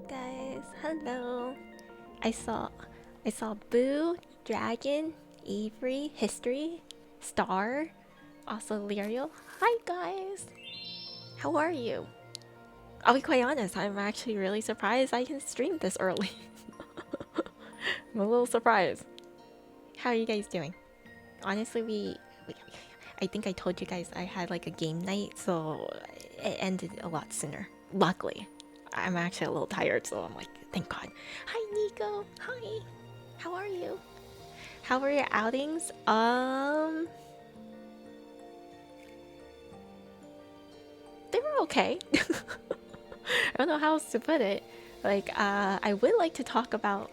guys, hello. I saw I saw Boo, Dragon, Avery, History, Star, also Lyriel. Hi guys. How are you? I'll be quite honest, I'm actually really surprised I can stream this early. I'm a little surprised. How are you guys doing? Honestly, we I think I told you guys I had like a game night, so it ended a lot sooner. Luckily. I'm actually a little tired, so I'm like, thank God. Hi Nico. Hi. How are you? How were your outings? They were okay. I don't know how else to put it. Like, I would like to talk about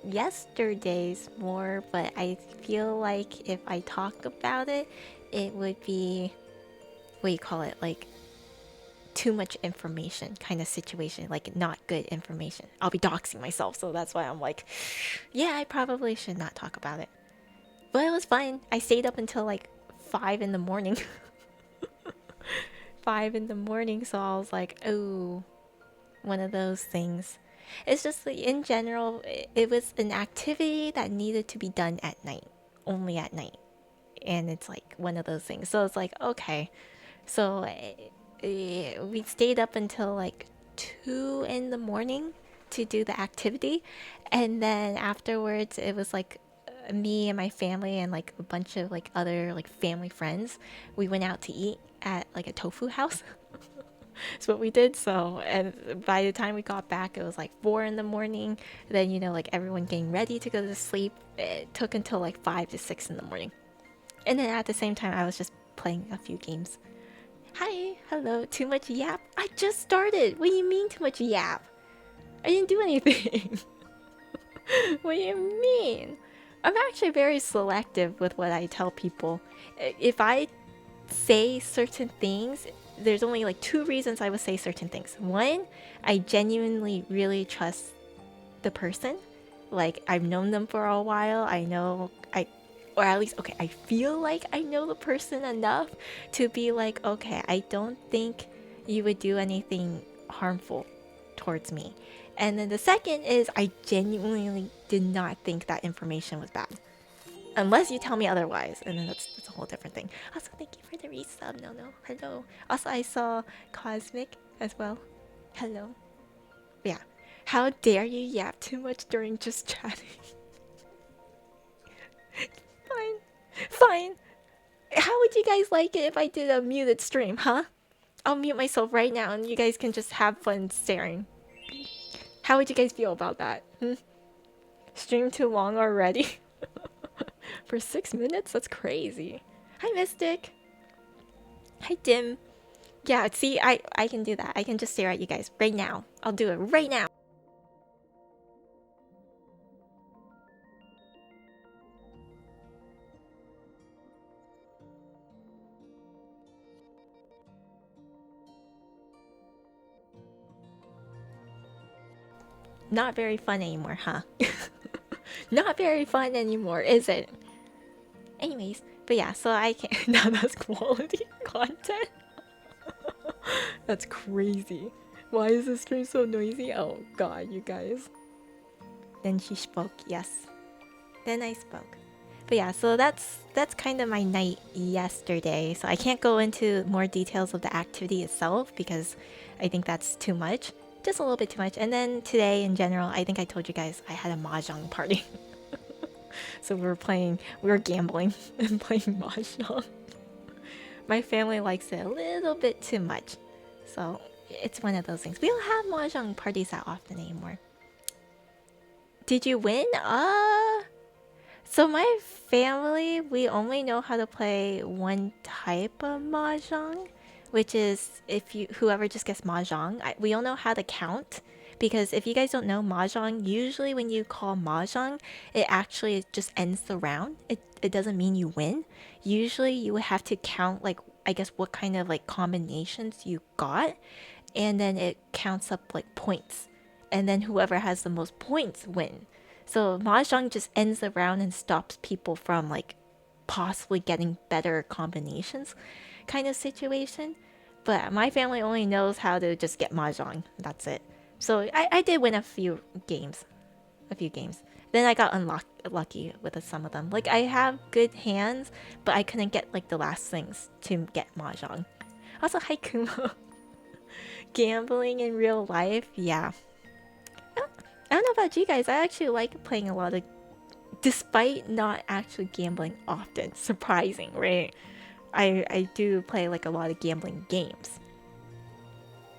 yesterday's more, but I feel like if I talk about it, it would be what do you call it? Like too much information kind of situation, like not good information. I'll be doxing myself, so that's why I'm like, yeah, I probably should not talk about it. But it was fine. I stayed up until like 5 in the morning. 5 in the morning, so I was like, oh, one of those things. It's just like, in general, it was an activity that needed to be done at night, only at night. And it's like one of those things. So it's like, okay. So we stayed up until like 2 in the morning to do the activity. And then afterwards, it was like me and my family and like a bunch of like other like family friends. We went out to eat at like a tofu house. That's what we did. So, and by the time we got back, it was like 4 in the morning. Then, like everyone getting ready to go to sleep. It took until like 5 to 6 in the morning. And then at the same time, I was just playing a few games. Hi, hello, too much yap? I just started. What do you mean, too much yap? I didn't do anything. What do you mean? I'm actually very selective with what I tell people. If I say certain things, there's only like two reasons I would say certain things. One, I genuinely really trust the person. Like I've known them for a while. I know or at least okay, I feel like I know the person enough to be like, okay, I don't think you would do anything harmful towards me. And then the second is I genuinely did not think that information was bad. Unless you tell me otherwise, and then that's a whole different thing. Also, thank you for the resub. No, no, hello. Also, I saw Cosmic as well. Hello. Yeah. How dare you yap too much during just chatting? Fine. Fine. How would you guys like it if I did a muted stream, huh? I'll mute myself right now and you guys can just have fun staring. How would you guys feel about that? Hmm? Stream too long already? For 6 minutes? That's crazy. Hi, Mystic. Hi, Dim. Yeah, see, I can do that. I can just stare at you guys right now. I'll do it right now. Not very fun anymore, huh? Not very fun anymore, is it? Anyways, but yeah, so I can now that's quality content. That's crazy. Why is this stream so noisy? Oh god, you guys. Then she spoke, yes. Then I spoke. But yeah, so that's kind of my night yesterday. So I can't go into more details of the activity itself because I think that's too much. Just a little bit too much. And then today in general, I think I told you guys I had a mahjong party. So we were gambling and playing mahjong. My family likes it a little bit too much. So it's one of those things. We don't have mahjong parties that often anymore. Did you win? So my family, we only know how to play one type of mahjong, which is if you whoever just gets mahjong. We all know how to count because if you guys don't know mahjong, usually when you call mahjong, it actually just ends the round. It doesn't mean you win. Usually you would have to count like I guess what kind of like combinations you got, and then it counts up like points, and then whoever has the most points win. So mahjong just ends the round and stops people from like possibly getting better combinations kind of situation. But my family only knows how to just get mahjong. That's it. So I did win a few games. A few games. Then I got lucky with some of them. Like I have good hands, but I couldn't get like the last things to get mahjong. Also, hi Kumo. Gambling in real life, yeah. I don't know about you guys. I actually like playing a lot of, despite not actually gambling often. Surprising, right? I do play like a lot of gambling games.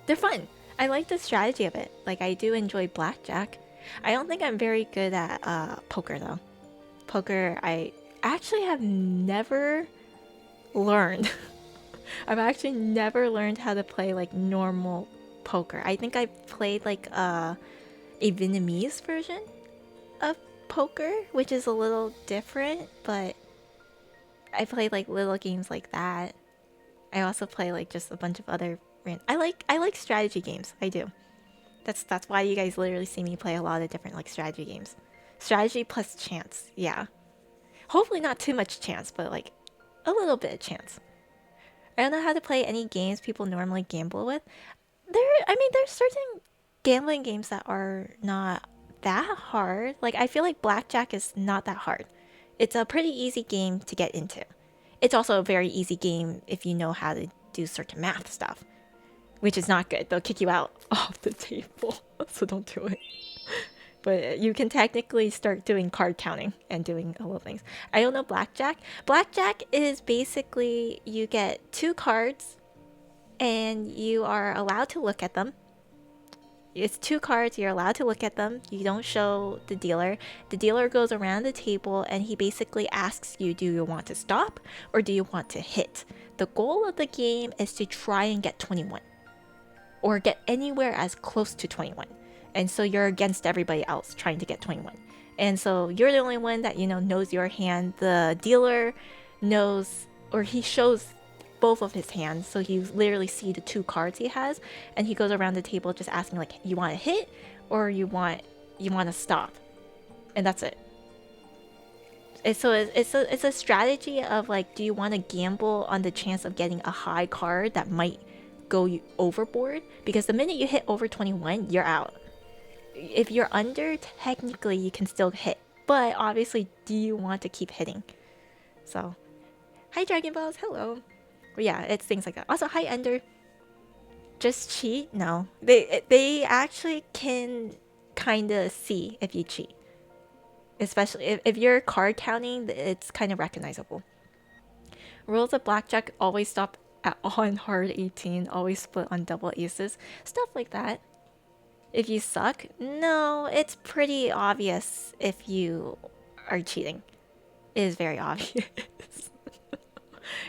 They're fun. I like the strategy of it. Like I do enjoy blackjack. I don't think I'm very good at poker though. Poker, I actually have never learned. I've actually never learned how to play like normal poker. I think I played like a Vietnamese version of poker, which is a little different, but I played like little games like that. I also play like just a bunch of other I like strategy games. I do. That's why you guys literally see me play a lot of different like strategy games. Strategy plus chance. Yeah. Hopefully not too much chance, but like a little bit of chance. I don't know how to play any games people normally gamble with. There's certain gambling games that are not that hard. Like I feel like blackjack is not that hard. It's a pretty easy game to get into. It's also a very easy game if you know how to do certain math stuff, which is not good. They'll kick you out off the table, so don't do it. But you can technically start doing card counting and doing a little things. I don't know blackjack. Blackjack is basically you get two cards and you are allowed to look at them. It's two cards, you're allowed to look at them. You don't show the dealer. The dealer goes around the table and he basically asks you, do you want to stop or do you want to hit? The goal of the game is to try and get 21 or get anywhere as close to 21. And so you're against everybody else trying to get 21. And so you're the only one that, knows your hand. The dealer knows, or he shows both of his hands, so you literally see the two cards he has, and he goes around the table just asking like, you want to hit or you want to stop, and that's it. It's a strategy of like, do you want to gamble on the chance of getting a high card that might go overboard? Because the minute you hit over 21, you're out. If you're under, technically you can still hit, but obviously, do you want to keep hitting? So, hi Dragon Balls, hello. But yeah, it's things like that. Also, hi Ender. Just cheat? No, they actually can kind of see if you cheat, especially if you're card counting. It's kind of recognizable. Rules of blackjack: always stop at on hard 18, always split on double aces, stuff like that. If you suck, no, it's pretty obvious if you are cheating. It is very obvious.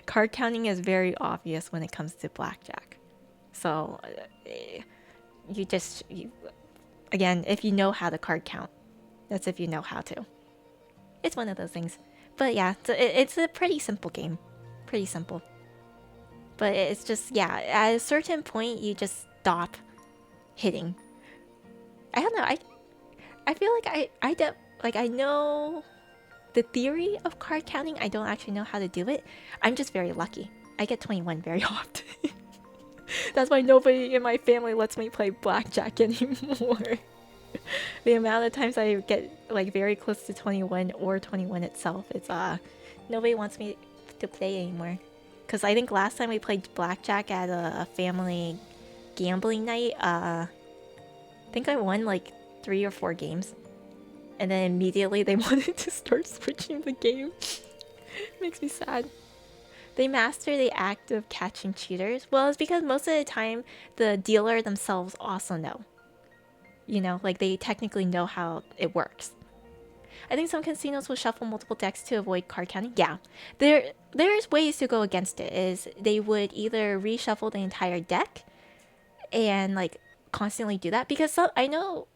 Card counting is very obvious when it comes to blackjack. So, again, if you know how to card count, that's if you know how to. It's one of those things. But yeah, it's a pretty simple game. Pretty simple. But it's just, yeah, at a certain point, you just stop hitting. I don't know. I feel like I know the theory of card counting. I don't actually know how to do it. I'm just very lucky. I get 21 very often. That's why nobody in my family lets me play blackjack anymore. The amount of times I get like very close to 21 or 21 itself, it's nobody wants me to play anymore. Cause I think last time we played blackjack at a family gambling night, I think I won like 3 or 4 games. And then immediately they wanted to start switching the game. Makes me sad. They master the act of catching cheaters. Well, it's because most of the time the dealer themselves also know. Like they technically know how it works. I think some casinos will shuffle multiple decks to avoid card counting. Yeah, there's ways to go against it. Is they would either reshuffle the entire deck and like constantly do that, because I know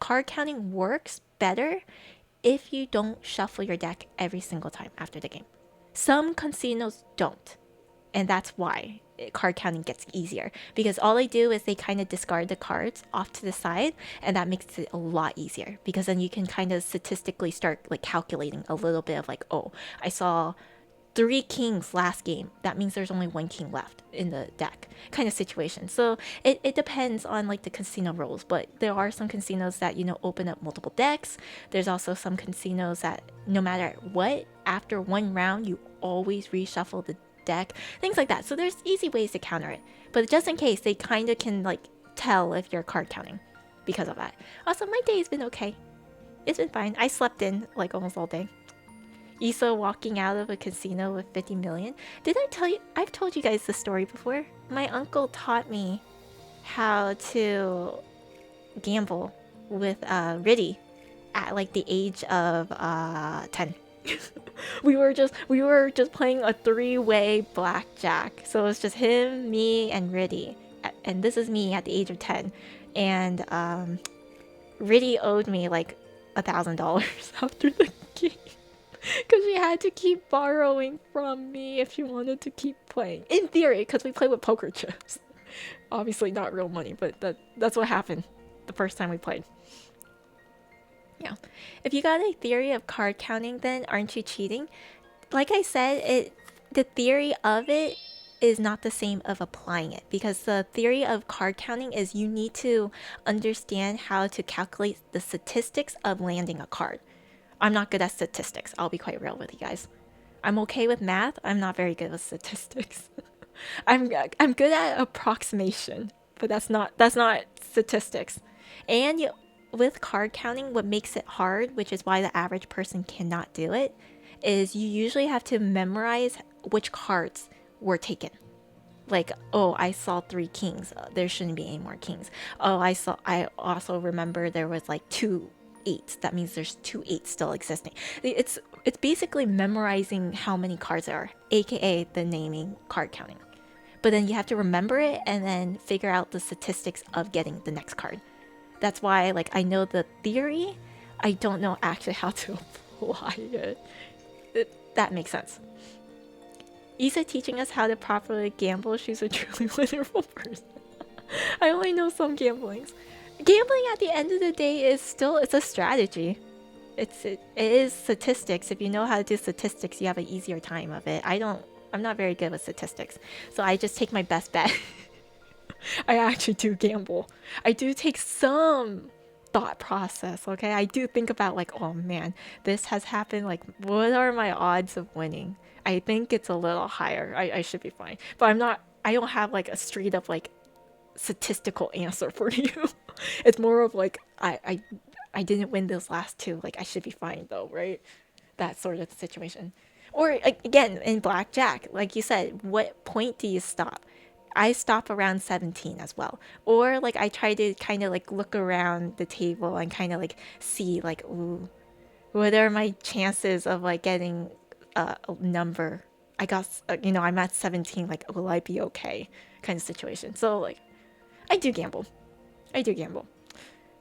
card counting works better if you don't shuffle your deck every single time after the game. Some casinos don't, and that's why card counting gets easier, because all they do is they kind of discard the cards off to the side, and that makes it a lot easier, because then you can kind of statistically start like calculating a little bit of like, oh, I saw 3 kings last game, that means there's only 1 king left in the deck kind of situation. So it depends on like the casino rules, but there are some casinos that, you know, open up multiple decks. There's also some casinos that no matter what, after 1 round, you always reshuffle the deck, things like that. So there's easy ways to counter it. But just in case, they kind of can like tell if you're card counting because of that. Also, my day has been okay. It's been fine. I slept in like almost all day. Issa walking out of a casino with 50 million. Did I tell you? I've told you guys this story before. My uncle taught me how to gamble with Riddy at like the age of 10. we were just playing a 3-way blackjack. So it was just him, me, and Riddy. And this is me at the age of 10. And Riddy owed me like $1,000 after the game. Because she had to keep borrowing from me if she wanted to keep playing. In theory, because we play with poker chips. Obviously not real money, but that's what happened the first time we played. Yeah. If you got a theory of card counting, then aren't you cheating? Like I said, the theory of it is not the same of applying it, because the theory of card counting is you need to understand how to calculate the statistics of landing a card. I'm not good at statistics. I'll be quite real with you guys. I'm okay with math. I'm not very good with statistics. I'm good at approximation, but that's not statistics. And with card counting, what makes it hard, which is why the average person cannot do it, is you usually have to memorize which cards were taken. Like, oh, I saw 3 kings. There shouldn't be any more kings. Oh, I also remember there was like 2 8s. That means there's 2 8s still existing. It's basically memorizing how many cards there are, aka the naming card counting. But then you have to remember it and then figure out the statistics of getting the next card. That's why, like, I know the theory, I don't know actually how to apply it. That makes sense. Issa teaching us how to properly gamble. She's a truly wonderful person. I only know some gamblings. Gambling at the end of the day is still, it's a strategy. It is statistics. If you know how to do statistics, you have an easier time of it. I'm not very good with statistics, so I just take my best bet. I actually do gamble. I do take some thought process, okay? I do think about like, oh man, this has happened, like what are my odds of winning? I think it's a little higher. I should be fine. But I don't have like a straight up like statistical answer for you. It's more of like I didn't win those last 2, like I should be fine though, right? That sort of situation. Or again, in blackjack, like you said, what point do you stop? I stop around 17 as well. Or like I try to kind of like look around the table and kind of like see like, ooh, what are my chances of like getting a number? I got, I'm at 17, like will I be okay kind of situation. So like I do gamble.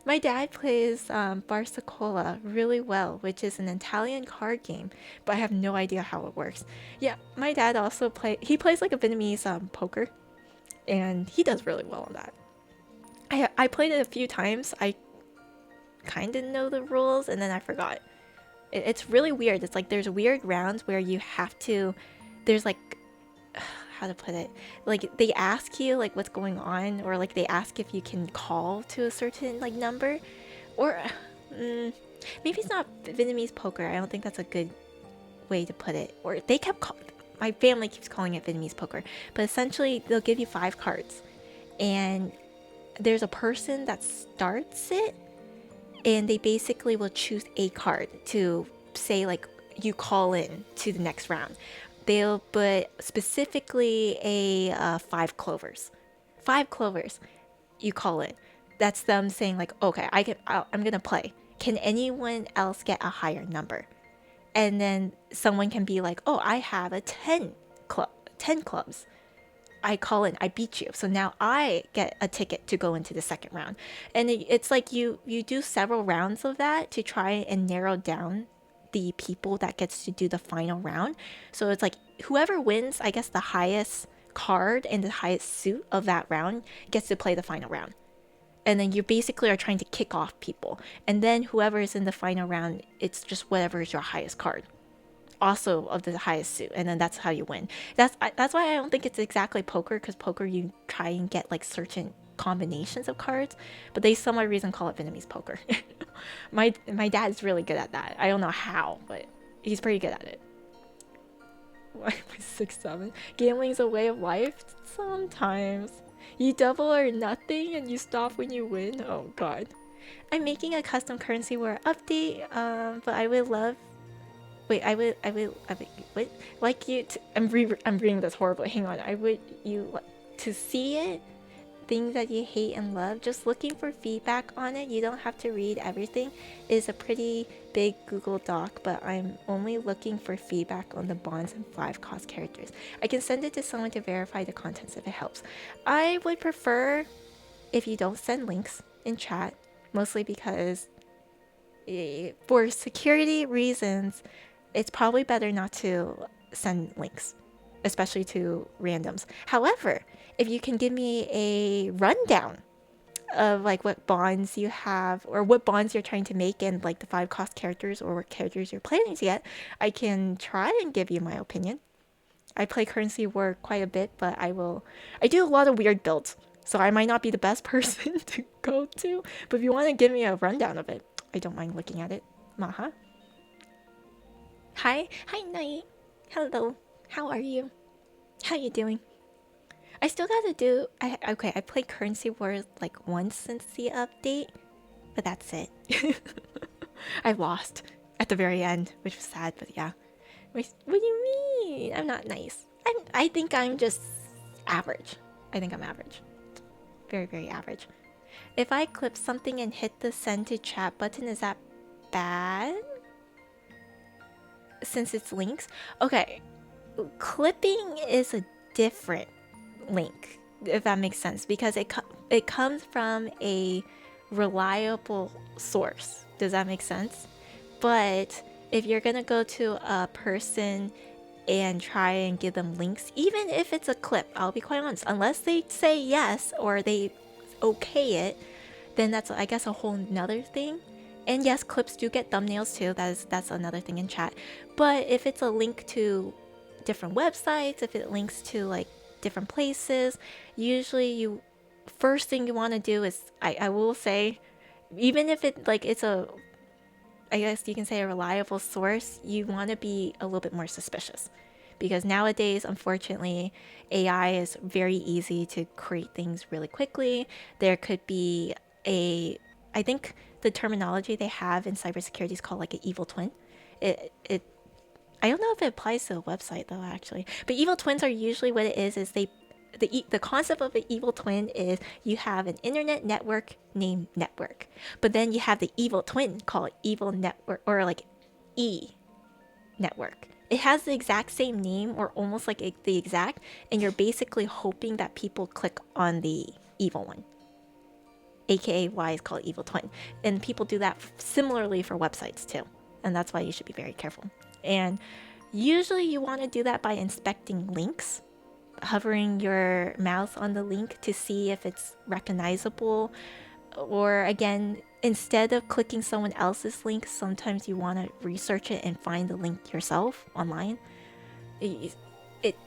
My dad plays Barcacola really well, which is an Italian card game, but I have no idea how it works. Yeah, my dad also plays like a Vietnamese poker, and he does really well on that. I played it a few times. I kind of know the rules, and then I forgot. It's really weird. It's like there's weird rounds where you have to, there's like, how to put it, like they ask you like what's going on, or like they ask if you can call to a certain like number, or maybe it's not Vietnamese poker. I don't think that's a good way to put it. Or they my family keeps calling it Vietnamese poker, but essentially they'll give you 5 cards, and there's a person that starts it, and they basically will choose a card to say like you call in to the next round. They'll put specifically a 5 clovers. 5 clovers, you call it. That's them saying like, okay, I'm gonna play. Can anyone else get a higher number? And then someone can be like, oh, I have a 10 clubs. I call in, I beat you. So now I get a ticket to go into the second round. And it's like you do several rounds of that to try and narrow down the people that gets to do the final round. So it's like whoever wins, I guess the highest card and the highest suit of that round gets to play the final round. And then you basically are trying to kick off people. And then whoever is in the final round, it's just whatever is your highest card. also of the highest suit, and then that's how you win. That's why I don't think it's exactly poker, because poker you try and get like certain combinations of cards, but they some odd reason call it Vietnamese poker. My dad's really good at that. I don't know how, but he's pretty good at it. Why am I 6'7"? Gambling's a way of life? Sometimes. You double or nothing and you stop when you win? Oh god. I'm making a custom currency war update, but I would love... Wait, what? Like you to... I'm reading this horribly. Hang on. I would you to see it? Things that you hate and love, just looking for feedback on it. You don't have to read everything. Is a pretty big Google Doc, but I'm only looking for feedback on the bonds and 5 cost characters. I can send it to someone to verify the contents if it helps. I would prefer if you don't send links in chat, mostly because for security reasons, it's probably better not to send links, especially to randoms. However, if you can give me a rundown of like what bonds you have or what bonds you're trying to make and like the 5 cost characters or what characters you're planning to get, I can try and give you my opinion. I play Currency War quite a bit, but I do a lot of weird builds, so I might not be the best person to go to, but if you want to give me a rundown of it, I don't mind looking at it. Maha. Hi Night. Hello. How are you? How you doing? I still gotta do... I played Currency Wars like once since the update, but that's it. I lost at the very end, which was sad, but yeah. What do you mean? I'm not nice. I think I'm just average. I think I'm average. Very, very average. If I clip something and hit the send to chat button, is that bad? Since it's links? Okay. Clipping is a different link, if that makes sense, because it comes from a reliable source. Does that make sense? But if you're gonna go to a person and try and give them links, even if it's a clip, I'll be quite honest, unless they say yes or they okay it, then that's, I guess, a whole nother thing. And yes, clips do get thumbnails too. That's another thing in chat. But if it's a link to different websites, if it links to like different places, usually first thing you want to do is, I will say, even if it like it's a, I guess you can say, a reliable source, you want to be a little bit more suspicious, because nowadays, unfortunately, AI is very easy to create things really quickly. There could be I think the terminology they have in cybersecurity is called like an evil twin. I don't know if it applies to a website though, actually. But evil twins are usually what it is the concept of an evil twin is you have an internet network named network, but then you have the evil twin called evil network, or like E network. It has the exact same name, or almost like the exact, and you're basically hoping that people click on the evil one. AKA why it's called evil twin. And people do that similarly for websites too. And that's why you should be very careful. And usually you want to do that by inspecting links, hovering your mouse on the link to see if it's recognizable. Or again, instead of clicking someone else's link, sometimes you want to research it and find the link yourself online.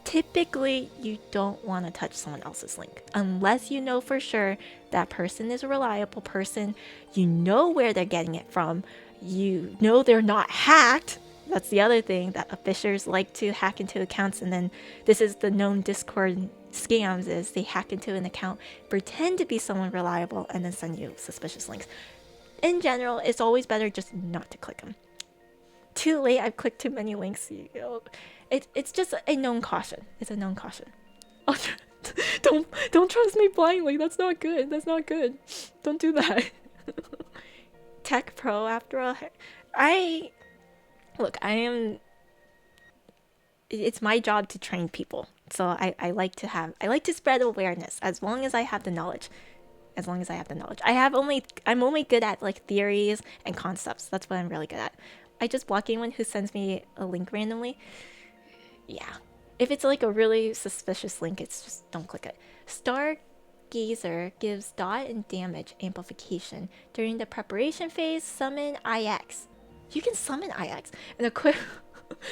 Typically, you don't want to touch someone else's link unless you know for sure that person is a reliable person. You know where they're getting it from. You know they're not hacked. That's the other thing, that phishers like to hack into accounts, and then this is the known Discord scams, is they hack into an account, pretend to be someone reliable, and then send you suspicious links. In general, it's always better just not to click them. Too late, I've clicked too many links. It's just a known caution. It's a known caution. Oh, don't trust me blindly. That's not good. That's not good. Don't do that. Tech pro, after all. Look, it's my job to train people. So I like to spread awareness as long as I have the knowledge. As long as I have the knowledge. I'm only good at like theories and concepts. That's what I'm really good at. I just block anyone who sends me a link randomly. Yeah. If it's like a really suspicious link, it's just don't click it. Stargazer gives dot and damage amplification. During the preparation phase, summon IX. You can summon IX. And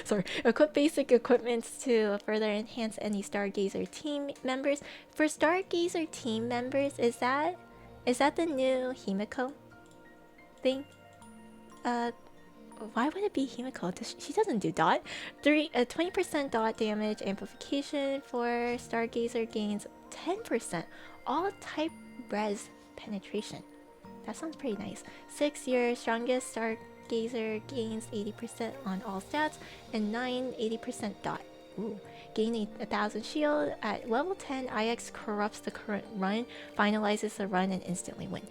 Sorry. Equip basic equipments to further enhance any Stargazer team members. For Stargazer team members, is that the new Himiko thing? Why would it be Himiko? She doesn't do dot. 20% dot damage amplification for Stargazer gains 10% all type res penetration. That sounds pretty nice. 6 your strongest Stargazer gains 80% on all stats, and 9 80% dot. Ooh. Gain 1,000 shield. At level 10, IX corrupts the current run, finalizes the run, and instantly win.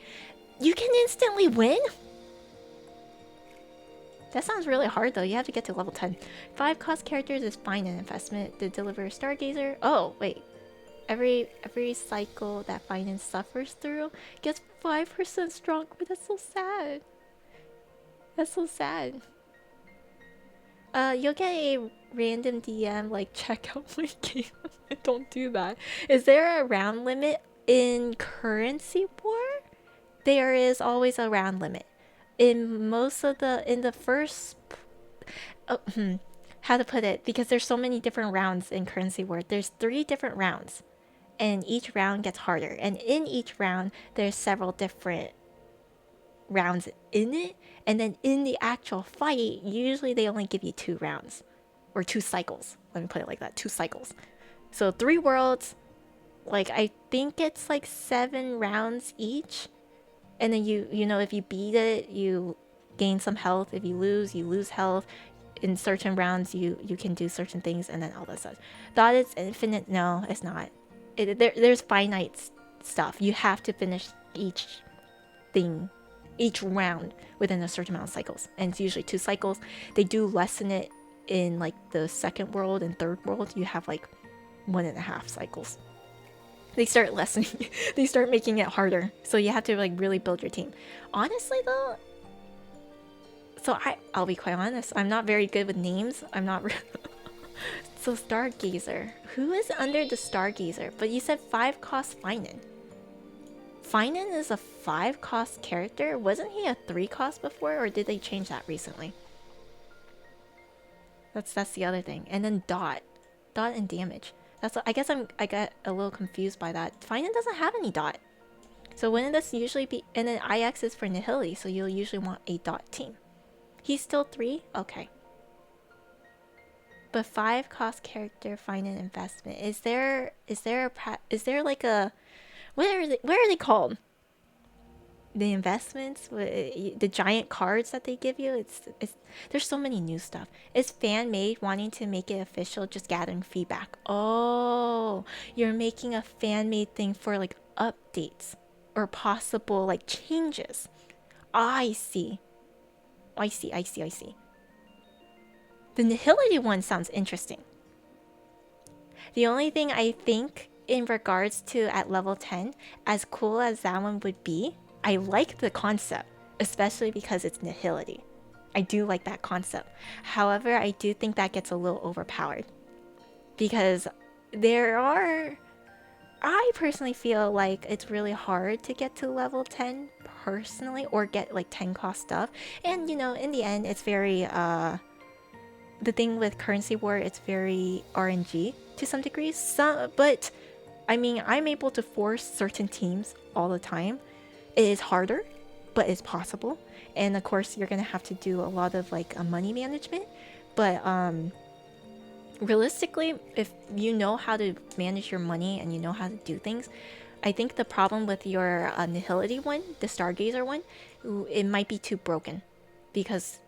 You can instantly win? That sounds really hard though. You have to get to level 10. 5 cost characters is fine an investment to deliver Stargazer. Oh, wait. Every cycle that finance suffers through gets 5% stronger. That's so sad. That's so sad. You'll get a random DM like, check out my game. Don't do that. Is there a round limit in Currency War? There is always a round limit. In the first, how to put it, because there's so many different rounds in Currency War. There's 3 different rounds, and each round gets harder. And in each round, there's several different rounds in it. And then in the actual fight, usually they only give you 2 rounds, or 2 cycles. Let me put it like that: 2 cycles. So 3 worlds. Like I think it's like 7 rounds each. And then you know, if you beat it, you gain some health. If you lose health. In certain rounds, you can do certain things, and then all that stuff. Thought it's infinite? No, it's not. There's finite stuff. You have to finish each thing, each round within a certain amount of cycles, and it's usually 2 cycles. They do lessen it in like the second world and third world. You have like 1.5 cycles. They start lessening. They start making it harder. So you have to like really build your team. Honestly though, so I'll be quite honest. I'm not very good with names. I'm not. So Stargazer. Who is under the Stargazer? But you said 5 cost Finan. Finan is a 5 cost character. Wasn't he a 3 cost before, or did they change that recently? That's the other thing. And then dot and damage. I guess I got a little confused by that. Finan doesn't have any dot. So wouldn't this usually be... And then IX is for Nihili, so you'll usually want a dot team. He's still 3? Okay. But 5 cost character, Finan investment. Is there like a... What are they called? The investments, the giant cards that they give you. It's there's so many new stuff. Is fan made, wanting to make it official, just gathering feedback. Oh, you're making a fan made thing for like updates or possible like changes. I see. The Nihility one sounds interesting. The only thing I think in regards to at level 10, as cool as that one would be, I like the concept, especially because it's Nihility. I do like that concept. However, I do think that gets a little overpowered. Because I personally feel like it's really hard to get to level 10 personally, or get like 10 cost stuff. And you know, in the end, it's very, the thing with Currency War, it's very RNG to some degree. But, I mean, I'm able to force certain teams all the time. It is harder, but it's possible. And of course, you're gonna have to do a lot of like money management. But realistically, if you know how to manage your money and you know how to do things, I think the problem with your Nihility one, the Stargazer one, it might be too broken. Because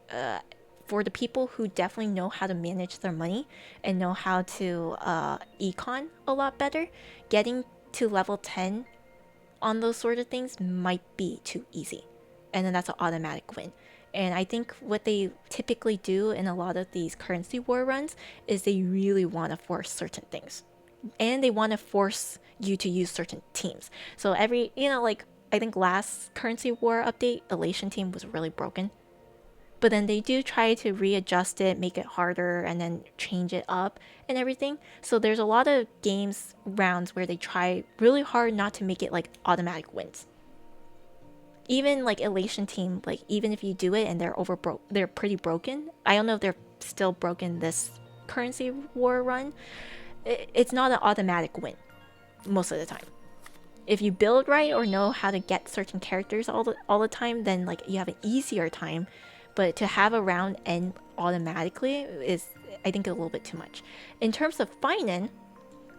for the people who definitely know how to manage their money and know how to econ a lot better, getting to level 10 on those sort of things might be too easy, and then that's an automatic win. And I think what they typically do in a lot of these Currency War runs is they really want to force certain things, and they want to force you to use certain teams. So every, you know, like I think last Currency War update, Elation team was really broken, but then they do try to readjust it, make it harder, and then change it up and everything. So there's a lot of games rounds where they try really hard not to make it like automatic wins. Even like Elation team, like even if you do it and they're pretty broken. I don't know if they're still broken this currency war run, it's not an automatic win most of the time. If you build right or know how to get certain characters all the time, then like you have an easier time. But to have a round end automatically is, I think, a little bit too much. In terms of Finan,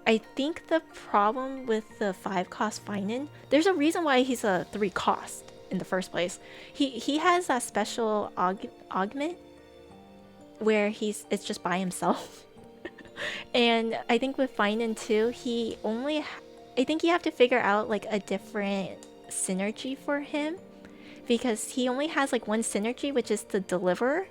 I think the problem with the 5-cost Finan, there's a reason why he's a 3-cost in the first place. He has that special augment where it's just by himself. And I think with Finan too, I think you have to figure out like a different synergy for him, because he only has like one synergy, which is the deliverer,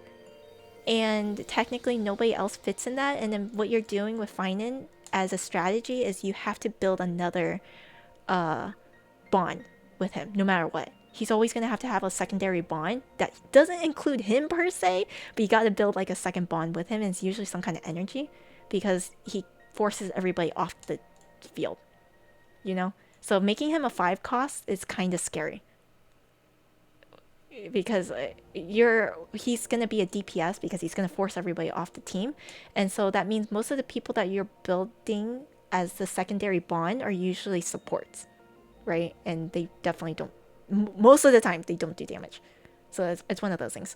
and technically nobody else fits in that. And then what you're doing with Finan as a strategy is you have to build another bond with him no matter what. He's always going to have a secondary bond that doesn't include him per se, but you got to build like a second bond with him, and it's usually some kind of energy, because he forces everybody off the field, you know? So making him a 5-cost is kind of scary, because he's going to be a DPS because he's going to force everybody off the team. And so that means most of the people that you're building as the secondary bond are usually supports, right? And they definitely don't, most of the time they don't do damage. So it's one of those things.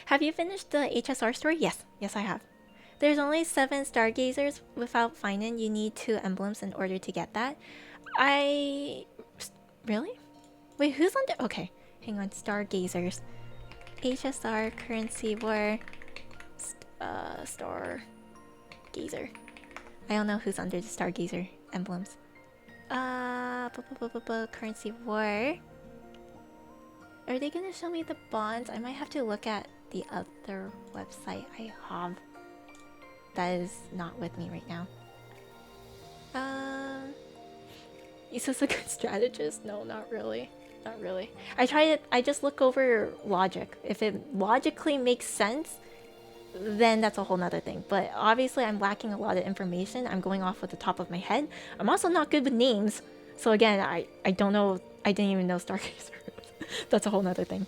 Have you finished the HSR story? Yes I have. There's only 7 stargazers without Finan. You need 2 emblems in order to get that. Really? Wait, who's under? Okay, hang on. Stargazers, HSR, currency war, stargazer. I don't know who's under the stargazer emblems. Currency war. Are they gonna show me the bonds? I might have to look at the other website I have that is not with me right now. Is this a good strategist? No, not really. Not really. I just look over logic. If it logically makes sense, then that's a whole nother thing. But obviously I'm lacking a lot of information. I'm going off with the top of my head. I'm also not good with names. So again, I don't know. I didn't even know Stargazer. That's a whole nother thing.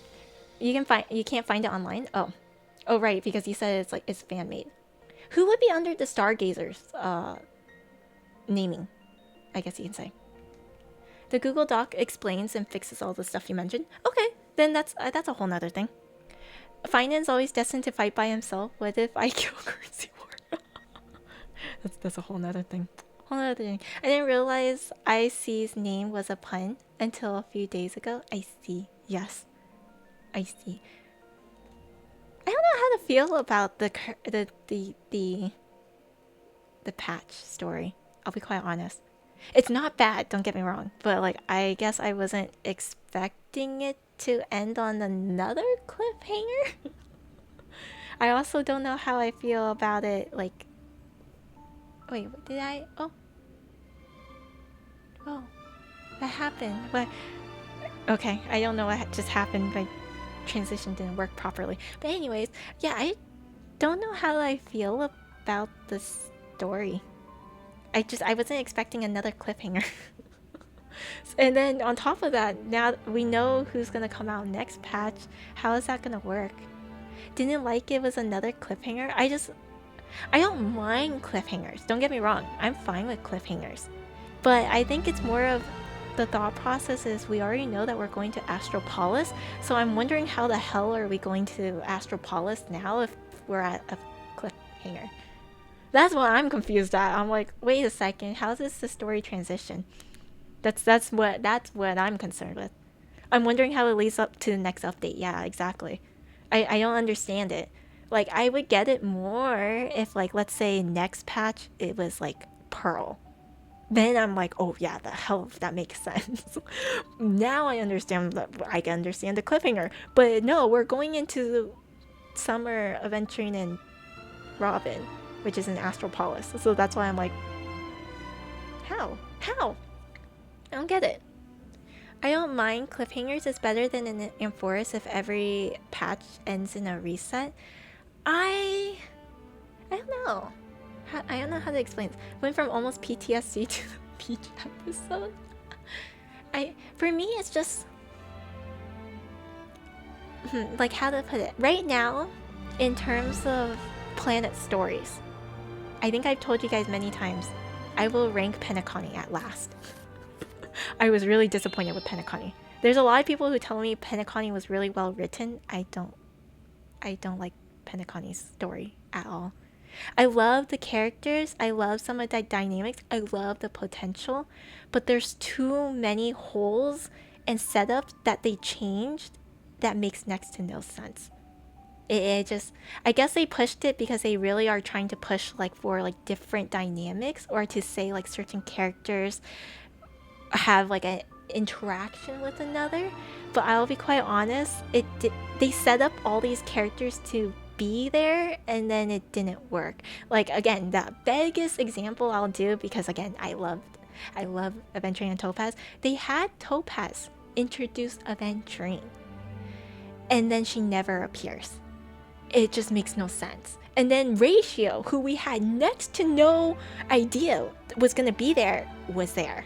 You can't find it online? Oh right, because you said it's fan made. Who would be under the Stargazers naming, I guess you can say. The Google Doc explains and fixes all the stuff you mentioned. Okay, then that's a whole nother thing. Finan's always destined to fight by himself. What if I kill Currency War? that's a whole nother thing. Whole nother thing. I didn't realize IC's name was a pun until a few days ago. I see. Yes, I see. I don't know how to feel about the patch story. I'll be quite honest. It's not bad, don't get me wrong, but like I guess I wasn't expecting it to end on another cliffhanger. I also don't know how I feel about it. Like, wait, what did I? Oh, that happened. What? Okay, I don't know what just happened. My transition didn't work properly. But anyways, yeah, I don't know how I feel about the story. I wasn't expecting another cliffhanger. And then on top of that, now we know who's gonna come out next patch. How is that gonna work? Didn't like it was another cliffhanger. I don't mind cliffhangers. Don't get me wrong. I'm fine with cliffhangers. But I think it's more of the thought process is we already know that we're going to Astropolis. So I'm wondering how the hell are we going to Astropolis now if we're at a cliffhanger? That's what I'm confused at. I'm like, wait a second, how is this the story transition? That's what I'm concerned with. I'm wondering how it leads up to the next update. Yeah, exactly. I don't understand it. Like I would get it more if like let's say next patch it was like Pearl. Then I'm like, oh yeah, the hell that makes sense. Now I understand I can understand the cliffhanger. But no, we're going into summer adventuring in Robin, which is in Astropolis. So that's why I'm like, how? I don't get it. I don't mind cliffhangers. It's better than in Forest if every patch ends in a reset. I don't know. I don't know how to explain this. Went from almost PTSD to the beach episode. For me, it's just like how to put it. Right now, In terms of planet stories, I think I've told you guys many times, I will rank Penacony at last. I was really disappointed with Penacony. There's a lot of people who tell me Penacony was really well written. I don't like Penacony's story at all. I love the characters, I love some of the dynamics, I love the potential, but there's too many holes and setups that they changed that makes next to no sense. It just, I guess they pushed it because they really are trying to push like for like different dynamics, or to say like certain characters have like an interaction with another. But I'll be quite honest, they set up all these characters to be there, and then it didn't work. Like again, the biggest example I'll do, because again, I love Aventurine and Topaz. They had Topaz introduce Aventurine, and then she never appears. It just makes no sense. And then Ratio, who we had next to no idea was gonna be there, was there.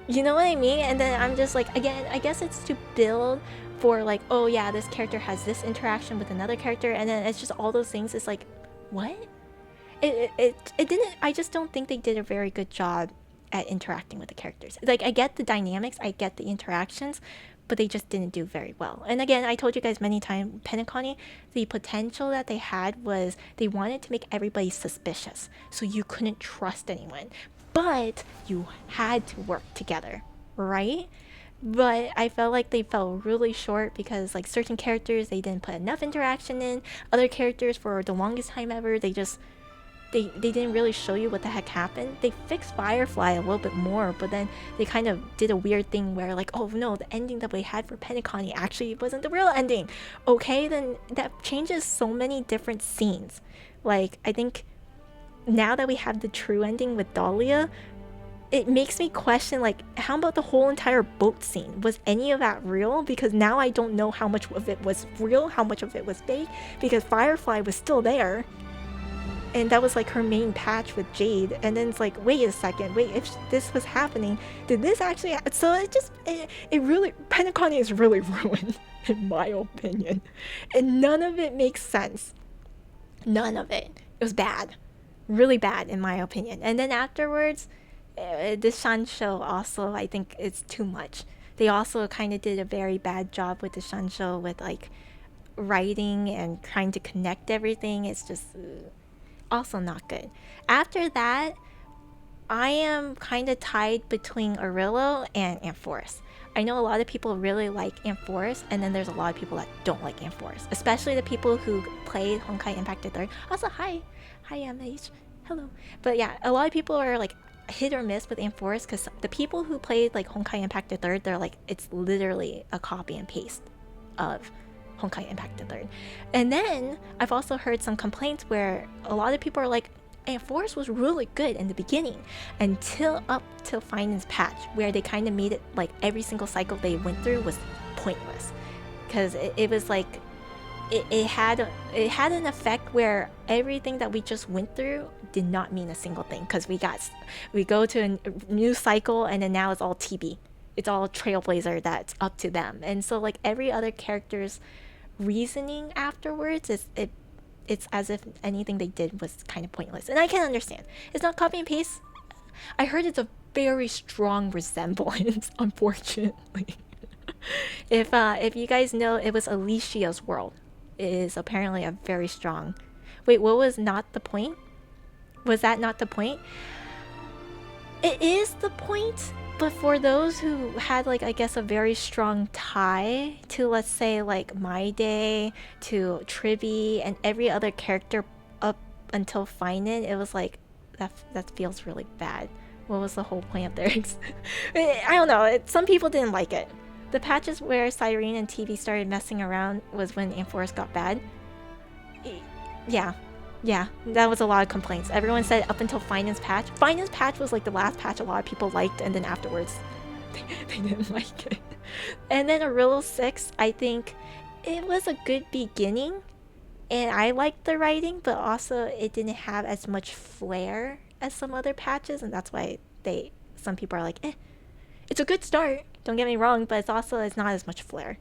You know what I mean? And then I'm just like, again, I guess it's to build for like, oh yeah, this character has this interaction with another character, and then it's just all those things. It's like, what? It didn't. I just don't think they did a very good job at interacting with the characters. Like, I get the dynamics, I get the interactions, but they just didn't do very well. And again, I told you guys many times, Penacony, the potential that they had was they wanted to make everybody suspicious, so you couldn't trust anyone, but you had to work together, right? But I felt like they fell really short because like certain characters they didn't put enough interaction in. Other characters for the longest time ever, they didn't really show you what the heck happened. They fixed Firefly a little bit more, but then they kind of did a weird thing where like, oh no, the ending that we had for Penacony actually wasn't the real ending. Okay, then that changes so many different scenes. Like, I think now that we have the true ending with Dahlia, it makes me question, like, how about the whole entire boat scene? Was any of that real? Because now I don't know how much of it was real, how much of it was fake, because Firefly was still there. And that was like her main patch with Jade. And then it's like, wait a second, wait, if this was happening, did this actually happen? So it really, Penacony is really ruined, in my opinion. And none of it makes sense. None of it. It was bad. Really bad, in my opinion. And then afterwards, the Shan show also, I think it's too much. They also kind of did a very bad job with the Shan show with like writing and trying to connect everything. It's just also not good. After that, I am kind of tied between Arillo and Amphoris. I know a lot of people really like Amphoris, and then there's a lot of people that don't like Amphoris, especially the people who played Honkai Impact the Third. Also, hi MH, hello. But yeah, a lot of people are like hit or miss with Amphoris because the people who played like Honkai Impact the Third, they're like, it's literally a copy and paste of Honkai Impact the Third. And then I've also heard some complaints where a lot of people are like, Amphoris was really good in the beginning until up till Finance patch, where they kind of made it like every single cycle they went through was pointless, because it was like it had an effect where everything that we just went through did not mean a single thing, because we go to a new cycle and then now it's all TB, it's all Trailblazer that's up to them, and so like every other character's reasoning afterwards it's as if anything they did was kind of pointless. And I can understand, it's not copy and paste. I heard it's a very strong resemblance, unfortunately. If you guys know, it was Alicia's world. It is apparently a very strong. Wait, what was not the point? Was that not the point? It is the point, but for those who had like, I guess, a very strong tie to, let's say, like My Day, to Tribby, and every other character up until Finan, it was like, that feels really bad. What was the whole point of theirs? I don't know, some people didn't like it. The patches where Cyrene and TV started messing around was when Amphoris got bad. Yeah, that was a lot of complaints. Everyone said up until Finance patch. Finance patch was like the last patch a lot of people liked, and then afterwards, they didn't like it. And then Arillo 6, I think it was a good beginning, and I liked the writing, but also it didn't have as much flair as some other patches, and that's why some people are like, it's a good start, don't get me wrong, but it's not as much flair.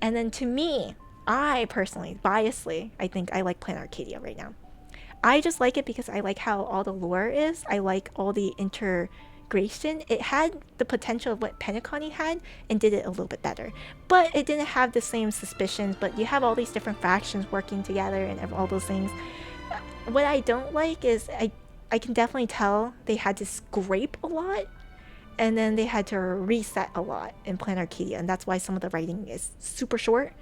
And then to me, I personally, biasly, I think I like Planet Arcadia right now. I just like it because I like how all the lore is. I like all the integration. It had the potential of what Pentaconi had and did it a little bit better. But it didn't have the same suspicions, but you have all these different factions working together and all those things. What I don't like is I can definitely tell they had to scrape a lot and then they had to reset a lot in Planet Arcadia, and that's why some of the writing is super short.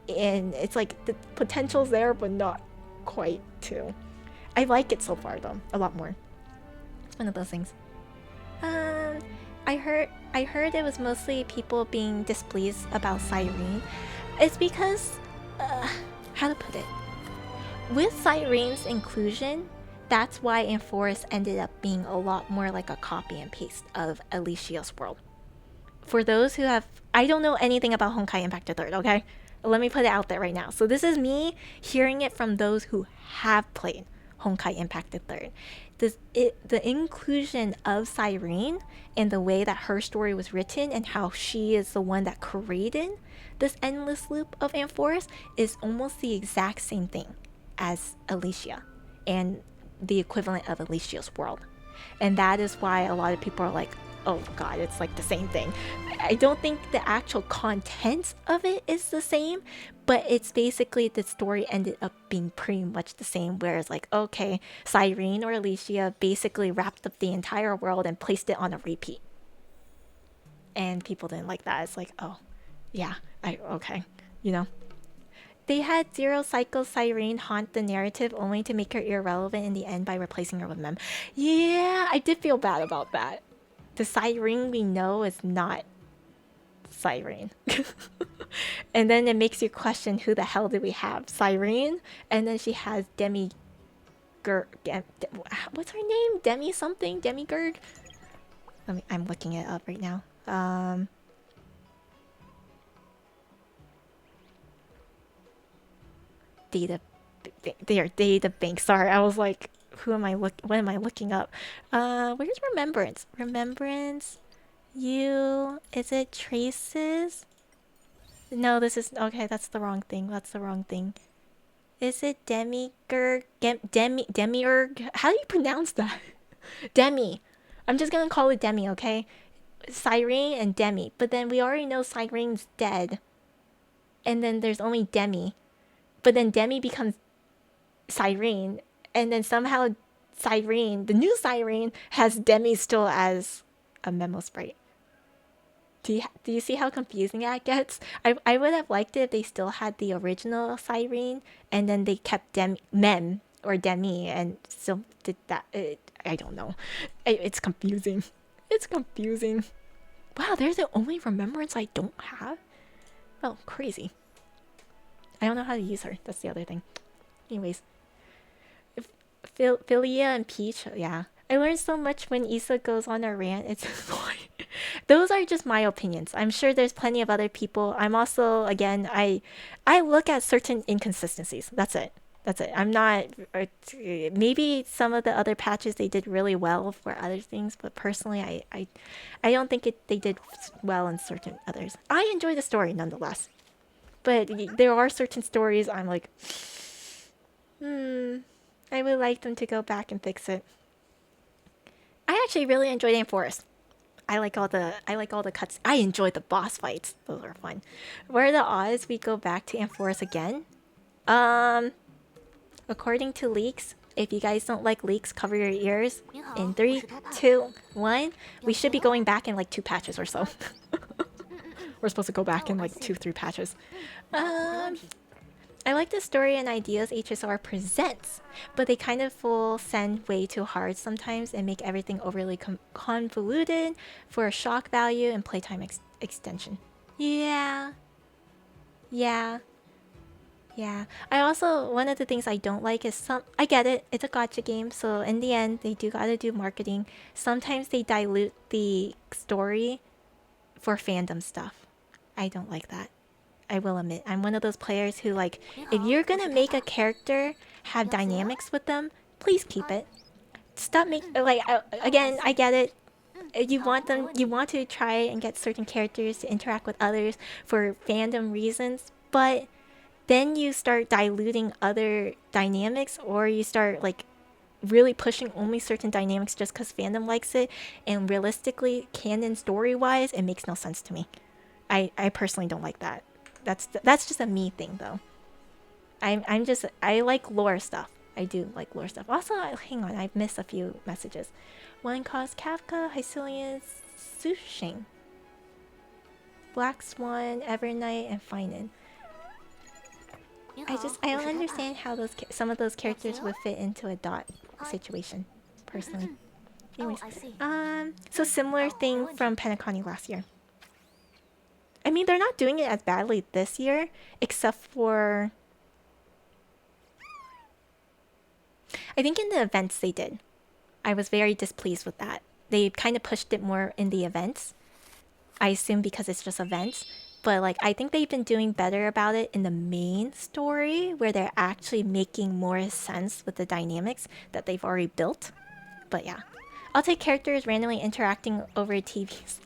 And it's like the potential's there, but not quite too. I like it so far though, a lot more. It's one of those things. Um, I heard it was mostly people being displeased about Cyrene. It's because, how to put it? With Cyrene's inclusion, that's why Enforced ended up being a lot more like a copy and paste of Alicia's world. For those who have, I don't know anything about Honkai Impact the Third, okay? Let me put it out there right now. So this is me hearing it from those who have played Honkai Impact the Third. The inclusion of Cyrene and the way that her story was written and how she is the one that created this endless loop of Enforced is almost the exact same thing as Alicia and the equivalent of Alicia's world. And that is why a lot of people are like, oh god, it's like the same thing. I don't think the actual contents of it is the same, but it's basically the story ended up being pretty much the same, whereas like, okay, Cyrene or Alicia basically wrapped up the entire world and placed it on a repeat. And people didn't like that. It's like, oh, yeah, okay, you know. They had Zero Cycle Cyrene haunt the narrative only to make her irrelevant in the end by replacing her with Mem. Yeah, I did feel bad about that. The Cyrene we know is not Cyrene. And then it makes you question who the hell do we have? Cyrene? And then she has Demi... what's her name? Demi something? Demigird? I'm looking it up right now. Data bank. Sorry, I was like, what am I looking up? Where's Remembrance? Remembrance? Is it Traces? No, this is, okay, that's the wrong thing. That's the wrong thing. Is it Demigird? Demiurg? How do you pronounce that? Demi. I'm just gonna call it Demi, okay? Cyrene and Demi. But then we already know Cyrene's dead. And then there's only Demi. But then Demi becomes Cyrene. And then somehow Cyrene, the new Cyrene, has Demi still as a memo sprite. Do you see how confusing that gets? I would have liked it if they still had the original Cyrene and then they kept Mem or Demi and still did that. I don't know. It's confusing. It's confusing. Wow, there's the only remembrance I don't have? Oh, crazy. I don't know how to use her. That's the other thing. Anyways. Philia and Peach, yeah. I learned so much when Issa goes on a rant. It's like, those are just my opinions. I'm sure there's plenty of other people. I'm also, again, I look at certain inconsistencies. That's it. That's it. I'm not, maybe some of the other patches they did really well for other things, but personally, I don't think they did well in certain others. I enjoy the story nonetheless, but there are certain stories I'm like, I would like them to go back and fix it. I actually really enjoyed Enforced. I like all the cuts. I enjoyed the boss fights. Those were fun. What are the odds we go back to Enforced again? According to leaks, if you guys don't like leaks, cover your ears. In 3, 2, 1, we should be going back in like 2 patches or so. We're supposed to go back in like 2, 3 patches. I like the story and ideas HSR presents, but they kind of full send way too hard sometimes and make everything overly convoluted for a shock value and playtime extension. Yeah. I also, one of the things I don't like is I get it, it's a gacha game, so in the end, they do gotta do marketing. Sometimes they dilute the story for fandom stuff. I don't like that. I will admit, I'm one of those players who, like, if you're gonna make a character have dynamics with them, please keep it. Stop again, I get it. You want to try and get certain characters to interact with others for fandom reasons, but then you start diluting other dynamics, or you start like really pushing only certain dynamics just because fandom likes it, and realistically, canon story-wise, it makes no sense to me. I personally don't like that. That's just a me thing though. I like lore stuff. I do like lore stuff. Also, hang on, I've missed a few messages. One caused Kafka, Hycilian, Sushing, Black Swan, Evernight, and Finan. I don't understand how some of those characters would fit into a dot situation, personally. Anyways, so similar thing from Penacony last year. I mean, they're not doing it as badly this year, except for... I think in the events they did. I was very displeased with that. They kind of pushed it more in the events. I assume because it's just events. But like, I think they've been doing better about it in the main story, where they're actually making more sense with the dynamics that they've already built. But yeah. I'll take characters randomly interacting over TVs.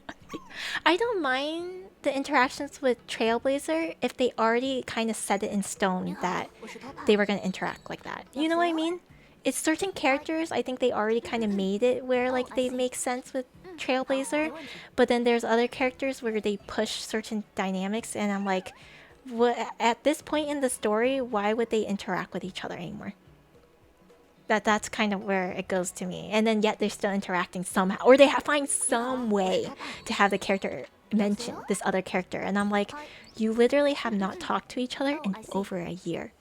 I don't mind the interactions with Trailblazer if they already kind of set it in stone that they were going to interact like that. You know what I mean? It's certain characters, I think they already kind of made it where like they make sense with Trailblazer, but then there's other characters where they push certain dynamics, and I'm like, what, at this point in the story, why would they interact with each other anymore? That's kind of where it goes to me. And then yet they're still interacting somehow, or they find some way to have the character mention this other character, and I'm like, you literally have not talked to each other in over a year.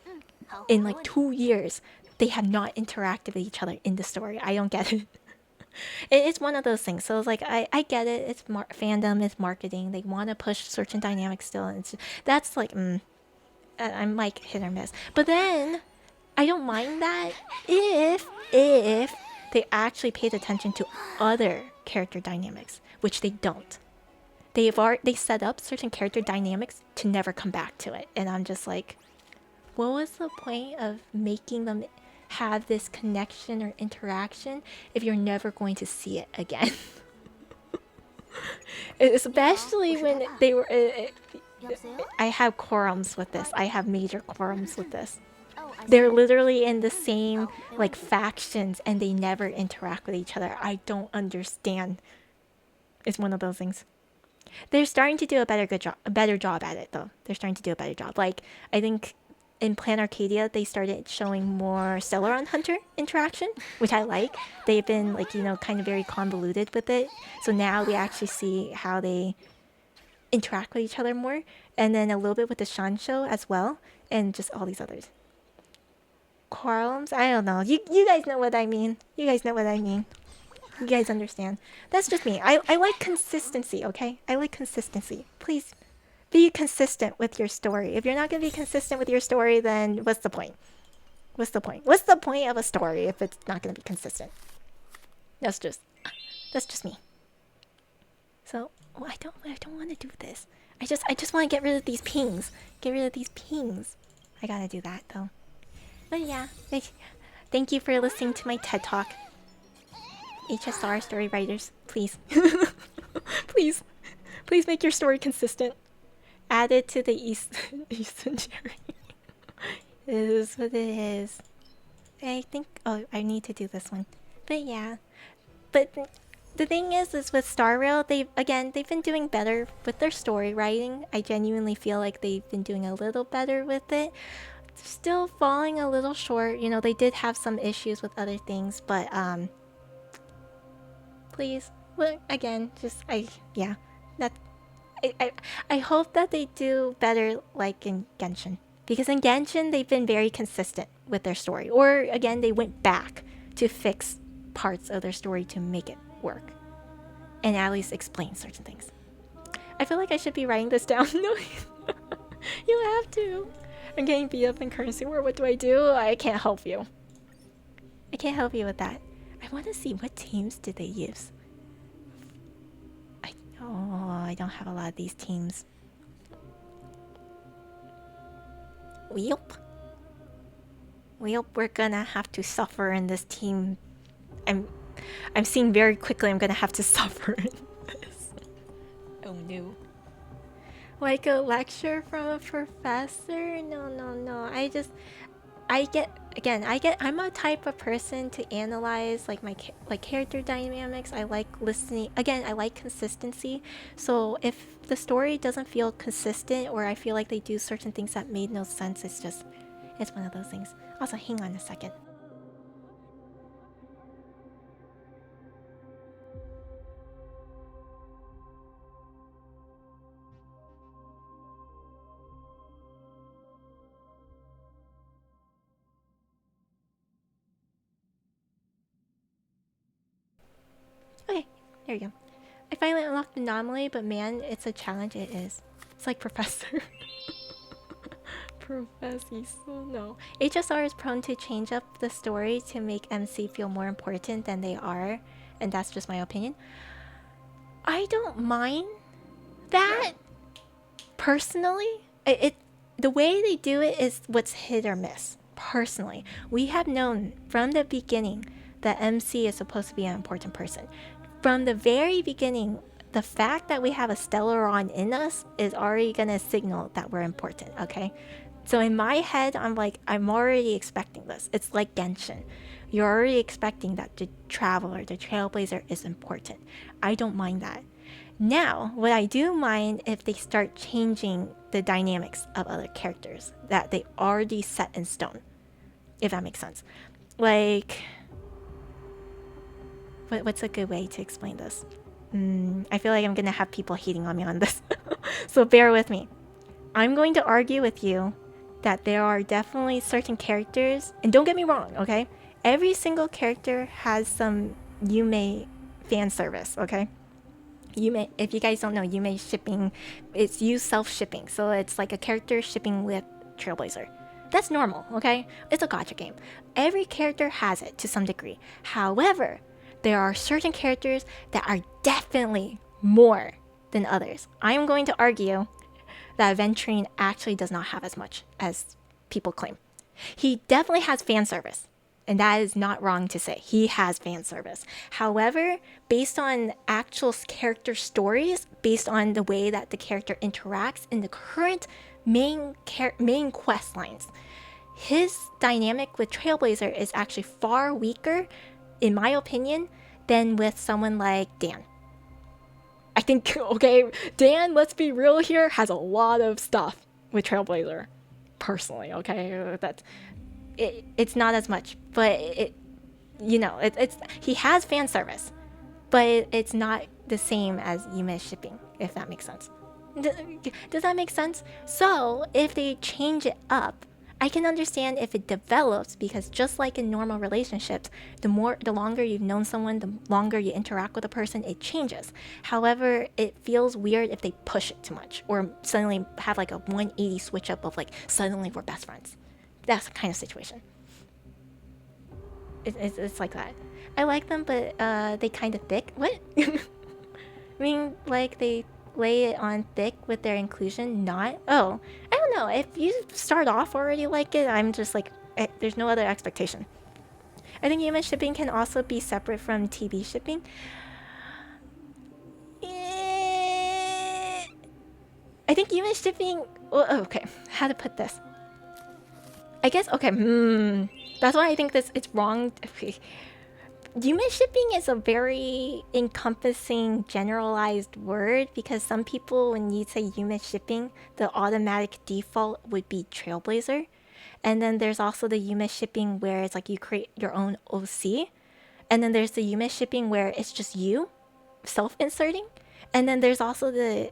In like 2 years, they have not interacted with each other in the story. I don't get it. It's one of those things. So it's like, I get it. It's fandom, it's marketing. They want to push certain dynamics still. And that's like, I'm like hit or miss. But then, I don't mind that if they actually paid attention to other character dynamics, which they don't. They set up certain character dynamics to never come back to it. And I'm just like, what was the point of making them have this connection or interaction if you're never going to see it again? Especially when they were... I have quorums with this. I have major quorums with this. They're literally in the same like factions and they never interact with each other. I don't understand. It's one of those things. They're starting to do a better job at it though. They're starting to do a better job. Like, I think in Plan Arcadia, they started showing more Celeron Hunter interaction, which I like. They've been like, you know, kind of very convoluted with it. So now we actually see how they interact with each other more. And then a little bit with the Shan show as well. And just all these others. Quarrels? I don't know. You guys know what I mean. You guys know what I mean. You guys understand. That's just me. I like consistency, okay? I like consistency. Please be consistent with your story. If you're not going to be consistent with your story, then what's the point? What's the point? What's the point of a story if it's not going to be consistent? That's just me. So, I don't want to do this. I just want to get rid of these pings. Get rid of these pings. I gotta do that though. But yeah, thank you for listening to my TED Talk. HSR story writers, please. Please make your story consistent. Add it to the Eastern Cherry. It is what it is. I think, oh, I need to do this one. But yeah. But the thing is with Star Rail, they've been doing better with their story writing. I genuinely feel like they've been doing a little better with it. Still falling a little short. You know, they did have some issues with other things, but please, well, again, just I hope that they do better like in Genshin, because in Genshin they've been very consistent with their story, or again they went back to fix parts of their story to make it work and at least explain certain things. I feel like I should be writing this down. No, you have to. I'm getting beat up in currency war. What do? I can't help you. I can't help you with that. I want to see what teams did they use. I don't have a lot of these teams. We're gonna have to suffer in this team. I'm seeing very quickly I'm gonna have to suffer in this. Oh no. Like a lecture from a professor? No, no, no. I get again. I'm a type of person to analyze like my like character dynamics. I like listening. Again, I like consistency. So if the story doesn't feel consistent, or I feel like they do certain things that made no sense, it's one of those things. Also, hang on a second. Okay, there you go. I finally unlocked Anomaly, but man, it's a challenge. It is. It's like Professor. Professor, so no. HSR is prone to change up the story to make MC feel more important than they are, and that's just my opinion. I don't mind that personally. The way they do it is what's hit or miss. Personally, we have known from the beginning that MC is supposed to be an important person. From the very beginning, the fact that we have a Stellaron in us is already gonna signal that we're important, okay? So in my head, I'm already expecting this. It's like Genshin. You're already expecting that the Traveler, the Trailblazer is important. I don't mind that. Now, what I do mind if they start changing the dynamics of other characters that they already set in stone, if that makes sense. Like, what's a good way to explain this? I feel like I'm gonna have people hating on me on this, so bear with me. I'm going to argue with you that there are definitely certain characters, and don't get me wrong, okay? Every single character has some Yume fan service, okay? Yume, if you guys don't know, Yume shipping, it's you self-shipping. So it's like a character shipping with Trailblazer. That's normal, okay? It's a gacha game. Every character has it to some degree. However, there are certain characters that are definitely more than others. I'm going to argue that Ventrine actually does not have as much as people claim. He definitely has fan service, and that is not wrong to say. He has fan service. However, based on actual character stories, based on the way that the character interacts in the current main quest lines, his dynamic with Trailblazer is actually far weaker, in my opinion, than with someone like Dan. I think, okay, Dan, let's be real here, has a lot of stuff with Trailblazer. Personally, okay? It's not as much, but it's he has fan service, but it's not the same as Yume shipping, if that makes sense. Does that make sense? So if they change it up, I can understand if it develops, because just like in normal relationships, the longer you've known someone, the longer you interact with a person, it changes. However, it feels weird if they push it too much, or suddenly have like a 180 switch up of like suddenly we're best friends. That's the kind of situation. It's like that. I like them, but they kind of thick. What? I mean, like they lay it on thick with their inclusion, not. Oh, I don't know. If you start off already like it, I'm just like, there's no other expectation. I think human shipping can also be separate from TB shipping. I think human shipping. Well, okay, how to put this? I guess okay. That's why I think it's wrong. Yume shipping is a very encompassing, generalized word, because some people, when you say Yume shipping, the automatic default would be Trailblazer. And then there's also the Yume shipping where it's like you create your own OC. And then there's the Yume shipping where it's just you self-inserting. And then there's also the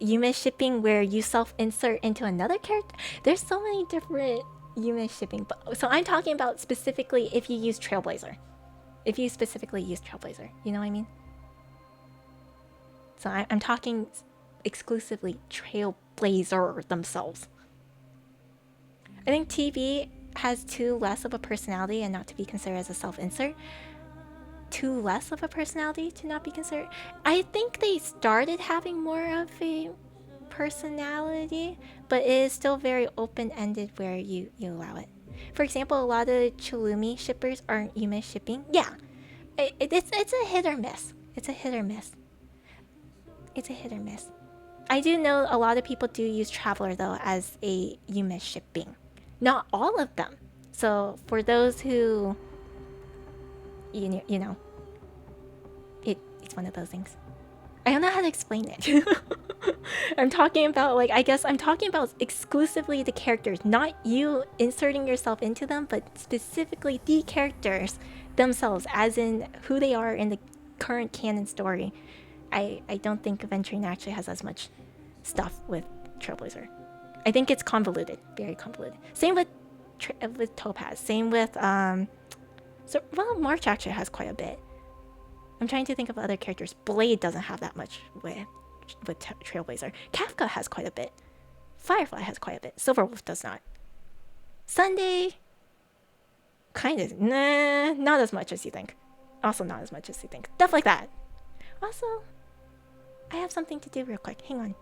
Yume shipping where you self-insert into another character. There's so many different Yume shipping. So I'm talking about specifically if you use Trailblazer. If you specifically use Trailblazer, you know what I mean? So I'm talking exclusively Trailblazer themselves. I think TV has too less of a personality and not to be considered as a self-insert. Too less of a personality to not be considered. I think they started having more of a personality, but it is still very open-ended where you allow it. For example, a lot of Chulumi shippers aren't Yume shipping. Yeah, it's a hit or miss. It's a hit or miss. It's a hit or miss. I do know a lot of people do use Traveler though as a Yume shipping. Not all of them. So for those who, you know, it's one of those things. I don't know how to explain it. I'm talking about, like, I guess I'm talking about exclusively the characters, not you inserting yourself into them, but specifically the characters themselves, as in who they are in the current canon story. I don't think Aventurine actually has as much stuff with Trailblazer. I think it's convoluted, very convoluted. Same with Topaz. Same with well, March actually has quite a bit. I'm trying to think of other characters. Blade doesn't have that much with Trailblazer. Kafka has quite a bit. Firefly has quite a bit. Silverwolf does not. Sunday, kind of, nah, not as much as you think. Also not as much as you think. Stuff like that. Also, I have something to do real quick. Hang on.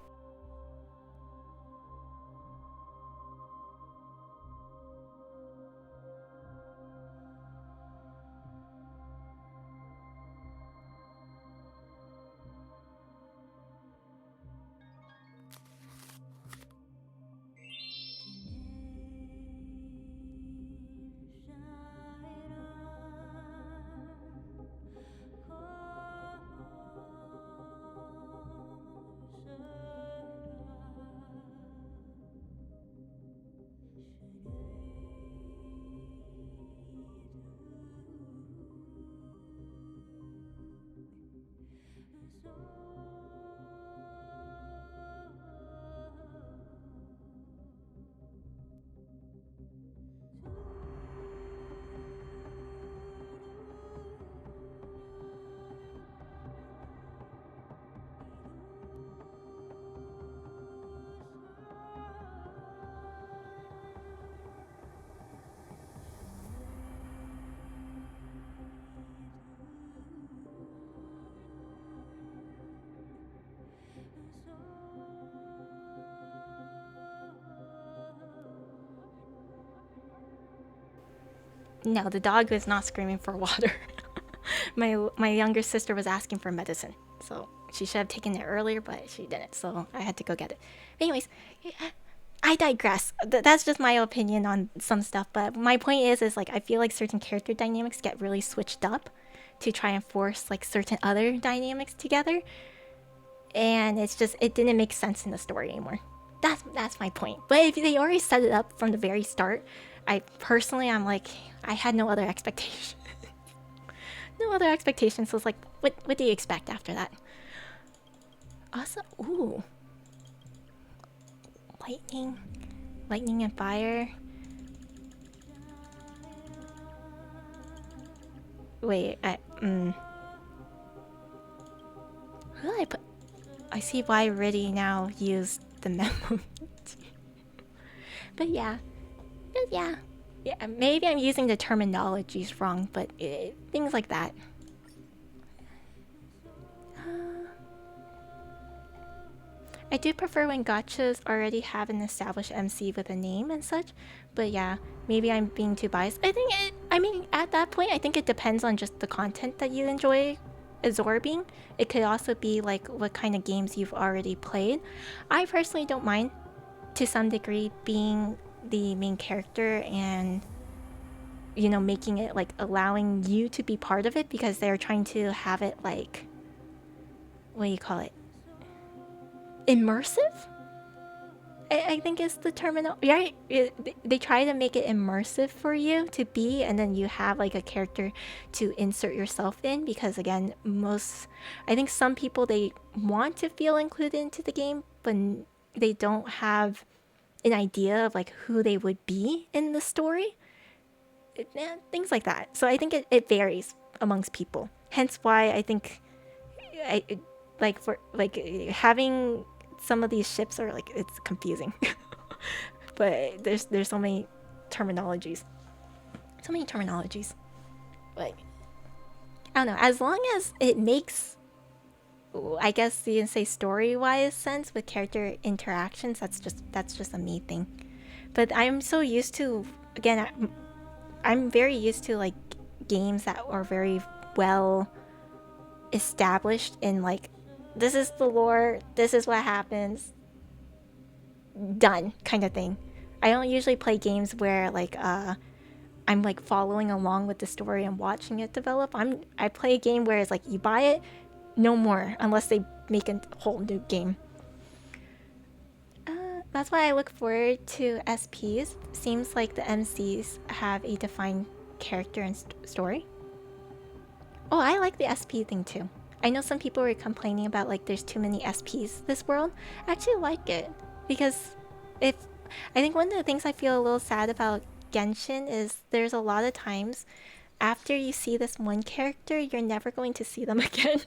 No, the dog was not screaming for water. My younger sister was asking for medicine, so she should have taken it earlier, but she didn't, so I had to go get it. Anyways, I digress. That's just my opinion on some stuff, but my point is like I feel like certain character dynamics get really switched up to try and force like certain other dynamics together, and it didn't make sense in the story anymore. That's my point. But if they already set it up from the very start, I'm like, I had no other expectation. No other expectations. So it's like, what do you expect after that? Also, ooh, lightning and fire. Wait, who did I put? I see why Riddy now used the memo. But yeah. Yeah, maybe I'm using the terminologies wrong, but things like that. I do prefer when gachas already have an established MC with a name and such, but yeah, maybe I'm being too biased. I mean, at that point, I think it depends on just the content that you enjoy absorbing. It could also be like what kind of games you've already played. I personally don't mind, to some degree, being the main character and making it like allowing you to be part of it, because they're trying to have it like, what do you call it, immersive. I think is the terminal, right? They try to make it immersive for you to be, and then you have like a character to insert yourself in, because again, I think some people, they want to feel included into the game, but they don't have an idea of like who they would be in the story. Things like that. So I think it varies amongst people. Hence why I think having some of these ships are like, it's confusing. But there's so many terminologies. Like, I don't know, as long as it makes, I guess you can say, story-wise sense with character interactions, that's just a me thing. But I'm so used to, again, I'm very used to like games that are very well established in like This is the lore, this is what happens, done kind of thing. I don't usually play games where like I'm like following along with the story and watching it develop. I play a game where it's like you buy it, no more, unless they make a whole new game. That's why I look forward to SPs. Seems like the MCs have a defined character and story. Oh, I like the SP thing too. I know some people were complaining about like there's too many SPs this world. I actually like it because if I think one of the things I feel a little sad about Genshin is there's a lot of times after you see this one character, you're never going to see them again.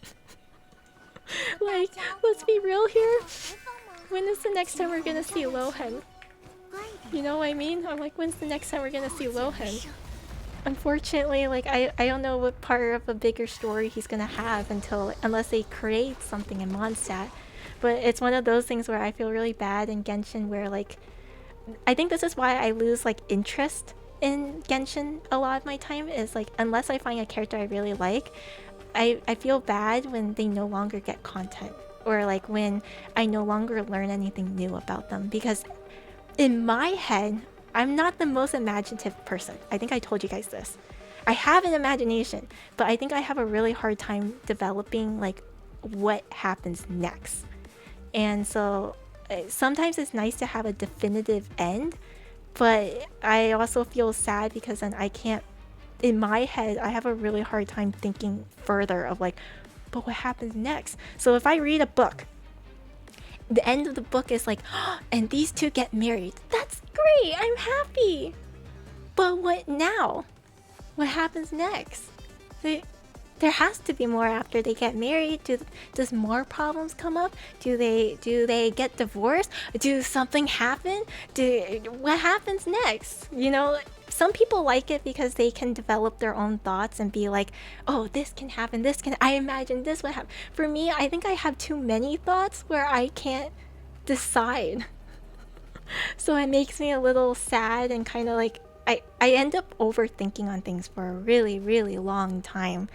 Like, let's be real here. When is the next time we're gonna see Lohen? You know what I mean? I'm like, when's the next time we're gonna see Lohen? Unfortunately, like I don't know what part of a bigger story he's gonna have unless they create something in Mondstadt. But it's one of those things where I feel really bad in Genshin where like I think this is why I lose like interest in Genshin a lot of my time is like unless I find a character I really like, I feel bad when they no longer get content or like when I no longer learn anything new about them because in my head I'm not the most imaginative person. I think I told you guys this. I have an imagination, but I think I have a really hard time developing like what happens next. And so sometimes it's nice to have a definitive end, but I also feel sad because then I can't, in my head, I have a really hard time thinking further of like, but what happens next? So if I read a book, the end of the book is like, oh, and these two get married. That's great. I'm happy. But what now? What happens next? There has to be more after they get married. Does more problems come up? Do they get divorced? Do something happen? What happens next? You know, some people like it because they can develop their own thoughts and be like, oh, this can happen, I imagine this would happen. For me, I think I have too many thoughts where I can't decide. So it makes me a little sad and kind of like, I end up overthinking on things for a really, really long time.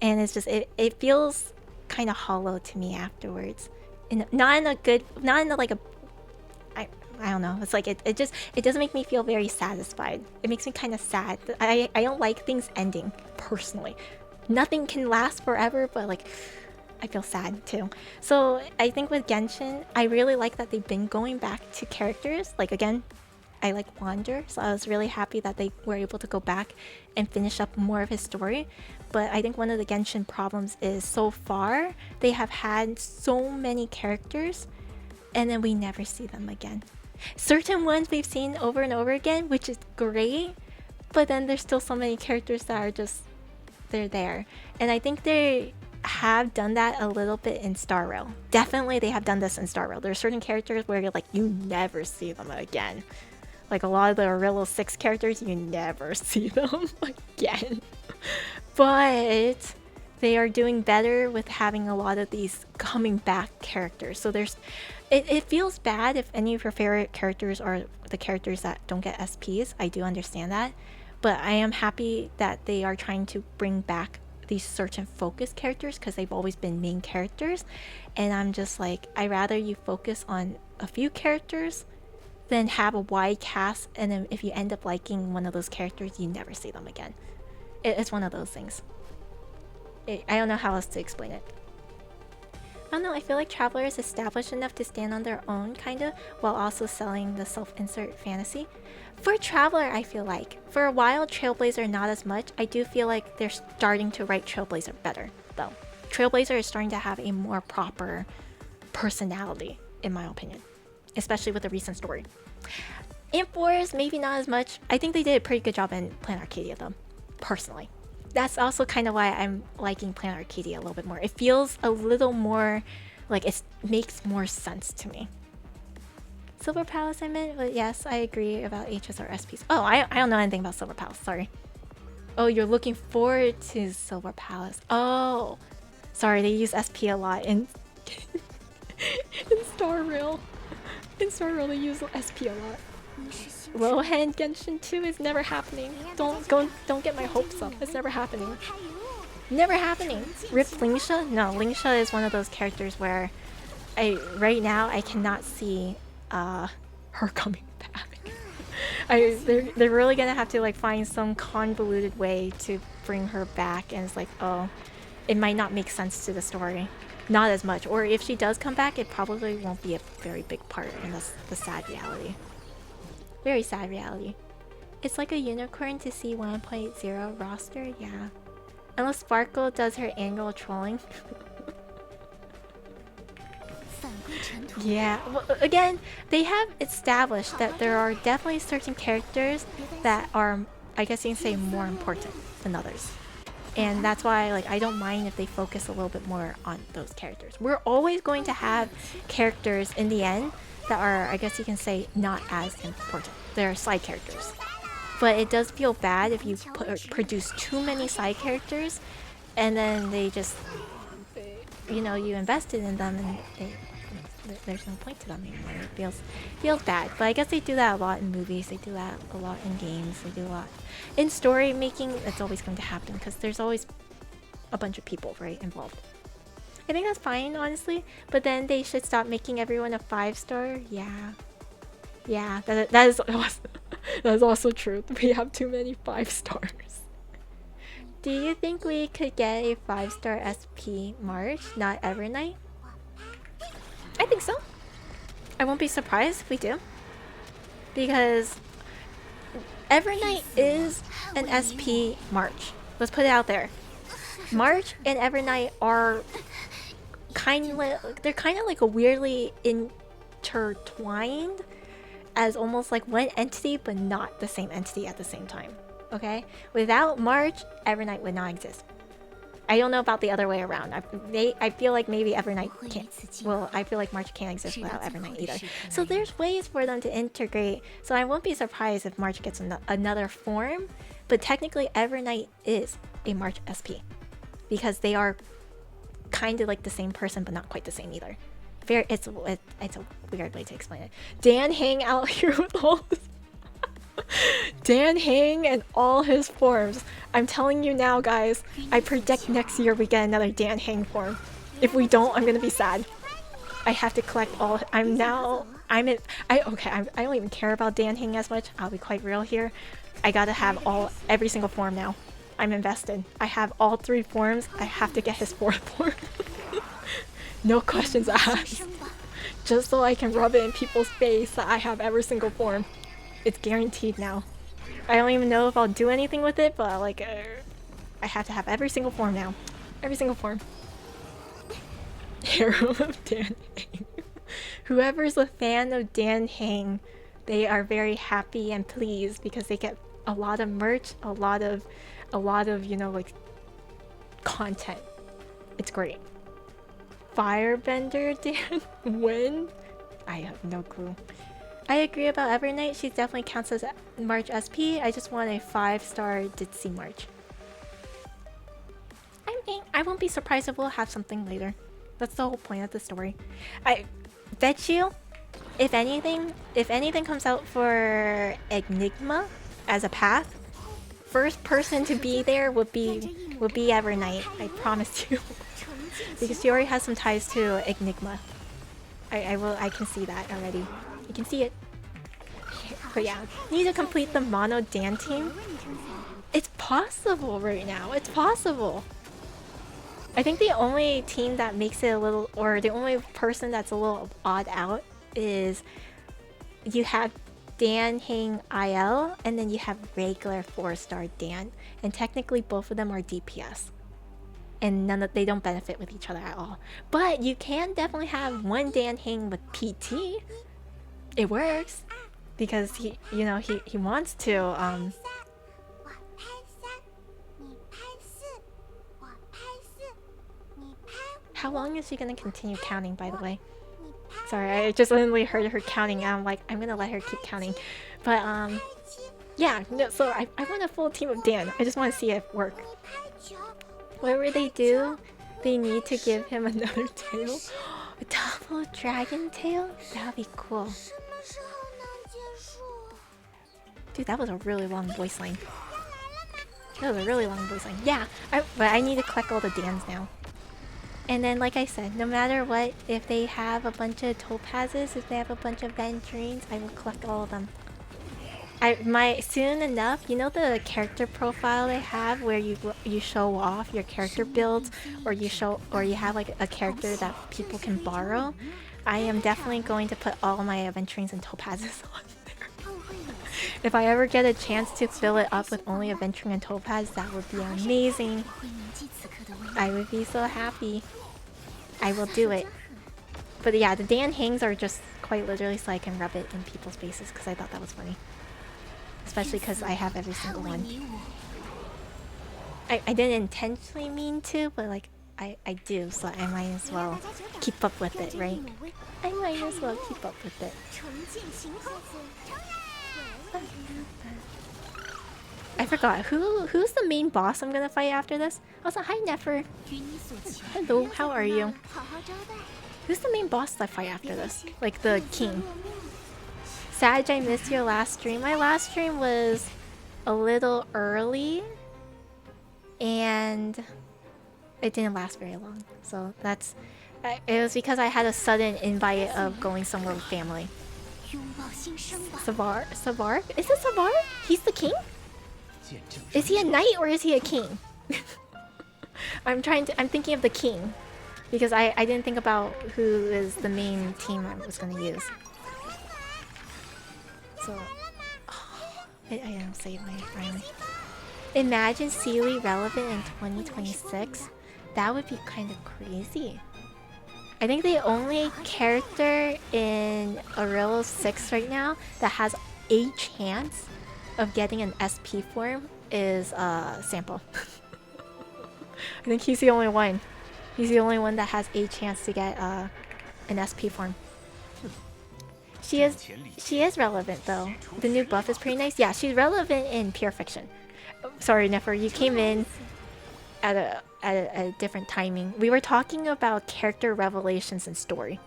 And it's just, it feels kind of hollow to me afterwards. Not in a like a, I don't know. It's like it doesn't make me feel very satisfied. It makes me kind of sad. I don't like things ending personally. Nothing can last forever, but like I feel sad too. So I think with Genshin, I really like that they've been going back to characters. Like again, I like Wander, so I was really happy that they were able to go back and finish up more of his story. But I think one of the Genshin problems is so far they have had so many characters and then we never see them again. Certain ones we've seen over and over again, which is great, but then there's still so many characters that are just, they're there. And I think they have done that a little bit in Star Rail. Definitely they have done this in Star Rail. There are certain characters where you're like, you never see them again. Like a lot of the Aurelio 6 characters, you never see them again. But they are doing better with having a lot of these coming back characters. So there's, it feels bad if any of your favorite characters are the characters that don't get SPs. I do understand that. But I am happy that they are trying to bring back these certain focus characters because they've always been main characters. And I'm just like, I'd rather you focus on a few characters than have a wide cast, and then if you end up liking one of those characters, you never see them again. It's one of those things. I don't know how else to explain it. I don't know, I feel like Traveler is established enough to stand on their own, kinda, while also selling the self-insert fantasy. For Traveler, I feel like. For a while, Trailblazer not as much. I do feel like they're starting to write Trailblazer better, though. Trailblazer is starting to have a more proper personality, in my opinion. Especially with the recent story. Imp Wars, maybe not as much. I think they did a pretty good job in Planet Arcadia though, personally. That's also kind of why I'm liking Planet Arcadia a little bit more. It feels a little more, like it makes more sense to me. Silver Palace I meant, but yes, I agree about HSR SPs. Oh, I don't know anything about Silver Palace, sorry. Oh, you're looking forward to Silver Palace. Oh, sorry, they use SP a lot in, in Star Rail. In Star Rail they use SP a lot. Lohan Genshin 2 is never happening. Don't get my hopes up. It's never happening. Never happening. Rip Lingsha? No, Lingsha is one of those characters where right now I cannot see her coming back. They're really gonna have to like find some convoluted way to bring her back, and it's like, oh, it might not make sense to the story. Not as much. Or if she does come back, it probably won't be a very big part, and that's the sad reality. Very sad reality. It's like a unicorn to see 1.0 roster, yeah. Unless Sparkle does her annual trolling. Yeah, well, again, they have established that there are definitely certain characters that are, I guess you can say, more important than others. And that's why, like, I don't mind if they focus a little bit more on those characters. We're always going to have characters in the end that are, I guess you can say, not as important. They're side characters. But it does feel bad if you produce too many side characters and then they just, you know, you invested in them and there's no point to them anymore. It feels bad. But I guess they do that a lot in movies. They do that a lot in games. They do a lot in story making. It's always going to happen because there's always a bunch of people, right, involved. I think that's fine, honestly. But then they should stop making everyone a 5-star. Yeah, that is also, that is also true. We have too many 5-stars. Do you think we could get a 5-star SP March, not Evernight? I think so. I won't be surprised if we do. Because Evernight is an SP March. Let's put it out there. March and Evernight are kind of like a weirdly intertwined as almost like one entity but not the same entity at the same time. Okay? Without March, Evernight would not exist. I don't know about the other way around. I feel like maybe Evernight can't. Well, I feel like March can't exist without Evernight either. So there's ways for them to integrate. So I won't be surprised if March gets another form. But technically, Evernight is a March SP because they are kind of like the same person, but not quite the same either. It's a weird way to explain it. Dan Hang out here with all this. Dan Hang and all his forms. I'm telling you now, guys. I predict next year we get another Dan Hang form. If we don't, I'm gonna be sad. I have to collect all. I don't even care about Dan Hang as much. I'll be quite real here. I gotta have every single form now. I'm invested. I have all 3 forms. I have to get his 4th form. No questions asked. Just so I can rub it in people's face that I have every single form. It's guaranteed now. I don't even know if I'll do anything with it, but like, I have to have every single form now. Every single form. Hero of Dan Hang. Whoever's a fan of Dan Hang, they are very happy and pleased because they get a lot of merch, a lot of, you know, like, content. It's great. Firebender Dan? When? I have no clue. I agree about Evernight. She definitely counts as March SP. I just want a 5-star Ditzy March. I won't be surprised if we'll have something later. That's the whole point of the story. I bet you, if anything comes out for Enigma as a path, first person to be there would be Evernight. I promise you. Because she already has some ties to Enigma. I can see that already. You can see it. But yeah, need to complete the mono Dan team. It's possible right now. It's possible. I think the only team that makes it a little, or the only person that's a little odd out is you have Dan Hang IL and then you have regular 4-star Dan, and technically both of them are DPS. And they don't benefit with each other at all. But you can definitely have one Dan Hang with PT. It works because he wants to. How long is she gonna continue counting, by the way? Sorry, I just suddenly heard her counting and I'm like, I'm gonna let her keep counting. But yeah, no, so I want a full team of Dan. I just want to see it work. Whatever they do, they need to give him another tail. A double dragon tail? That would be cool. Dude, that was a really long voice line. That was a really long voice line. Yeah, but I need to collect all the Dans now. And then, like I said, no matter what, if they have a bunch of topazes, if they have a bunch of venturines, I will collect all of them. Soon enough, you know the character profile they have where you show off your character builds, or you have like a character that people can borrow. I am definitely going to put all my aventurines and topazes on there. If I ever get a chance to fill it up with only aventurine and topaz, that would be amazing. I would be so happy. I will do it. But yeah, the Dan hangs are just quite literally so I can rub it in people's faces because I thought that was funny. Especially because I have every single one. I didn't intentionally mean to, but like, I do, so I might as well keep up with it, right? I might as well keep up with it. I forgot, who's the main boss I'm gonna fight after this? Also, hi Nefer. Hello, how are you? Who's the main boss I fight after this? Like the king. Sag, I missed your last stream. My last stream was a little early and it didn't last very long. So that's... it was because I had a sudden invite of going somewhere with family. Savar? Is it Savar? He's the king? Is he a knight or is he a king? I'm thinking of the king. Because I didn't think about who is the main team I was gonna use. So, I don't save my friend. Imagine Sealy relevant in 2026. That would be kind of crazy. I think the only character in Aurelio 6 right now that has a chance of getting an SP form is Sample. I think he's the only one. He's the only one that has a chance to get an SP form. She is relevant though. The new buff is pretty nice. Yeah, she's relevant in Pure Fiction. Sorry, Nefer, you came in at a different timing. We were talking about character revelations and story.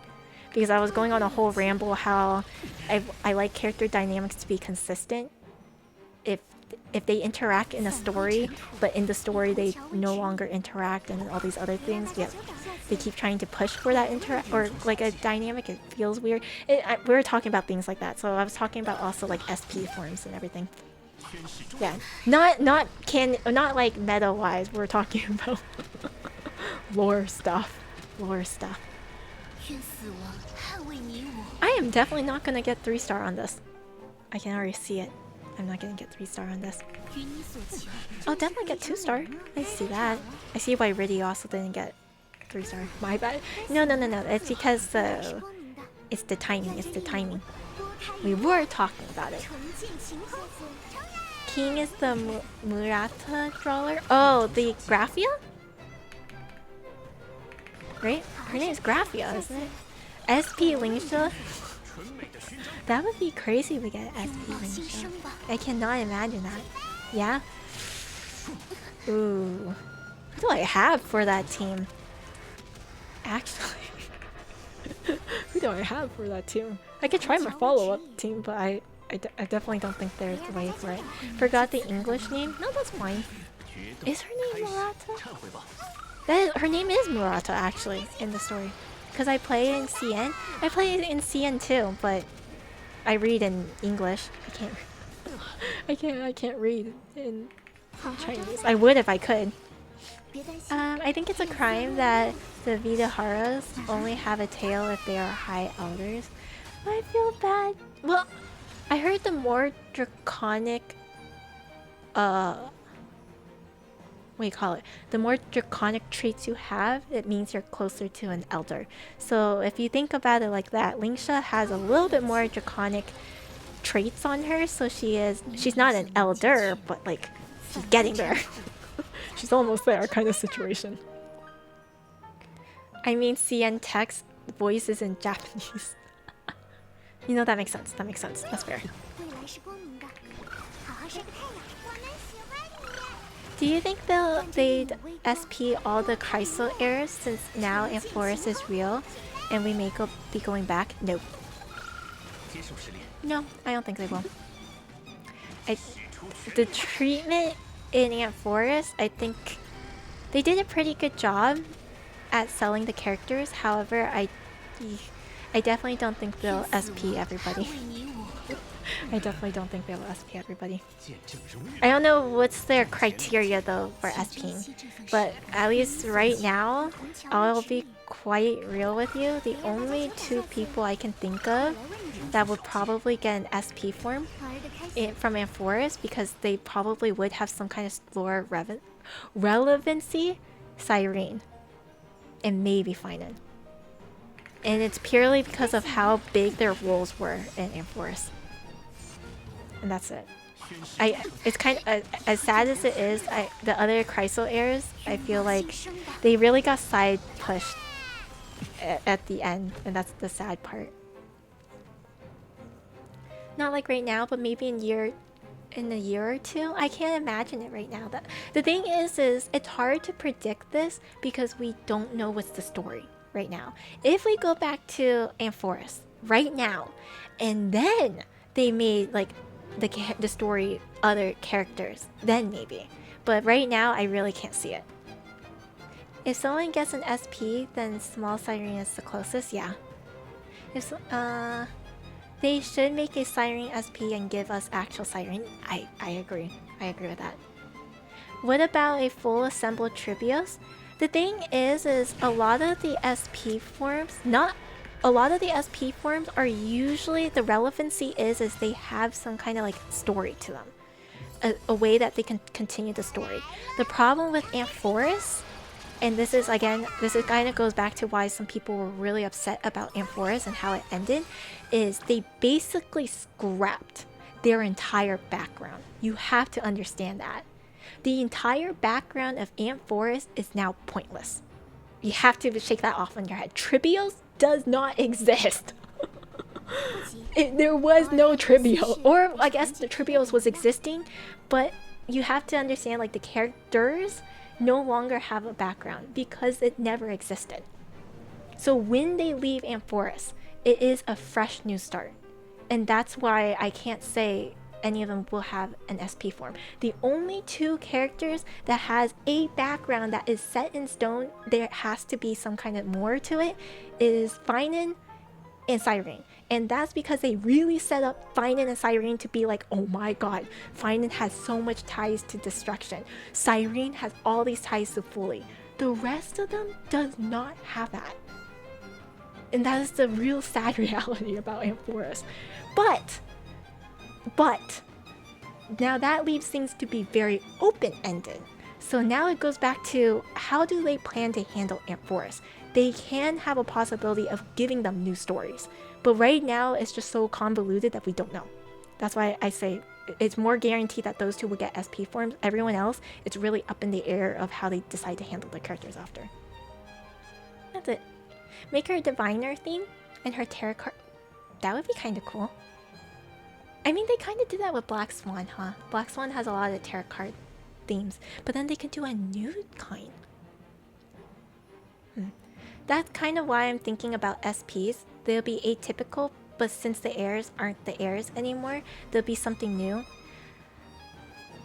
Because I was going on a whole ramble how I like character dynamics to be consistent. If they interact in a story, but in the story they no longer interact and all these other things, yeah, they keep trying to push for that or like a dynamic, it feels weird. We were talking about things like that, so I was talking about also like SP forms and everything. Yeah, not like meta wise. We're talking about lore stuff. I am definitely not gonna get 3-star on this. I can already see it. I'm not gonna get 3-star on this. I'll definitely get 2-star. I see that. I see why Riddy also didn't get 3-star. My bad. No. It's because it's the timing. We were talking about it. King is the Murata Drawler. Oh, the Graphia? Right? Her name is Graphia, isn't it? SP Lingsha? That would be crazy if we get SP Lingsha. I cannot imagine that. Yeah? Ooh. Who do I have for that team? Actually. Who do I have for that team? I could try my follow-up team, but I definitely don't think there's a way for it. Forgot the English name? No, that's fine. Is her name Murata? Her name is Murata, actually, in the story. Because I play in CN. I play it in CN too, but I read in English. I can't read in Chinese. I would if I could. I think it's a crime that the Vidaharas only have a tail if they are high elders. I feel bad. Well, I heard the more draconic, what do you call it? The more draconic traits you have, it means you're closer to an elder. So if you think about it like that, Lingsha has a little bit more draconic traits on her, so she's not an elder, but like she's getting there. She's almost there kind of situation. I mean, CN text voices in Japanese. You know, that makes sense. That's fair. Do you think they'd SP all the Chryso heirs since now if Forest is real and we may be going back? Nope. No, I don't think they will. The treatment in Ant Forest, I think they did a pretty good job at selling the characters. However, I definitely don't think they'll SP everybody. I definitely don't think they'll SP everybody. I don't know what's their criteria though for SPing, but at least right now, I'll be quite real with you. The only two people I can think of that would probably get an SP form from Amphoris, because they probably would have some kind of lore relevancy, Cyrene, and maybe Finan. And it's purely because of how big their roles were in Amphoris. And that's it. It's kind of as sad as it is. The other Chrysal heirs, I feel like they really got side pushed at the end, and that's the sad part. Not like right now, but maybe in a year or two. I can't imagine it right now. The thing is it's hard to predict this because we don't know what's the story right now. If we go back to Amphoris right now, and then they made like the story other characters, then maybe. But right now, I really can't see it. If someone gets an SP, then small Cyrene is the closest. Yeah. If they should make a Cyrene SP and give us actual Cyrene. I agree. I agree with that. What about a full assembled Tribios? The thing is a lot of the SP forms, a lot of the SP forms are usually, the relevancy is they have some kind of like story to them. A way that they can continue the story. The problem with Amphoris, and this is kind of goes back to why some people were really upset about Amphoris and how it ended, is they basically scrapped their entire background. You have to understand that. The entire background of Amphoris is now pointless. You have to shake that off on your head. Tribios does not exist. There was no Tribio. Or I guess the Tribios was existing, but you have to understand like the characters no longer have a background because it never existed. So when they leave Amphoris, it is a fresh new start. And that's why I can't say any of them will have an SP form. The only two characters that has a background that is set in stone, there has to be some kind of more to it, is Finan and Cyrene. And that's because they really set up Finan and Cyrene to be like, oh my god, Finan has so much ties to destruction. Cyrene has all these ties to Fully. The rest of them does not have that. And that is the real sad reality about Amphoris. But now that leaves things to be very open-ended. So now it goes back to, how do they plan to handle Amphoris? They can have a possibility of giving them new stories. But right now, it's just so convoluted that we don't know. That's why I say it's more guaranteed that those two will get SP forms. Everyone else, it's really up in the air of how they decide to handle their characters after. That's it. Make her a diviner theme and her tarot card. That would be kind of cool. I mean, they kind of did that with Black Swan, huh? Black Swan has a lot of tarot card themes, but then they can do a new kind. That's kind of why I'm thinking about SPs. They'll be atypical, but since the heirs aren't the heirs anymore, there'll be something new.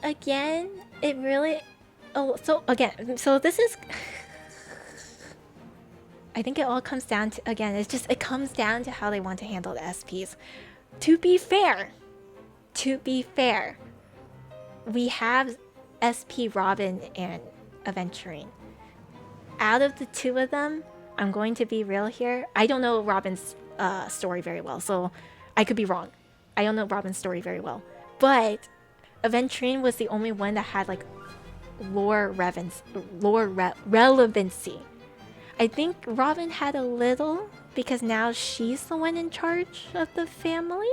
Again, it really... Oh, so this is... I think it all comes down to, again, it comes down to how they want to handle the SPs. To be fair, we have SP Robin and Aventurine. Out of the two of them, I'm going to be real here. I don't know Robin's story very well, so I could be wrong. I don't know Robin's story very well. But Aventurine was the only one that had like lore relevancy. I think Robin had a little, because now she's the one in charge of the family.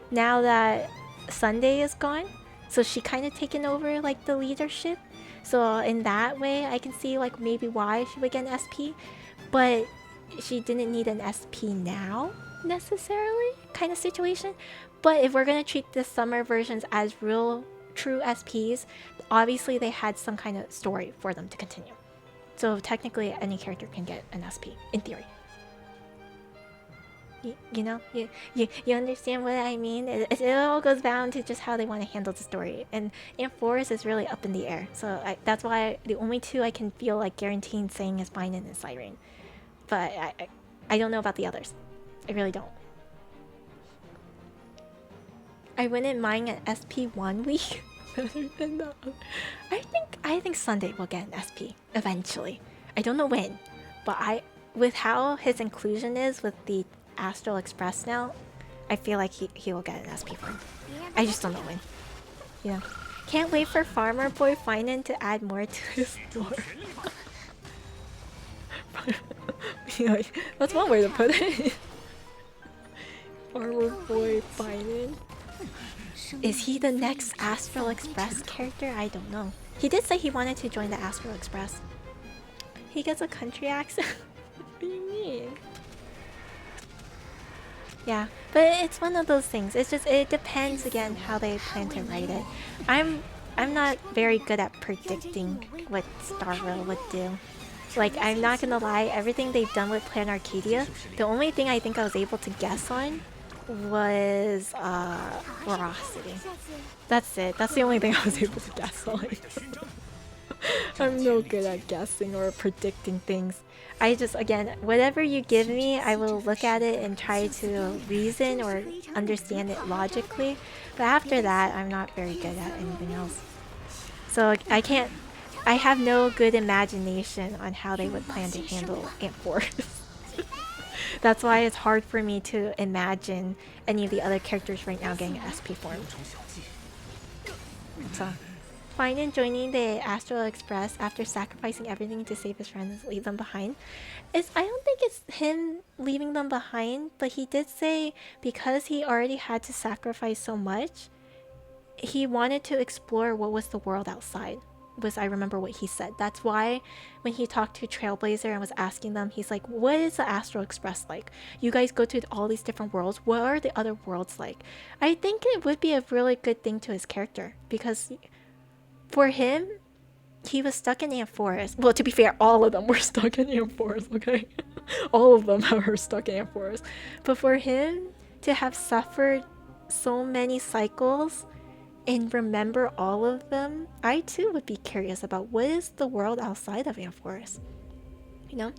Now that Sunday is gone, so she kind of taken over like the leadership. So in that way, I can see like maybe why she would get an SP, but she didn't need an SP now necessarily kind of situation. But if we're gonna treat the summer versions as real true SPs, obviously they had some kind of story for them to continue. So technically any character can get an SP in theory. You know, you understand what I mean? It all goes down to just how they want to handle the story. And Forest is really up in the air. So that's why the only two I can feel like guaranteeing saying is Binding and Siren. But I don't know about the others. I really don't. I wouldn't mind an SP 1 week better than the other. I think Sunday will get an SP eventually. I don't know when, but with how his inclusion is with the Astral Express now, I feel like he will get an SP form. I just don't know when. Yeah. Can't wait for Farmer Boy Finan to add more to his lore. That's one way to put it. Farmer Boy Finan. Is he the next Astral Express character? I don't know. He did say he wanted to join the Astral Express. He gets a country accent? What do you mean? Yeah, but it's one of those things. It's just, it depends again how they plan to write it. I'm not very good at predicting what Starro would do. Like, I'm not gonna lie, everything they've done with Plan Arcadia, the only thing I think I was able to guess on was Ferocity. That's it. That's the only thing I was able to guess on. I'm no good at guessing or predicting things. I just, again, whatever you give me, I will look at it and try to reason or understand it logically. But after that, I'm not very good at anything else. So I have no good imagination on how they would plan to handle Ant Force. That's why it's hard for me to imagine any of the other characters right now getting SP form. So, Finan joining the Astral Express after sacrificing everything to save his friends and leave them behind. I don't think it's him leaving them behind, but he did say because he already had to sacrifice so much, he wanted to explore what was the world outside. I remember what he said. That's why when he talked to Trailblazer and was asking them, he's like, what is the Astral Express like? You guys go to all these different worlds. What are the other worlds like? I think it would be a really good thing to his character because for him, he was stuck in Ant Forest. Well, to be fair, all of them were stuck in Ant Forest, okay? All of them were stuck in Ant Forest. But for him to have suffered so many cycles and remember all of them, I too would be curious about what is the world outside of Ant Forest. You know?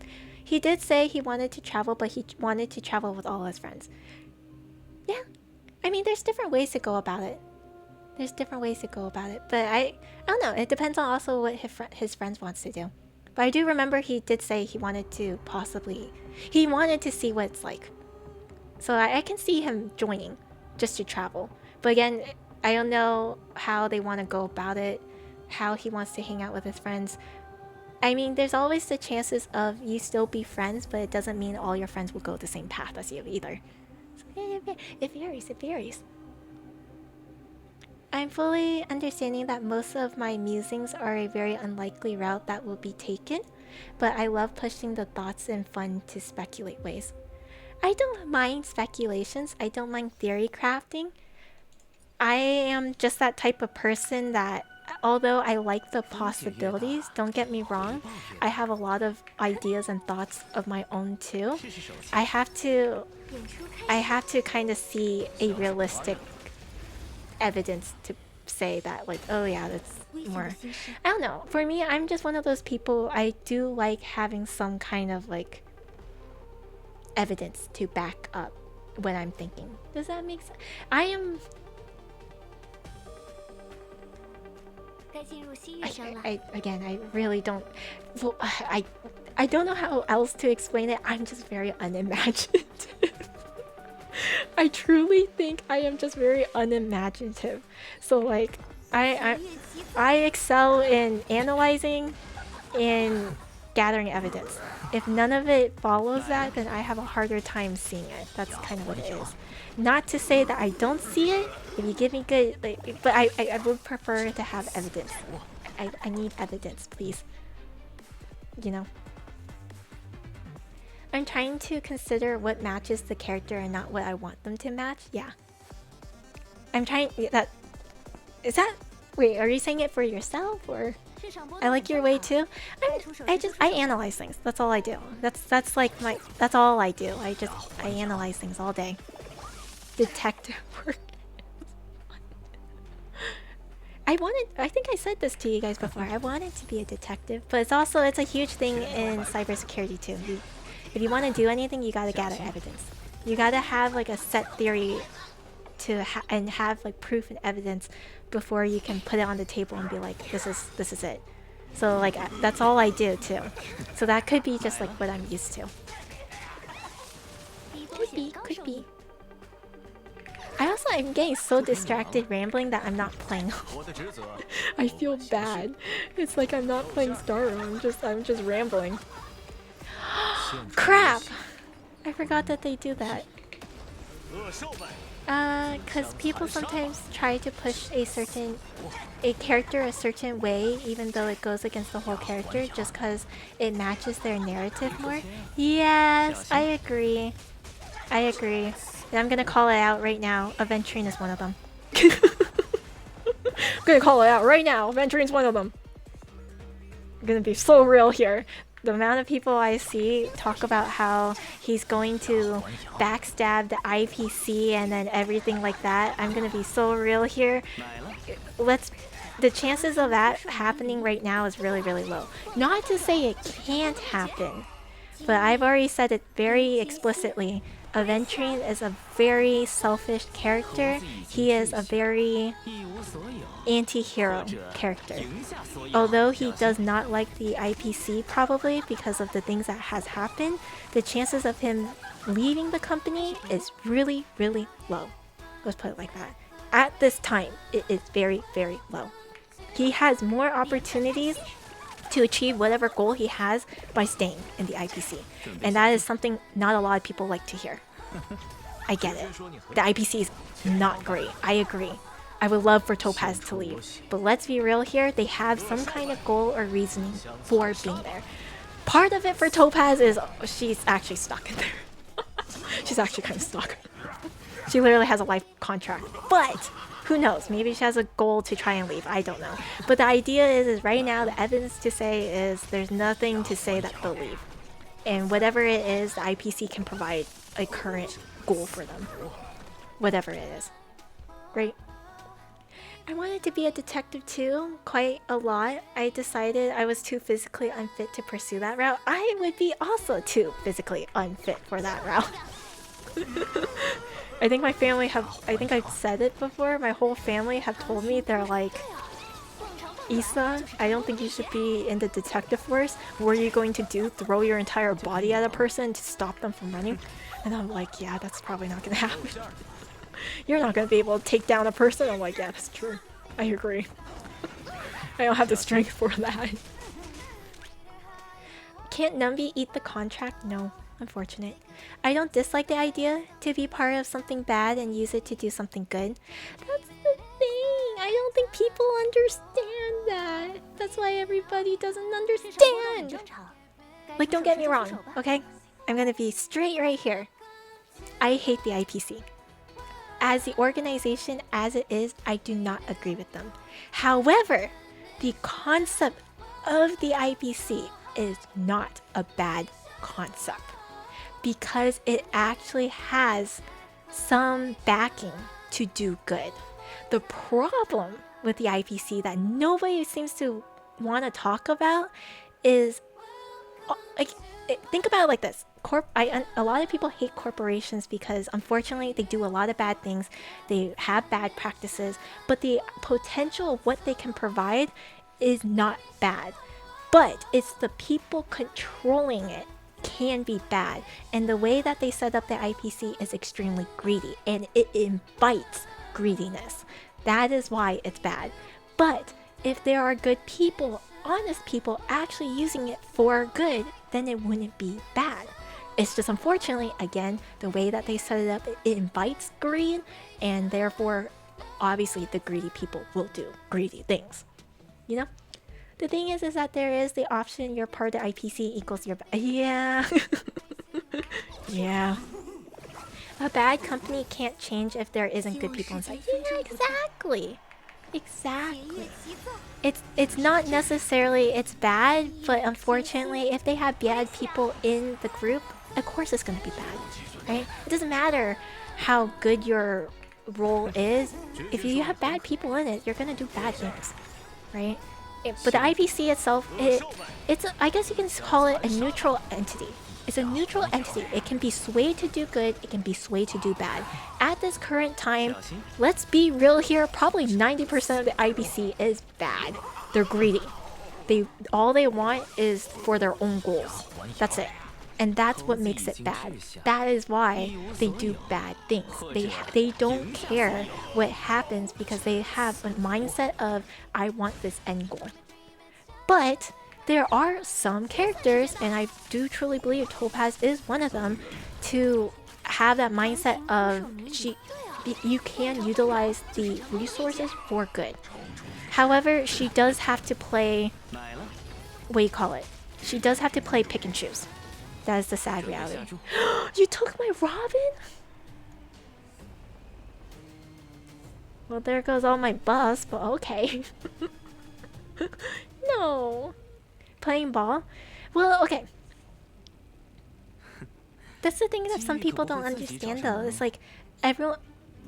He did say he wanted to travel, but he wanted to travel with all his friends. Yeah. I mean, there's different ways to go about it. But I don't know. It depends on also what his friends wants to do. But I do remember he did say he wanted to see what it's like. So I can see him joining just to travel. But again, I don't know how they want to go about it, how he wants to hang out with his friends. I mean, there's always the chances of you still be friends, but it doesn't mean all your friends will go the same path as you either. So it varies. I'm fully understanding that most of my musings are a very unlikely route that will be taken, but I love pushing the thoughts in fun to speculate ways. I don't mind speculations, I don't mind theory crafting. I am just that type of person that, although I like the possibilities, don't get me wrong, I have a lot of ideas and thoughts of my own too. I have to kind of see a realistic evidence to say that, like, oh yeah, that's more. I don't know. For me, I'm just one of those people, I do like having some kind of like evidence to back up what I'm thinking. Does that make sense? I really don't. Well, I don't know how else to explain it. I'm just very unimaginative. I truly think I am just very unimaginative. So like, I excel in analyzing and gathering evidence. If none of it follows that, then I have a harder time seeing it. That's kind of what it is. Not to say that I don't see it. If you give me good, like, but I would prefer to have evidence. I need evidence, please. You know. I'm trying to consider what matches the character and not what I want them to match. Yeah. I'm trying that. Is that? Wait, are you saying it for yourself or? I like your way too. I analyze things. That's all I do. That's like that's all I do. I analyze things all day. Detective work. I think I said this to you guys before. I wanted to be a detective, but it's a huge thing in cybersecurity too. If you want to do anything, you gotta gather evidence. You gotta have like a set theory and have like proof and evidence before you can put it on the table and be like, this is it. So like that's all I do too. So that could be just like what I'm used to. Could be. I'm getting so distracted rambling that I'm not playing. I feel bad. It's like I'm not playing Star. I'm just rambling. Crap! I forgot that they do that. Cause people sometimes try to push a character a certain way, even though it goes against the whole character, just cause it matches their narrative more. Yes, I agree. And I'm gonna call it out right now. Aventurine is one of them. I'm gonna call it out right now. Aventurine's one of them. I'm gonna be so real here. The amount of people I see talk about how he's going to backstab the IPC and then everything like that. I'm gonna be so real here. The chances of that happening right now is really, really low. Not to say it can't happen, but I've already said it very explicitly. Aventurine is a very selfish character. He is a very anti-hero character. Although he does not like the IPC probably because of the things that has happened, the chances of him leaving the company is really, really low. Let's put it like that. At this time, it is very, very low. He has more opportunities to achieve whatever goal he has by staying in the IPC. And that is something not a lot of people like to hear. I get it. The IPC is not great. I agree. I would love for Topaz to leave. But let's be real here, they have some kind of goal or reasoning for being there. Part of it for Topaz is she's actually stuck in there. She's actually kind of stuck. She literally has a life contract. But who knows? Maybe she has a goal to try and leave. I don't know. But the idea is right now the evidence to say is there's nothing to say that they'll leave. And whatever it is, the IPC can provide a current goal for them. Whatever it is. Great. I wanted to be a detective too, quite a lot. I decided I was too physically unfit to pursue that route. I would be also too physically unfit for that route. I think I've said it before, my whole family have told me, they're like, Issa, I don't think you should be in the detective force. What are you going to do? Throw your entire body at a person to stop them from running? And I'm like, yeah, that's probably not gonna happen. You're not gonna be able to take down a person? I'm like, yeah, that's true. I agree. I don't have the strength for that. Can't Numby eat the contract? No. Unfortunate. I don't dislike the idea to be part of something bad and use it to do something good. That's the thing. I don't think people understand that. That's why everybody doesn't understand. Like, don't get me wrong, okay? I'm gonna be straight right here. I hate the IPC. As the organization as it is, I do not agree with them. However, the concept of the IPC is not a bad concept, because it actually has some backing to do good. The problem with the IPC that nobody seems to want to talk about is, like, think about it like this. A lot of people hate corporations because unfortunately they do a lot of bad things. They have bad practices, but the potential of what they can provide is not bad. But it's the people controlling it can be bad, and the way that they set up the IPC is extremely greedy, and it invites greediness. That is why it's bad. But if there are good people, honest people actually using it for good, then it wouldn't be bad. It's just unfortunately, again, the way that they set it up, it invites greed, and therefore obviously the greedy people will do greedy things, you know? The thing is that there is the option you're part of the IPC equals your yeah. Yeah. A bad company can't change if there isn't good people inside. Yeah, exactly. Exactly. It's not necessarily it's bad, but unfortunately, if they have bad people in the group, of course it's gonna be bad, right? It doesn't matter how good your role is. If you have bad people in it, you're gonna do bad things, right? But the IPC itself, it's I guess you can call it a neutral entity. It's a neutral entity. It can be swayed to do good, it can be swayed to do bad. At this current time, let's be real here, probably 90% of the IPC is bad. They're greedy. All they want is for their own goals. That's it. And that's what makes it bad. That is why they do bad things. They don't care what happens because they have a mindset of I want this end goal. But there are some characters, and I do truly believe Topaz is one of them, to have that mindset of you can utilize the resources for good. However, she does have to play what do you call it? She does have to play pick and choose. That is the sad reality. You took my Robin? Well, there goes all my buffs, but okay. No. Playing ball? Well, okay. That's the thing that some people don't understand though. It's like everyone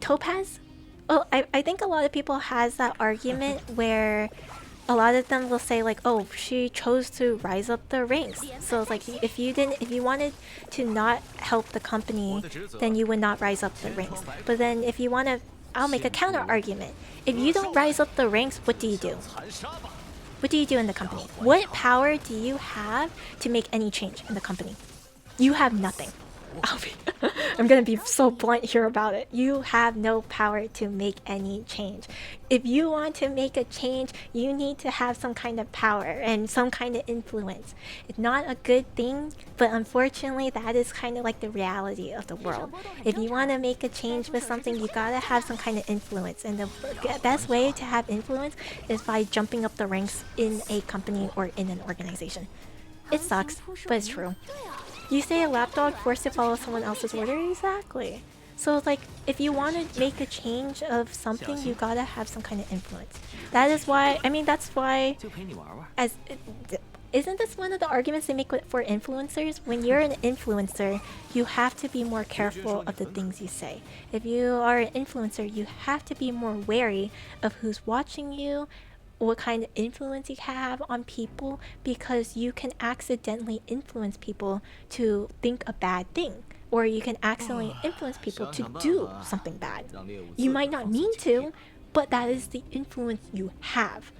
Topaz? Oh, I think a lot of people has that argument where a lot of them will say like, oh, she chose to rise up the ranks. So it's like if you wanted to not help the company, then you would not rise up the ranks. But then if you wanna I'll make a counter argument. If you don't rise up the ranks, what do you do? What do you do in the company? What power do you have to make any change in the company? You have nothing. I'm gonna be so blunt here about it. You have no power to make any change. If you want to make a change, you need to have some kind of power and some kind of influence. It's not a good thing, but unfortunately that is kind of like the reality of the world. If you want to make a change with something, you gotta have some kind of influence, and the best way to have influence is by jumping up the ranks in a company or in an organization. It sucks, but it's true. You say a lapdog forced to follow someone else's order? Exactly. So like, if you want to make a change of something, you gotta have some kind of influence. That is why, I mean, that's why, isn't this one of the arguments they make for influencers? When you're an influencer, you have to be more careful of the things you say. If you are an influencer, you have to be more wary of who's watching you, what kind of influence you have on people, because you can accidentally influence people to think a bad thing, or you can accidentally influence people to do something bad. You might not mean to, but that is the influence you have.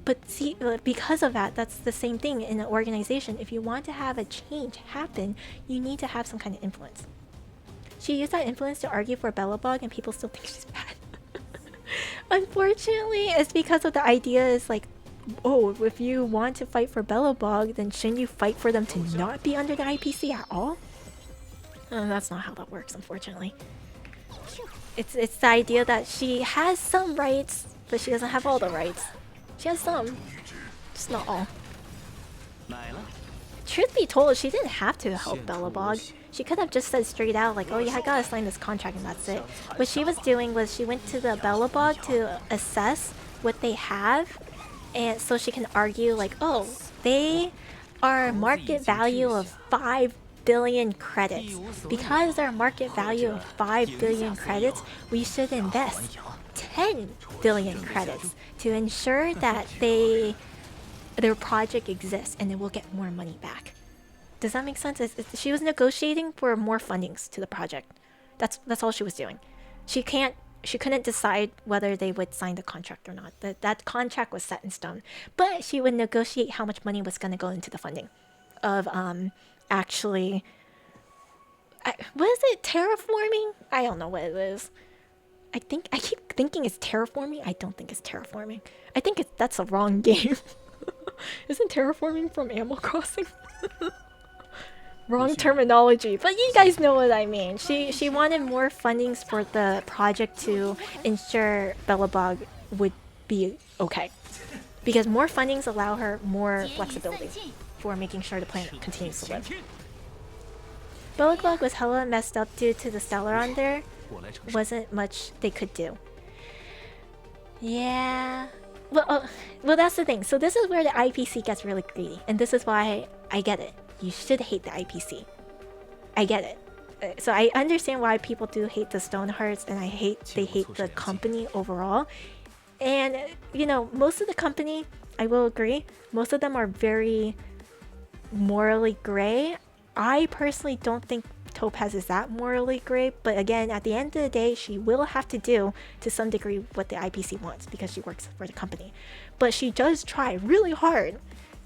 But see, because of that, that's the same thing in an organization. If you want to have a change happen, you need to have some kind of influence. She used that influence to argue for Bellabog, and people still think she's bad. Unfortunately, it's because of the idea is like, oh, if you want to fight for Bellabog, then shouldn't you fight for them to not be under the IPC at all? That's not how that works, unfortunately. It's the idea that she has some rights, but she doesn't have all the rights. She has some, just not all. Truth be told, she didn't have to help Bellabog. She could have just said straight out like, oh yeah, I gotta sign this contract and that's it. What she was doing was she went to the Bellabog to assess what they have, and so she can argue like, oh, they are market value of 5 billion credits. Because their market value of 5 billion credits, we should invest 10 billion credits to ensure that their project exists and they will get more money back. Does that make sense? She was negotiating for more fundings to the project. That's all she was doing. She couldn't decide whether they would sign the contract or not. That contract was set in stone. But she would negotiate how much money was going to go into the funding of actually what is it? Terraforming? I don't know what it is. I keep thinking it's terraforming. I don't think it's terraforming. I think that's a wrong game. Isn't terraforming from Animal Crossing? Wrong terminology, but you guys know what I mean. She wanted more fundings for the project to ensure Bellabog would be okay. Because more fundings allow her more flexibility for making sure the planet continues to live. Bellabog was hella messed up due to the Stellaron there. Wasn't much they could do. Yeah. Well, that's the thing. So this is where the IPC gets really greedy, and this is why I get it. You should hate the IPC. I get it. So I understand why people do hate the Stonehearts, and they hate the company overall. And you know, most of the company, I will agree, most of them are very morally gray. I personally don't think Topaz is that morally gray, but again, at the end of the day, she will have to do to some degree what the IPC wants because she works for the company. But she does try really hard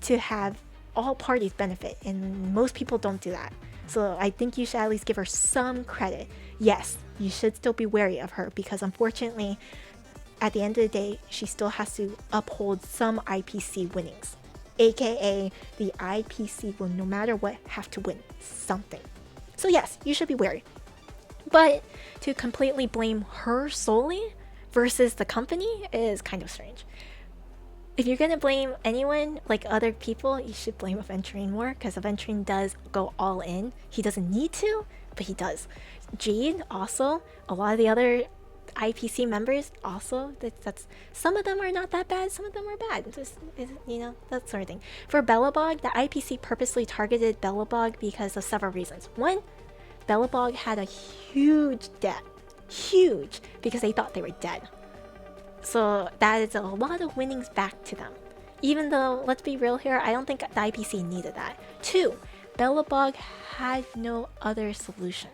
to have all parties benefit, and most people don't do that. So I think you should at least give her some credit. Yes, you should still be wary of her because unfortunately, at the end of the day, she still has to uphold some IPC winnings. AKA, the IPC will no matter what have to win something. So yes, you should be wary. But to completely blame her solely versus the company is kind of strange. If you're gonna blame anyone, like other people, you should blame Aventurine more, because Aventurine does go all in. He doesn't need to, but he does. Jade also, a lot of the other IPC members also, that's some of them are not that bad, some of them are bad. Just, you know, that sort of thing. For Bellabog, the IPC purposely targeted Bellabog because of several reasons. One, Bellabog had a huge debt. Huge, because they thought they were dead. So that is a lot of winnings back to them. Even though, let's be real here, I don't think the IPC needed that. Two, Bellabog had no other solution.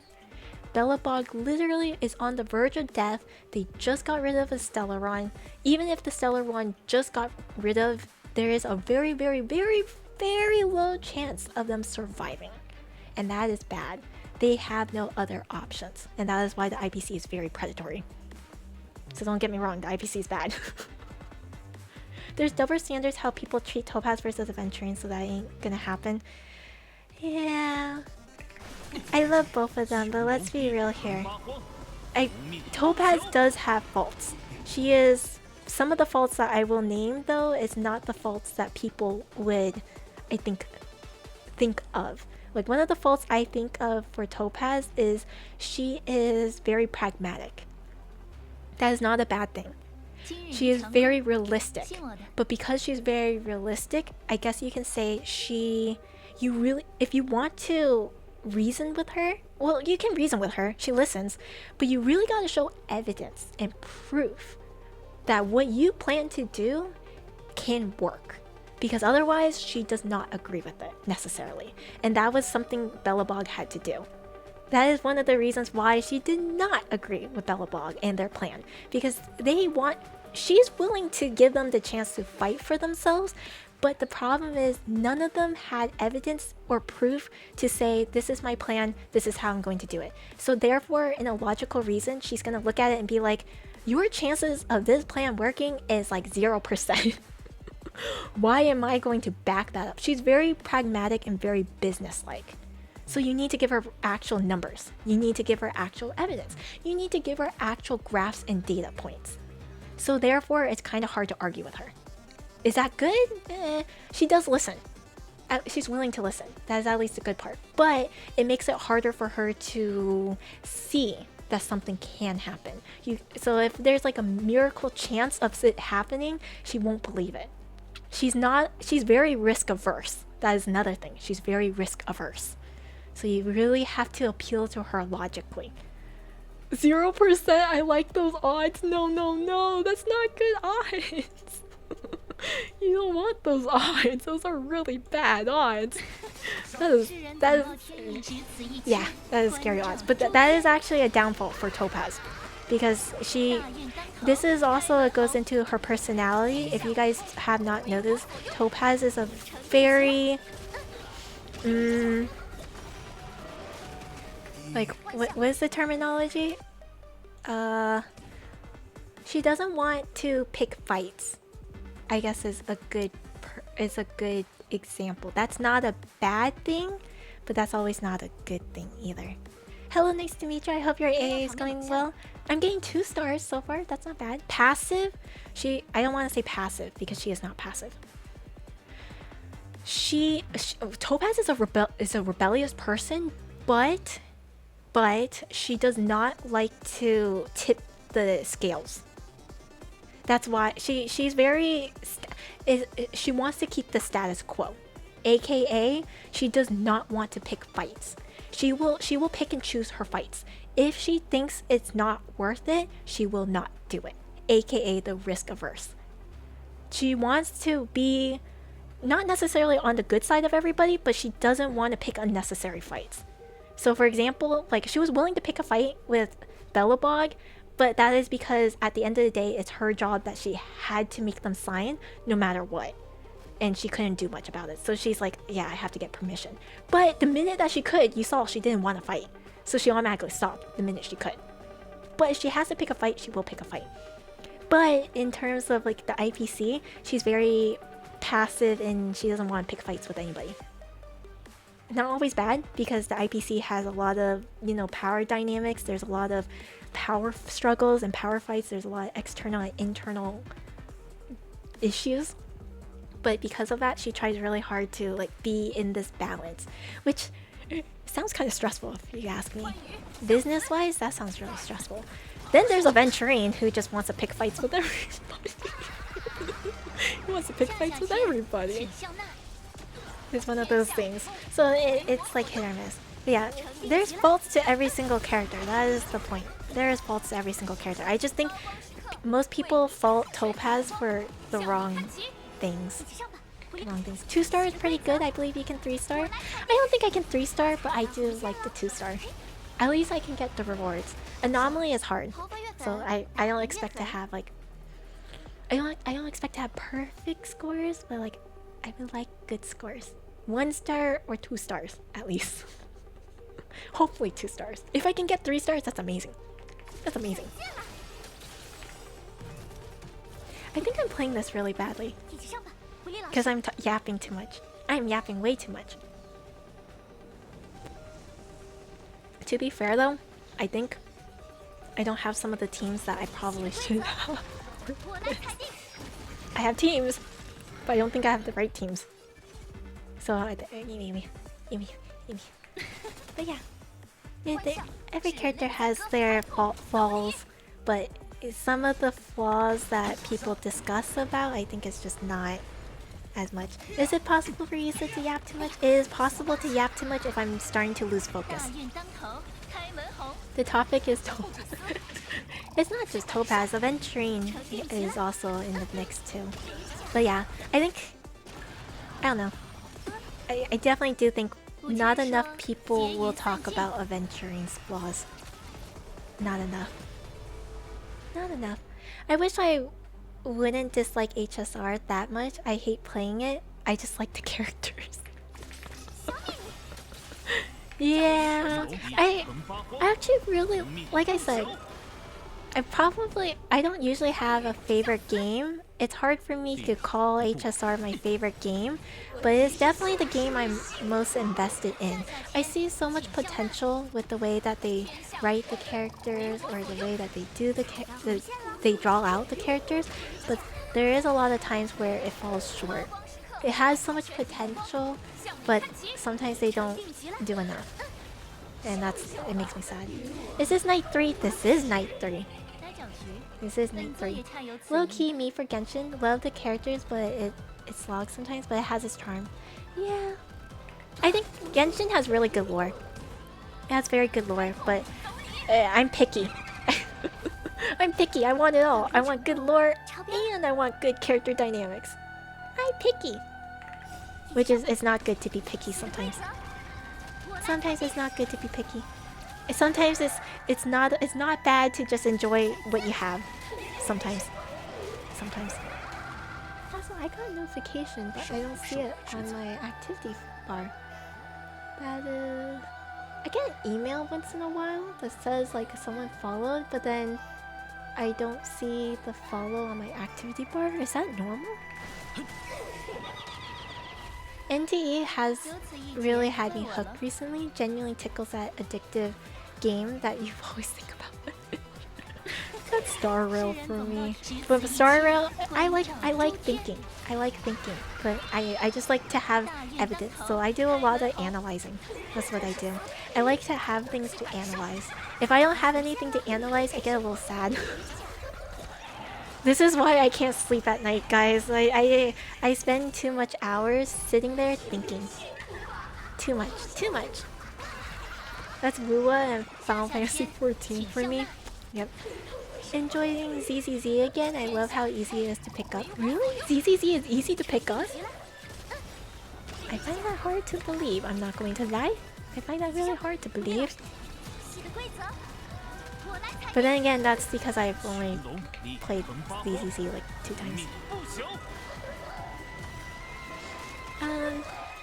Bellabog literally is on the verge of death. They just got rid of a Stellaron. Even if the Stellaron just got rid of, there is a very, very, very, very low chance of them surviving. And that is bad. They have no other options. And that is why the IPC is very predatory. So don't get me wrong, the IPC is bad. There's double standards how people treat Topaz versus Aventurine, so that ain't gonna happen. Yeah. I love both of them, but let's be real here. Topaz does have faults. She is... Some of the faults that I will name, though, is not the faults that people would, I think of. Like, one of the faults I think of for Topaz is she is very pragmatic. That is not a bad thing. She is very realistic. But because she's very realistic, I guess you can say if you want to reason with her, well, you can reason with her, she listens, but you really gotta show evidence and proof that what you plan to do can work. Because otherwise, she does not agree with it, necessarily. And that was something Bellabog had to do. That is one of the reasons why she did not agree with Bellabog and their plan. Because she's willing to give them the chance to fight for themselves, but the problem is none of them had evidence or proof to say, this is my plan, this is how I'm going to do it. So therefore, in a logical reason, she's going to look at it and be like, your chances of this plan working is like 0%. Why am I going to back that up? She's very pragmatic and very businesslike. So you need to give her actual numbers. You need to give her actual evidence. You need to give her actual graphs and data points. So therefore, it's kind of hard to argue with her. Is that good? She does listen. She's willing to listen. That is at least a good part. But it makes it harder for her to see that something can happen. So if there's like a miracle chance of it happening, she won't believe it. She's very risk averse. That is another thing. She's very risk averse. So you really have to appeal to her logically. 0%, I like those odds. No, that's not good odds. You don't want those odds. Those are really bad odds. That is scary odds. But that is actually a downfall for Topaz. Because this is also, it goes into her personality. If you guys have not noticed, Topaz is a very... like, what is the terminology? She doesn't want to pick fights, I guess is a good example. That's not a bad thing, but that's always not a good thing either. Hello, nice to meet you. I hope your AA is going well. I'm getting 2 stars so far. That's not bad. Passive? I don't want to say passive because she is not passive. Topaz is a rebellious person, but she does not like to tip the scales. That's why she's very she wants to keep the status quo, aka she does not want to pick fights. She will pick and choose her fights. If she thinks it's not worth it, she will not do it, aka the risk averse. She wants to be not necessarily on the good side of everybody, but she doesn't want to pick unnecessary fights. So for example, like she was willing to pick a fight with Bellabog, but that is because at the end of the day, it's her job that she had to make them sign no matter what. And she couldn't do much about it. So she's like, yeah, I have to get permission. But the minute that she could, you saw she didn't want to fight. So she automatically stopped the minute she could. But if she has to pick a fight, she will pick a fight. But in terms of like the IPC, she's very passive and she doesn't want to pick fights with anybody. Not always bad, because the IPC has a lot of, you know, power dynamics. There's a lot of power struggles and power fights. There's a lot of external and internal issues. But because of that, she tries really hard to like be in this balance, which sounds kind of stressful if you ask me. Business-wise, that sounds really stressful. Then there's Aventurine who just wants to pick fights with everybody. He wants to pick fights with everybody. It's one of those things. So it's like hit or miss. But yeah, there's faults to every single character. That is the point. There is faults to every single character. I just think most people fault Topaz for the wrong things. 2-star is pretty good. I believe you can 3-star. I don't think I can 3-star, but I do like the 2-star. At least I can get the rewards. Anomaly is hard, so I don't expect to have like I don't expect to have perfect scores, but like I would like good scores. 1-star or 2 stars at least. Hopefully 2 stars. If I can get 3 stars, that's amazing. That's amazing. I think I'm playing this really badly because I'm yapping too much. I'm yapping way too much. To be fair though, I think I don't have some of the teams that I probably should have. I have teams, but I don't think I have the right teams. So but yeah, every character has their flaws, but some of the flaws that people discuss about, I think it's just not as much. Is it possible for Yusa to yap too much? It is possible to yap too much if I'm starting to lose focus. The topic is Topaz. It's not just Topaz, Aventurine is also in the mix too. But yeah, I think, I don't know. I definitely do think not enough people will talk about Aventurine's flaws. Not enough. Not enough. I wish I wouldn't dislike HSR that much. I hate playing it. I just like the characters. Yeah, I actually really, like I said, I don't usually have a favorite game. It's hard for me to call HSR my favorite game, but it's definitely the game I'm most invested in. I see so much potential with the way that they write the characters or the way that they do they draw out the characters, but there is a lot of times where it falls short. It has so much potential, but sometimes they don't do enough. And it makes me sad. Is this night 3? This is night 3. This is night 3. Low-key me for Genshin. Love the characters, but it slogs sometimes, but it has its charm. Yeah. I think Genshin has really good lore. It has very good lore, but I'm picky. I'm picky. I want it all. I want good lore, and I want good character dynamics. I'm picky. Which is, it's not good to be picky sometimes. Sometimes it's not good to be picky. Sometimes it's not bad to just enjoy what you have. Sometimes. Also, I got a notification, but I don't see it on my activity bar. That is, I get an email once in a while that says like someone followed, but then I don't see the follow on my activity bar. Is that normal? NTE has really had me hooked recently. Genuinely tickles that addictive game that you always think about. That's Star Rail for me. But Star Rail, I like thinking. But I just like to have evidence. So I do a lot of analyzing. That's what I do. I like to have things to analyze. If I don't have anything to analyze, I get a little sad. This is why I can't sleep at night, guys. I spend too much hours sitting there thinking. Too much. Too much. That's Wua and Final Fantasy 14 for me. Yep. Enjoying ZZZ again. I love how easy it is to pick up. Really? ZZZ is easy to pick up? I find that hard to believe. I'm not going to lie. I find that really hard to believe. But then again, that's because I've only played ZZZ like 2 times.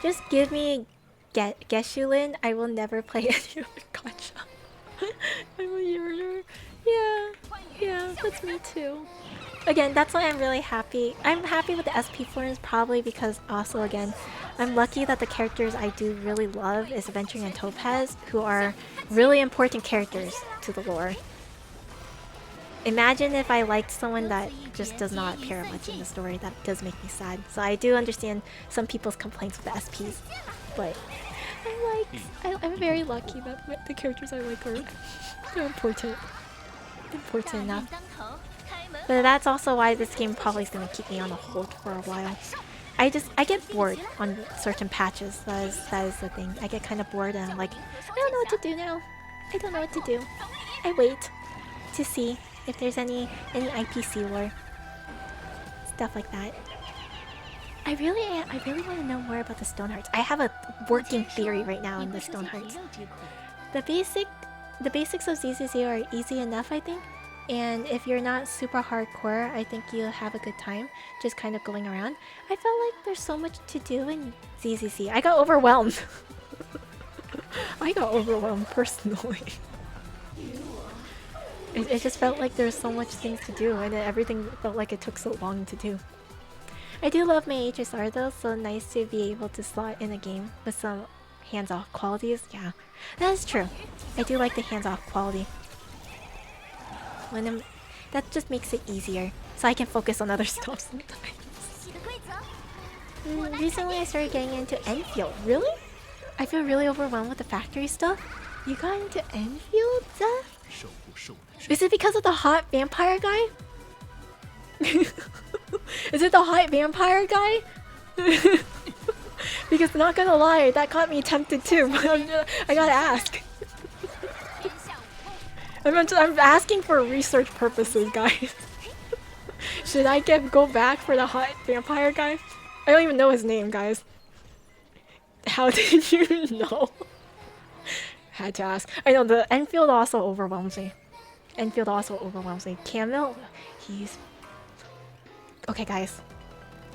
Just give me Geshulin. I will never play any other gacha. I'm a yearner. Yeah, that's me too. Again, that's why I'm really happy. I'm happy with the SP forms probably because also again, I'm lucky that the characters I do really love is Venturing and Topaz, who are really important characters to the lore. Imagine if I liked someone that just does not appear much in the story. That does make me sad. So I do understand some people's complaints with the SPs, but I'm very lucky that the characters I like are important enough. But that's also why this game probably is gonna keep me on a hold for a while. I get bored on certain patches. That is the thing. I get kind of bored and I'm like, I don't know what to do now. I don't know what to do. I wait to see if there's any IPC lore. Stuff like that. I really want to know more about the Stonehearts. I have a working theory right now in the Stonehearts. The basics of ZZZ are easy enough, I think. And if you're not super hardcore, I think you'll have a good time just kind of going around. I felt like there's so much to do in ZZZ. I got overwhelmed. I got overwhelmed personally. It just felt like there's so much things to do and everything felt like it took so long to do. I do love my HSR though, so nice to be able to slot in a game with some hands-off qualities. Yeah, that is true. I do like the hands-off quality. That just makes it easier, so I can focus on other stuff sometimes. Recently I started getting into Enfield. Really? I feel really overwhelmed with the factory stuff. You got into Enfield, Zeph? Is it because of the hot vampire guy? Is it the hot vampire guy? Because not gonna lie, that got me tempted too, but I gotta ask. I'm asking for research purposes, guys. Should I go back for the hot vampire guy? I don't even know his name, guys. How did you know? Had to ask. I know the Enfield also overwhelms me. Camille, he's... Okay, guys.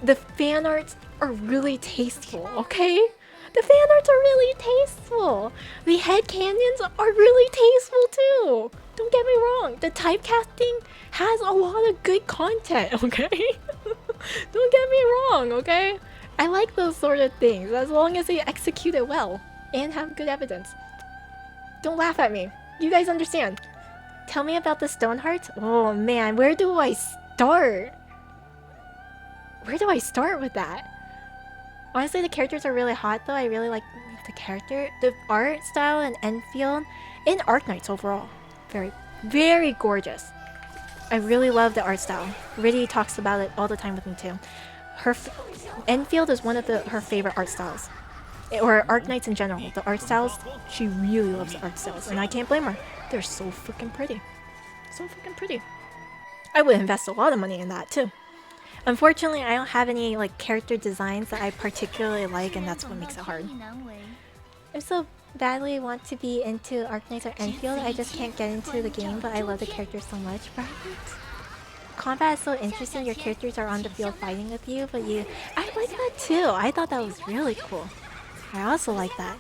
The fan arts are really tasteful, okay? The fan arts are really tasteful. The headcanons are really tasteful too. Don't get me wrong. The typecasting has a lot of good content, okay? Don't get me wrong, okay? I like those sort of things as long as they execute it well and have good evidence. Don't laugh at me. You guys understand. Tell me about the Stonehearts. Oh man, where do I start? Where do I start with that? Honestly, the characters are really hot though. I really like the art style in Enfield and Arknights overall. Very, very gorgeous. I really love the art style. Riddy talks about it all the time with me too. Enfield is one of her favorite art styles. Or Arknights in general. The art styles, she really loves the art styles. And I can't blame her. They're so freaking pretty. So freaking pretty. I would invest a lot of money in that too. Unfortunately, I don't have any like character designs that I particularly like, and that's what makes it hard. I so badly want to be into Arknights or Enfield. I just can't get into the game, but I love the characters so much. Right? Combat is so interesting. Your characters are on the field fighting with you, but I like that too. I thought that was really cool. I also like that.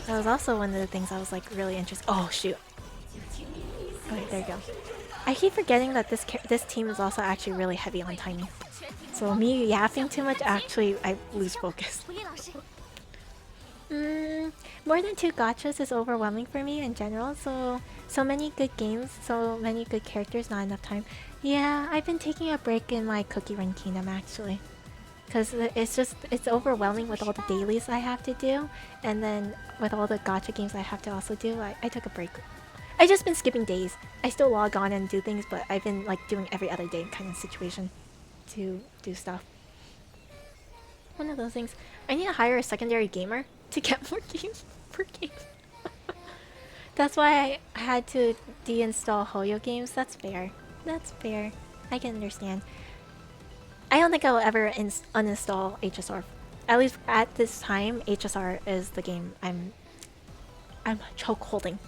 That was also one of the things I was like really interested. Oh shoot. Okay, there you go. I keep forgetting that this team is also actually really heavy on timing. So me yapping too much, actually I lose focus. More than 2 gachas is overwhelming for me in general. So many good games, so many good characters, not enough time. Yeah, I've been taking a break in my Cookie Run Kingdom actually. Because it's overwhelming with all the dailies I have to do. And then with all the gacha games I have to also do, I took a break. I just been skipping days. I still log on and do things, but I've been like doing every other day kind of situation to do stuff. One of those things. I need to hire a secondary gamer to get more games per game. That's why I had to deinstall Hoyo games. That's fair. That's fair. I can understand. I don't think I will ever uninstall HSR. At least at this time, HSR is the game I'm choke holding.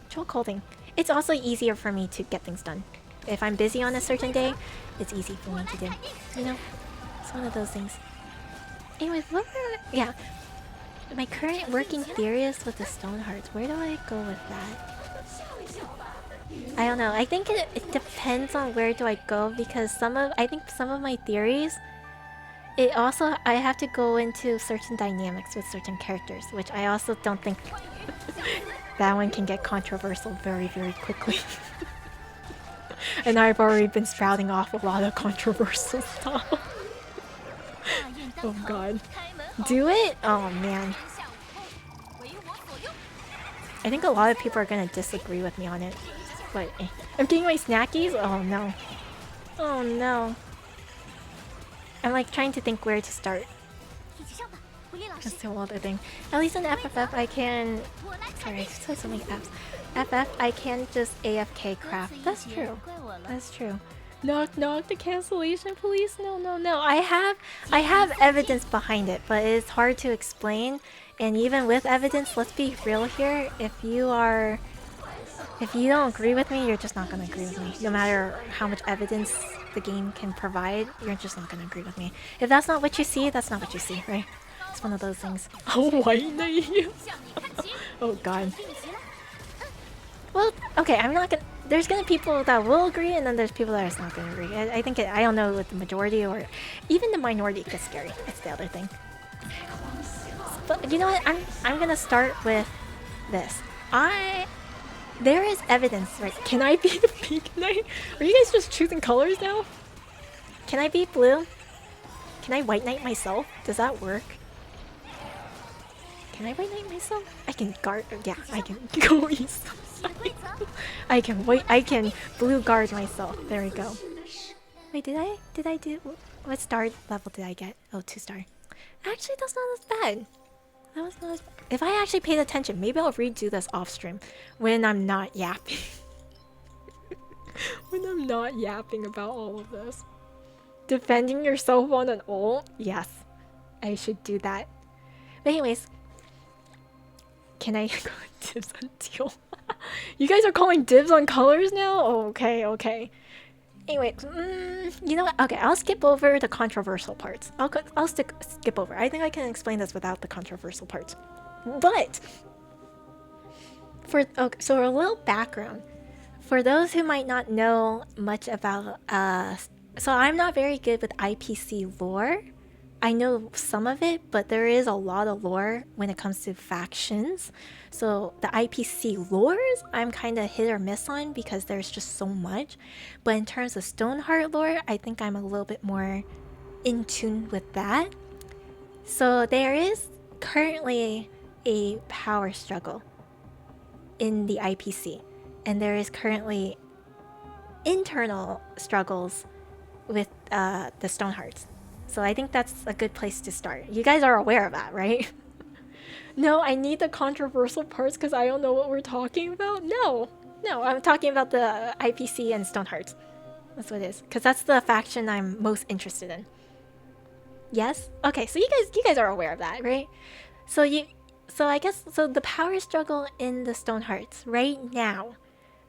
Choke holding. It's also easier for me to get things done. If I'm busy on a certain day, it's easy for me to do. You know? It's one of those things. Anyways, what were... Yeah. My current working theory is with the stone hearts. Where do I go with that? I don't know. I think it depends on where do I go, because I think some of my theories, it also, I have to go into certain dynamics with certain characters, which I also don't think that one can get controversial very, very quickly. And I've already been sprouting off a lot of controversial stuff. Oh god. Do it? Oh man. I think a lot of people are gonna disagree with me on it. But I'm getting my snackies? Oh no. Oh no. I'm like trying to think where to start. That's the whole other thing. At least in FFF I can... Sorry, I said so many apps. FF, I can just AFK craft. That's true. That's true. Knock knock, the cancellation police? No, no, no. I have evidence behind it, but it's hard to explain. And even with evidence, let's be real here. If you don't agree with me, you're just not gonna agree with me. No matter how much evidence the game can provide, you're just not gonna agree with me. If that's not what you see, that's not what you see, right? It's one of those things. Oh, why not? Oh god. Well, okay, I'm not gonna... There's gonna be people that will agree, and then there's people that are not gonna agree. I think I don't know with the majority or even the minority gets scary. That's the other thing. But you know what? I'm gonna start with this. There is evidence, right? Can I be the pink? Are you guys just choosing colors now? Can I be blue? Can I white knight myself? Does that work? Can I white knight myself? I can guard. Yeah, I can go east. I can blue guard myself. There we go. Wait, did I do... What star level did I get? Oh, 2-star. Actually, that's not as bad. That was not as bad. If I actually paid attention, maybe I'll redo this off stream when I'm not yapping. When I'm not yapping about all of this. Defending yourself on an ult? Yes. I should do that. But anyways. Can I go dibs on teal? You guys are calling dibs on colors now? Oh, okay, okay. Anyway, you know what? Okay, I'll skip over the controversial parts. I'll skip over. I think I can explain this without the controversial parts. But so a little background for those who might not know much about so I'm not very good with IPC lore. I know some of it, but there is a lot of lore when it comes to factions. So the IPC lores, I'm kind of hit or miss on because there's just so much. But in terms of Stoneheart lore, I think I'm a little bit more in tune with that. So there is currently a power struggle in the IPC. And there is currently internal struggles with the Stonehearts. So I think that's a good place to start. You guys are aware of that, right? No, I need the controversial parts because I don't know what we're talking about. No, I'm talking about the IPC and Stonehearts. That's what it is. Because that's the faction I'm most interested in. Yes? Okay, so you guys are aware of that, right? So I guess the power struggle in the Stonehearts right now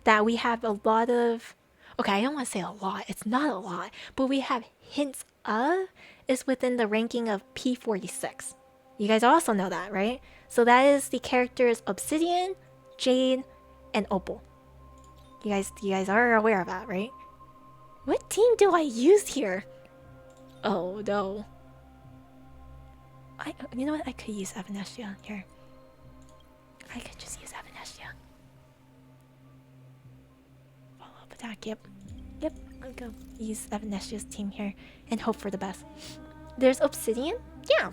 that we have a lot of... Okay, I don't want to say a lot. It's not a lot. But we have hints of is within the ranking of P46. You guys also know that, right? So that is the characters Obsidian, Jade, and Opal. You guys are aware of that, right? What team do I use here? Oh no. You know what? I could use Evanestia here. I could just use Evanestia. Follow up attack, yep. I'll go use Evanestia's team here and hope for the best. There's Obsidian? Yeah.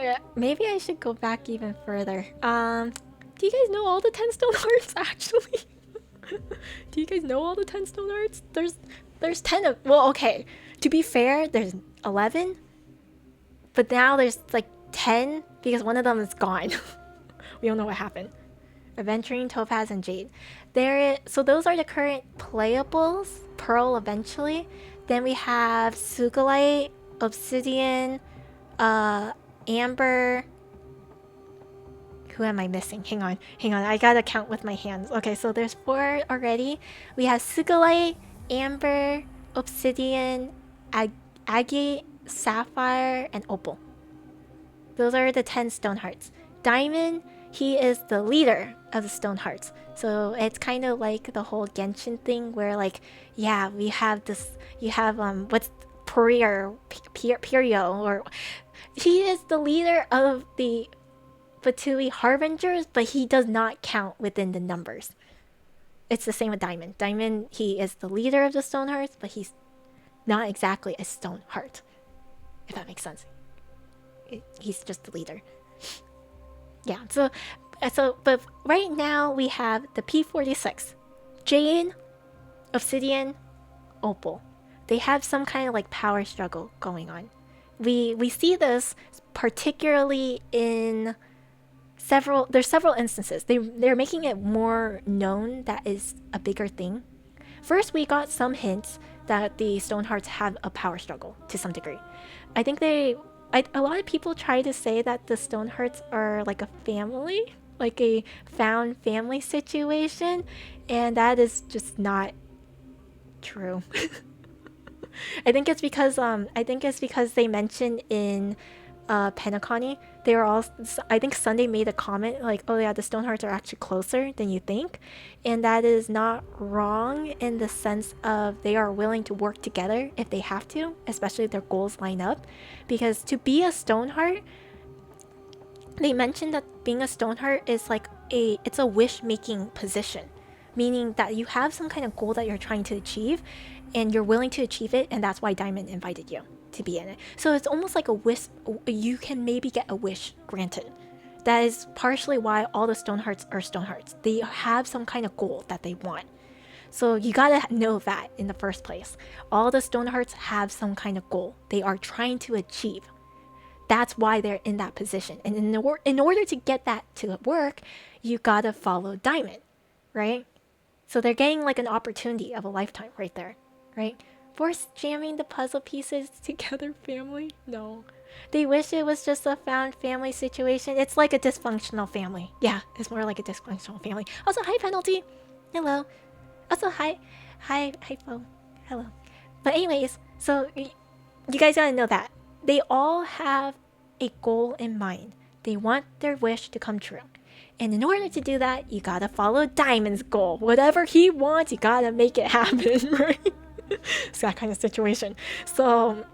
yeah, maybe I should go back even further. Do you guys know all the 10 stone hearts actually? Do you guys know all the 10 stone hearts? There's 10 of, well, okay. To be fair, there's 11, but now there's like 10 because one of them is gone. We don't know what happened. Aventurine, Topaz, and Jade. So those are the current playables. Pearl eventually. Then we have Sugalite, Obsidian, Amber. Who am I missing? Hang on. I gotta count with my hands. Okay, so there's 4 already. We have Sugalite, Amber, Obsidian, Agate, Sapphire, and Opal. Those are the 10 stone hearts. Diamond, he is the leader of the stone hearts. So it's kind of like the whole Genshin thing where like, yeah, we have this, you have, what's Perio, or he is the leader of the Fatui Harbingers, but he does not count within the numbers. It's the same with Diamond. Diamond, he is the leader of the Stone Hearts, but he's not exactly a Stone Heart. If that makes sense. He's just the leader. Yeah, but right now we have the P46. Jade, Obsidian, Opal. They have some kind of like power struggle going on. We see this particularly in there's several instances. They're making it more known that is a bigger thing. First, we got some hints that the Stonehearts have a power struggle to some degree. I think a lot of people try to say that the Stonehearts are like a family, like a found family situation, and that is just not true. I think it's because they mentioned in Penacony, they were all, I think Sunday made a comment like, oh yeah, the Stonehearts are actually closer than you think, and that is not wrong in the sense of they are willing to work together if they have to, especially if their goals line up. Because to be a Stoneheart, they mentioned that being a Stoneheart is like it's a wish-making position, meaning that you have some kind of goal that you're trying to achieve and you're willing to achieve it, and that's why Diamond invited you to be in it. So it's almost like a wish. You can maybe get a wish granted. That is partially why all the Stonehearts are Stonehearts. They have some kind of goal that they want. So you gotta know that in the first place. All the Stonehearts have some kind of goal they are trying to achieve. That's why they're in that position. And in order to get that to work, you gotta follow Diamond, right? So they're getting like an opportunity of a lifetime right there, right? Force jamming the puzzle pieces together family? No. They wish it was just a found family situation. It's like a dysfunctional family. Yeah, it's more like a dysfunctional family. Also, hi Penalty. Hello. Also, hi Fo. Hello. But anyways, so you guys gotta know that. They all have a goal in mind. They want their wish to come true. And in order to do that, you gotta follow Diamond's goal. Whatever he wants, you gotta make it happen, right? It's that kind of situation. So,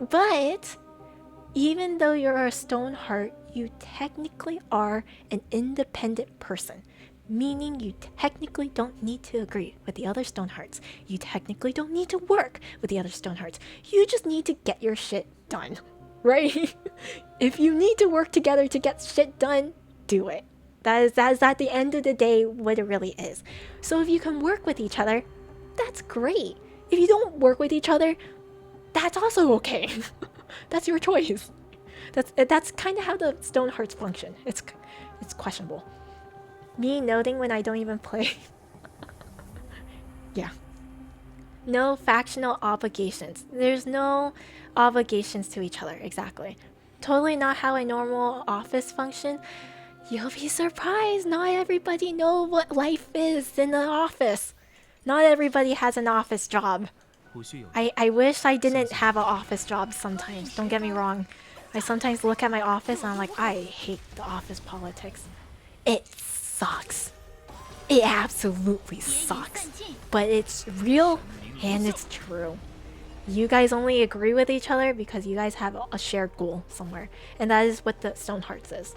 but even though you're a Stoneheart, you technically are an independent person. Meaning you technically don't need to agree with the other Stonehearts. You technically don't need to work with the other Stonehearts. You just need to get your shit done, right? If you need to work together to get shit done, do it. That is at the end of the day what it really is. So if you can work with each other, that's great. If you don't work with each other, that's also okay. That's your choice. That's kind of how the Stonehearts function. It's questionable. Me noting when I don't even play. Yeah. No factional obligations. There's no obligations to each other, exactly. Totally not how a normal office function. You'll be surprised. Not everybody knows what life is in the office. Not everybody has an office job. I wish I didn't have an office job sometimes. Don't get me wrong. I sometimes look at my office and I'm like, I hate the office politics. It sucks. It absolutely sucks. But it's real and it's true. You guys only agree with each other because you guys have a shared goal somewhere. And that is what the Stonehearts is.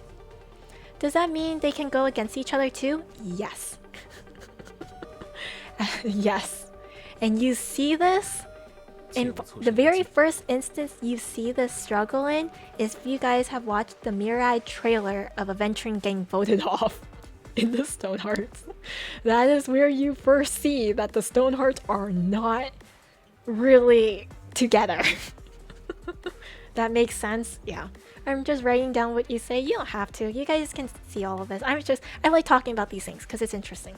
Does that mean they can go against each other too? Yes. Yes. And you see this And the very first instance you see this struggle in is if you guys have watched the Mirai trailer of Aventuring getting voted off in the Stonehearts. That is where you first see that the Stonehearts are not really together. That makes sense? Yeah. I'm just writing down what you say. You don't have to. You guys can see all of this. I like talking about these things because it's interesting.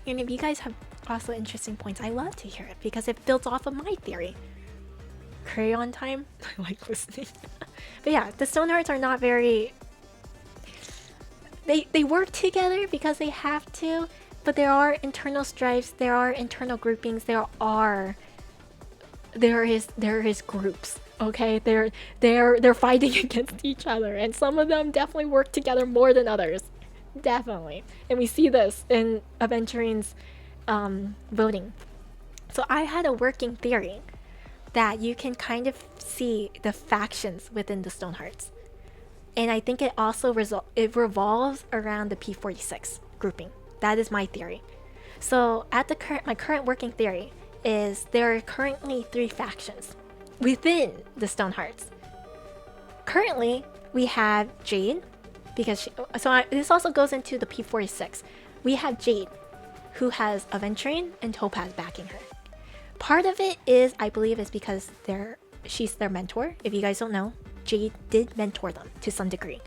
And if you guys have also interesting points, I love to hear it because it builds off of my theory. Crayon time? I like listening. But yeah, the Stonehearts are not very... They work together because they have to, but there are internal strifes, there are internal groupings, there is groups, okay? They're fighting against each other, and some of them definitely work together more than others. Definitely. And we see this in Aventuring's voting. So I had a working theory that you can kind of see the factions within the Stonehearts. And I think it also revolves around the P46 grouping. That is my theory. So at my current working theory is there are currently 3 factions within the Stonehearts. Currently, we have Jade, because this also goes into the P46. We have Jade, who has Aventuring and Topaz backing her. Part of it is, I believe, is because she's their mentor. If you guys don't know, Jade did mentor them to some degree.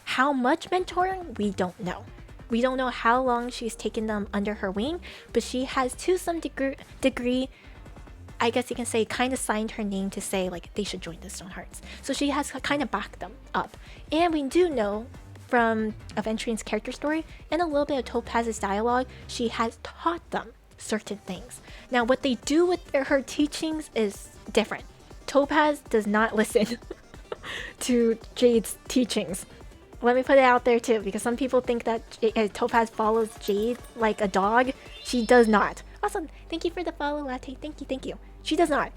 How much mentoring, we don't know. We don't know how long she's taken them under her wing, but she has to some degree, I guess you can say, kind of signed her name to say like they should join the Stonehearts. So she has kind of backed them up. And we do know from Aventuring's character story and a little bit of Topaz's dialogue, she has taught them certain things. Now what they do with her teachings is different. Topaz does not listen to Jade's teachings. Let me put it out there too, because some people think that Topaz follows Jade like a dog. She does not. Awesome. Thank you for the follow, Latte. Thank you. She does not.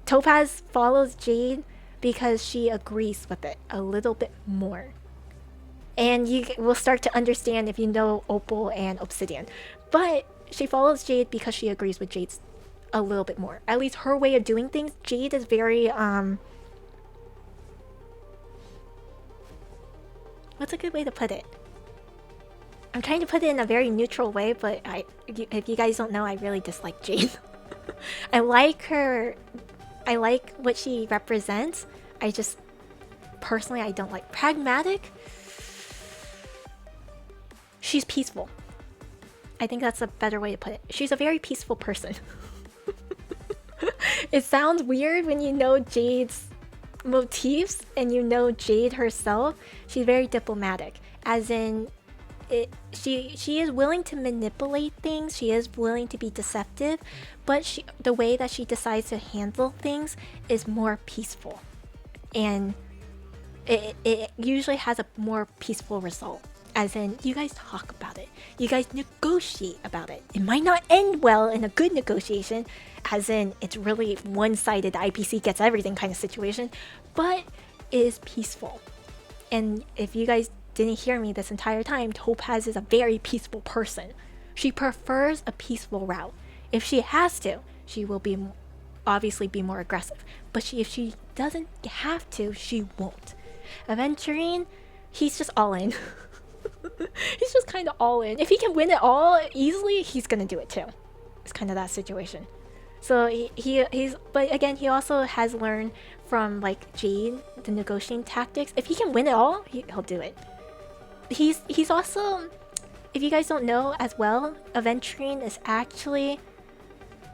Topaz follows Jade because she agrees with it a little bit more. And you will start to understand if you know Opal and Obsidian. But she follows Jade because she agrees with Jade's a little bit more. At least her way of doing things. Jade is very what's a good way to put it? I'm trying to put it in a very neutral way, but if you guys don't know, I really dislike Jade. I like her. I like what she represents. I just, personally, I don't like pragmatic. She's peaceful. I think that's a better way to put it. She's a very peaceful person. It sounds weird when you know Jade's motifs and you know Jade herself. She's very diplomatic, as in she is willing to manipulate things, she is willing to be deceptive, but the way that she decides to handle things is more peaceful, and it usually has a more peaceful result. As in, you guys talk about it, you guys negotiate about it. It might not end well in a good negotiation, as in it's really one-sided, the IPC gets everything kind of situation, but it is peaceful. And if you guys didn't hear me this entire time, Topaz is a very peaceful person. She prefers a peaceful route. If she has to, she will obviously be more aggressive. But if she doesn't have to, she won't. Aventuring, he's just all in. He's just kind of all in. If he can win it all easily, he's gonna do it too. It's kind of that situation. So but again, he also has learned from like Jade the negotiating tactics. If he can win it all, he'll do it. He's also, if you guys don't know as well, Aventuring is actually,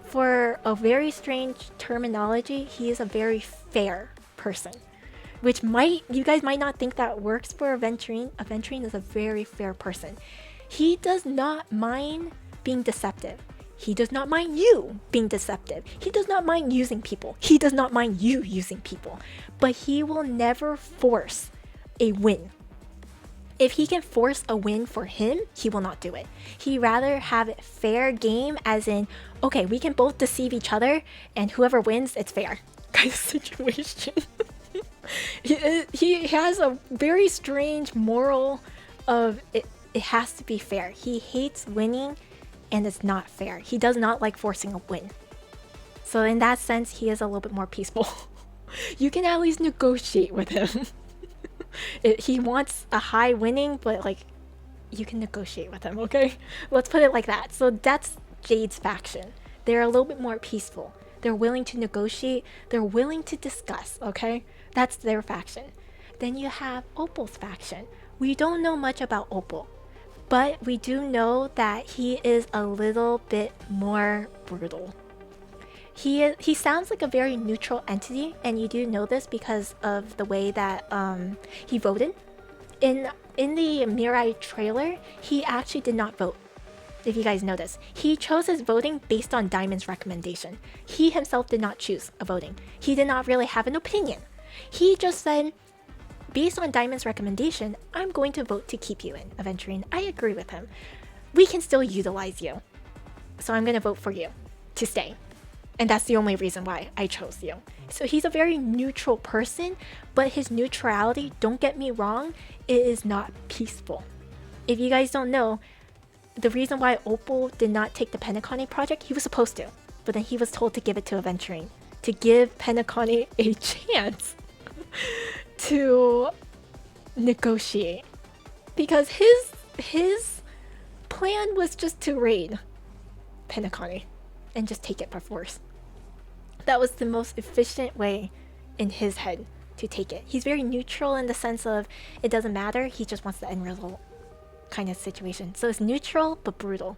for a very strange terminology, he is a very fair person. Which you guys might not think that works for Aventuring. Aventuring is a very fair person. He does not mind being deceptive. He does not mind you being deceptive. He does not mind using people. He does not mind you using people. But he will never force a win. If he can force a win for him, he will not do it. He'd rather have it fair game, as in, okay, we can both deceive each other, and whoever wins, it's fair kind of situation. He has a very strange moral of it has to be fair. He hates winning, and it's not fair. He does not like forcing a win. So in that sense, he is a little bit more peaceful. You can at least negotiate with him. He wants a high winning, but like, you can negotiate with him, okay? Let's put it like that. So that's Jade's faction. They're a little bit more peaceful. They're willing to negotiate. They're willing to discuss, okay? That's their faction. Then you have Opal's faction. We don't know much about Opal, but we do know that he is a little bit more brutal. He sounds like a very neutral entity, and you do know this because of the way that he voted. In the Mirai trailer, he actually did not vote. If you guys know this, he chose his voting based on Diamond's recommendation. He himself did not choose a voting. He did not really have an opinion. He just said, based on Diamond's recommendation, I'm going to vote to keep you in Aventurine. I agree with him. We can still utilize you. So I'm going to vote for you to stay. And that's the only reason why I chose you. So he's a very neutral person, but his neutrality, don't get me wrong, it is not peaceful. If you guys don't know, the reason why Opal did not take the Penacony project, he was supposed to, but then he was told to give it to Aventurine, to give Penacony a chance to negotiate. Because his plan was just to raid Penacony and just take it by force. That was the most efficient way in his head to take it. He's very neutral in the sense of it doesn't matter, he just wants the end result kind of situation. So it's neutral but brutal.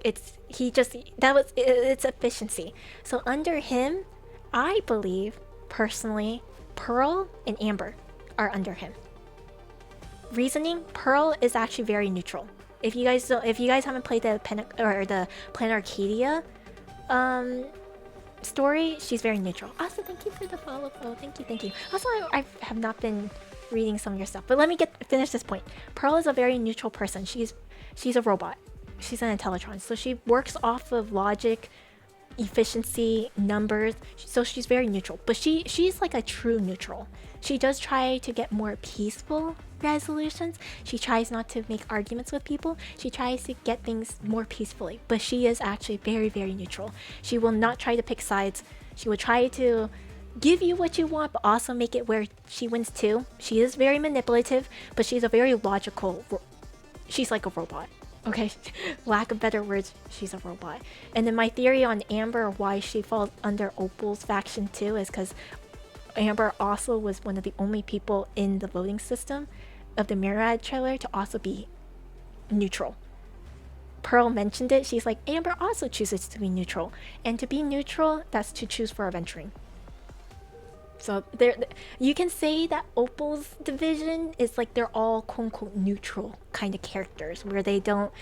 It's efficiency. So under him, I believe personally Pearl and Amber are under him. Reasoning, Pearl is actually very neutral. If you guys haven't played the Planet Arcadia story, she's very neutral. Also, thank you for the follow. Thank you. Also, I have not been reading some of your stuff, but let me finish this point. Pearl is a very neutral person. She's a robot. She's an Intellitron, so she works off of logic, efficiency, numbers. So she's very neutral, but she's like a true neutral. She does try to get more peaceful resolutions. She tries not to make arguments with people. She tries to get things more peacefully, but she is actually very, very neutral. She will not try to pick sides. She will try to give you what you want, but also make it where she wins too. She is very manipulative, but she's a very logical. She's like a robot. Okay, lack of better words, she's a robot. And then my theory on Amber, why she falls under Opal's faction too, is because Amber also was one of the only people in the voting system of the Mirad trailer to also be neutral. Pearl mentioned it. She's like, Amber also chooses to be neutral, and to be neutral, that's to choose for Aventurine. So there, you can say that Opal's division is like they're all quote unquote neutral kind of characters, where they don't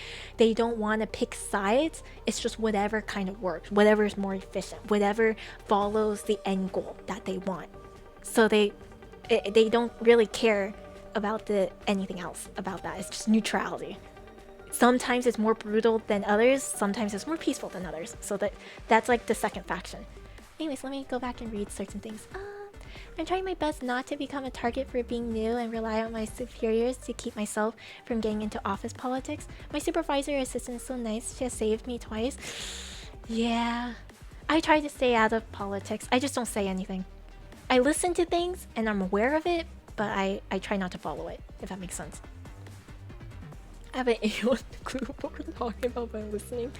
want to pick sides. It's just whatever kind of works, whatever is more efficient, whatever follows the end goal that they want. So they don't really care about anything else about that. It's just neutrality. Sometimes it's more brutal than others. Sometimes it's more peaceful than others. So that's like the second faction. Anyways, let me go back and read certain things. I'm trying my best not to become a target for being new and rely on my superiors to keep myself from getting into office politics. My supervisor assistant is so nice. She has saved me twice. Yeah. I try to stay out of politics. I just don't say anything. I listen to things and I'm aware of it, but I try not to follow it, if that makes sense. I have a clue what we're talking about by listening.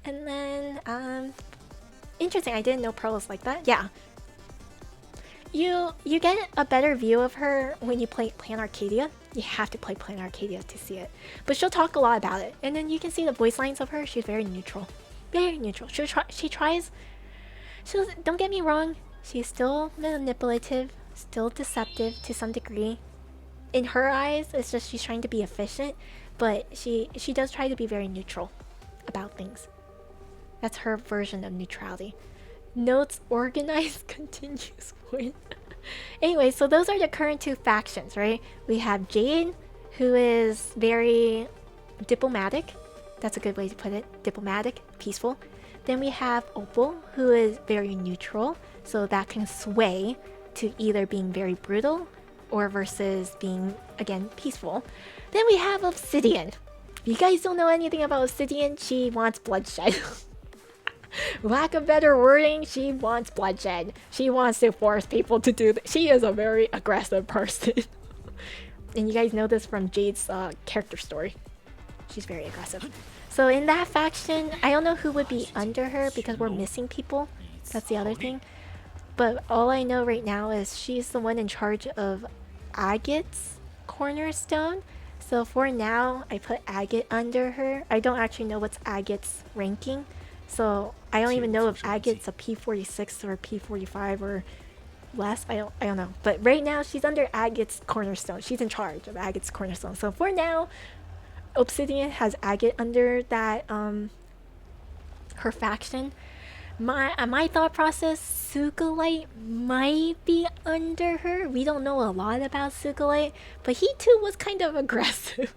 And then, interesting, I didn't know Pearl was like that. Yeah. You get a better view of her when you play Planet Arcadia. You have to play Planet Arcadia to see it. But she'll talk a lot about it. And then you can see the voice lines of her. She's very neutral. Very neutral. She tries... don't get me wrong. She's still manipulative. Still deceptive to some degree. In her eyes, it's just she's trying to be efficient. But she does try to be very neutral about things. That's her version of neutrality. Notes organized continuous point. Anyway, so those are the current two factions, right? We have Jade, who is very diplomatic. That's a good way to put it. Diplomatic, peaceful. Then we have Opal, who is very neutral. So that can sway to either being very brutal or versus being, again, peaceful. Then we have Obsidian. If you guys don't know anything about Obsidian, she wants bloodshed. Lack of better wording, she wants bloodshed. She wants to force people to do she is a very aggressive person. And you guys know this from Jade's character story. She's very aggressive. So in that faction, I don't know who would be under her because we're missing people. That's the other thing. But all I know right now is she's the one in charge of Agate's cornerstone. So for now, I put Agate under her. I don't actually know what's Agate's ranking. So I don't even know if Agate's a P46 or a P45 or less. I don't know. But right now, she's under Agate's cornerstone. She's in charge of Agate's cornerstone. So for now, Obsidian has Agate under that her faction. My thought process, Sugalite might be under her. We don't know a lot about Sugalite, but he too was kind of aggressive.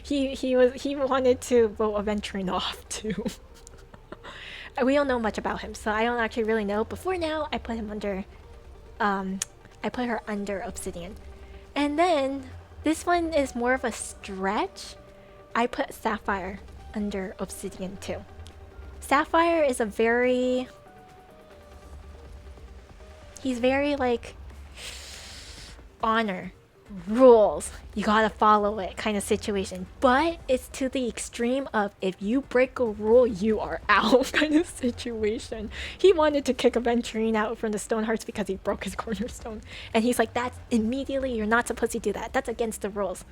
he wanted to vote Aventurine off too. We don't know much about him, so I don't actually really know. But for now, I put him under I put her under Obsidian. And then this one is more of a stretch. I put Sapphire under Obsidian too. Sapphire is a very... He's very like... honor. Rules. You gotta follow it kind of situation. But it's to the extreme of if you break a rule, you are out kind of situation. He wanted to kick Aventurine out from the Stonehearts because he broke his cornerstone. And he's like, that's immediately, you're not supposed to do that. That's against the rules.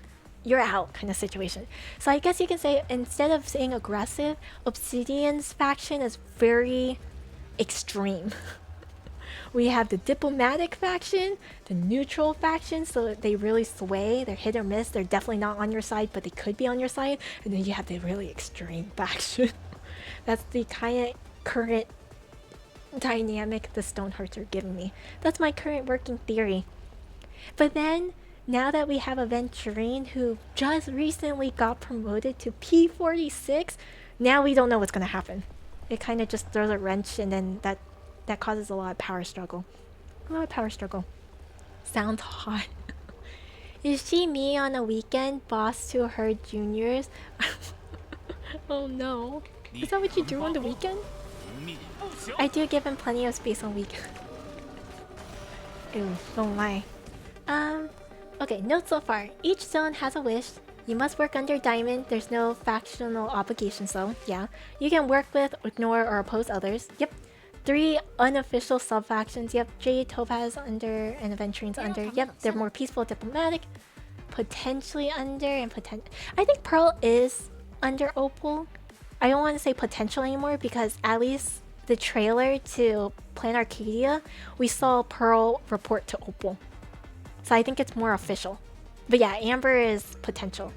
You're out kind of situation. So I guess you can say, instead of saying aggressive, Obsidian's faction is very extreme. We have the diplomatic faction, the neutral faction, so they really sway. They're hit or miss. They're definitely not on your side, but they could be on your side. And then you have the really extreme faction. That's the kind of current dynamic the Stonehearts are giving me. That's my current working theory. But then, now that we have Aventurine who just recently got promoted to P46, now we don't know what's going to happen. It kind of just throws a wrench, and then that causes a lot of power struggle. A lot of power struggle. Sounds hot. Is she me on a weekend, boss to her juniors? Oh no. Is that what you do on the weekend? I do give him plenty of space on weekend. Ew, don't lie. Okay, notes so far. Each zone has a wish. You must work under Diamond. There's no factional obligations though. Yeah. You can work with, ignore, or oppose others. Yep. 3 unofficial sub-factions. Yep. Jade, Topaz under, and Aventurine's under. Yep. They're more peaceful, diplomatic. Potentially under, and I think Pearl is under Opal. I don't want to say potential anymore because at least the trailer to Plan Arcadia, we saw Pearl report to Opal. So I think it's more official. But yeah, Amber is potential.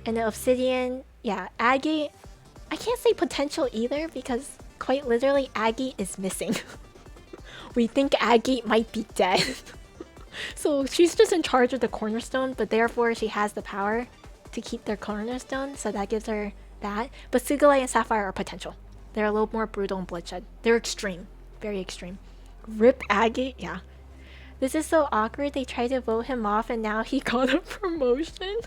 And the Obsidian, yeah, Aggie, I can't say potential either because quite literally Aggie is missing. We think Aggie might be dead. So she's just in charge of the cornerstone, but therefore she has the power to keep their cornerstone, so that gives her that. But Sugalite and Sapphire are potential. They're a little more brutal and bloodshed. They're extreme. Very extreme. Rip Aggie, yeah. This is so awkward. They tried to vote him off and now he got a promotion.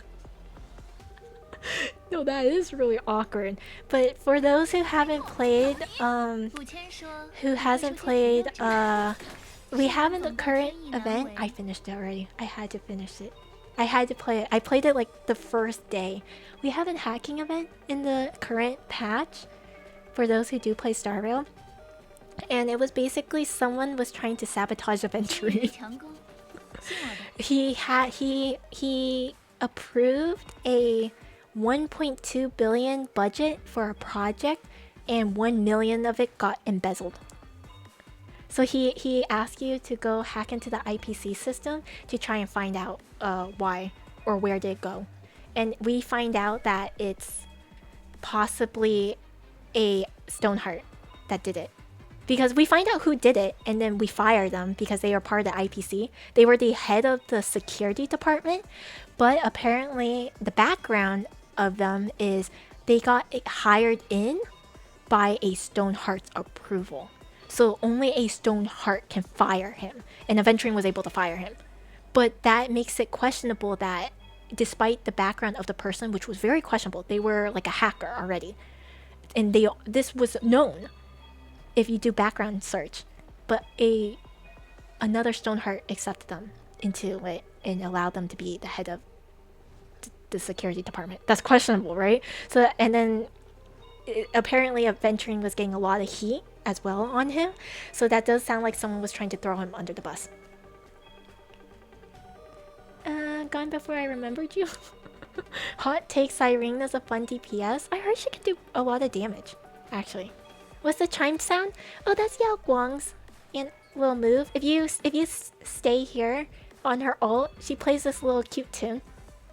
No, that is really awkward. But for those who haven't played, we have in the current event, I finished it already. I had to finish it. I had to play it. I played it like the first day. We have a hacking event in the current patch for those who do play Star Rail. And it was basically someone was trying to sabotage Aventurine. He approved a 1.2 billion budget for a project and 1 million of it got embezzled. So he asked you to go hack into the IPC system to try and find out why or where did it go. And we find out that it's possibly a Stoneheart that did it. Because we find out who did it, and then we fire them because they are part of the IPC. They were the head of the security department, but apparently the background of them is they got hired in by a Stoneheart's approval. So only a Stoneheart can fire him, and Aventurine was able to fire him. But that makes it questionable that despite the background of the person, which was very questionable, they were like a hacker already. And this was known. if you do background search, but another Stoneheart accepted them into it and allowed them to be the head of the security department. That's questionable, right? So and then apparently Adventuring was getting a lot of heat as well on him, so that does sound like someone was trying to throw him under the bus. Gone before I remembered you. Hot take, Cyrena's a fun DPS. I heard she can do a lot of damage, actually. What's the chime sound? Oh, that's Yao Guang's and little move. If you stay here on her ult, she plays this little cute tune.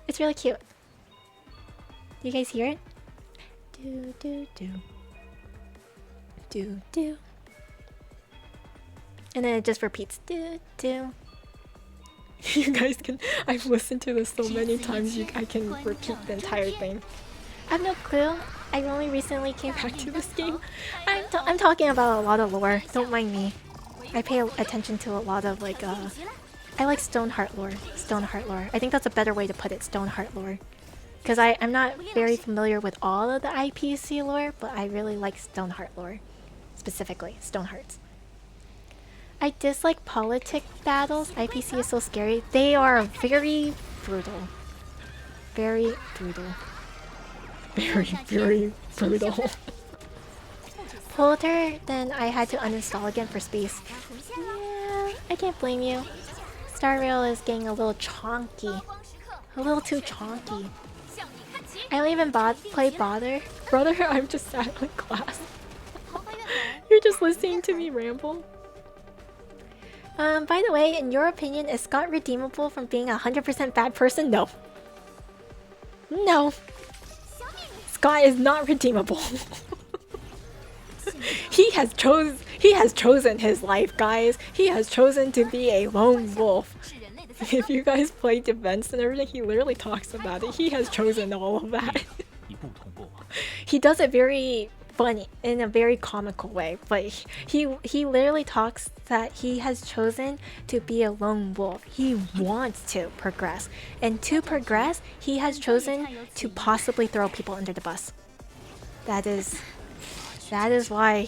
It's really cute. Do you guys hear it? Do do do. Do do. And then it just repeats. Do do. You guys can. I've listened to this so many times. I can repeat the entire thing. I have no clue. I only recently came back to this game. I'm talking about a lot of lore. Don't mind me. I pay attention to a lot of like I like Stoneheart lore. Stoneheart lore. I think that's a better way to put it. Stoneheart lore. Because I'm not very familiar with all of the IPC lore, but I really like Stoneheart lore. Specifically, Stonehearts. I dislike politic battles. IPC is so scary. They are very brutal. Very brutal. Very, very brutal. Pulled her, then I had to uninstall again for space. Yeah, I can't blame you. Star Rail is getting a little chonky. A little too chonky. I don't even play bother. Brother, I'm just sat in class. You're just listening to me ramble. By the way, in your opinion, is Scott redeemable from being a 100% bad person? No. No. Scott is not redeemable. He has chosen his life, guys. He has chosen to be a lone wolf. If you guys play defense and everything, he literally talks about it. He has chosen all of that. He does it very funny in a very comical way, but he literally talks that he has chosen to be a lone wolf. He wants to progress, and to progress he has chosen to possibly throw people under the bus. That is why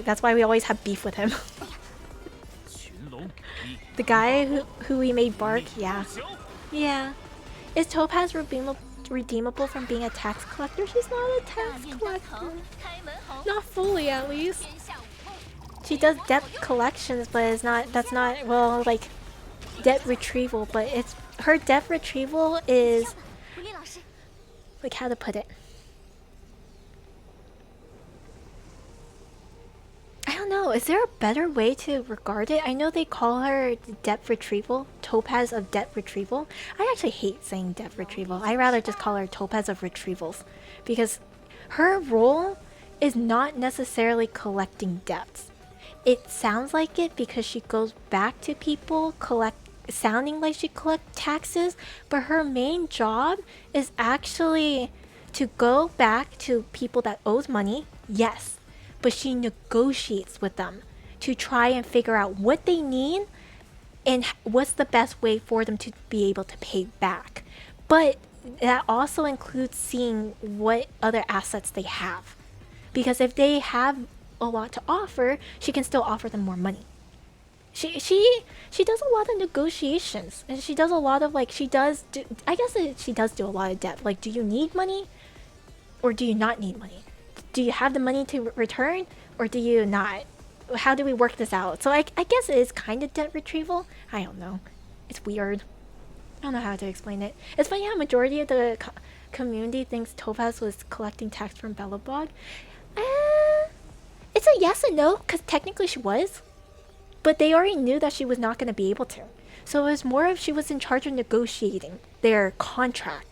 that's why we always have beef with him. The guy who we made bark, yeah. Is Topaz redeemable from being a tax collector? She's not a tax collector. Not fully, at least. She does debt collections, but that's not, well, like, debt retrieval, but her debt retrieval is, like, how to put it. I don't know, is there a better way to regard it? I know they call her debt retrieval, Topaz of debt retrieval. I actually hate saying debt retrieval. I rather just call her Topaz of retrievals, because her role is not necessarily collecting debts. It sounds like it because she goes back to people sounding like she collects taxes, but her main job is actually to go back to people that owes money, yes, but she negotiates with them to try and figure out what they need and what's the best way for them to be able to pay back. But that also includes seeing what other assets they have. Because if they have a lot to offer, she can still offer them more money. She does a lot of negotiations, and she does a lot of, like, she does do a lot of debt. Like, do you need money or do you not need money? Do you have the money to return or do you not? How do we work this out? So I guess it is kind of debt retrieval. I don't know. It's weird. I don't know how to explain it. It's funny how majority of the community thinks Topaz was collecting tax from Belobog. It's a yes and no, because technically she was. But they already knew that she was not going to be able to. So it was more of she was in charge of negotiating their contract.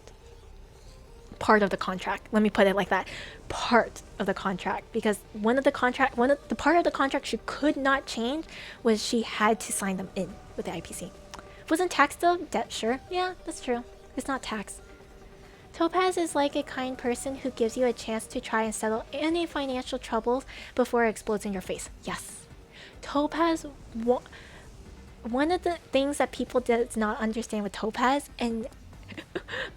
Part of the contract. Let me put it like that. Part of the contract. Because one of the part of the contract she could not change was she had to sign them in with the IPC. Wasn't tax though? Debt, sure. Yeah, that's true. It's not tax. Topaz is like a kind person who gives you a chance to try and settle any financial troubles before it explodes in your face. Yes. Topaz, one of the things that people does not understand with Topaz, and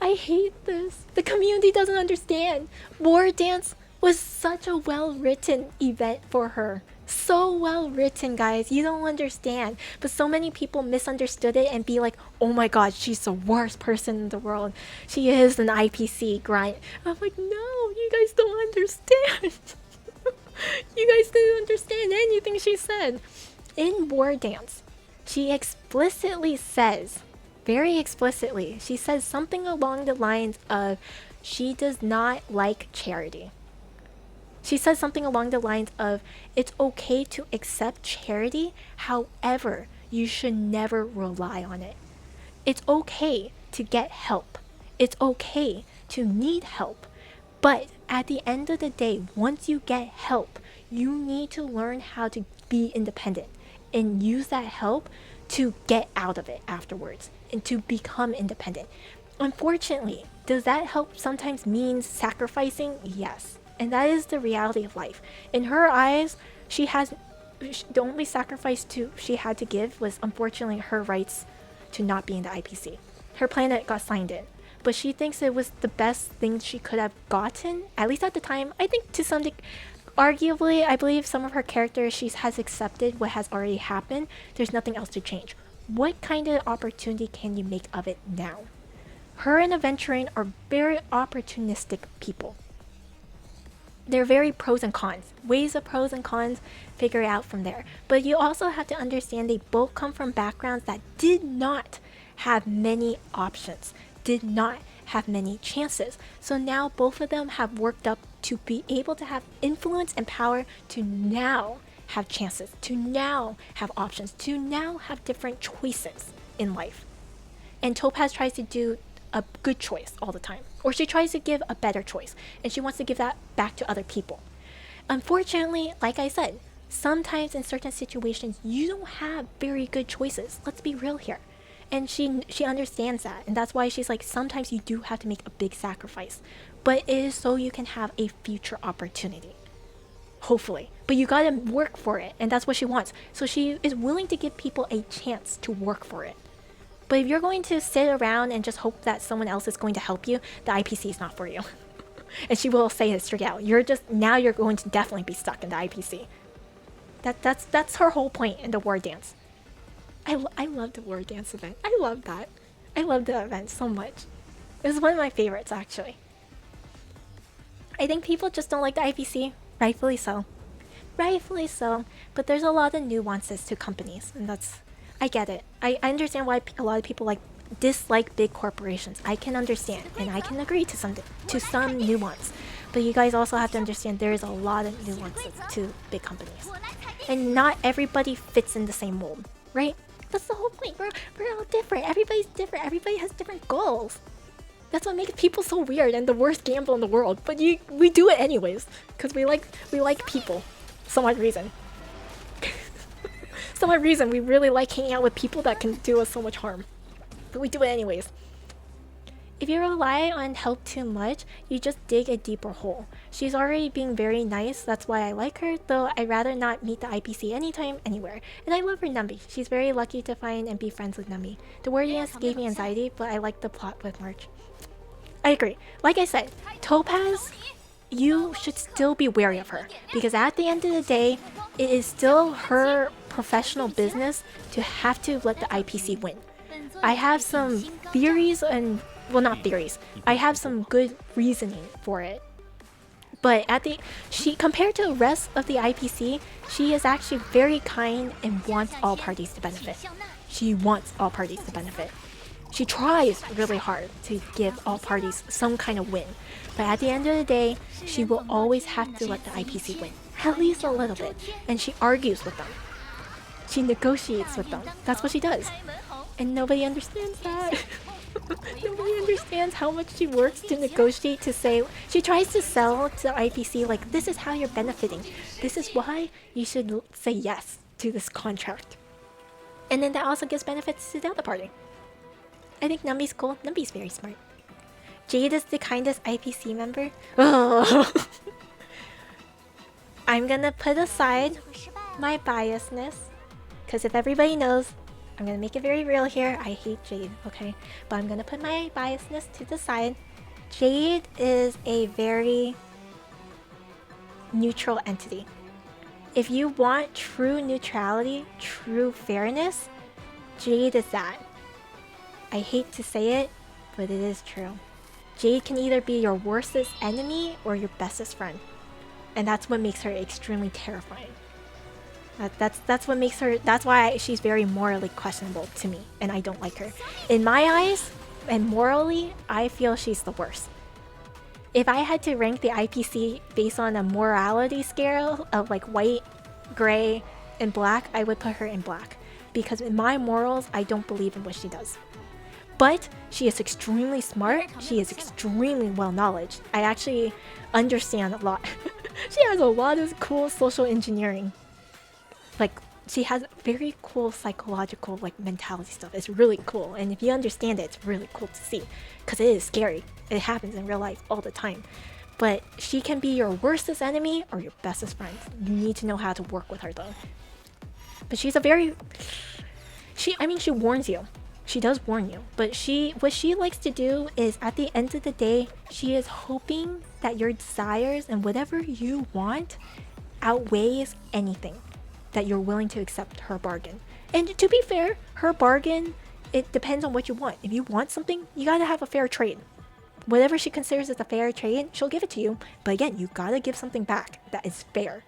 I hate this, the community doesn't understand. War Dance was such a well-written event for her. So well written, guys. You don't understand. But so many people misunderstood it and be like, oh my god, she's the worst person in the world. She is an IPC grind. I'm like, no, you guys don't understand. You guys didn't understand anything she said. In War Dance, she explicitly says, very explicitly, she says something along the lines of she does not like charity. She says something along the lines of it's okay to accept charity, however, you should never rely on it. It's okay to get help. It's okay to need help. But at the end of the day, once you get help, you need to learn how to be independent and use that help to get out of it afterwards and to become independent. Unfortunately, does that help sometimes mean sacrificing? Yes. And that is the reality of life. In her eyes, the only sacrifice she had to give was unfortunately her rights to not be in the IPC. Her planet got signed in, but she thinks it was the best thing she could have gotten, at least at the time. I think to some degree, arguably, I believe some of her characters, she has accepted what has already happened. There's nothing else to change. What kind of opportunity can you make of it now? Her and Aventurine are very opportunistic people. They're very pros and cons. Ways of pros and cons, figure it out from there. But you also have to understand they both come from backgrounds that did not have many options, did not have many chances. So now both of them have worked up to be able to have influence and power to now have chances, to now have options, to now have different choices in life. And Topaz tries to do a good choice all the time, or she tries to give a better choice, and she wants to give that back to other people. Unfortunately, like I said, sometimes in certain situations you don't have very good choices. Let's be real here. And she understands that, and that's why she's like, sometimes you do have to make a big sacrifice, but it is so you can have a future opportunity, hopefully. But you gotta work for it, and that's what she wants. So she is willing to give people a chance to work for it. But if you're going to sit around and just hope that someone else is going to help you, the IPC is not for you. And she will say it straight out. You're going to definitely be stuck in the IPC. That's her whole point in the War Dance. I love the War Dance event. I love that. I love the event so much. It was one of my favorites, actually. I think people just don't like the IPC. Rightfully so. Rightfully so. But there's a lot of nuances to companies, and I get it. I understand why a lot of people dislike big corporations. I can understand, and I can agree to some nuance. But you guys also have to understand there is a lot of nuances to big companies, and not everybody fits in the same mold, right? That's the whole point. We're all different. Everybody's different. Everybody has different goals. That's what makes people so weird and the worst gamble in the world. But we do it anyways because we like people. Some odd reason. Some odd reason we really like hanging out with people that can do us so much harm. But we do it anyways. If you rely on help too much, you just dig a deeper hole. She's already being very nice, that's why I like her, though I'd rather not meet the IPC anytime, anywhere. And I love her Numby. She's very lucky to find and be friends with Numby. The War Dance gave me anxiety, but I like the plot with March. I agree. Like I said, Topaz, you should still be wary of her, because at the end of the day, it is still her professional business to have to let the IPC win. I have some theories and, well, not theories. I have some good reasoning for it. But compared to the rest of the IPC, she is actually very kind and wants all parties to benefit. She wants all parties to benefit. She tries really hard to give all parties some kind of win. But at the end of the day, she will always have to let the IPC win. At least a little bit. And she argues with them. She negotiates with them. That's what she does. And nobody understands that. Nobody understands how much she works to negotiate, to say, she tries to sell to the IPC like, this is how you're benefiting. This is why you should say yes to this contract. And then that also gives benefits to the other party. I think Numby's cool. Numby's very smart. Jade is the kindest IPC member. Oh. I'm gonna put aside my biasness, because if everybody knows, I'm gonna make it very real here. I hate Jade, okay? But I'm gonna put my biasness to the side. Jade is a very neutral entity. If you want true neutrality, true fairness, Jade is that. I hate to say it, but it is true. Jade can either be your worstest enemy or your bestest friend. And that's what makes her extremely terrifying. That's what makes her, that's why she's very morally questionable to me, and I don't like her. In my eyes, and morally, I feel she's the worst. If I had to rank the IPC based on a morality scale of like white, gray, and black, I would put her in black. Because in my morals, I don't believe in what she does. But she is extremely smart, she is extremely well-knowledge. I actually understand a lot. She has a lot of cool social engineering. Like, she has very cool psychological like mentality stuff. It's really cool, and if you understand it, it's really cool to see. Because it is scary. It happens in real life all the time. But she can be your worstest enemy or your bestest friend. You need to know how to work with her though. But she's a very... She warns you. She does warn you. But what she likes to do is, at the end of the day, she is hoping that your desires and whatever you want outweighs anything. That you're willing to accept her bargain. And to be fair, her bargain, it depends on what you want. If you want something, you gotta have a fair trade. Whatever she considers as a fair trade, she'll give it to you. But again, you gotta give something back that is fair.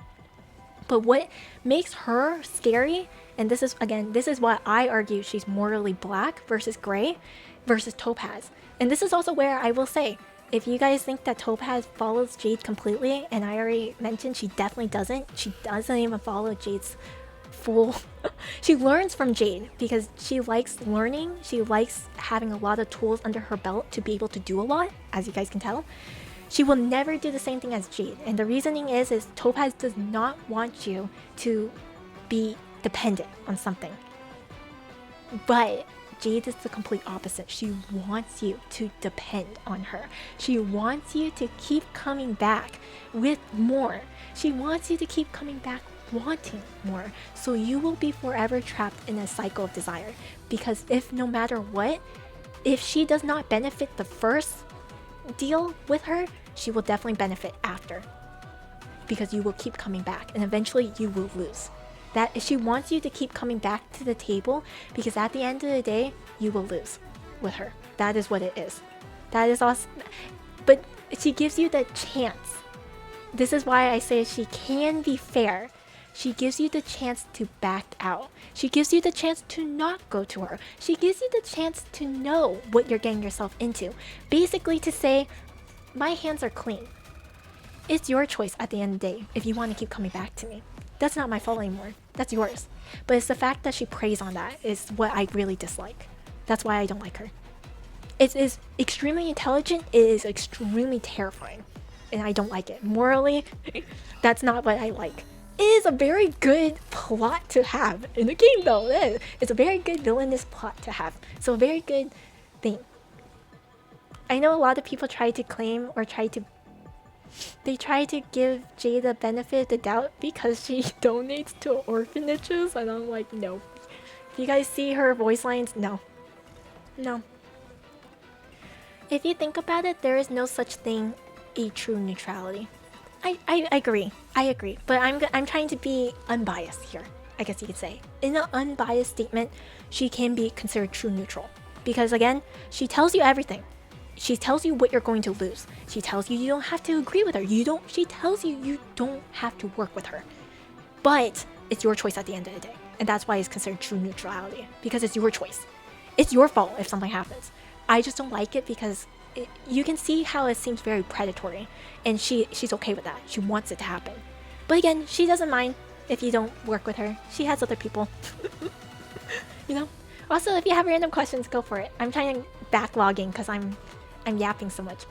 But what makes her scary, and this is why I argue she's morally black versus gray versus Topaz. And this is also where I will say, if you guys think that Topaz follows Jade completely, and I already mentioned she definitely doesn't. She doesn't even follow Jade's full... She learns from Jade because she likes learning. She likes having a lot of tools under her belt to be able to do a lot, as you guys can tell. She will never do the same thing as Jade. And the reasoning is Topaz does not want you to be dependent on something. But Jade is the complete opposite. She wants you to depend on her. She wants you to keep coming back with more. She wants you to keep coming back wanting more. So you will be forever trapped in a cycle of desire. Because if no matter what, if she does not benefit the first deal with her, she will definitely benefit after. Because you will keep coming back and eventually you will lose. That she wants you to keep coming back to the table because at the end of the day, you will lose with her. That is what it is. That is awesome. But she gives you the chance. This is why I say she can be fair. She gives you the chance to back out. She gives you the chance to not go to her. She gives you the chance to know what you're getting yourself into. Basically to say, my hands are clean. It's your choice at the end of the day if you want to keep coming back to me. That's not my fault anymore. That's yours. But it's the fact that she preys on that is what I really dislike. That's why I don't like her. It is extremely intelligent. It is extremely terrifying. And I don't like it. Morally, that's not what I like. It is a very good plot to have in the game though. It's a very good villainous plot to have. So a very good thing. I know a lot of people try to claim or try to give Jade the benefit of the doubt because she donates to orphanages, and I'm like, no. If you guys see her voice lines, no. No. If you think about it, there is no such thing a true neutrality. I agree. I agree. But I'm trying to be unbiased here, I guess you could say. In an unbiased statement, she can be considered true neutral. Because again, she tells you everything. She tells you what you're going to lose. She tells you you don't have to agree with her. She tells you you don't have to work with her. But it's your choice at the end of the day. And that's why it's considered true neutrality. Because it's your choice. It's your fault if something happens. I just don't like it because you can see how it seems very predatory. And she's okay with that. She wants it to happen. But again, she doesn't mind if you don't work with her. She has other people. You know? Also, if you have random questions, go for it. I'm trying to backlogging because I'm yapping so much.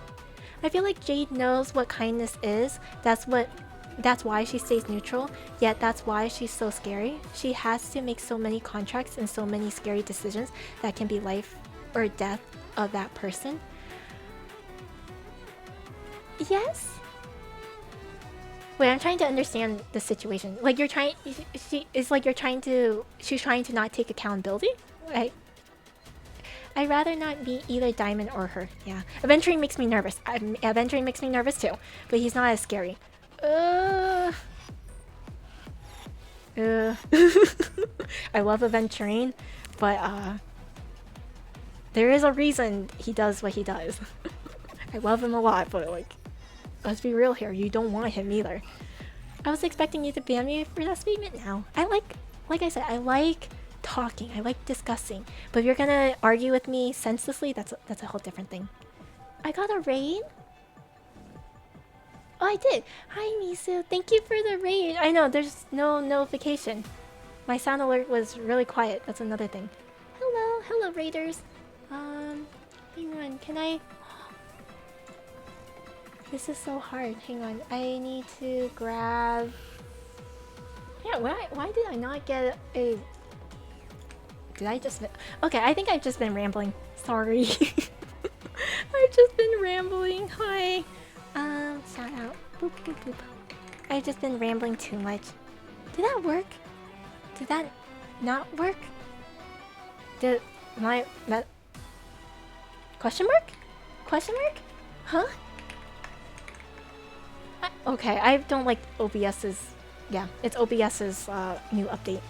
I feel like Jade knows what kindness is. That's why she stays neutral, yet that's why she's so scary. She has to make so many contracts and so many scary decisions that can be life or death of that person. Yes? Wait, I'm trying to understand the situation. Like she's trying to not take accountability? Right? I'd rather not be either Diamond or her. Yeah. Adventuring makes me nervous. Adventuring makes me nervous too. But he's not as scary. I love Aventurine, but there is a reason he does what he does. I love him a lot, but like, let's be real here, you don't want him either. I was expecting you to ban me for that statement now. Like I said, I like talking, I like discussing, but if you're gonna argue with me senselessly, that's a whole different thing. I got a raid? Oh, I did. Hi, Misu. Thank you for the raid. I know, there's no notification. My sound alert was really quiet. That's another thing. Hello. Hello, raiders. Hang on. Can I... This is so hard. Hang on. I need to grab... Yeah, why did I not get a... Did I just... Okay, I think I've just been rambling. Sorry. I've just been rambling. Hi. Shout out. Boop, boop, boop. I've just been rambling too much. Did that work? Did that not work? Did that... Question mark? Question mark? Huh? Okay, I don't like OBS's... Yeah, it's OBS's new update.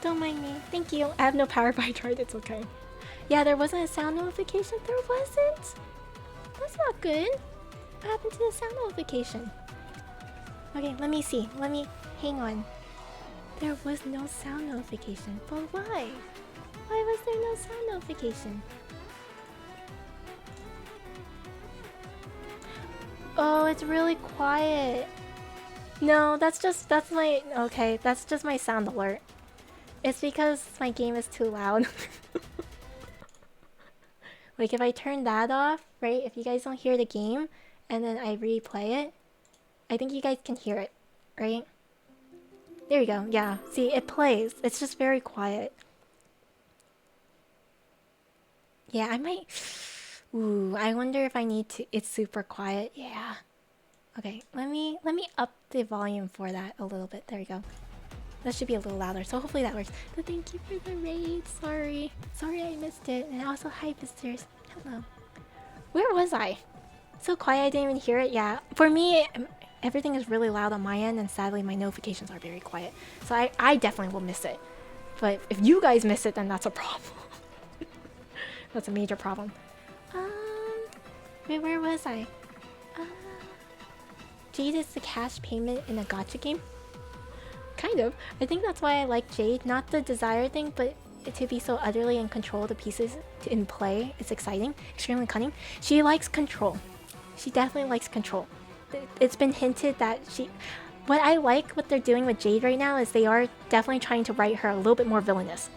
Don't mind me. Thank you. I have no power by chart. It's okay. Yeah, there wasn't a sound notification. There wasn't? That's not good. What happened to the sound notification? Okay, let me see. Hang on. There was no sound notification. But why? Why was there no sound notification? Oh, it's really quiet. No, that's my... Okay, that's just my sound alert. It's because my game is too loud. Like, if I turn that off, right? If you guys don't hear the game, and then I replay it, I think you guys can hear it, right? There you go, yeah. See, it plays. It's just very quiet. Yeah, I might... Ooh, I wonder if I need to... It's super quiet, yeah. Okay, let me up the volume for that a little bit. There you go. That should be a little louder, so hopefully that works. But thank you for the raid. Sorry I missed it. And also, hi visitors. Hello. Where was I? So quiet I didn't even hear it. Yeah, for me, everything is really loud on my end, and sadly my notifications are very quiet. So I definitely will miss it. But if you guys miss it, then that's a problem. That's a major problem. Wait, where was I? Jade is the cash payment in a gacha game? Kind of. I think that's why I like Jade. Not the desire thing, but to be so utterly in control of the pieces in play. It's exciting. Extremely cunning. She likes control. She definitely likes control. It's been hinted that she... What I like what they're doing with Jade right now is they are definitely trying to write her a little bit more villainous.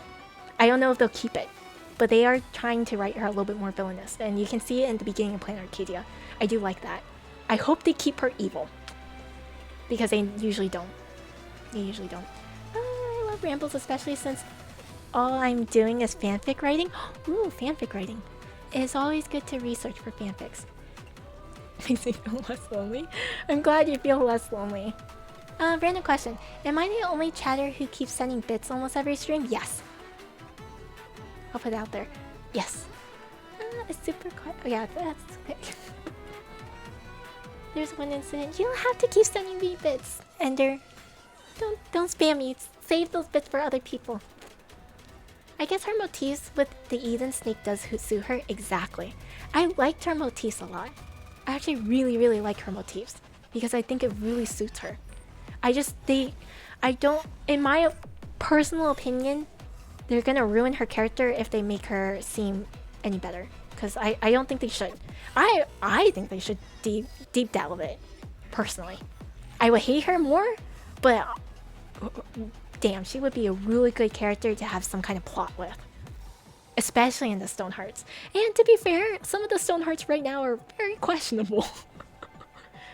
I don't know if they'll keep it, but they are trying to write her a little bit more villainous. And you can see it in the beginning of Planet Arcadia. I do like that. I hope they keep her evil. Because they usually don't. They usually don't. I love rambles, especially since all I'm doing is fanfic writing. Ooh, fanfic writing. It's always good to research for fanfics. Makes me feel less lonely. I'm glad you feel less lonely. Random question. Am I the only chatter who keeps sending bits almost every stream? Yes. I'll put it out there. Yes. It's super quiet. Oh yeah, that's okay. There's one incident. You don't have to keep sending me bits, Ender. Don't spam me. Save those bits for other people. I guess her motifs with the Eden snake does suit her exactly. I liked her motifs a lot. I actually really like her motifs because I think it really suits her. I don't, in my personal opinion, they're gonna ruin her character if they make her seem any better. Because I don't think they should. I think they should deep delve it, personally. I would hate her more, but damn, she would be a really good character to have some kind of plot with. Especially in the Stone Hearts. And to be fair, some of the Stone Hearts right now are very questionable.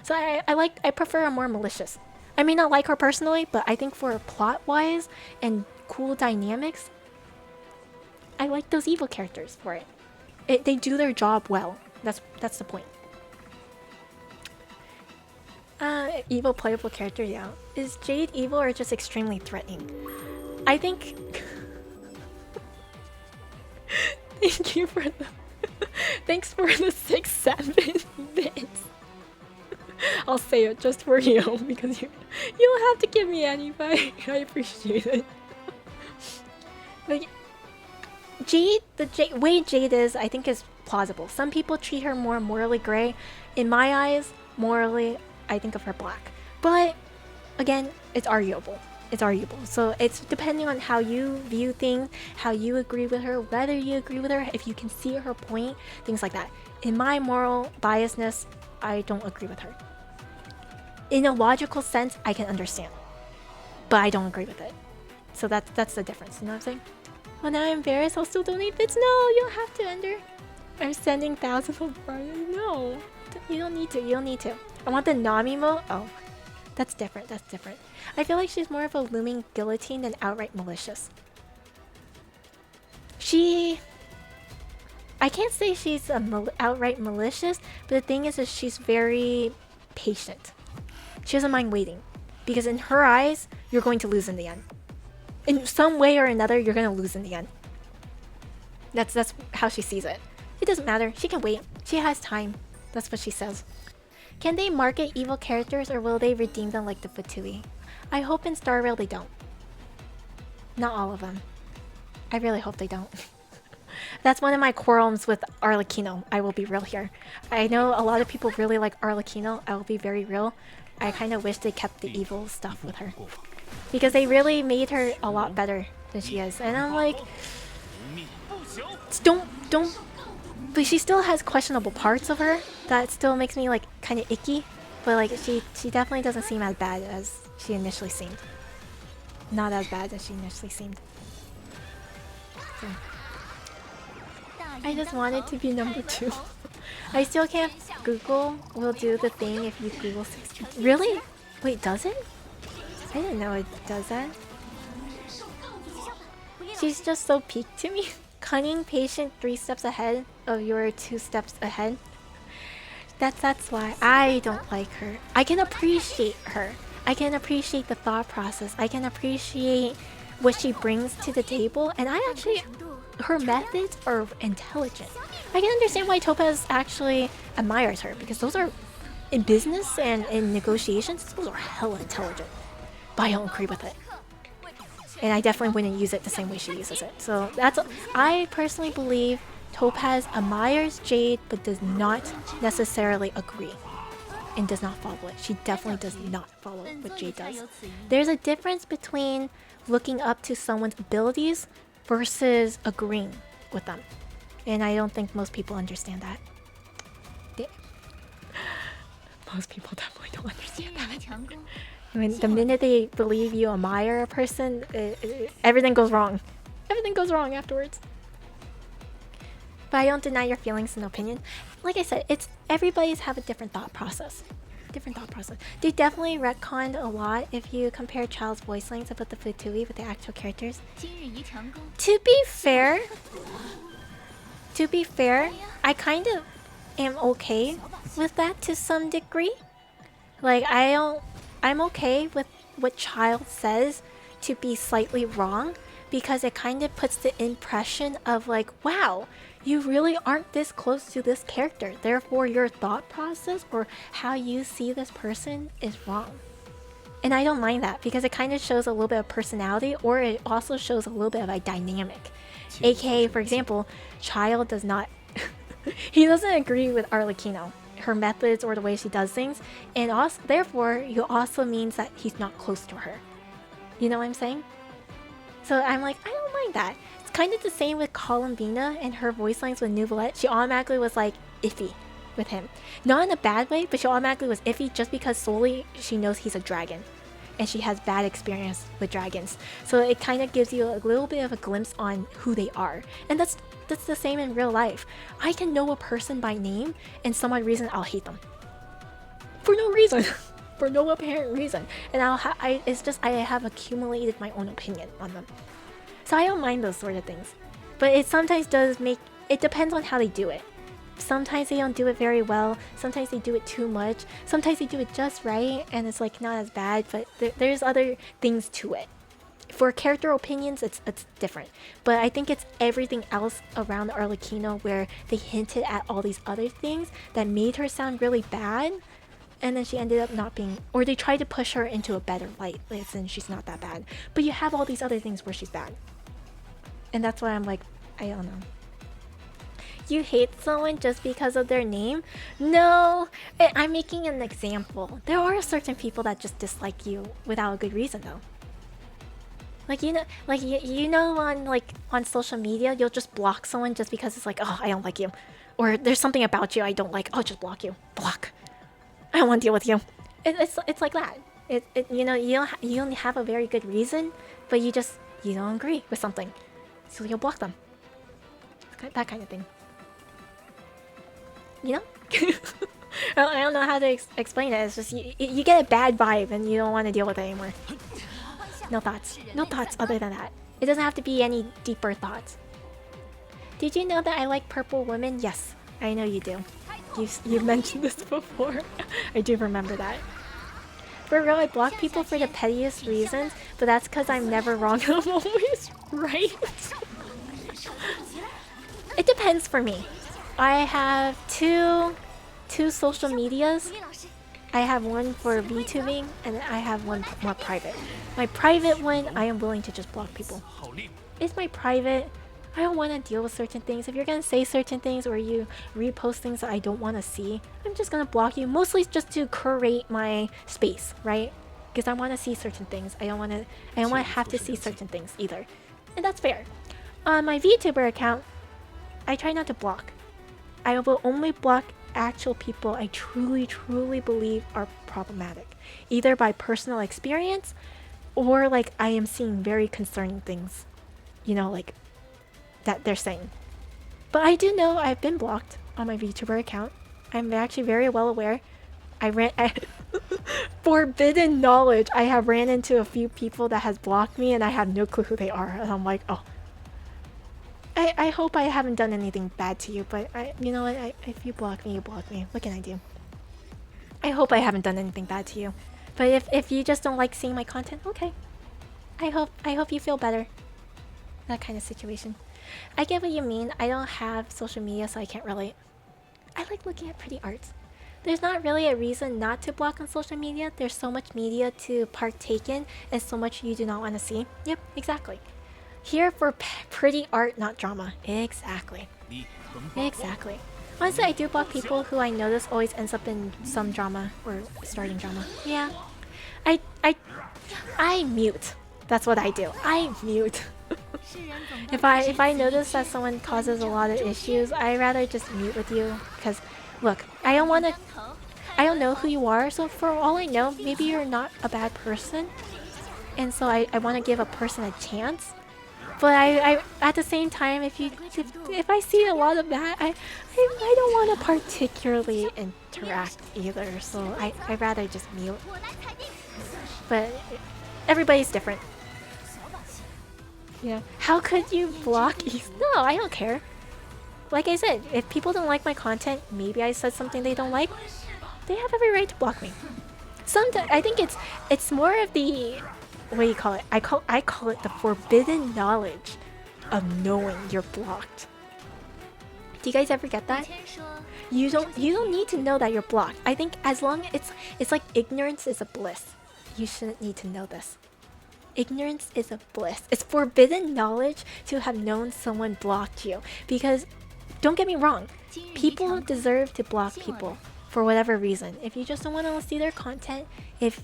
So I prefer a more malicious. I may not like her personally, but I think for plot-wise and cool dynamics, I like those evil characters for it. They do their job well. That's the point. Evil playable character, yeah. Is Jade evil or just extremely threatening? I think... Thank you for the... Thanks for the 6-7 bits. I'll say it just for you because you don't have to give me any, but I appreciate it. Like Jade, way Jade is, I think, is plausible. Some people treat her more morally gray. In my eyes, morally, I think of her black. But again, it's arguable. It's arguable. So it's depending on how you view things, how you agree with her, whether you agree with her, if you can see her point, things like that. In my moral biasness, I don't agree with her. In a logical sense, I can understand, but I don't agree with it. So that's the difference. You know what I'm saying? Well, now I'm embarrassed. I'll still donate bits. No, you don't have to, Ender. I'm sending thousands of Friday. No, you don't need to. You don't need to. I want the Nami mode. Oh, that's different. That's different. I feel like she's more of a looming guillotine than outright malicious. I can't say she's outright malicious, but the thing is she's very patient. She doesn't mind waiting, because in her eyes, you're going to lose in the end. In some way or another, you're gonna lose in the end. That's how she sees it. It doesn't matter. She can wait. She has time. That's what she says. Can they market evil characters, or will they redeem them like the Fatui? I hope in Star Rail they don't. Not all of them. I really hope they don't. That's one of my quarrels with Arlecchino. I will be real here. I know a lot of people really like Arlecchino. I will be very real. I kind of wish they kept the evil stuff with her, because they really made her a lot better than she is. And I'm like, don't. But she still has questionable parts of her that still makes me like kind of icky. But like she definitely doesn't seem as bad as she initially seemed. Not as bad as she initially seemed. So. I just wanted to be number 2. I still can't. Google will do the thing if you Google 16. Really? Wait, does it? I didn't know it does that. She's just so peaked to me. Cunning, patient, 3 steps ahead of your 2 steps ahead. That's why I don't like her. I can appreciate her. I can appreciate the thought process. I can appreciate what she brings to the table, and I actually, her methods are intelligent. I can understand why Topaz actually admires her, because those are, in business and in negotiations, those are hella intelligent. But I don't agree with it. And I definitely wouldn't use it the same way she uses it. So I personally believe Topaz admires Jade, but does not necessarily agree. And does not follow it. She definitely does not follow what Jade does. There's a difference between looking up to someone's abilities versus agreeing with them. And I don't think most people understand that. Most people definitely don't understand that. When the minute they believe you admire a person, everything goes wrong. Everything goes wrong afterwards. But I don't deny your feelings and opinion. Like I said, everybody's have a different thought process. They definitely retconned a lot if you compare Child's voice lines about the Futui with the actual characters. To be fair, I kind of am okay with that to some degree. Like I'm okay with what Child says to be slightly wrong, because it kind of puts the impression of like, wow, you really aren't this close to this character, therefore your thought process or how you see this person is wrong. And I don't mind that, because it kind of shows a little bit of personality, or it also shows a little bit of a dynamic. AKA, for example, Child does not he doesn't agree with Arlecchino, her methods or the way she does things, and also therefore it also means that he's not close to her. You know what I'm saying? So I'm like, I don't mind that. It's kind of the same with Columbina and her voice lines with Nouvellette. She automatically was like iffy with him. Not in a bad way, but she automatically was iffy just because solely she knows he's a dragon. And she has bad experience with dragons. So it kind of gives you a little bit of a glimpse on who they are. And that's the same in real life. I can know a person by name, and some odd reason I'll hate them. For no reason. For no apparent reason. And it's just I have accumulated my own opinion on them. So I don't mind those sort of things. But it sometimes does make, it depends on how they do it. Sometimes they don't do it very well. Sometimes they do it too much. Sometimes they do it just right, and it's like not as bad, but there's other things to it. For character opinions, it's different. But I think it's everything else around Arlecchino where they hinted at all these other things that made her sound really bad. and then she ended up not being, or they tried to push her into a better light, listen, she's not that bad, but you have all these other things where she's bad, and that's why I'm like, I don't know. You hate someone just because of their name? No, I'm making an example. There are certain people that just dislike you without a good reason though. Like, you know, like you know, on social media, you'll just block someone just because it's like, oh, I don't like you, or there's something about you I don't like. I'll just block you. Block. I don't want to deal with you. It's like that. You know, you don't have a very good reason, but you don't agree with something, so you'll block them. That kind of thing. You know? I don't know how to explain it. It's just you get a bad vibe and you don't want to deal with it anymore. No thoughts. No thoughts other than that. It doesn't have to be any deeper thoughts. Did you know that I like purple women? Yes, I know you do. You've mentioned this before. I do remember that. For real, I block people for the pettiest reasons, but that's because I'm never wrong and I'm always right. It depends for me. I have two social medias. I have one for VTubing and I have one more private. My private one, I am willing to just block people. It's my private. I don't want to deal with certain things. If you're gonna say certain things or you repost things that I don't want to see, I'm just gonna block you. Mostly just to curate my space, right? Because I want to see certain things. I don't want to have to see certain things either, and that's fair. On my VTuber account, I try not to block. I will only block actual people I truly believe are problematic, either by personal experience or like I am seeing very concerning things, you know, like that they're saying. But I do know I've been blocked on my VTuber account. I'm actually very well aware. Forbidden knowledge, I have ran into a few people that has blocked me and I have no clue who they are, and I'm like, oh, I hope I haven't done anything bad to you, but you know what, if you block me, you block me. What can I do? I hope I haven't done anything bad to you. But if you just don't like seeing my content, okay. I hope you feel better. That kind of situation. I get what you mean. I don't have social media, so I can't relate. I like looking at pretty art. There's not really a reason not to block on social media. There's so much media to partake in and so much you do not want to see. Yep, exactly. Here for pretty art, not drama. Exactly. Exactly. Honestly, I do block people who I notice always ends up in some drama or starting drama. Yeah. I mute. That's what I do. I mute. If I notice that someone causes a lot of issues, I rather just mute with you. Because look, I don't know who you are, so for all I know, maybe you're not a bad person. And so I want to give a person a chance. But I at the same time, if I see a lot of that, I don't want to particularly interact either. So I rather just mute. But everybody's different. Yeah. How could you block East? No, I don't care. Like I said, if people don't like my content, maybe I said something they don't like, they have every right to block me. Sometimes I think it's more of the, what do you call it? I call it the forbidden knowledge of knowing you're blocked. Do you guys ever get that? You don't need to know that you're blocked. I think as long as it's like ignorance is a bliss. You shouldn't need to know this. Ignorance is a bliss. It's forbidden knowledge to have known someone blocked you. Because don't get me wrong, people deserve to block people for whatever reason. If you just don't want to see their content, if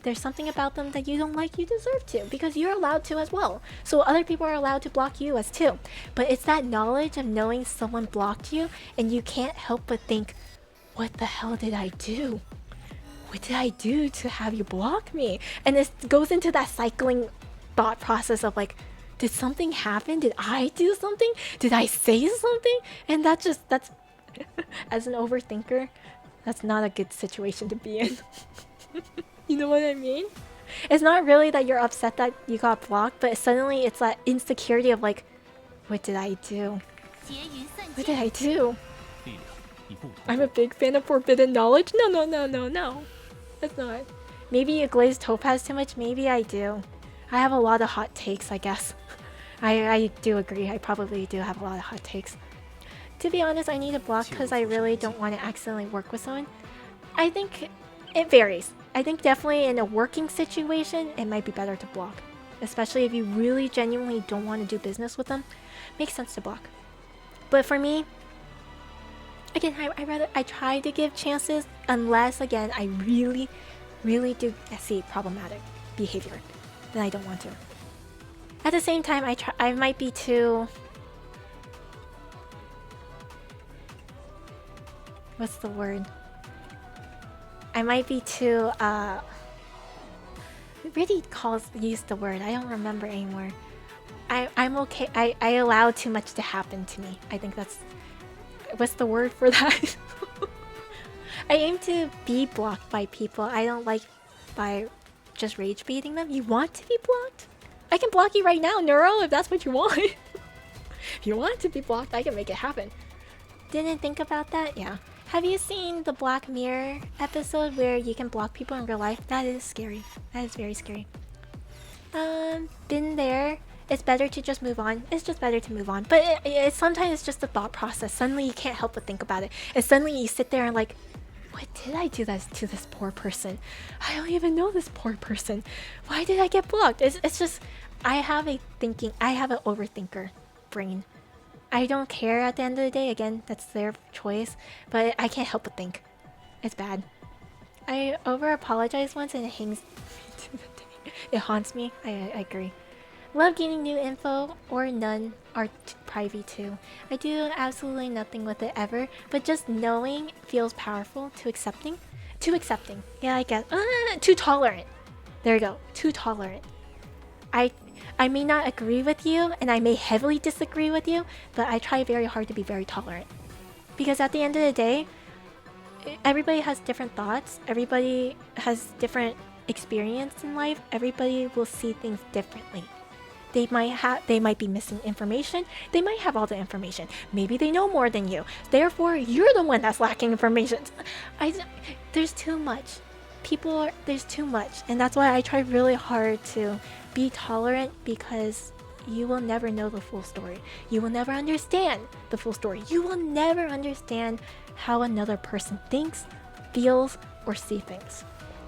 there's something about them that you don't like, you deserve to, because you're allowed to as well. So other people are allowed to block you as too. But it's that knowledge of knowing someone blocked you and you can't help but think, what the hell did I do? What did I do to have you block me? And it goes into that cycling thought process of like, did something happen? Did I do something? Did I say something? And that's as an overthinker, that's not a good situation to be in. You know what I mean? It's not really that you're upset that you got blocked, but suddenly it's that insecurity of like, what did I do? What did I do? I'm a big fan of forbidden knowledge. No. That's not. Maybe you glaze topaz too much. Maybe I do. I have a lot of hot takes, I guess. I do agree. I probably do have a lot of hot takes. To be honest, I need to block because I really don't want to accidentally work with someone. I think it varies. I think definitely in a working situation, it might be better to block. Especially if you really genuinely don't want to do business with them. Makes sense to block. But for me, again, I try to give chances unless, again, I really, really do see problematic behavior. Then I don't want to. At the same time, I might be too... What's the word? I might be too, really use the word, I don't remember anymore. I'm okay, I allow too much to happen to me. I think that's... What's the word for that? I aim to be blocked by people. I don't like by just rage baiting them. You want to be blocked? I can block you right now, Neuro, if that's what you want. If you want to be blocked, I can make it happen. Didn't think about that? Yeah. Have you seen the Black Mirror episode where you can block people in real life? That is scary. That is very scary. Been there. It's better to just move on. It's just better to move on. But sometimes it's just a thought process. Suddenly you can't help but think about it. And suddenly you sit there and like, what did I do that to this poor person? I don't even know this poor person. Why did I get blocked? It's just, I have an overthinker brain. I don't care at the end of the day. Again, that's their choice. But I can't help but think. It's bad. I over-apologized once and it hangs to the day. It haunts me. I agree. Love gaining new info or none are privy too. I do absolutely nothing with it ever, but just knowing feels powerful to accepting. Yeah, I guess. Too tolerant. There you go. Too tolerant. I may not agree with you and I may heavily disagree with you, but I try very hard to be very tolerant. Because at the end of the day, everybody has different thoughts. Everybody has different experience in life. Everybody will see things differently. They might be missing information. They might have all the information. Maybe they know more than you. Therefore, you're the one that's lacking information. There's too much. There's too much. And that's why I try really hard to be tolerant, because you will never know the full story. You will never understand the full story. You will never understand how another person thinks, feels, or sees things.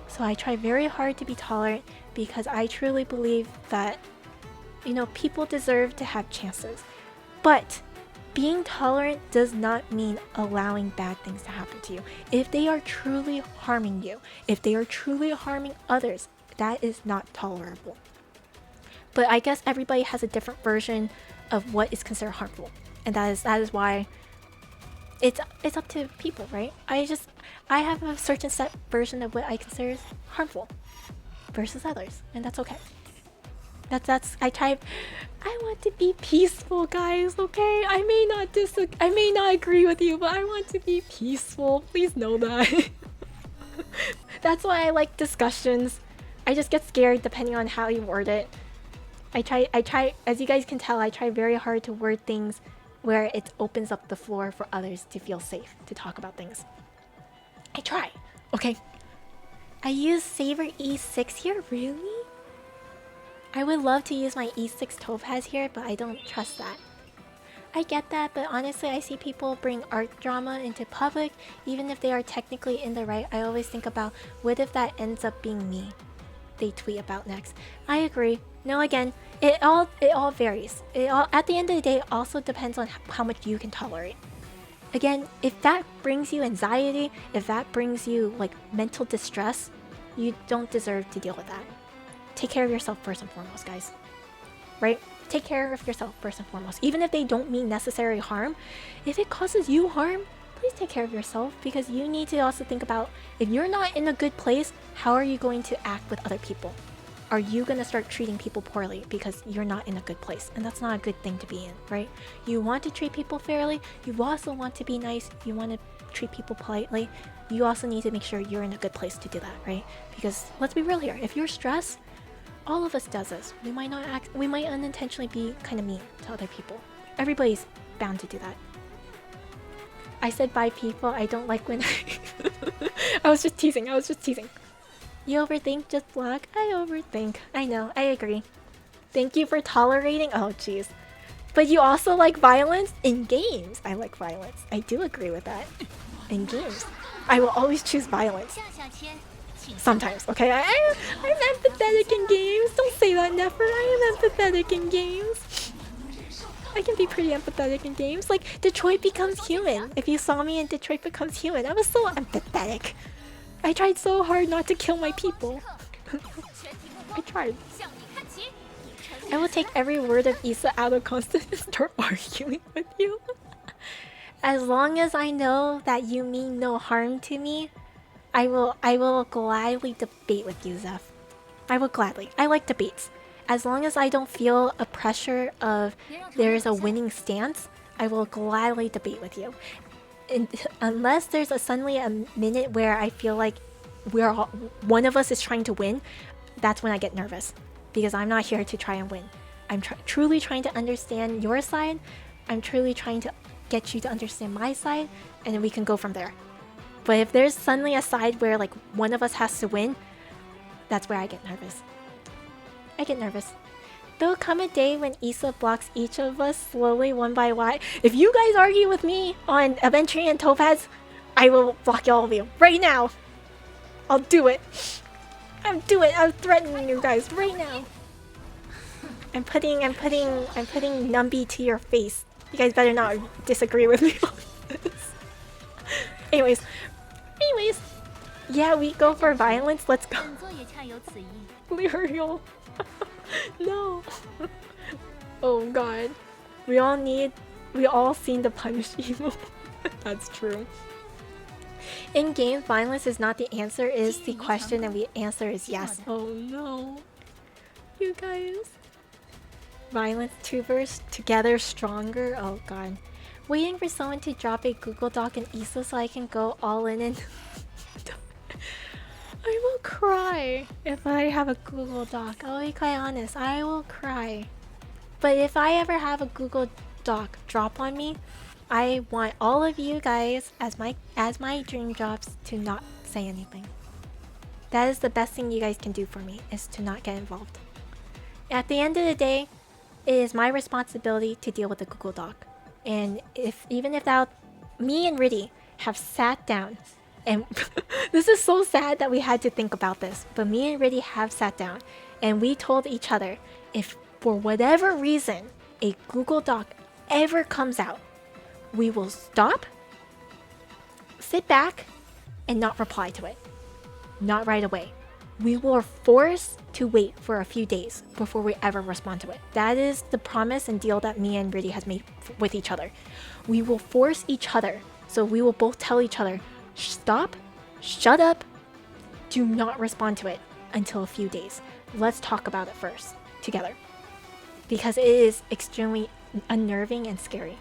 So I try very hard to be tolerant because I truly believe that people deserve to have chances. But being tolerant does not mean allowing bad things to happen to you. If they are truly harming you, if they are truly harming others, that is not tolerable. But I guess everybody has a different version of what is considered harmful. And that is why it's up to people, right? I have a certain set version of what I consider harmful versus others, and that's okay. I want to be peaceful, guys, okay? I may not agree with you, but I want to be peaceful. Please know that. That's why I like discussions. I just get scared depending on how you word it. I try, as you guys can tell, I try very hard to word things where it opens up the floor for others to feel safe to talk about things. I try, okay? I use Saber E6 here, really? I would love to use my E6 Topaz here, but I don't trust that. I get that, but honestly, I see people bring art drama into public, even if they are technically in the right. I always think about, what if that ends up being me? They tweet about next. I agree. No, again, it all varies. At the end of the day, it also depends on how much you can tolerate. Again, if that brings you anxiety, if that brings you like mental distress, you don't deserve to deal with that. Take care of yourself first and foremost, guys. Right? Take care of yourself first and foremost. Even if they don't mean necessary harm, if it causes you harm, please take care of yourself, because you need to also think about, if you're not in a good place, how are you going to act with other people? Are you going to start treating people poorly because you're not in a good place? And that's not a good thing to be in, right? You want to treat people fairly. You also want to be nice. You want to treat people politely. You also need to make sure you're in a good place to do that, right? Because let's be real here. If you're stressed, all of us does this. We might unintentionally be kind of mean to other people. Everybody's bound to do that. I said bye people. I don't like when I was just teasing. You overthink, just block. I overthink. I know, I agree. Thank you for tolerating. Oh jeez. But you also like violence in games. I like violence. I do agree with that. in games. I will always choose violence. Sometimes, okay? I'm empathetic in games. Don't say that, Nefer. I am empathetic in games. I can be pretty empathetic in games. Like, Detroit Becomes Human. If you saw me in Detroit Becomes Human, I was so empathetic. I tried so hard not to kill my people. I tried. I will take every word of Issa out of context and start arguing with you. As long as I know that you mean no harm to me, I will gladly debate with you, Zeph. I will gladly. I like debates. As long as I don't feel a pressure of there's a winning stance, I will gladly debate with you. And unless there's suddenly a minute where I feel like one of us is trying to win, that's when I get nervous. Because I'm not here to try and win. I'm truly trying to understand your side. I'm truly trying to get you to understand my side, and then we can go from there. But if there's suddenly a side where like one of us has to win, that's where I get nervous. I get nervous. There'll come a day when Issa blocks each of us slowly one by one. If you guys argue with me on Aventry and Topaz, I will block all of you right now. I'll do it. I'm threatening you guys right now. I'm putting Numby to your face. You guys better not disagree with me on this. Anyways, yeah, we go for violence. Let's go. Lyrial. No. Oh god. We all seen the punish emo. That's true. In game, violence is not the answer, is the question, and the answer is yes. Oh no. You guys. Violence tubers together stronger. Oh god. Waiting for someone to drop a Google Doc in Issa so I can go all in and I will cry if I have a Google Doc. I'll be quite honest, I will cry. But if I ever have a Google Doc drop on me, I want all of you guys as my dream jobs to not say anything. That is the best thing you guys can do for me, is to not get involved. At the end of the day, it is my responsibility to deal with the Google Doc. And even if me and Riddy have sat down, and this is so sad that we had to think about this, but me and Riddy have sat down and we told each other, if for whatever reason a Google Doc ever comes out, we will stop, sit back, and not reply to it. Not right away. We were forced to wait for a few days before we ever respond to it. That is the promise and deal that me and Riddy has made with each other. We will force each other, so we will both tell each other, stop, shut up, do not respond to it until a few days. Let's talk about it first, together. Because it is extremely unnerving and scary.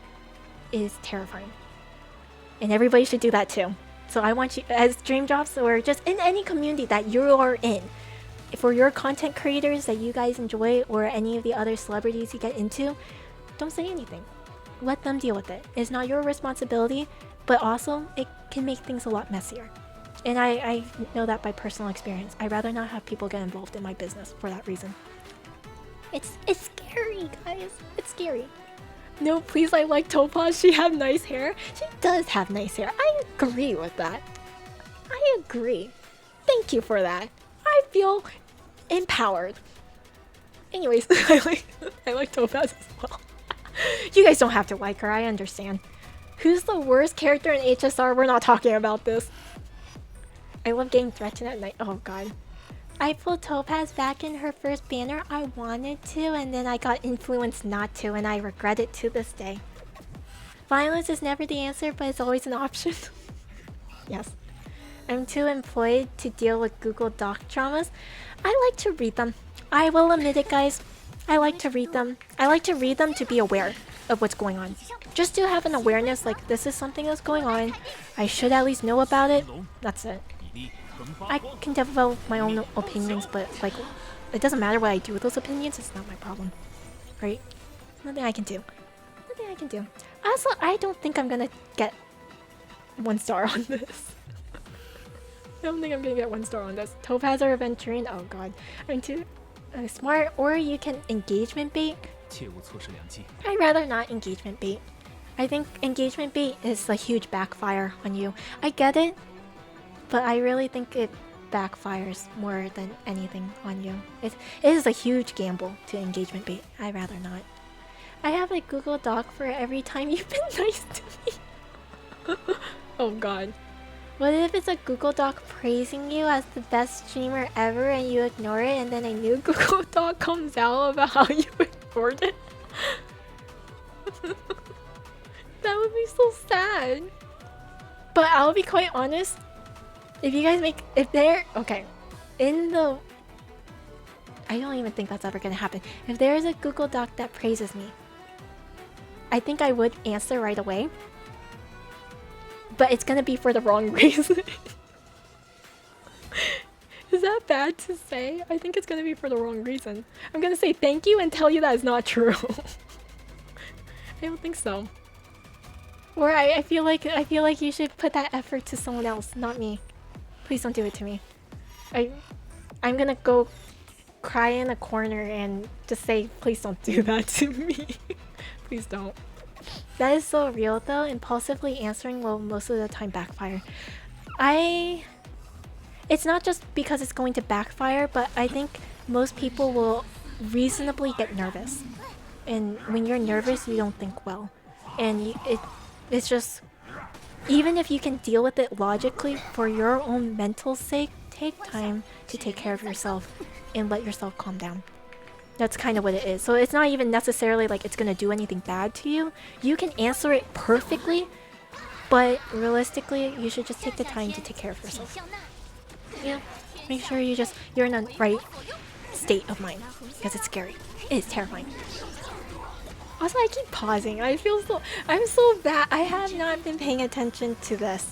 It is terrifying. And everybody should do that too. So I want you, as dream jobs or just in any community that you are in, for your content creators that you guys enjoy or any of the other celebrities you get into, don't say anything. Let them deal with it. It's not your responsibility, but also it can make things a lot messier. And I know that by personal experience. I'd rather not have people get involved in my business for that reason. It's scary, guys. It's scary. No, please, I like Topaz. She have nice hair. She does have nice hair. I agree with that. I agree. Thank you for that. I feel empowered. Anyways, I like Topaz as well. You guys don't have to like her. I understand. Who's the worst character in HSR? We're not talking about this. I love getting threatened at night. Oh god. I pulled Topaz back in her first banner. I wanted to, and then I got influenced not to, and I regret it to this day. Violence is never the answer, but it's always an option. Yes. I'm too employed to deal with Google Doc dramas. I like to read them. I will admit it, guys. I like to read them. I like to read them to be aware of what's going on. Just to have an awareness, like, this is something that's going on. I should at least know about it. That's it. I can develop my own opinions, but like, it doesn't matter what I do with those opinions. It's not my problem, right? Nothing I can do. Nothing I can do. Also, I don't think I'm gonna get 1 star on this. I don't think I'm gonna get 1 star on this. Topaz or Aventurine? Oh god. I'm too smart. Or you can engagement bait. I'd rather not engagement bait. I think engagement bait is a huge backfire on you. I get it, but I really think it backfires more than anything on you. It is a huge gamble to engagement bait. I'd rather not. I have a Google Doc for every time you've been nice to me. Oh god. What if it's a Google Doc praising you as the best streamer ever and you ignore it and then a new Google Doc comes out about how you ignored it? That would be so sad. But I'll be quite honest. If you guys if they're okay, in the, I don't even think that's ever gonna happen. If there is a Google Doc that praises me, I think I would answer right away. But it's gonna be for the wrong reason. Is that bad to say? I think it's gonna be for the wrong reason. I'm gonna say thank you and tell you that is not true. I don't think so. Or I feel like you should put that effort to someone else, not me. Please don't do it to me. I'm gonna go cry in a corner and just say please don't do that to me. Please don't. That is so real though. Impulsively answering will most of the time backfire. It's not just because it's going to backfire, but I think most people will reasonably get nervous. And when you're nervous, you don't think well. And it's just, even if you can deal with it logically, for your own mental sake, take time to take care of yourself and let yourself calm down. That's kind of what it is. So it's not even necessarily like it's gonna do anything bad to you. You can answer it perfectly, but realistically, you should just take the time to take care of yourself. Yeah, make sure you're in the right state of mind, because it's scary. It is terrifying. Also, I keep pausing. I'm so bad. I have not been paying attention to this.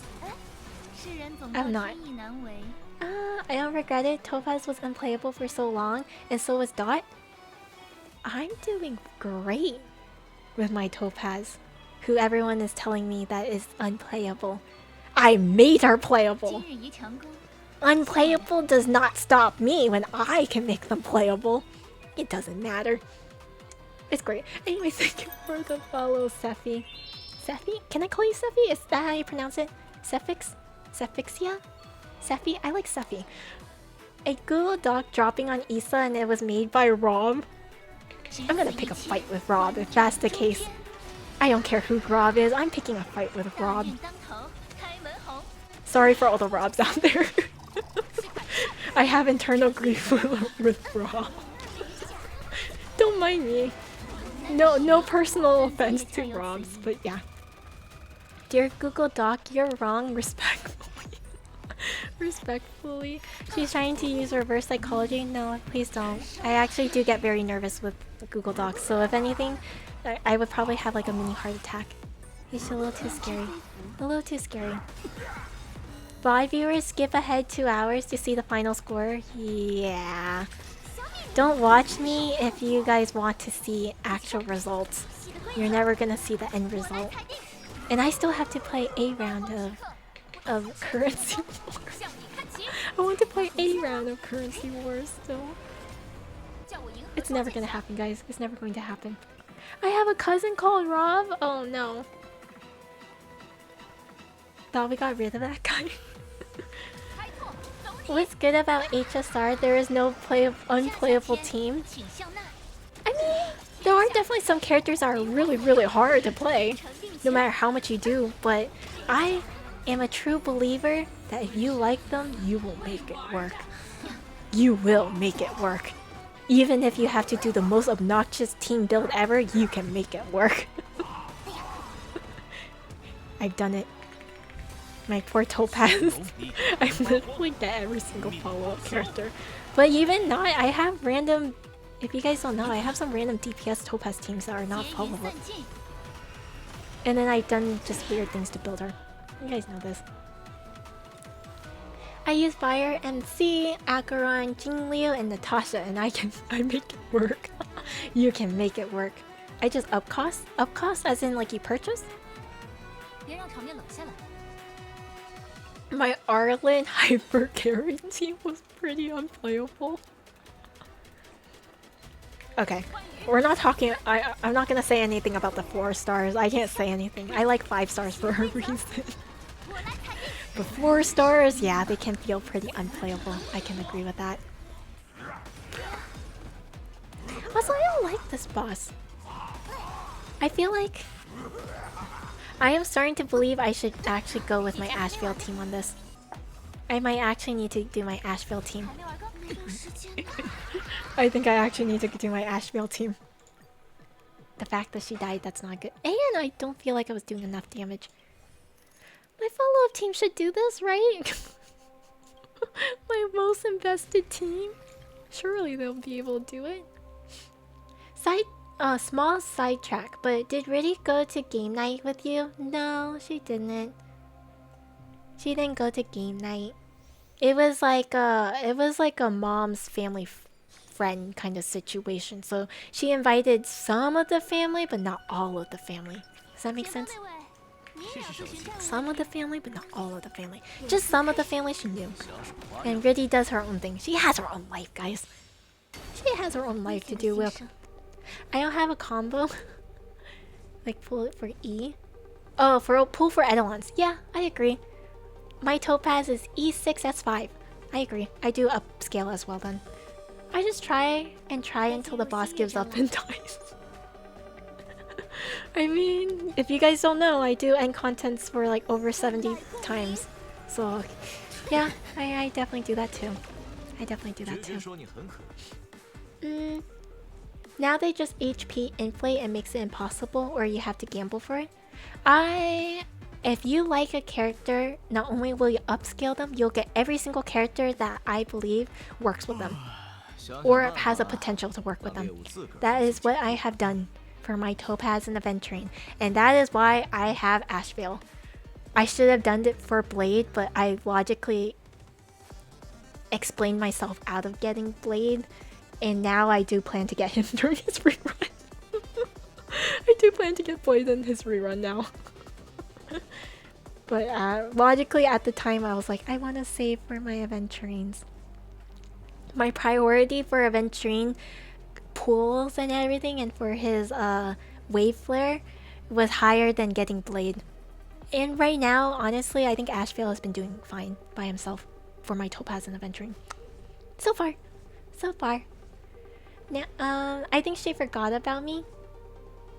I have not. I don't regret it. Topaz was unplayable for so long, and so was Dot. I'm doing great with my Topaz, who everyone is telling me that is unplayable. I made her playable. Unplayable does not stop me when I can make them playable. It doesn't matter. It's great. Anyway, thank you for the follow, Sephi. Sephi? Can I call you Sephi? Is that how you pronounce it? Sephix? Sephixia? Sephi? I like Sephi. A Google Doc dropping on Issa and it was made by Rob. I'm gonna pick a fight with Rob if that's the case. I don't care who Rob is. I'm picking a fight with Rob. Sorry for all the Robs out there. I have internal grief with Rob. Don't mind me. No personal offense to Robs, but yeah. Dear Google Doc, you're wrong respectfully. Respectfully. She's trying to use reverse psychology. No, please don't. I actually do get very nervous with Google Docs, so if anything, I would probably have like a mini heart attack. It's a little too scary. A little too scary. VOD viewers skip ahead 2 hours to see the final score? Yeah. Don't watch me if you guys want to see actual results. You're never gonna see the end result. And I still have to play a round of Currency Wars. I want to play a round of Currency Wars still. It's never gonna happen, guys. It's never going to happen. I have a cousin called Rob? Oh no. Thought we got rid of that guy. What's good about HSR? There is no unplayable team. I mean, there are definitely some characters that are really hard to play, no matter how much you do, but I am a true believer that if you like them, you will make it work. You will make it work. Even if you have to do the most obnoxious team build ever, you can make it work. I've done it. My poor Topaz. I literally get every single follow-up character. But even not, I have random... If you guys don't know, I have some random DPS Topaz teams that are not follow-up. And then I've done just weird things to build her. You guys know this. I use Fire, MC, Acheron, Jingliu, and Natasha, and I make it work. You can make it work. I just upcost? Upcost as in like you purchase? My Arlen hyper carry team was pretty unplayable. Okay, We're not talking. I'm not gonna say anything about the 4 stars. I can't say anything. I like 5 stars for a reason. But 4 stars, yeah, they can feel pretty unplayable. I can agree with that. Also, I don't like this boss. I feel like I am starting to believe I should actually go with my Asheville team on this. I might actually need to do my Asheville team. I think I actually need to do my Asheville team. The fact that she died, that's not good. And I don't feel like I was doing enough damage. My follow-up team should do this, right? My most invested team. Surely they'll be able to do it. Small sidetrack, but did Riddy go to game night with you? No, she didn't. She didn't go to game night. It was like a mom's family friend kind of situation. So she invited some of the family, but not all of the family. Does that make sense? Some of the family, but not all of the family. Just some of the family she knew. And Riddy does her own thing. She has her own life, guys. She has her own life to deal with. I don't have a combo. Like pull it for E. Oh, for pull for Eidolons. Yeah, I agree. My Topaz is E6, S5. I agree. I do upscale as well then. I just try until the boss gives up and dies. I mean, if you guys don't know, I do end contents for like over 70 times. So, yeah, I definitely do that too. I definitely do that too. Now they just HP inflate and makes it impossible, or you have to gamble for it. If you like a character, not only will you upscale them, you'll get every single character that I believe works with them. Or has a potential to work with them. That is what I have done for my Topaz and Aventurine. And that is why I have Asheville. I should have done it for Blade, but I logically explained myself out of getting Blade. And now I do plan to get him during his rerun. I do plan to get Blade in his rerun now. But logically at the time I was like, I want to save for my Aventurines. My priority for Aventurine pools and everything and for his wave flare was higher than getting Blade. And right now, honestly, I think Asheville has been doing fine by himself for my Topaz and Aventurine. So far. So far. Now, I think she forgot about me.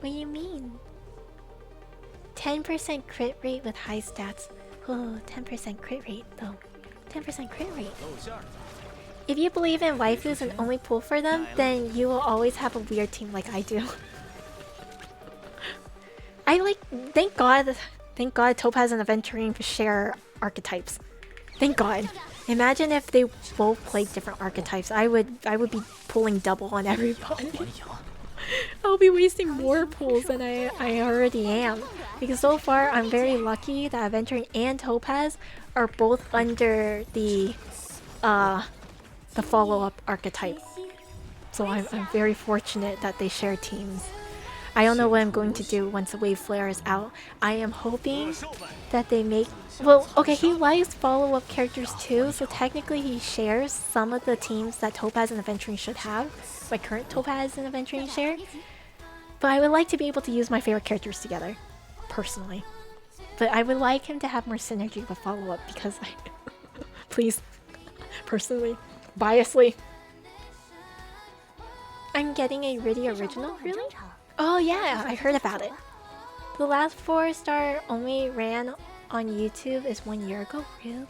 What do you mean? 10% crit rate with high stats. Oh, 10% crit rate though. 10% crit rate. If you believe in waifus and only pull for them, then you will always have a weird team like I do. Thank God Topaz and Aventurine share archetypes. Thank God. Imagine if they both played different archetypes. I would be pulling double on everybody. I'll be wasting more pulls than I already am. Because so far I'm very lucky that Aventurine and Topaz are both under the follow-up archetype. So I'm very fortunate that they share teams. I don't know what I'm going to do once the wave flare is out. I am hoping that they make... Well, okay, he likes follow-up characters too, so technically he shares some of the teams that Topaz and Aventurine should have. My current Topaz and Aventurine share. But I would like to be able to use my favorite characters together. Personally. But I would like him to have more synergy with follow-up because I... Please. Personally. Biasly. I'm getting a Riddy original? Really? Oh yeah, I heard about it. The last 4-star only ran on YouTube is 1 year ago? Really?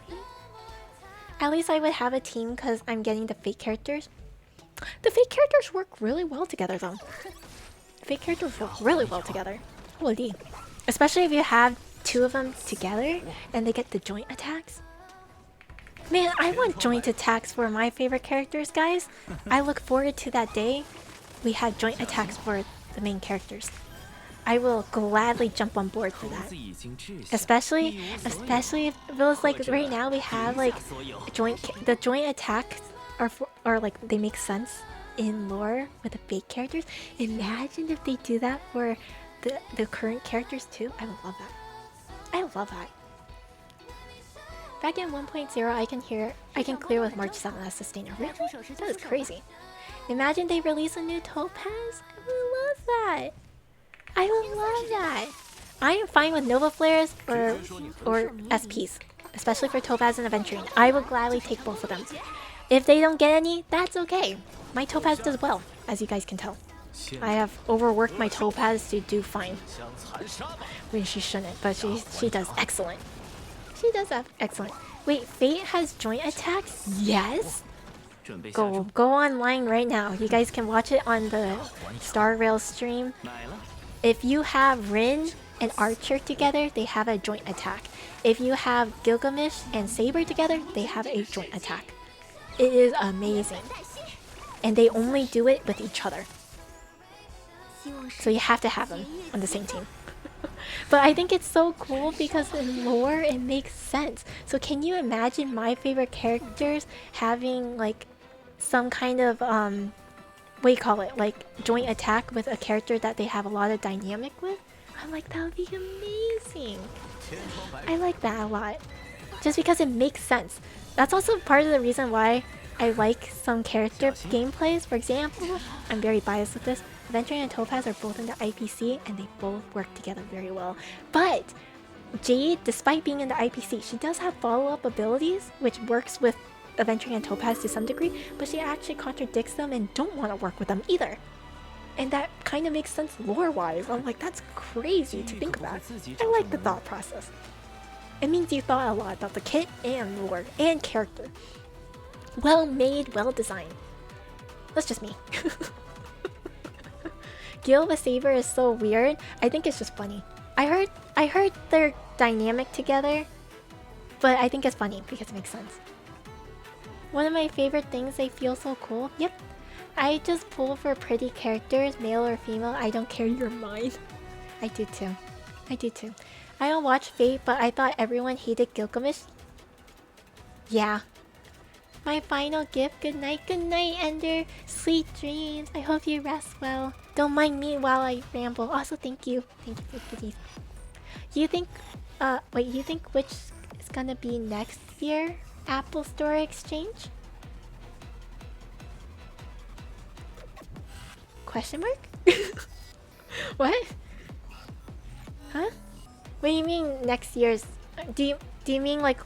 At least I would have a team because I'm getting the fake characters. The fake characters work really well together though. Fake characters work really well together. Holy. Especially if you have 2 of them together and they get the joint attacks. Man, I want joint attacks for my favorite characters, guys. I look forward to that day we have joint attacks for the main characters. I will gladly jump on board for that. Especially if it was like right now we have like the joint attacks are like they make sense in lore with the fake characters. Imagine if they do that for the current characters too. I would love that. I love that. Back in 1.0, I can clear with March 7 as sustainer. Really? That is crazy. Imagine they release a new Topaz. I would love that. I would love that. I am fine with Nova Flares or SPs, especially for Topaz and Aventurine. I would gladly take both of them. If they don't get any, that's okay. My Topaz does well, as you guys can tell. I have overworked my Topaz to do fine. I mean, she shouldn't, but she does excellent. She does excellent. Wait, Fate has joint attacks? Yes? Go online right now. You guys can watch it on the Star Rail stream. If you have Rin and Archer together, they have a joint attack. If you have Gilgamesh and Saber together, they have a joint attack. It is amazing. And they only do it with each other. So you have to have them on the same team. But I think it's so cool because in lore it makes sense. So can you imagine my favorite characters having like some kind of what do you call it, like joint attack with a character that they have a lot of dynamic with? I'm like, that would be amazing. I like that a lot. Just because it makes sense. That's also part of the reason why I like some character gameplays. For example, I'm very biased with this. Aventurine and Topaz are both in the IPC and they both work together very well. But Jade, despite being in the IPC, she does have follow-up abilities, which works with Aventurine and Topaz to some degree, but she actually contradicts them and don't want to work with them either. And that kind of makes sense lore-wise. I'm like, that's crazy to think about. I like the thought process. It means you thought a lot about the kit and lore and character. Well made, well designed. That's just me. Gil with Saber is so weird. I think it's just funny. I heard they're dynamic together, but I think it's funny because it makes sense. One of my favorite things, they feel so cool. Yep. I just pull for pretty characters, male or female. I don't care, you're mine. I do too. I do too. I don't watch Fate, but I thought everyone hated Gilgamesh. Yeah. My final gift. Good night, Ender. Sweet dreams. I hope you rest well. Don't mind me while I ramble. Also, thank you. Thank you for these. You think, wait, you think which is gonna be next year? Apple Store Exchange? Question mark? What? Huh? What do you mean next year's? Do you mean like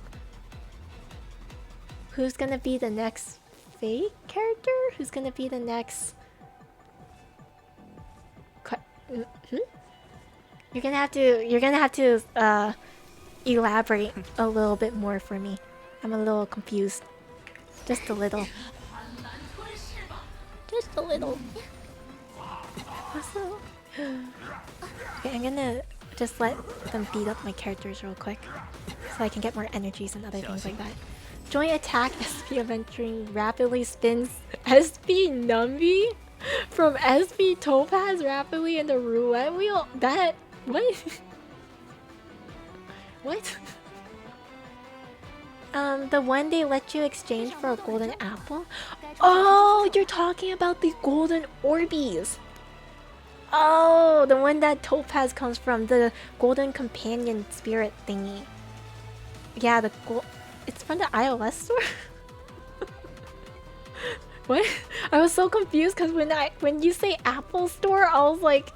who's gonna be the next Fate character? Who's gonna be the next? You're gonna have to elaborate a little bit more for me. I'm a little confused. Just a little. Just a little. Also, okay, I'm gonna just let them beat up my characters real quick so I can get more energies and other things like that. Joint attack SP Aventurine rapidly spins SP Numby from SP Topaz rapidly in the roulette wheel? That... what? What? The one they let you exchange for a golden apple? Oh, you're talking about the golden Orbeez! Oh, the one that Topaz comes from, the golden companion spirit thingy. Yeah, the it's from the iOS store? What? I was so confused because when you say Apple Store, I was like,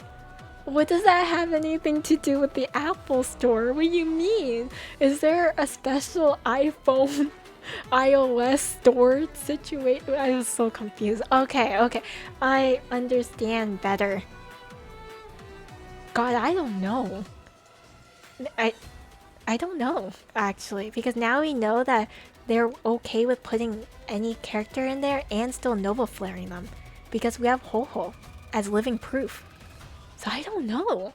what does that have anything to do with the Apple Store? What do you mean? Is there a special iPhone iOS store situation? I was so confused. Okay, okay. I understand better. God, I don't know. I don't know, actually, because now we know that they're okay with putting any character in there and still Nova flaring them, because we have Ho-Ho as living proof. So I don't know.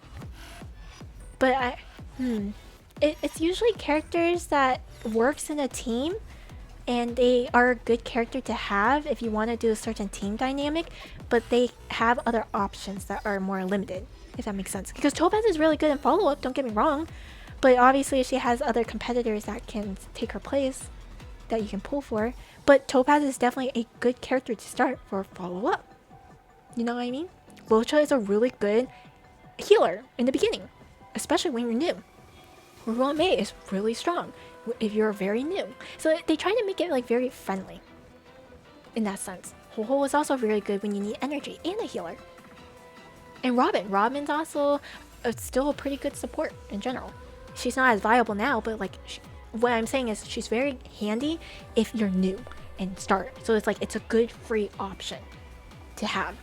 But it's usually characters that works in a team, and they are a good character to have if you want to do a certain team dynamic, but they have other options that are more limited, if that makes sense. Because Topaz is really good in follow-up, don't get me wrong, but obviously she has other competitors that can take her place that you can pull for. But Topaz is definitely a good character to start for follow-up. You know what I mean? Rocha is a really good healer in the beginning, especially when you're new. Ruame is really strong if you're very new. So they try to make it like very friendly in that sense. Ho-Ho is also very good when you need energy and a healer. And Robin's also still a pretty good support in general. She's not as viable now, but like what I'm saying is she's very handy if you're new and start. So it's like it's a good free option to have.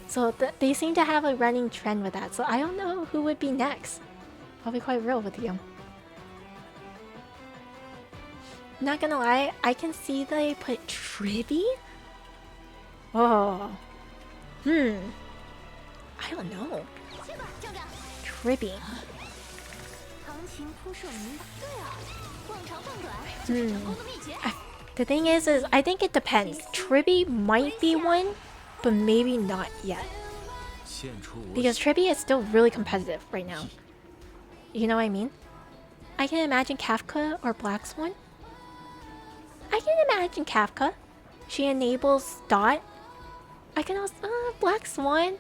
So they seem to have a running trend with that. So I don't know who would be next. I'll be quite real with you. Not gonna lie, I can see they put Tribby. Oh, I don't know. Tribby. The thing is I think it depends. Tribby might be one, but maybe not yet. Because Tribby is still really competitive right now. You know what I mean? I can imagine Kafka or Black Swan. I can imagine Kafka. She enables Dot. I can also... Black Swan.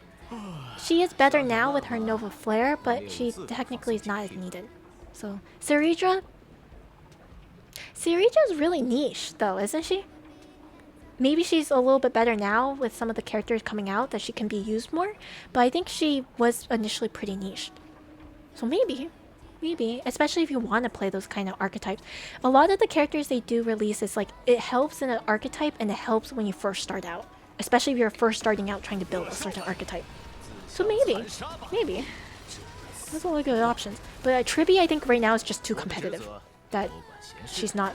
She is better now with her Nova Flare, but she technically is not as needed. So, Ceridra is really niche, though, isn't she? Maybe she's a little bit better now with some of the characters coming out that she can be used more, but I think she was initially pretty niche. So maybe, especially if you want to play those kind of archetypes. A lot of the characters they do release is like, it helps in an archetype and it helps when you first start out. Especially if you're first starting out trying to build a certain archetype. So maybe. Those are all good options. But Tribby I think right now is just too competitive. That she's not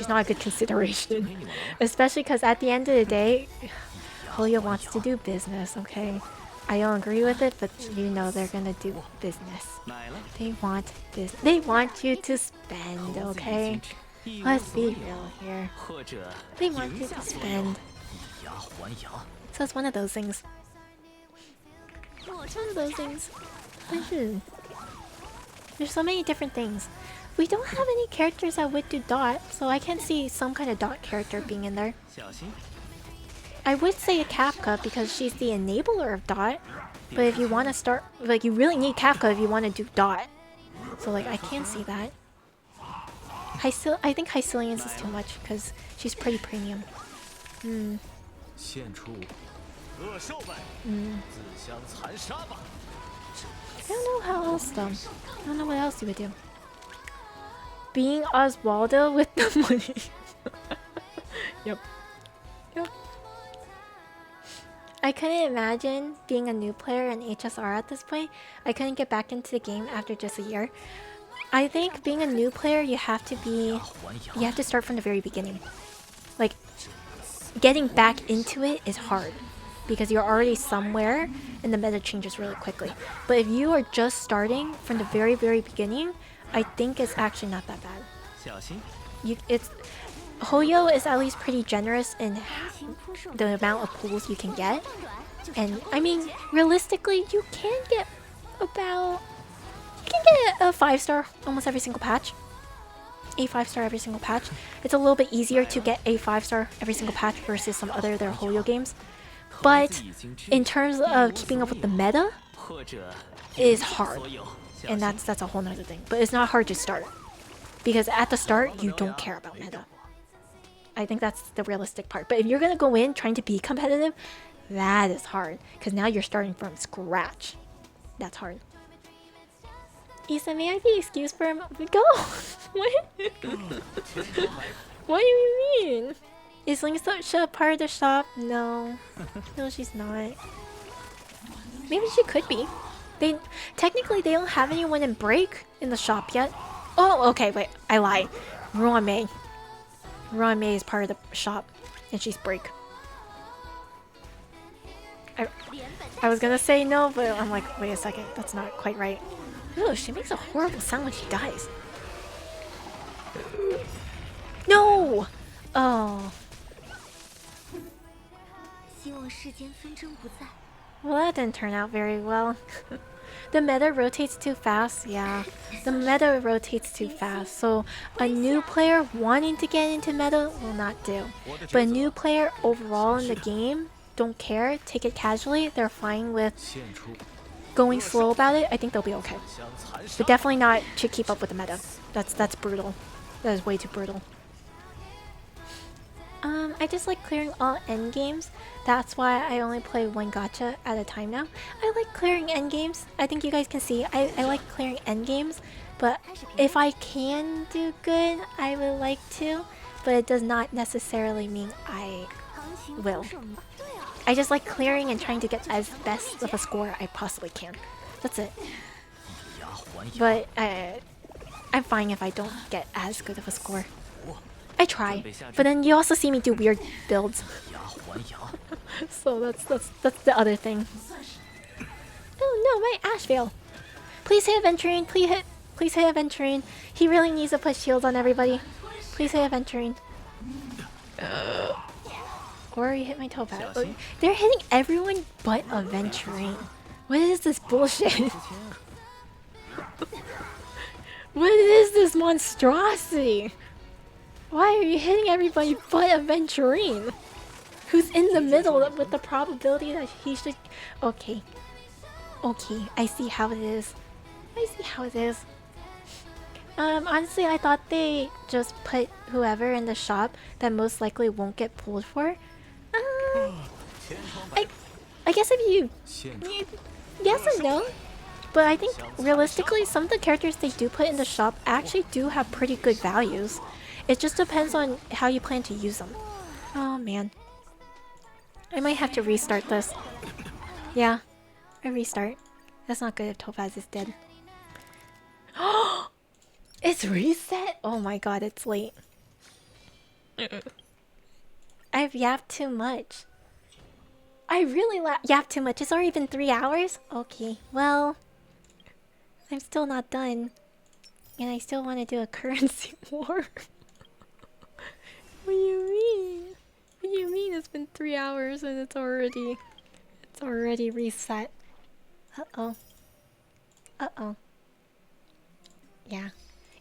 a good consideration. Especially because at the end of the day, Hoyo wants to do business, okay? I don't agree with it, but you know they're gonna do business. They want this. They want you to spend, okay? Let's be real here. They want you to spend. So it's one of those things. There's so many different things. We don't have any characters that would do Dot, so I can see some kind of Dot character being in there. I would say a Kafka because she's the enabler of Dot, but if you want to start, like you really need Kafka if you want to do Dot. So like I can see that. I think Hycilians is too much because she's pretty premium. I don't know how else though. I don't know what else you would do. Being Oswaldo with the money. Yep. I couldn't imagine being a new player in HSR at this point. I couldn't get back into the game after just a year. I think being a new player, you have to start from the very beginning. Like, getting back into it is hard because you're already somewhere and the meta changes really quickly. But if you are just starting from the very, very beginning, I think it's actually not that bad. Hoyo is at least pretty generous in the amount of pools you can get. And I mean, realistically, you can get about... You can get a 5-star almost every single patch. A 5-star every single patch. It's a little bit easier to get a 5-star every single patch versus some other their Hoyo games. But in terms of keeping up with the meta, it is hard. And that's a whole nother thing. But it's not hard to start. Because at the start, you don't care about meta. I think that's the realistic part. But if you're going to go in trying to be competitive, that is hard. Because now you're starting from scratch. That's hard. Isa, may I be excused for a moment? Go! What? What do you mean? Is Linksa part of the shop? No. No, she's not. Maybe she could be. Technically, they don't have anyone in Break in the shop yet. Oh, okay, wait. I lied. Ruan Mei is part of the shop, and she's Break. I was gonna say no, but I'm like, wait a second, that's not quite right. Ooh, she makes a horrible sound when she dies. No! Oh. Well, that didn't turn out very well. The meta rotates too fast, yeah. The meta rotates too fast, so a new player wanting to get into meta will not do. But a new player overall in the game, don't care, take it casually, they're fine with going slow about it, I think they'll be okay. But definitely not to keep up with the meta. That's brutal. That is way too brutal. I just like clearing all end games. That's why I only play one gacha at a time now. I like clearing end games. I think you guys can see I like clearing end games, but if I can do good, I would like to, but it does not necessarily mean I will. I just like clearing and trying to get as best of a score I possibly can. That's it. But I'm fine if I don't get as good of a score. I try, but then you also see me do weird builds. So that's the other thing. Oh no, my Ash Veil. Please hit Aventurine, please hit Aventurine. He really needs to put shields on everybody. Please hit Aventurine. Or you hit my Topaz. Oh, they're hitting everyone but Aventurine. What is this bullshit? What is this monstrosity? Why are you hitting everybody but Aventurine? Who's in the middle with the probability that he should... Okay. Okay, I see how it is. I see how it is. Honestly, I thought they just put whoever in the shop that most likely won't get pulled for. I guess if you... Yes and no. But I think realistically, some of the characters they do put in the shop actually do have pretty good values. It just depends on how you plan to use them. Oh man. I might have to restart this. Yeah, I restart. That's not good if Topaz is dead. It's reset? Oh my god, it's late. I've yapped too much. I really yapped too much. It's already been 3 hours? Okay, well... I'm still not done. And I still want to do a currency war. What do you mean? What do you mean it's been 3 hours and it's already reset? Uh-oh. Uh-oh. Yeah.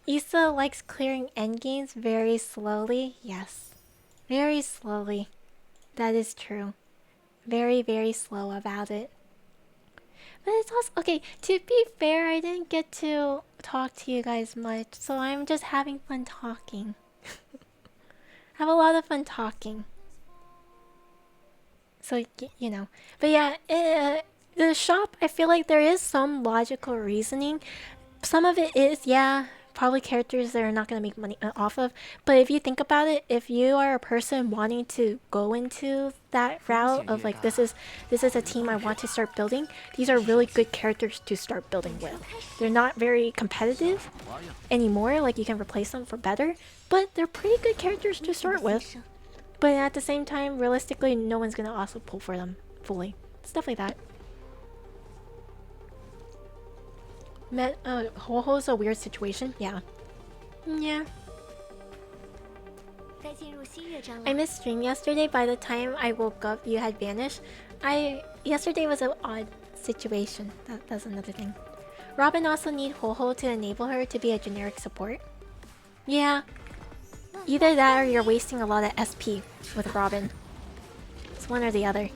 Issa likes clearing endgames very slowly. Yes. Very slowly. That is true. Very, very slow about it. But it's also... Okay, to be fair, I didn't get to talk to you guys much, so I'm just having fun talking. Have a lot of fun talking. So, you know. But yeah, the shop, I feel like there is some logical reasoning. Some of it is, yeah, probably characters that are not going to make money off of. But if you think about it, if you are a person wanting to go into that route of like, this is a team I want to start building, these are really good characters to start building with. They're not very competitive anymore, like you can replace them for better, but they're pretty good characters to start with. But at the same time, realistically, no one's going to also pull for them fully. Stuff like that. Ho-Ho's a weird situation. Yeah. Yeah. I missed stream yesterday. By the time I woke up, you had vanished. Yesterday was an odd situation. That's another thing. Robin also need Ho-Ho to enable her to be a generic support. Yeah. Either that or you're wasting a lot of SP with Robin. It's one or the other.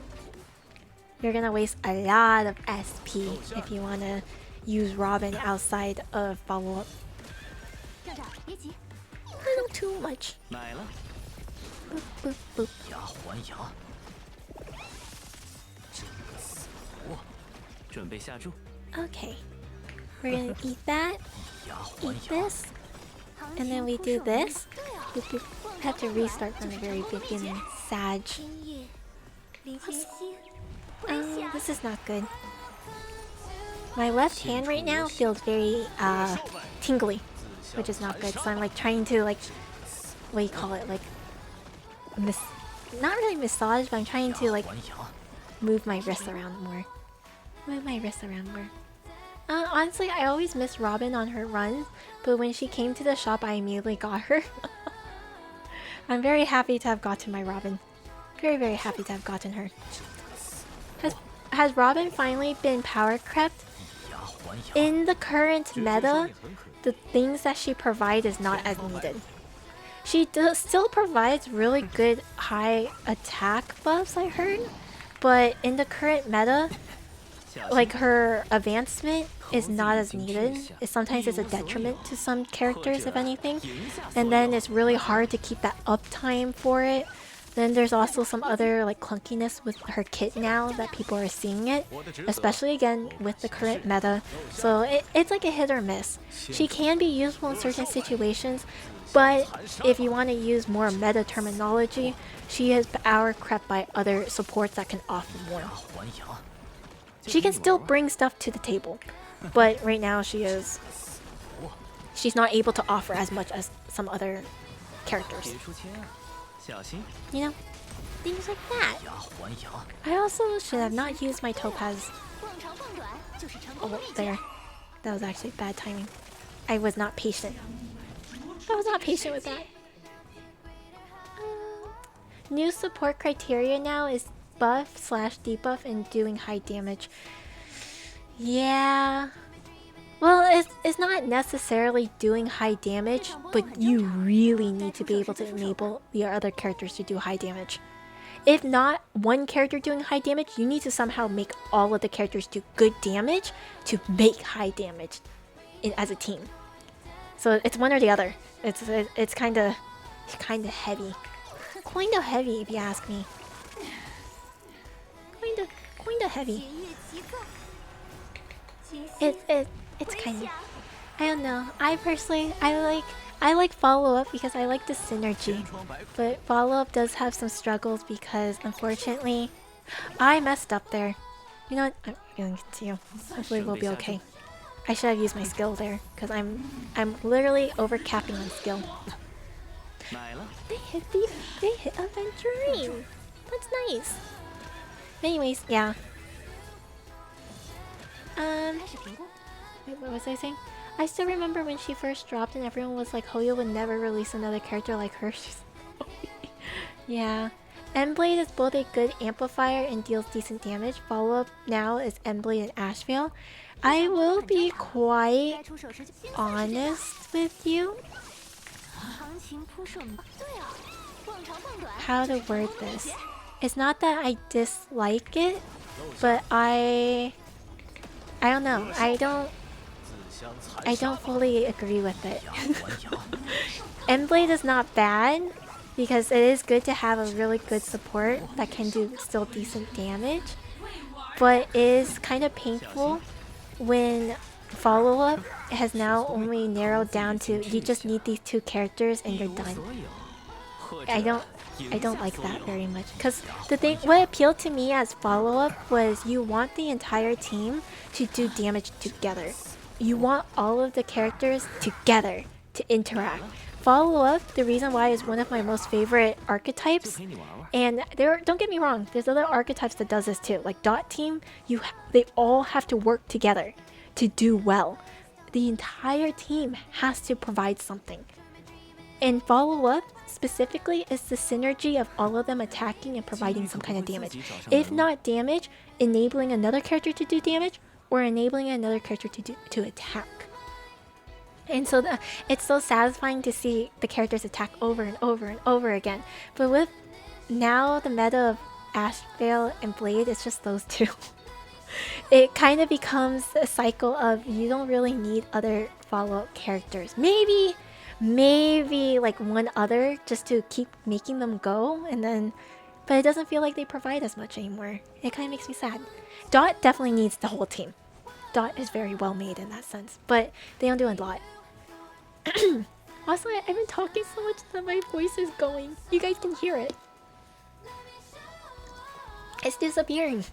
You're gonna waste a lot of SP if you wanna use Robin outside of follow-up. A little too much. Boop, boop, boop. Okay. We're gonna eat that. Eat this. And then we do this. Boop, boop. I have to restart from the very beginning. Sag. This is not good. My left hand right now feels very tingly, which is not good. So I'm like trying to like, what do you call it? Like, not really massage, but I'm trying to like move my wrists around more. Honestly, I always miss Robin on her runs, but when she came to the shop, I immediately got her. I'm very happy to have gotten my Robin. Very, very happy to have gotten her. Has Robin finally been power crept? In the current meta, the things that she provides is not as needed. She still provides really good high attack buffs, I heard, but in the current meta, like her advancement is not as needed. Sometimes it's a detriment to some characters, if anything, and then it's really hard to keep that uptime for it. Then there's also some other like clunkiness with her kit now that people are seeing it, especially again with the current meta. So it's like a hit or miss. She can be useful in certain situations, but if you want to use more meta terminology, she is power crept by other supports that can offer more. She can still bring stuff to the table, but right now she's not able to offer as much as some other characters. You know, things like that. I also should have not used my topaz. Oh, there. That was actually bad timing. I was not patient. I was not patient with that. New support criteria now is buff/debuff and doing high damage. Yeah. Well, it's not necessarily doing high damage, but you really need to be able to enable the other characters to do high damage. If not one character doing high damage, you need to somehow make all of the characters do good damage to make high damage as a team. So it's one or the other. It's kind of heavy. Kind of heavy, if you ask me. Kind of heavy. It's kind of. I don't know. I personally, I like follow-up because I like the synergy. But follow-up does have some struggles because, unfortunately, I messed up there. You know what? I'm going to continue. Hopefully we'll be okay. I should have used my skill there because I'm literally over-capping on skill. They hit Aventurine. That's nice. Anyways, yeah. Wait, what was I saying? I still remember when she first dropped and everyone was like, Hoyo would never release another character like her. Yeah. Endblade is both a good amplifier and deals decent damage. Follow-up now is Endblade and Ashvale. I will be quite honest with you. How to word this. It's not that I dislike it, but I don't know. I don't fully agree with it. Endblade is not bad because it is good to have a really good support that can do still decent damage, but it is kind of painful when follow-up has now only narrowed down to you just need these two characters and you're done. I don't like that very much because what appealed to me as follow-up was you want the entire team to do damage together. You want all of the characters together to interact. Follow-up, the reason why, is one of my most favorite archetypes. And don't get me wrong, there's other archetypes that does this too. Like Dot Team, they all have to work together to do well. The entire team has to provide something. And follow-up, specifically, is the synergy of all of them attacking and providing some kind of damage. If not damage, enabling another character to do damage, or enabling another character to attack. And so it's so satisfying to see the characters attack over and over and over again. But with now the meta of Ashvale and Blade, it's just those two. It kind of becomes a cycle of you don't really need other follow-up characters. Maybe like one other just to keep making them go, and then, but it doesn't feel like they provide as much anymore. It kind of makes me sad. Dot definitely needs the whole team. Dot is very well made in that sense, but they don't do a lot. Also, I've been talking so much that my voice is going. You guys can hear it. It's disappearing.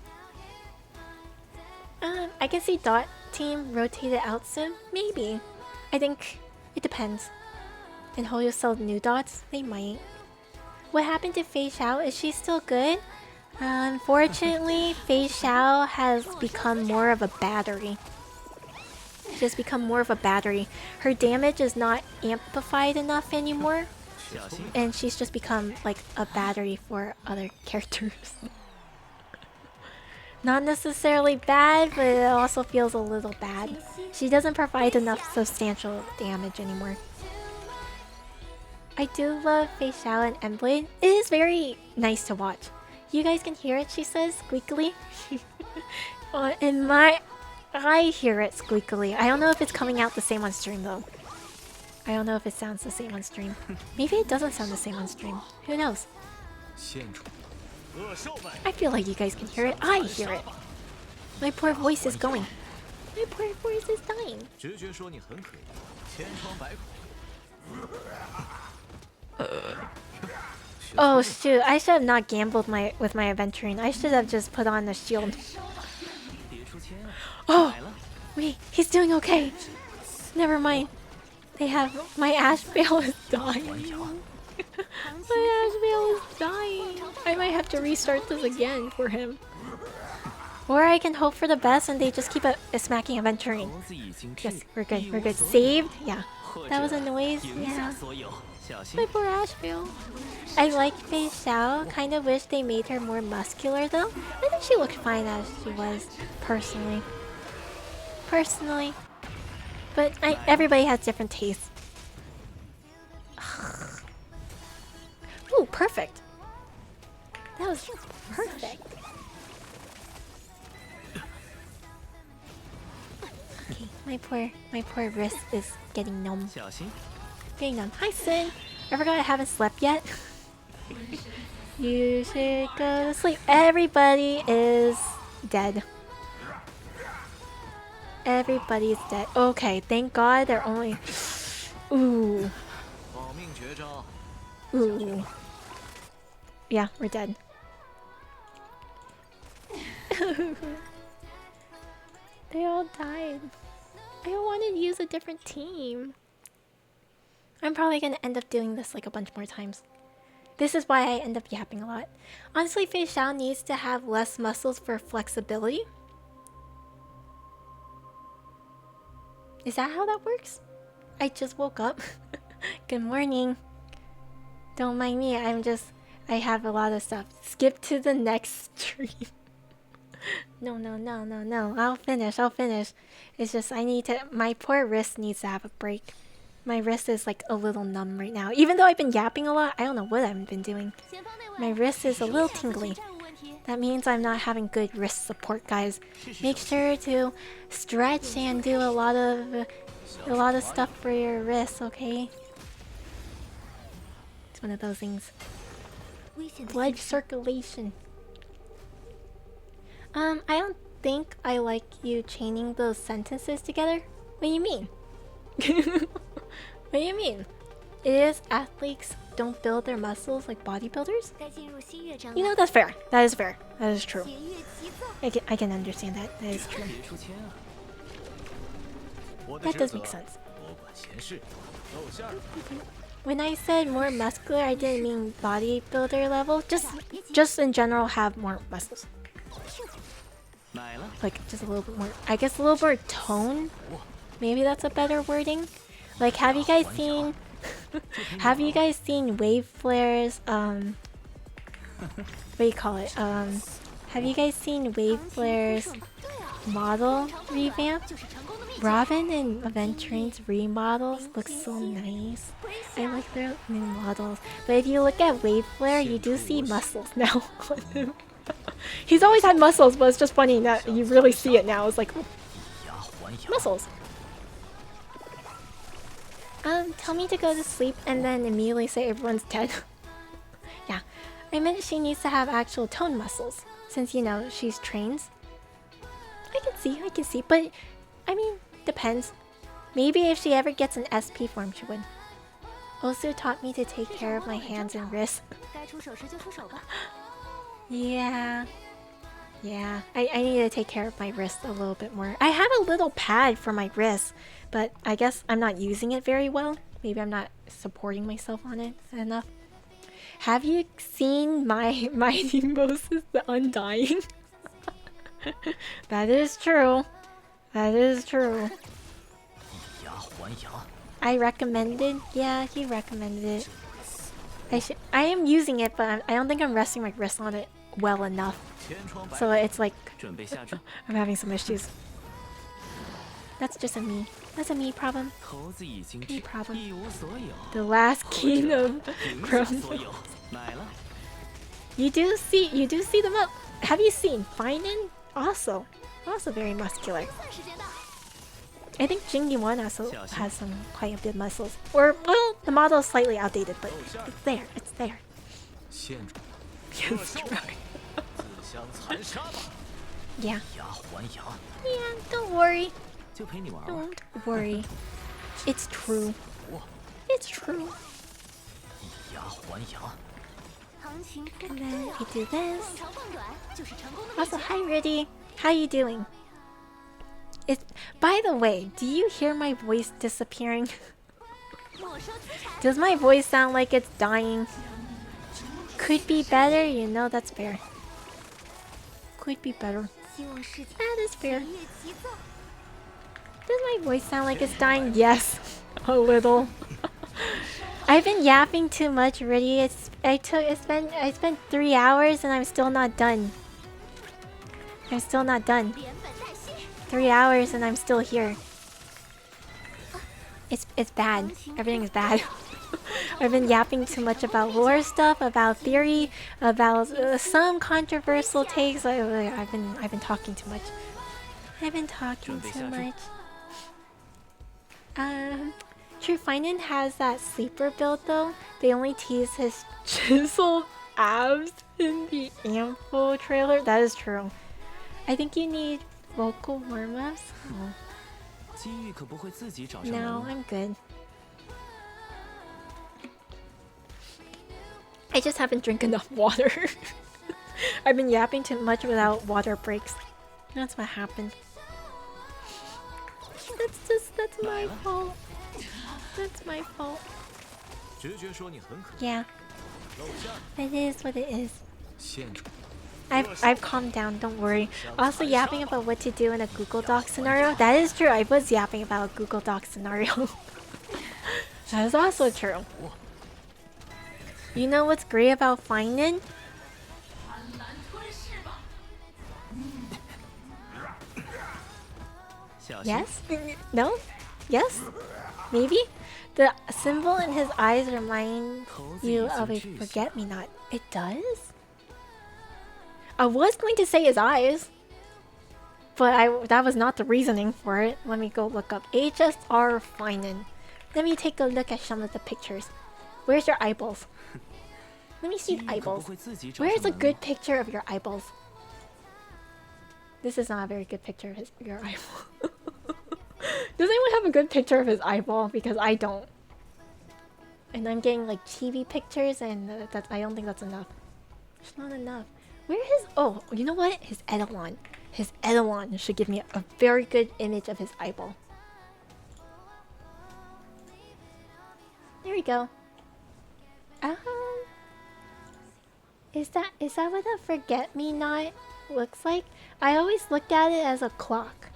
I can see Dot team rotated out soon. Maybe. I think it depends. And Hoyo sell new dots? They might. What happened to Fei Xiao? Is she still good? Unfortunately, Fei Xiao has become more of a battery. She has become more of a battery. Her damage is not amplified enough anymore. And she's just become like a battery for other characters. Not necessarily bad, but it also feels a little bad. She doesn't provide enough substantial damage anymore. I do love Fei Xiao and Endblade. It is very nice to watch. You guys can hear it, she says, squeakily. I hear it squeakily. I don't know if it's coming out the same on stream though. I don't know if it sounds the same on stream. Maybe it doesn't sound the same on stream. Who knows? I feel like you guys can hear it. I hear it. My poor voice is going. My poor voice is dying. Oh shoot, I should have not gambled with my aventurine. I should have just put on the shield. Oh! Wait, he's doing okay. Never mind. They have... My Ash Veil is dying. My Ash Veil is dying. I might have to restart this again for him. Or I can hope for the best and they just keep smacking aventurine. Yes, we're good, we're good. Saved? Yeah. That was a noise? Yeah. My poor Ash Veil. I like Fei Xiao. Kind of wish they made her more muscular though. I think she looked fine as she was, personally. But everybody has different tastes. Ooh, perfect. That was perfect. Okay, my poor wrist is getting numb. Hi, Sin. I forgot I haven't slept yet. You should go to sleep. Everybody is dead. Everybody's dead. Okay, thank God they're only... Ooh. Ooh. Yeah, we're dead. They all died. I wanted to use a different team. I'm probably gonna end up doing this like a bunch more times. This is why I end up yapping a lot. Honestly, Fei Xiao needs to have less muscles for flexibility. Is that how that works? I just woke up. Good morning. Don't mind me, I have a lot of stuff. Skip to the next stream. No. I'll finish. It's just my poor wrist needs to have a break. My wrist is like a little numb right now. Even though I've been yapping a lot, I don't know what I've been doing. My wrist is a little tingly. That means I'm not having good wrist support, guys. Make sure to stretch and do a lot of stuff for your wrists, okay? It's one of those things. Blood circulation. I don't think I like you chaining those sentences together. What do you mean? What do you mean? It is athletes don't build their muscles like bodybuilders? You know, that's fair. That is fair. That is true. I can understand that. That is true. That does make sense. When I said more muscular, I didn't mean bodybuilder level. Just in general have more muscles. Like just a little bit more. I guess a little more tone. Maybe that's a better wording. Like, have you guys seen wave flares? What do you call it? Have you guys seen wave flares model revamp? Robin and Aventurine's remodels look so nice. I like their new models. But if you look at wave flare, you do see muscles now on him. He's always had muscles, but it's just funny that you really see it now. It's like, oh, muscles. Tell me to go to sleep and then immediately say everyone's dead. Yeah, I meant she needs to have actual tone muscles, since, you know, she's trains. I can see, but, I mean, depends. Maybe if she ever gets an SP form, she would. Also taught me to take care of my hands and wrists. Yeah, I need to take care of my wrist a little bit more. I have a little pad for my wrist, but I guess I'm not using it very well. Maybe I'm not supporting myself on it enough. Have you seen my Mighty Moses the Undying? That is true. That is true. I recommended. Yeah, he recommended it. I am using it, but I don't think I'm resting my wrist on it well enough. So it's like I'm having some issues. That's just a me. That's a me problem. Me problem. The last king of Chrome. You do see them up. Have you seen Finan? Also very muscular. I think Jingy 1 also has some quite a bit of muscles. Or, well, the model is slightly outdated, but it's there. Yes, right. Yeah. Yeah, don't worry. Don't worry. It's true. It's true. And then we do this. Also, hi Riddy. How you doing? By the way, do you hear my voice disappearing? Does my voice sound like it's dying? Could be better, you know, that's fair. Could be better. That is fair. Does my voice sound like it's dying? Yes, a little. I've been yapping too much already. I spent 3 hours and I'm still not done. I'm still not done. 3 hours and I'm still here. It's bad. Everything is bad. I've been yapping too much about lore stuff, about theory, about some controversial takes. I've been talking too much. I've been talking too much. True Finan has that sleeper build though. They only tease his chiseled abs in the Ample trailer. That is true. I think you need vocal warm-ups. Oh. No, I'm good. I just haven't drank enough water. I've been yapping too much without water breaks. That's what happened. That's my fault. That's my fault. Yeah. It is what it is. I've calmed down, don't worry. Also yapping about what to do in a Google Doc scenario. That is true, I was yapping about a Google Doc scenario. That is also true. You know what's great about Finan? Yes? No? Yes? Maybe? The symbol in his eyes remind you of a forget-me-not. It does? I was going to say his eyes, but that was not the reasoning for it. Let me go look up HSR Finan. Let me take a look at some of the pictures. Where's your eyeballs? Let me see the eyeballs. Where's a good picture of your eyeballs? This is not a very good picture of your eyeball. Does anyone have a good picture of his eyeball? Because I don't. And I'm getting like TV pictures, and I don't think that's enough. It's not enough. Where his... Oh, you know what? His Eidolon. His Eidolon should give me a very good image of his eyeball. There we go. Is that what a forget-me-not looks like? I always looked at it as a clock.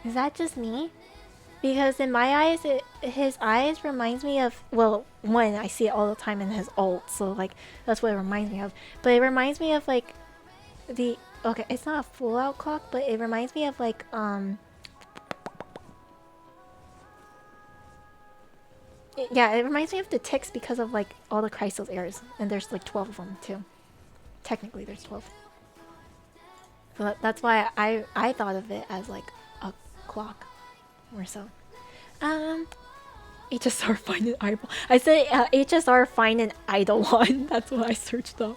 Is that just me? Because in my eyes, his eyes reminds me of... Well, one, I see it all the time in his ult, so like, that's what it reminds me of. But it reminds me of like... the... Okay, it's not a full-out clock, but it reminds me of like, yeah, it reminds me of the ticks because of like all the Crystal's heirs. And there's like 12 of them too. Technically, there's 12. So that's why I thought of it as like a clock. Or so. HSR find an eyeball. I said HSR find an Eidolon. That's what I searched up.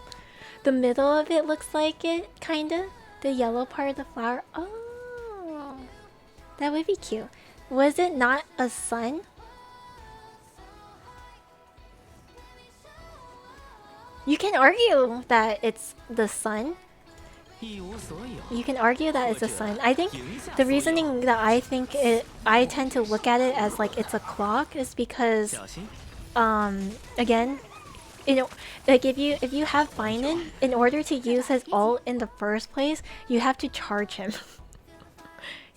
The middle of it looks like it, kinda. The yellow part of the flower. Oh, that would be cute. Was it not a sun? You can argue that it's the sun. You can argue that it's a sun. I think the reasoning that I tend to look at it as like it's a clock is because, again, you know, like if you have Finan, in order to use his ult in the first place, you have to charge him.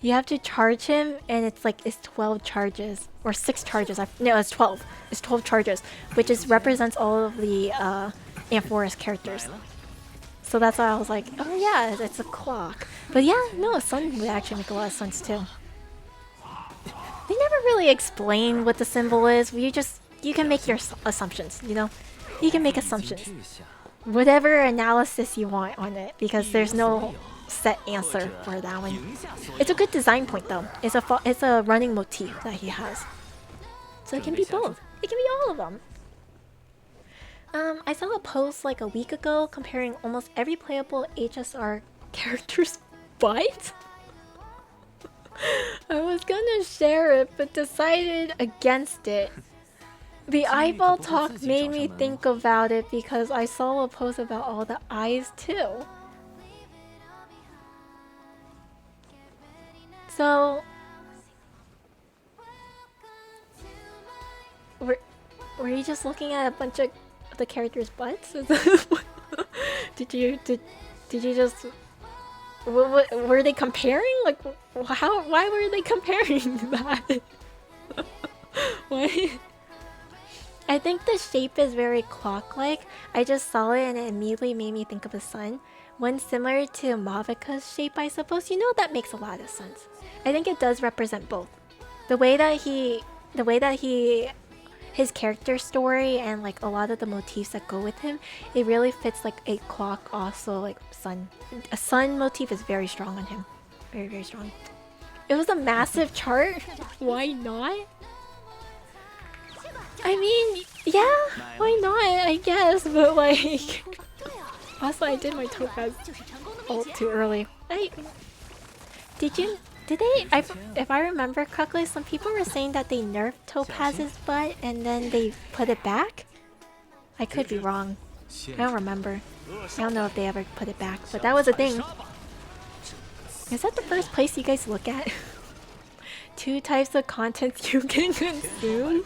You have to charge him, and it's 12 charges or 6 charges. No, it's 12. It's 12 charges, which represents all of the Amphoris characters. So that's why I was like, oh yeah, it's a clock. But yeah, no, a sun would actually make a lot of sense too. They never really explain what the symbol is. You can make your assumptions, you know? You can make assumptions. Whatever analysis you want on it, because there's no set answer for that one. It's a good design point though. It's a running motif that he has. So it can be both. It can be all of them. I saw a post like a week ago comparing almost every playable HSR character's butt. I was gonna share it, but decided against it. The eyeball talk made me think about it because I saw a post about all the eyes too. So, were you just looking at a bunch of the characters' butts? did you just were they comparing? Like, why were they comparing that? Why? I think the shape is very clock-like. I just saw it and it immediately made me think of a sun. One similar to Mavika's shape, I suppose. You know, that makes a lot of sense. I think it does represent both. The way that his character story and like a lot of the motifs that go with him, it really fits like a clock, also like sun. A sun motif is very strong on him. Very, very strong. It was a massive chart. Why not? I mean, yeah, why not, I guess, but like... Also, I did my Topaz ult too early. If I remember correctly, some people were saying that they nerfed Topaz's butt and then they put it back? I could be wrong. I don't remember. I don't know if they ever put it back, but that was a thing. Is that the first place you guys look at? 2 types of content you can consume?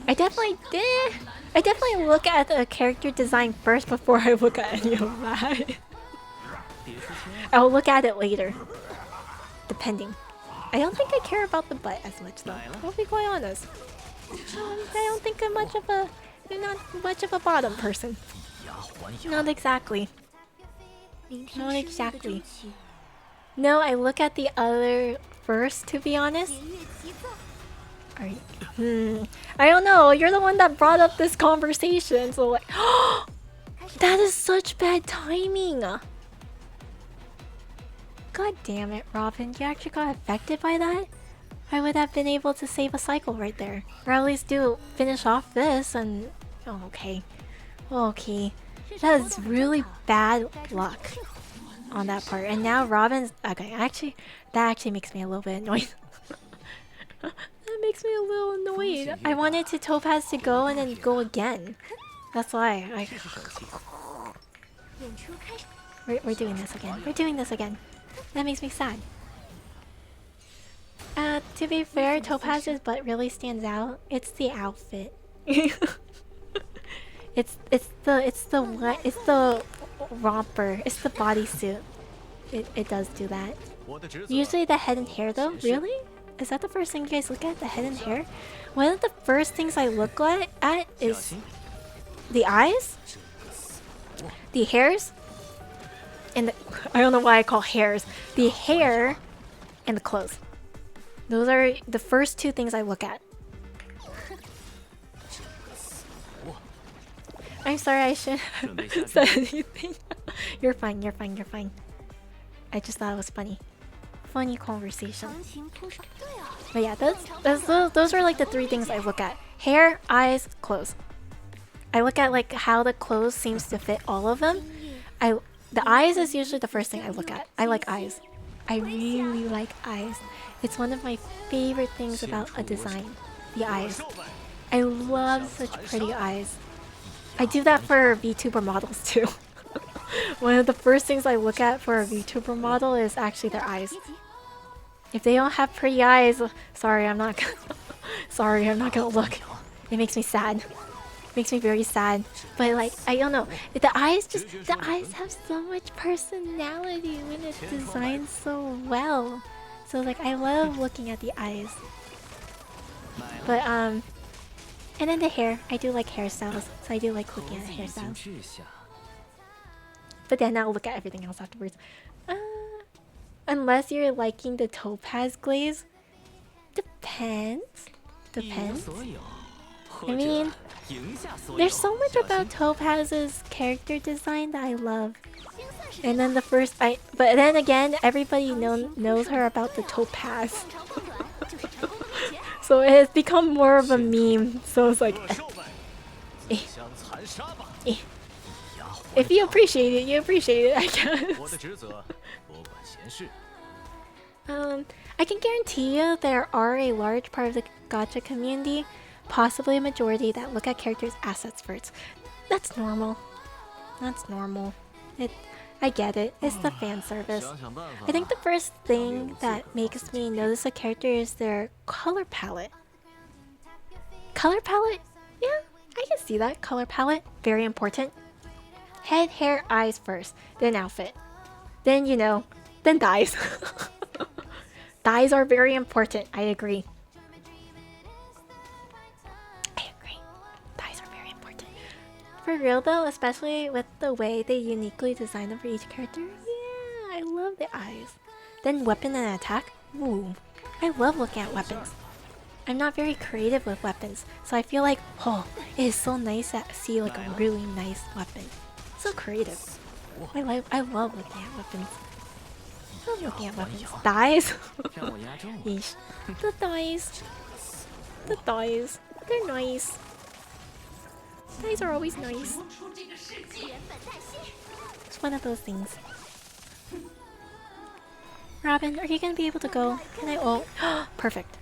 I definitely look at the character design first before I look at any of that. I'll look at it later. Depending. I don't think I care about the butt as much though. I'll be quite honest. I don't think I'm not much of a bottom person. Not exactly. Not exactly. No, I look at the other first, to be honest. I don't know. You're the one that brought up this conversation, so like, that is such bad timing. God damn it, Robin! You actually got affected by that. I would have been able to save a cycle right there, or at least finish off this and. Oh, okay, okay. That is really bad luck on that part. And now Robin's okay. Actually, that actually makes me a little bit annoyed. That makes me a little annoyed. I wanted to Topaz to go and then go again. That's why we're doing this again. We're doing this again. That makes me sad. To be fair, Topaz's butt really stands out. It's the outfit. it's the romper. It's the bodysuit. It does do that. Usually the head and hair though. Really? Is that the first thing you guys look at? The head and hair? One of the first things I look at is the eyes, the hairs, and the I don't know why I call hairs. The hair and the clothes. Those are the first 2 things I look at. I'm sorry, I shouldn't have said anything. You're fine, you're fine, you're fine. I just thought it was funny. Funny conversation. But yeah, those are like the 3 things I look at. Hair, eyes, clothes. I look at like how the clothes seems to fit all of them. The eyes is usually the first thing I look at. I like eyes. I really like eyes. It's one of my favorite things about a design. The eyes. I love such pretty eyes. I do that for Vtuber models too. One of the first things I look at for a Vtuber model is actually their eyes. If they don't have pretty eyes, sorry, I'm not gonna look. It makes me sad. It makes me very sad. But like, I don't know. The eyes have so much personality when it's designed so well. So like, I love looking at the eyes. But and then the hair. I do like hairstyles, so I do like looking at hairstyles. But then I'll look at everything else afterwards. Unless you're liking the topaz glaze. Depends. Depends. I mean, there's so much about Topaz's character design that I love. And then but then again, everybody knows her about the topaz. So it has become more of a meme. So it's like, eh, eh. If you appreciate it, you appreciate it, I guess. I can guarantee you there are a large part of the gacha community, possibly a majority, that look at characters' assets first. That's normal. That's normal. I get it. It's the fan service. I think the first thing that makes me notice a character is their color palette. Color palette? Yeah, I can see that. Color palette, very important. Head, hair, eyes first, then outfit. Then, you know, then thighs. Thighs are very important, I agree. I agree. Thighs are very important. For real though, especially with the way they uniquely design them for each character. Yeah, I love the eyes. Then weapon and attack. Ooh, I love looking at weapons. I'm not very creative with weapons, so I feel like, oh, it is so nice to see like a really nice weapon. So creative. I love looking at weapons. I love looking at weapons. Thighs? Yeesh. The thighs. The thighs. They're nice. Thighs are always nice. It's one of those things. Robin, are you gonna be able to go? Can I ult? Perfect.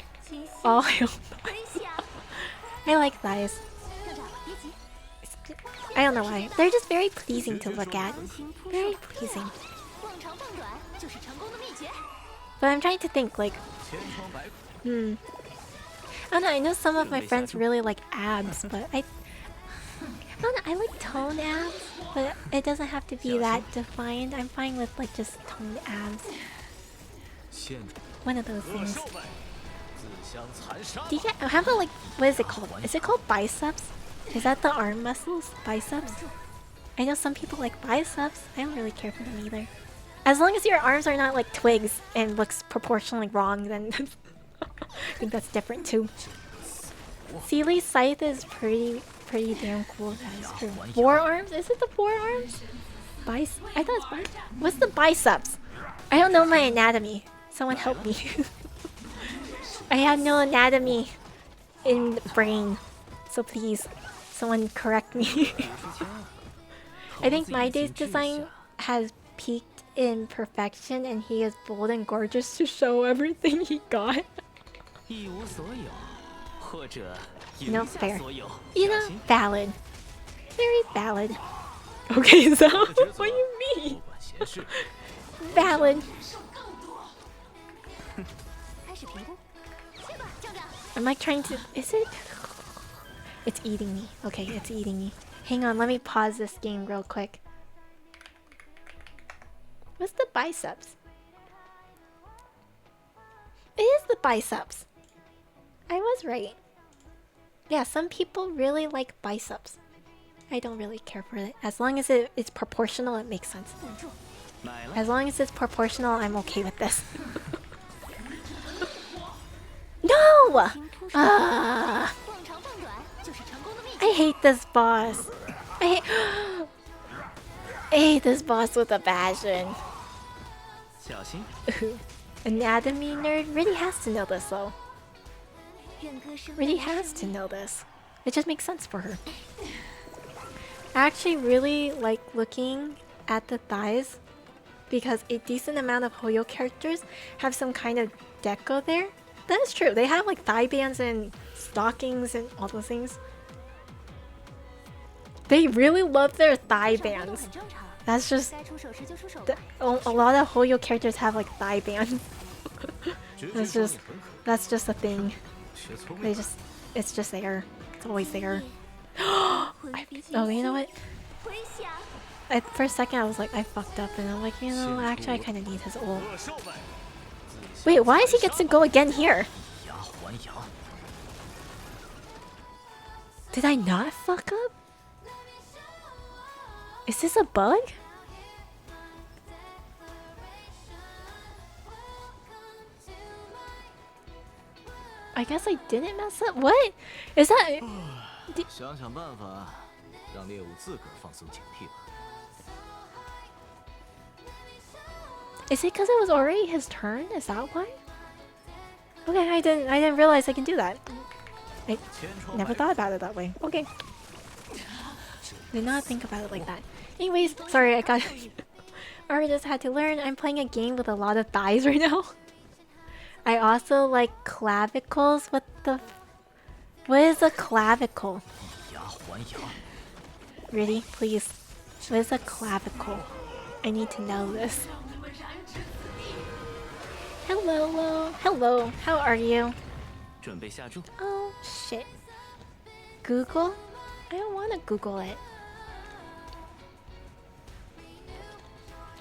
Oh, I like thighs. I don't know why. They're just very pleasing to look at. Very pleasing. But I'm trying to think, like... I don't know, I know some of my friends really like abs, but I don't know, I like toned abs, but it doesn't have to be that defined. I'm fine with like just toned abs. One of those things. Do you get, how about like, what is it called? Is it called biceps? Is that the arm muscles? Biceps? I know some people like biceps. I don't really care for them either. As long as your arms are not like twigs and looks proportionally wrong, then I think that's different too. Seely's scythe is pretty damn cool. That is true. Forearms? Is it the forearms? I thought it's biceps. What's the biceps? I don't know my anatomy. Someone help me. I have no anatomy in the brain, so please, someone correct me. I think my day's design has peaked in perfection, and he is bold and gorgeous to show everything he got. No, fair. You know, valid. Very valid. Okay, so what do you mean? Valid. I'm like trying to... Is it? It's eating me. Okay, it's eating me. Hang on, let me pause this game real quick. What's the biceps? It is the biceps. I was right. Yeah, some people really like biceps. I don't really care for it. As long as it's proportional, it makes sense. As long as it's proportional, I'm okay with this. No! I hate this boss. I hate this boss with a passion. Anatomy nerd really has to know this though. Really has to know this. It just makes sense for her. I actually really like looking at the thighs because a decent amount of Hoyo characters have some kind of deco there. That is true. They have like thigh bands and stockings and all those things. They really love their thigh bands. That's just... a lot of Hoyo characters have like thigh bands. That's just a thing. It's just there. It's always there. Oh, you know what? For a second I was like, I fucked up, and I'm like, you know, actually I kind of need his ult. Wait, why does he get to go again here? Did I not fuck up? Is this a bug? I guess I didn't mess up. What? Is that... Is it because it was already his turn? Is that why? Okay, I didn't realize I can do that. I never thought about it that way. Okay. Did not think about it like that. Anyways, sorry, I got I just had to learn. I'm playing a game with a lot of thighs right now. I also like clavicles. What is a clavicle? Really? Please. What is a clavicle? I need to know this. Hello. Hello. How are you? Oh, shit. Google? I don't want to Google it.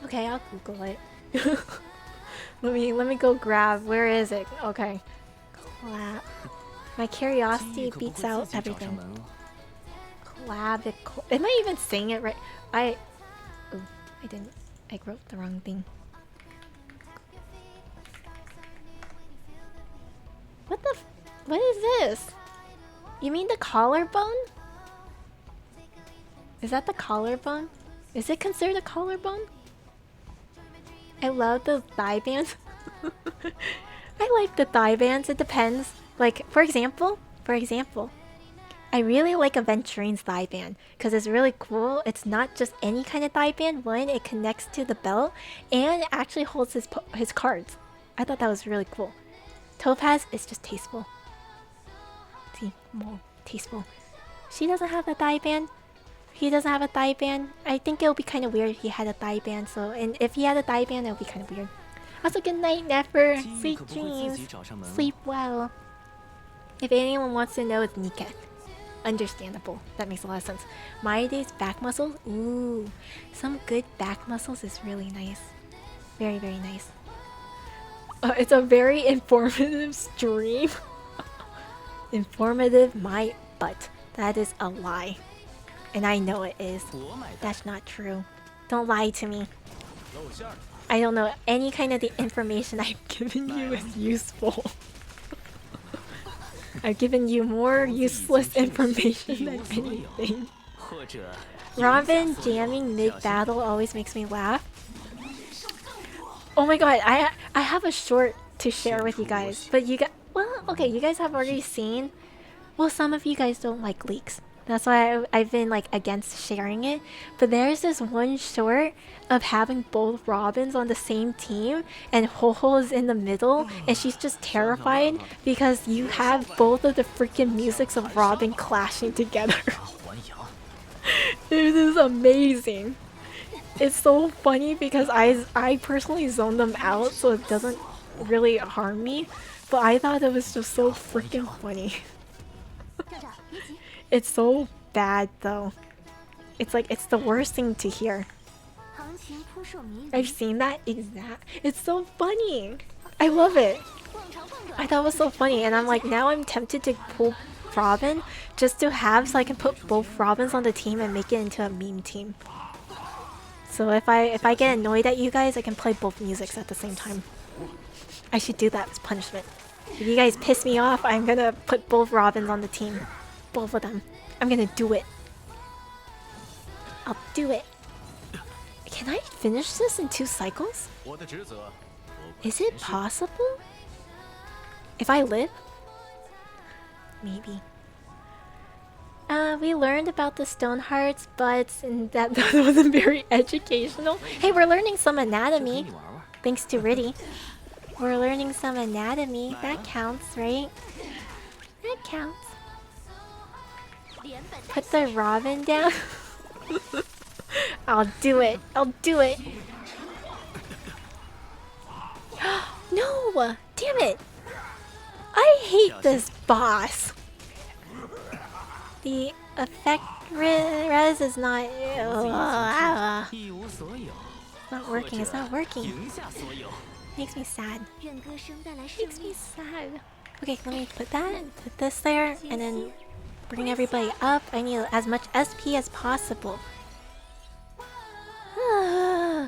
Okay, I'll Google it. let me go grab. Where is it? Okay. My curiosity beats out everything. Clavicle. Am I even saying it right? I didn't. I wrote the wrong thing. What is this? You mean the collarbone? Is that the collarbone? Is it considered a collarbone? I love the thigh bands. I like the thigh bands. It depends. Like, for example, I really like Aventurine's thigh band because it's really cool. It's not just any kind of thigh band. One, it connects to the belt and it actually holds his cards. I thought that was really cool. Topaz is just tasteful. See, more tasteful. She doesn't have a thigh band. He doesn't have a thigh band. I think it would be kind of weird if he had a thigh band. So, and if he had a thigh band, it would be kind of weird. Also, good night, Nefer. Sweet dreams. Sleep well. If anyone wants to know, it's Niket. Understandable. That makes a lot of sense. Maide's back muscles. Ooh, some good back muscles is really nice. Very, very nice. It's a very informative stream. Informative, my butt. That is a lie. And I know it is. That's not true. Don't lie to me. I don't know. Any kind of the information I've given you is useful. I've given you more useless information than anything. Robin jamming mid-battle always makes me laugh. Oh my god, I have a short to share with you guys. But you guys... Well, okay, you guys have already seen... Well, some of you guys don't like leaks. That's why I've been like against sharing it. But there's this one short of having both Robins on the same team and Ho-Ho is in the middle and she's just terrified because you have both of the freaking musics of Robin clashing together. This is amazing. It's so funny because I personally zone them out so it doesn't really harm me. But I thought it was just so freaking funny. It's so bad though. It's like, it's the worst thing to hear. I've seen that exact. It's so funny. I love it. I thought it was so funny and I'm like, now I'm tempted to pull Robin just to have so I can put both Robins on the team and make it into a meme team. So if I get annoyed at you guys, I can play both musics at the same time. I should do that as punishment. If you guys piss me off, I'm gonna put both Robins on the team. Both of them. I'm gonna do it. I'll do it. Can I finish this in 2 cycles? Is it possible? If I live? Maybe. We learned about the stone hearts, but that wasn't very educational. Hey, we're learning some anatomy. Thanks to Riddy. We're learning some anatomy. That counts, right? That counts. Put the Robin down. I'll do it. I'll do it. No! Damn it! I hate this boss. The effect res is not... It's not working. It's not working. Makes me sad. Makes me sad. Okay, let me put this there, and then bring everybody up. I need as much SP as possible.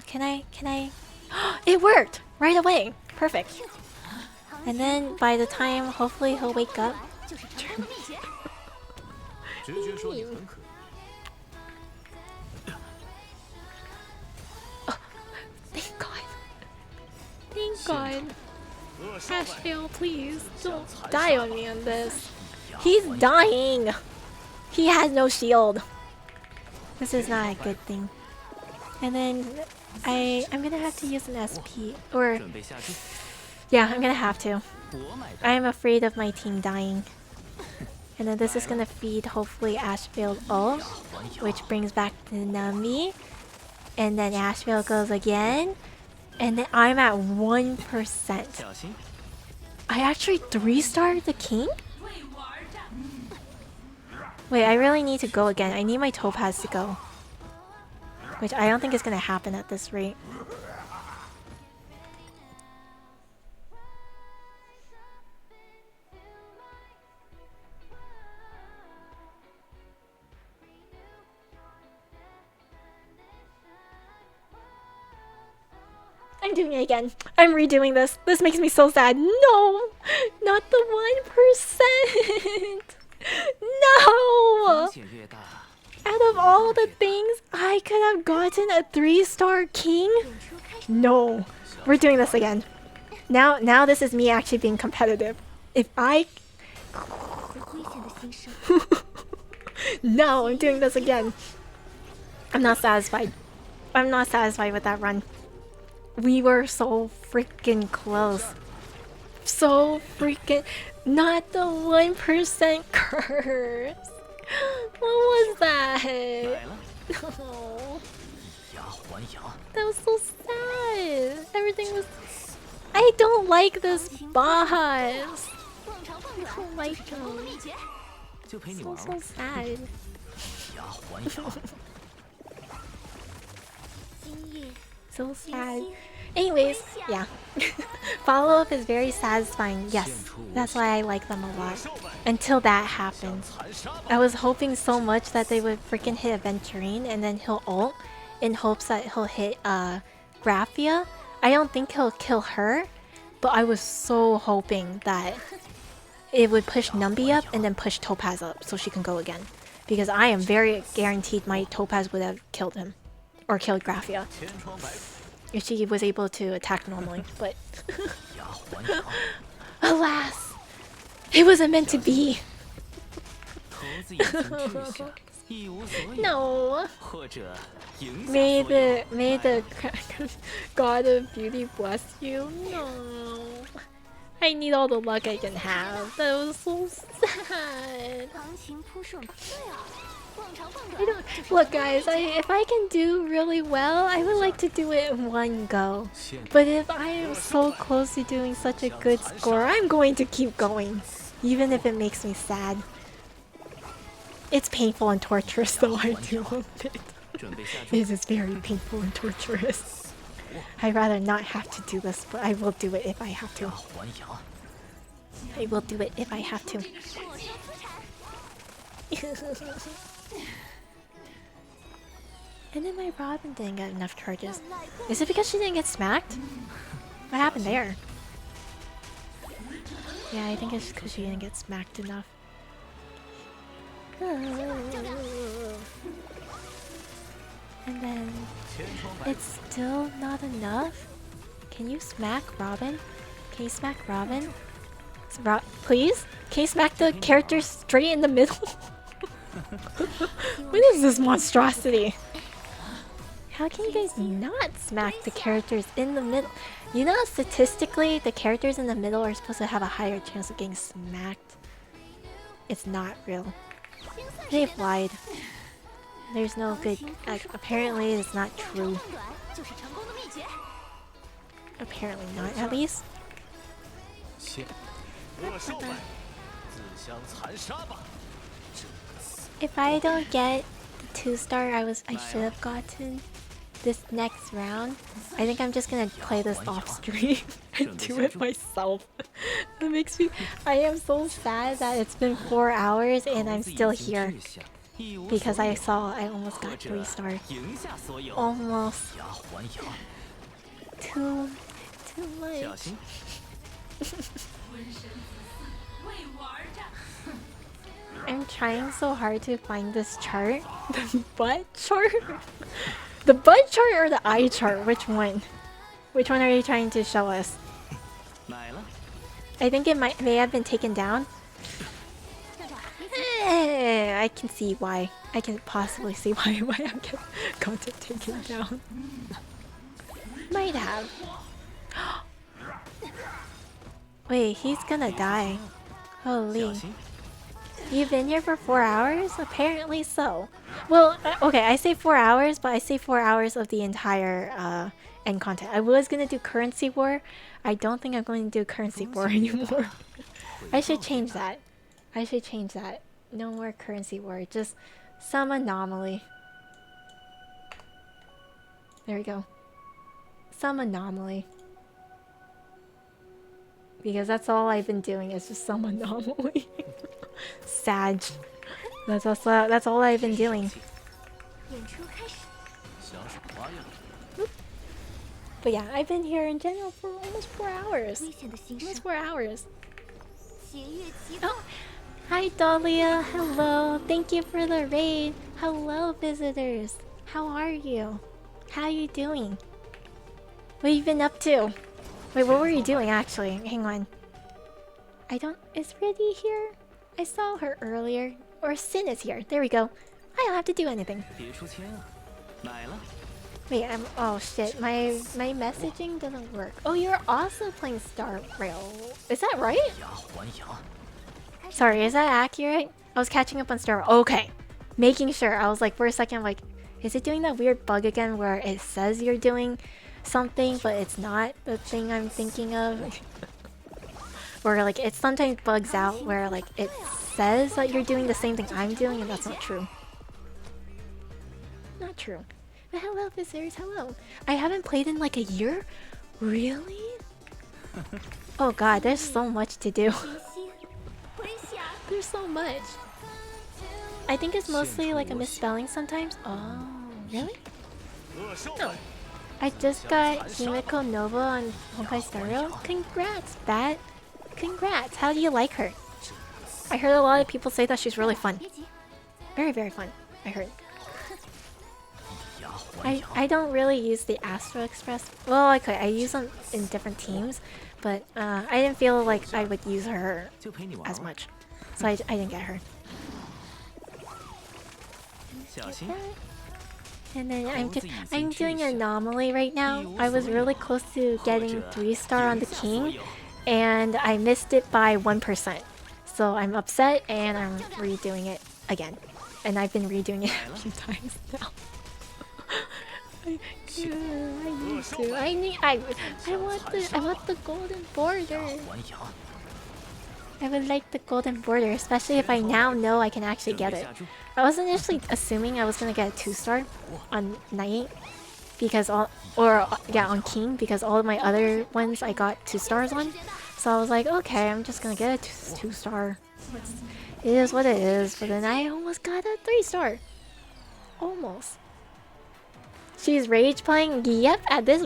Can I? It worked! Right away! Perfect. And then by the time, hopefully he'll wake up. Oh, thank God. Thank God. Ashfield, please don't die on me on this. He's dying. He has no shield. This is not a good thing. And then I'm gonna have to use an SP, or yeah, I'm gonna have to. I'm afraid of my team dying. And then this is gonna feed hopefully Ashfield ult, which brings back the Nami. And then Ashfield goes again. And then I'm at 1%. I actually 3-starred the king? Wait, I really need to go again. I need my Topaz to go. Which I don't think is gonna happen at this rate. I'm doing it again. I'm redoing this. This makes me so sad. No! Not the 1%! No! Out of all the things I could have gotten a 3-star king? No. We're doing this again. Now this is me actually being competitive. If I... No, I'm doing this again. I'm not satisfied. I'm not satisfied with that run. We were so freaking close. So freaking... Not the 1% curse. What was that? No. That was so sad. Everything was... I don't like this boss. I don't like him. So sad. So sad. Anyways, yeah. Follow-up is very satisfying. Yes, that's why I like them a lot. Until that happens. I was hoping so much that they would freaking hit Aventurine and then he'll ult in hopes that he'll hit Graphia. I don't think he'll kill her, but I was so hoping that it would push Numbi up and then push Topaz up so she can go again. Because I am very guaranteed my Topaz would have killed him. Or killed Graphia. If she was able to attack normally, but... Alas! It wasn't meant to be! No! May the God of Beauty bless you? No! I need all the luck I can have. That was so sad. Look guys, if I can do really well, I would like to do it in one go. But if I am so close to doing such a good score, I'm going to keep going. Even if it makes me sad. It's painful and torturous though, I do love it. It is very painful and torturous. I'd rather not have to do this, but I will do it if I have to. I will do it if I have to. And then my Robin didn't get enough charges. Is it because she didn't get smacked? What happened there? Yeah, I think it's because she didn't get smacked enough. And then... It's still not enough? Can you smack Robin? Can you smack Robin? Please? Can you smack the character straight in the middle? What is this monstrosity? How can you guys not smack the characters in the middle? You know, statistically, the characters in the middle are supposed to have a higher chance of getting smacked. It's not real. They've lied. There's no good... apparently, it's not true. Apparently not, at least. If I don't get the 2-star I should have gotten this next round, I think I'm just gonna play this off stream and do it myself. It makes me... I am so sad that it's been 4 hours and I'm still here. Because I almost got 3-star. Almost. Too much. I'm trying so hard to find this chart. The butt chart? The butt chart or the eye chart? Which one? Which one are you trying to show us? I think it may have been taken down. I can see why. I can possibly see why it might have got it taken down. Might have. Wait, he's gonna die. Holy. You've been here for 4 hours? Apparently so. Well, okay, I say 4 hours, but I say 4 hours of the entire end content. I was gonna do currency war. I don't think I'm going to do currency war anymore. I should change that. I should change that. No more currency war, just some anomaly. There we go. Some anomaly. Because that's all I've been doing is just some anomaly. Sag. That's all I've been doing. But yeah, I've been here in general for almost 4 hours. Almost 4 hours. Oh, hi Dahlia. Hello. Thank you for the raid. Hello, visitors. How are you? How are you doing? What have you been up to? Wait, what were you doing actually? Hang on. Is Riddy here? I saw her earlier. Or Sin is here. There we go. I don't have to do anything. Wait, oh shit, my messaging doesn't work. Oh, you're also playing Star Rail. Is that right? Sorry, is that accurate? I was catching up on Star Rail. Okay. Making sure. I was like, for a second, like, is it doing that weird bug again where it says you're doing something, but it's not the thing I'm thinking of? Or like, it sometimes bugs out where like, it says that you're doing the same thing I'm doing, and that's not true. Not true. But hello, visitors, hello. I haven't played in like a year? Really? Oh god, there's so much to do. There's so much. I think it's mostly like a misspelling sometimes. Oh, really? No. I just got Himiko Nova on Honkai Star Rail. Congrats, Bat. Congrats. How do you like her? I heard a lot of people say that she's really fun. Very, very fun, I heard. I don't really use the Astro Express. Well, I could. I use them in different teams, but I didn't feel like I would use her as much, so I didn't get her. And then I'm doing Anomaly right now. I was really close to getting 3-star on the King, and I missed it by 1%. So I'm upset, and I'm redoing it again. And I've been redoing it a few times now. I want the golden border. I would like the golden border, especially if I now know I can actually get it. I was initially assuming I was gonna get a 2-star on Knight because on King, because all of my other ones I got 2 stars on. So I was like, okay, I'm just gonna get a 2-star. It is what it is. But then I almost got a 3-star. Almost. She's rage playing? Yep, at this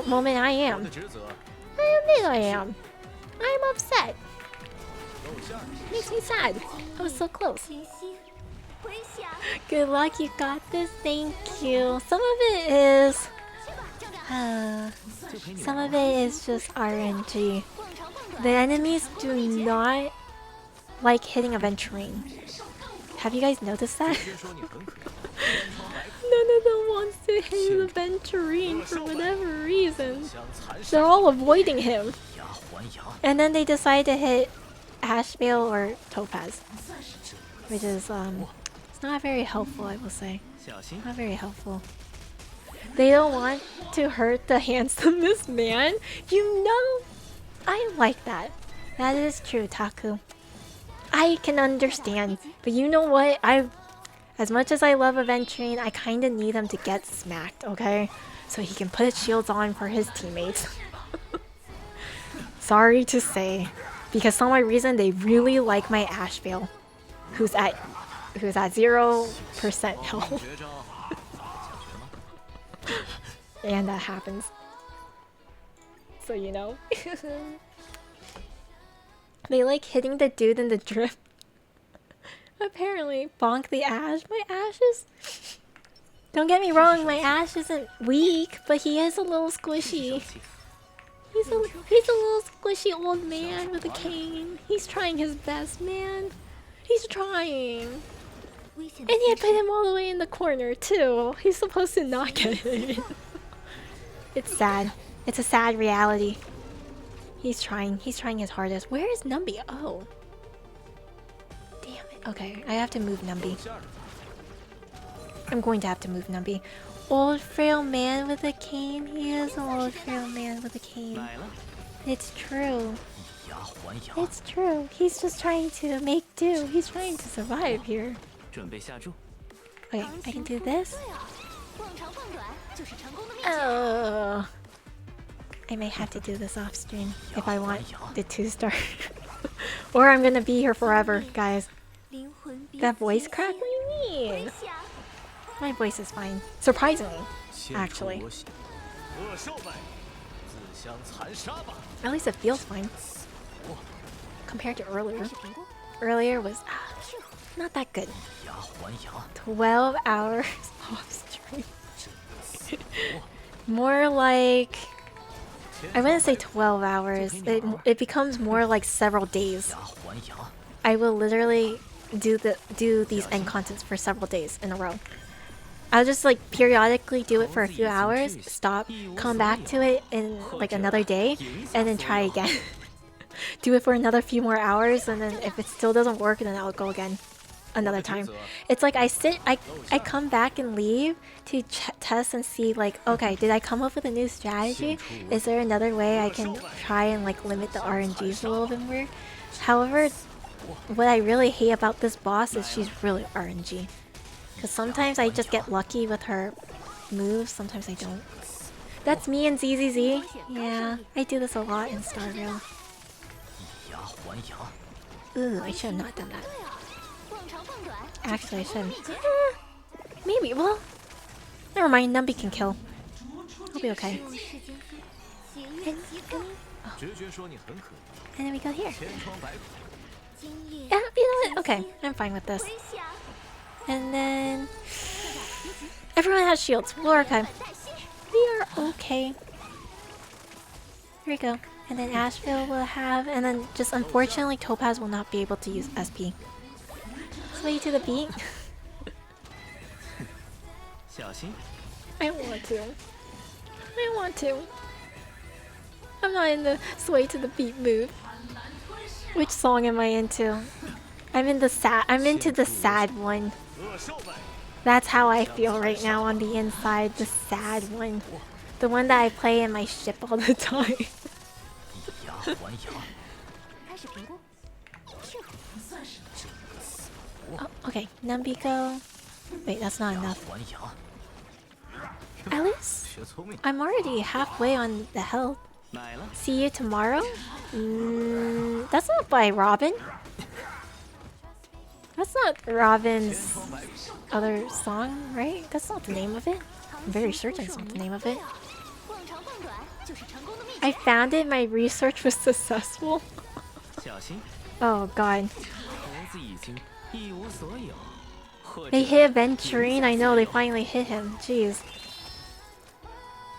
moment I am. I admit I am. I'm upset. Makes me sad. I was so close. Good luck, you got this. Thank you. Some of it is just RNG. The enemies do not like hitting Aventurine. Have you guys noticed that? None of them wants to hit Aventurine for whatever reason. They're all avoiding him. And then they decide to hit Ashvale or Topaz. Which is, it's not very helpful, I will say. Not very helpful. They don't want to hurt the handsomest man. You know, I like that. That is true, Taku. I can understand. But you know what? As much as I love Aventurine, I kind of need him to get smacked, okay? So he can put shields on for his teammates. Sorry to say. Because some odd reason, they really like my Ashvale. Who's at 0% health. And that happens. So you know. They like hitting the dude in the drift. Apparently, bonk the Ash. My Ash is... Don't get me wrong, my Ash isn't weak, but he is a little squishy. He's a little squishy old man with a cane. He's trying his best, man. He's trying. And you put him all the way in the corner too. He's supposed to not get it. It's sad. It's a sad reality. He's trying his hardest. Where is Numby? Oh. Damn it. Okay, I have to move Numby. I'm going to have to move Numby. Old frail man with a cane. He is an old frail man with a cane. It's true. It's true. He's just trying to make do. He's trying to survive here. Okay, I can do this. Oh. I may have to do this off stream if I want the 2-star. Or I'm gonna be here forever, guys. That voice crack? What do you mean? My voice is fine. Surprisingly, actually. At least it feels fine. Compared to earlier. Earlier was not that good. 12 hours off stream. More like... I wouldn't say 12 hours. It becomes more like several days. I will literally do these end contents for several days in a row. I'll just like periodically do it for a few hours, stop, come back to it in like another day, and then try again. Do it for another few more hours, and then if it still doesn't work, then I'll go again another time. It's like I come back and leave to test and see like, okay, did I come up with a new strategy? Is there another way I can try and like limit the RNGs a little bit more? However, what I really hate about this boss is she's really RNG. Because sometimes I just get lucky with her moves, sometimes I don't. That's me and ZZZ. Yeah, I do this a lot in Starville. Ooh, I should have not done that. Actually, I shouldn't. Maybe, well... Never mind, Numby can kill. I'll be okay. And then we go here. Yeah, you know what? Okay, I'm fine with this. And then... Everyone has shields. We're okay. We are okay. Here we go. And then Asheville will have... And then just unfortunately, Topaz will not be able to use SP. Sway to the beat. I want to. I want to. I'm not in the sway to the beat mood. Which song am I into? I'm into the sad one. That's how I feel right now on the inside, the sad one. The one that I play in my ship all the time. Oh, okay, Nambiko. Wait, that's not enough. At least I'm already halfway on the health. See you tomorrow? That's not by Robin. That's not Robin's other song, right? That's not the name of it. I'm very certain it's not the name of it. I found it, my research was successful. Oh god. They hit Venturine, I know, they finally hit him. Jeez.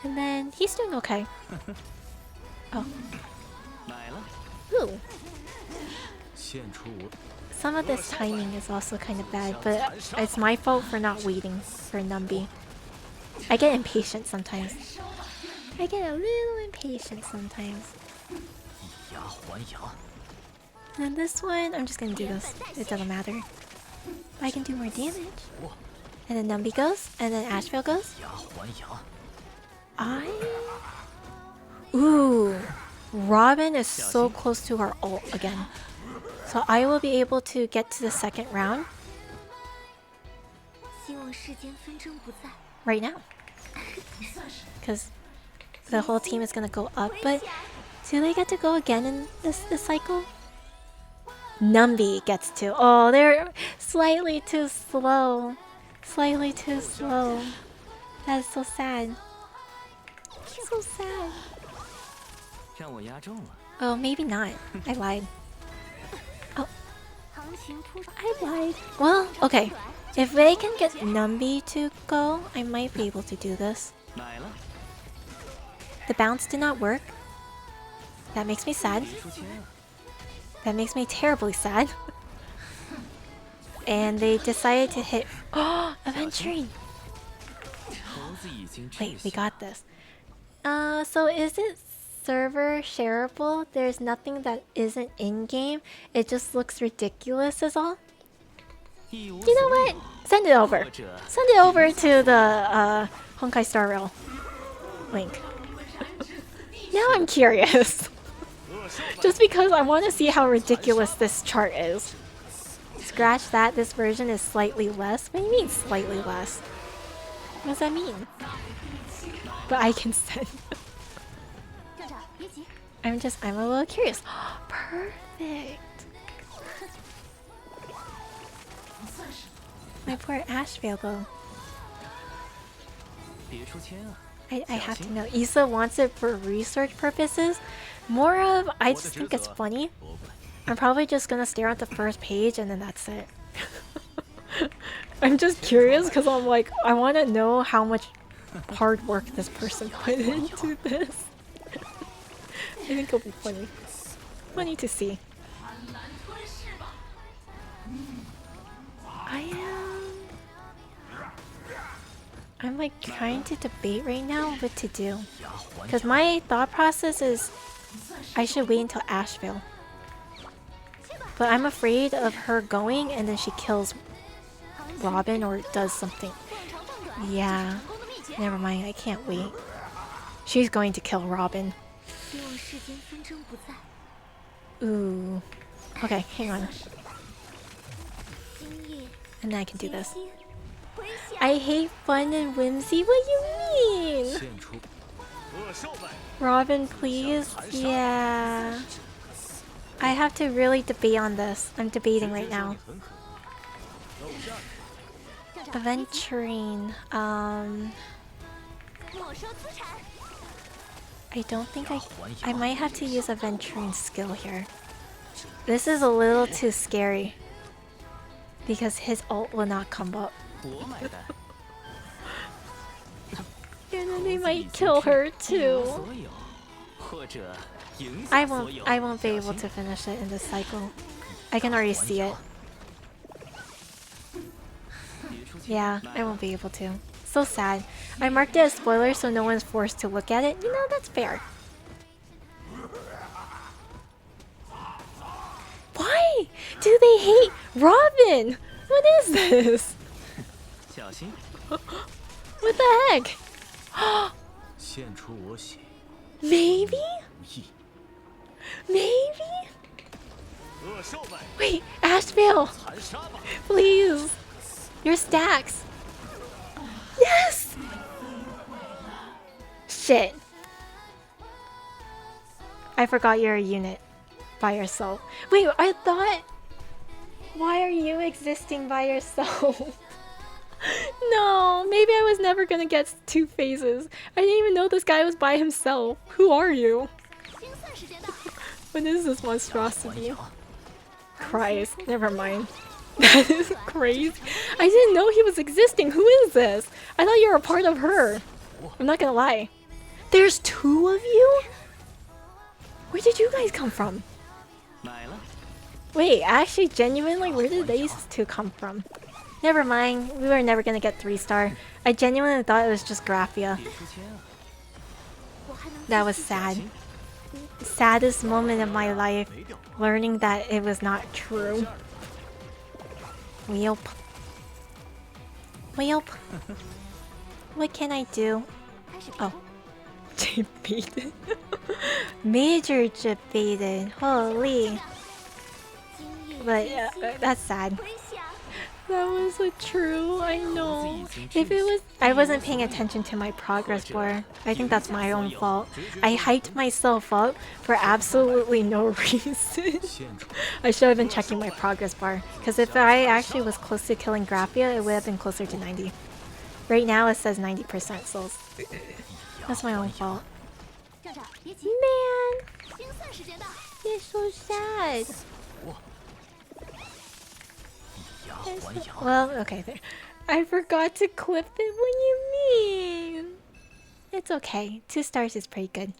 And then he's doing okay. Oh. Ooh. Some of this timing is also kind of bad, but it's my fault for not waiting for Numby. I get impatient sometimes. I get a little impatient sometimes. And this one, I'm just gonna do this. It doesn't matter. I can do more damage. And then Numby goes, and then Asheville goes. Ooh. Robin is so close to her ult again. So I will be able to get to the second round. Right now. Because the whole team is gonna go up, but do they get to go again in this cycle? Numby gets to. Oh, they're slightly too slow. Slightly too slow. That is so sad. So sad. Oh, maybe not. I lied. Oh. I lied. Well, okay. If they can get Numby to go, I might be able to do this. The bounce did not work. That makes me sad. That makes me terribly sad. And they decided to hit... Oh! Adventuring! Wait, we got this. So is it server shareable? There's nothing that isn't in-game. It just looks ridiculous is all? You know what? Send it over. Send it over to the Honkai Star Rail link. Now I'm curious. Just because I want to see how ridiculous this chart is. Scratch that, this version is slightly less. What do you mean slightly less? What does that mean? But I can send. I'm a little curious. Perfect. My poor Ashvale though. I have to know. Issa wants it for research purposes. More of, I just think it's funny. I'm probably just gonna stare at the first page and then that's it. I'm just curious because I'm like, I want to know how much hard work this person put into this. I think it'll be funny. Funny to see. I'm like trying to debate right now what to do. Because my thought process is I should wait until Asheville. But I'm afraid of her going and then she kills Robin or does something. Yeah. Never mind, I can't wait. She's going to kill Robin. Ooh. Okay, hang on. And then I can do this. I hate fun and whimsy. What do you mean? Robin, please? Yeah. I have to really debate on this. I'm debating right now. Adventuring. I don't think I might have to use a venturing skill here. This is a little too scary. Because his ult will not come up. And then they might kill her too. I won't be able to finish it in this cycle. I can already see it. Yeah, I won't be able to. So sad. I marked it as spoiler so no one's forced to look at it. You know, that's fair. Why do they hate Robin? What is this? What the heck? Maybe? Maybe? Wait, Ashvale! Please! Your stacks! Yes! Shit. I forgot you're a unit by yourself. Wait, I thought... Why are you existing by yourself? No, maybe I was never gonna get 2 phases. I didn't even know this guy was by himself. Who are you? What is this monstrosity? Christ, never mind. That is crazy. I didn't know he was existing. Who is this? I thought you were a part of her. I'm not gonna lie. There's 2 of you? Where did you guys come from? Wait, actually, genuinely, where did these 2 come from? Never mind, we were never gonna get 3-star. I genuinely thought it was just Graphia. That was sad. Saddest moment of my life, learning that it was not true. Welp. Welp. What can I do? Oh. Debated. Major debated. Holy. But that's sad. That was a true, I know. If it was, I wasn't paying attention to my progress bar. I think that's my own fault. I hyped myself up for absolutely no reason. I should have been checking my progress bar. Because if I actually was close to killing Graphia, it would have been closer to 90. Right now it says 90%, so that's my own fault. Man! It's so sad. Well, okay, there. I forgot to clip it. What do you mean? It's okay. 2 stars is pretty good.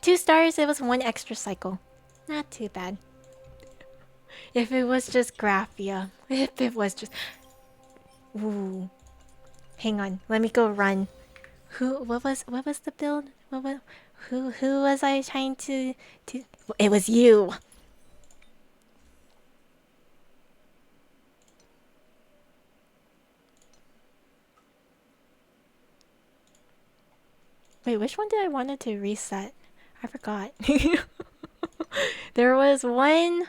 2 stars, it was 1 extra cycle. Not too bad. If it was just Graphia. If it was just... Ooh. Hang on, let me go run. What was the build? Who was I trying to... It was you! Wait, which one did I wanted to reset? I forgot. There was one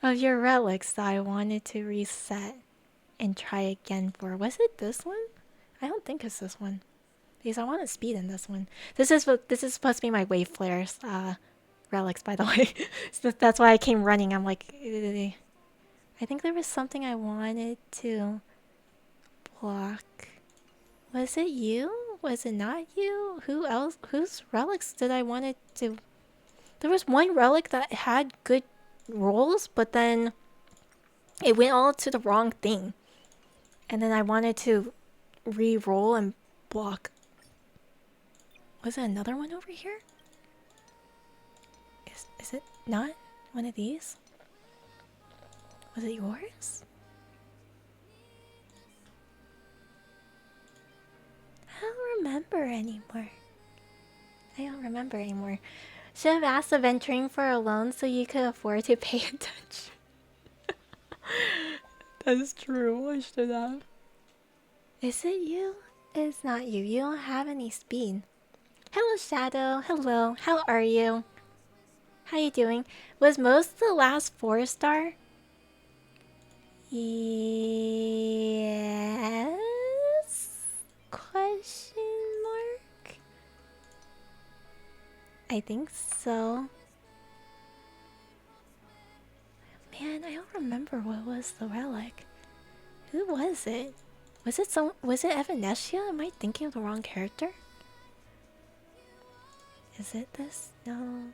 of your relics that I wanted to reset and try again for. Was it this one? I don't think it's this one. Because I want to speed in this one. This is supposed to be my wave flares relics, by the way. So that's why I came running. I'm like, ugh. I think there was something I wanted to block. Was it you? Was it not you? Who else? Whose relics did I want it to? There was one relic that had good rolls, but then it went all to the wrong thing. And then I wanted to re-roll and block. Was it another one over here? Is it not one of these? Was it yours? I don't remember anymore. Should have asked of entering for a loan so you could afford to pay attention. That's true. I should have. Is it you? It's not you. You don't have any speed. Hello, Shadow. Hello. How are you? How you doing? Was most the last 4-star? Yes? Question mark? I think so. Man, I don't remember what was the relic. Who was it? Was it Evanescia? Am I thinking of the wrong character? Is it this? No.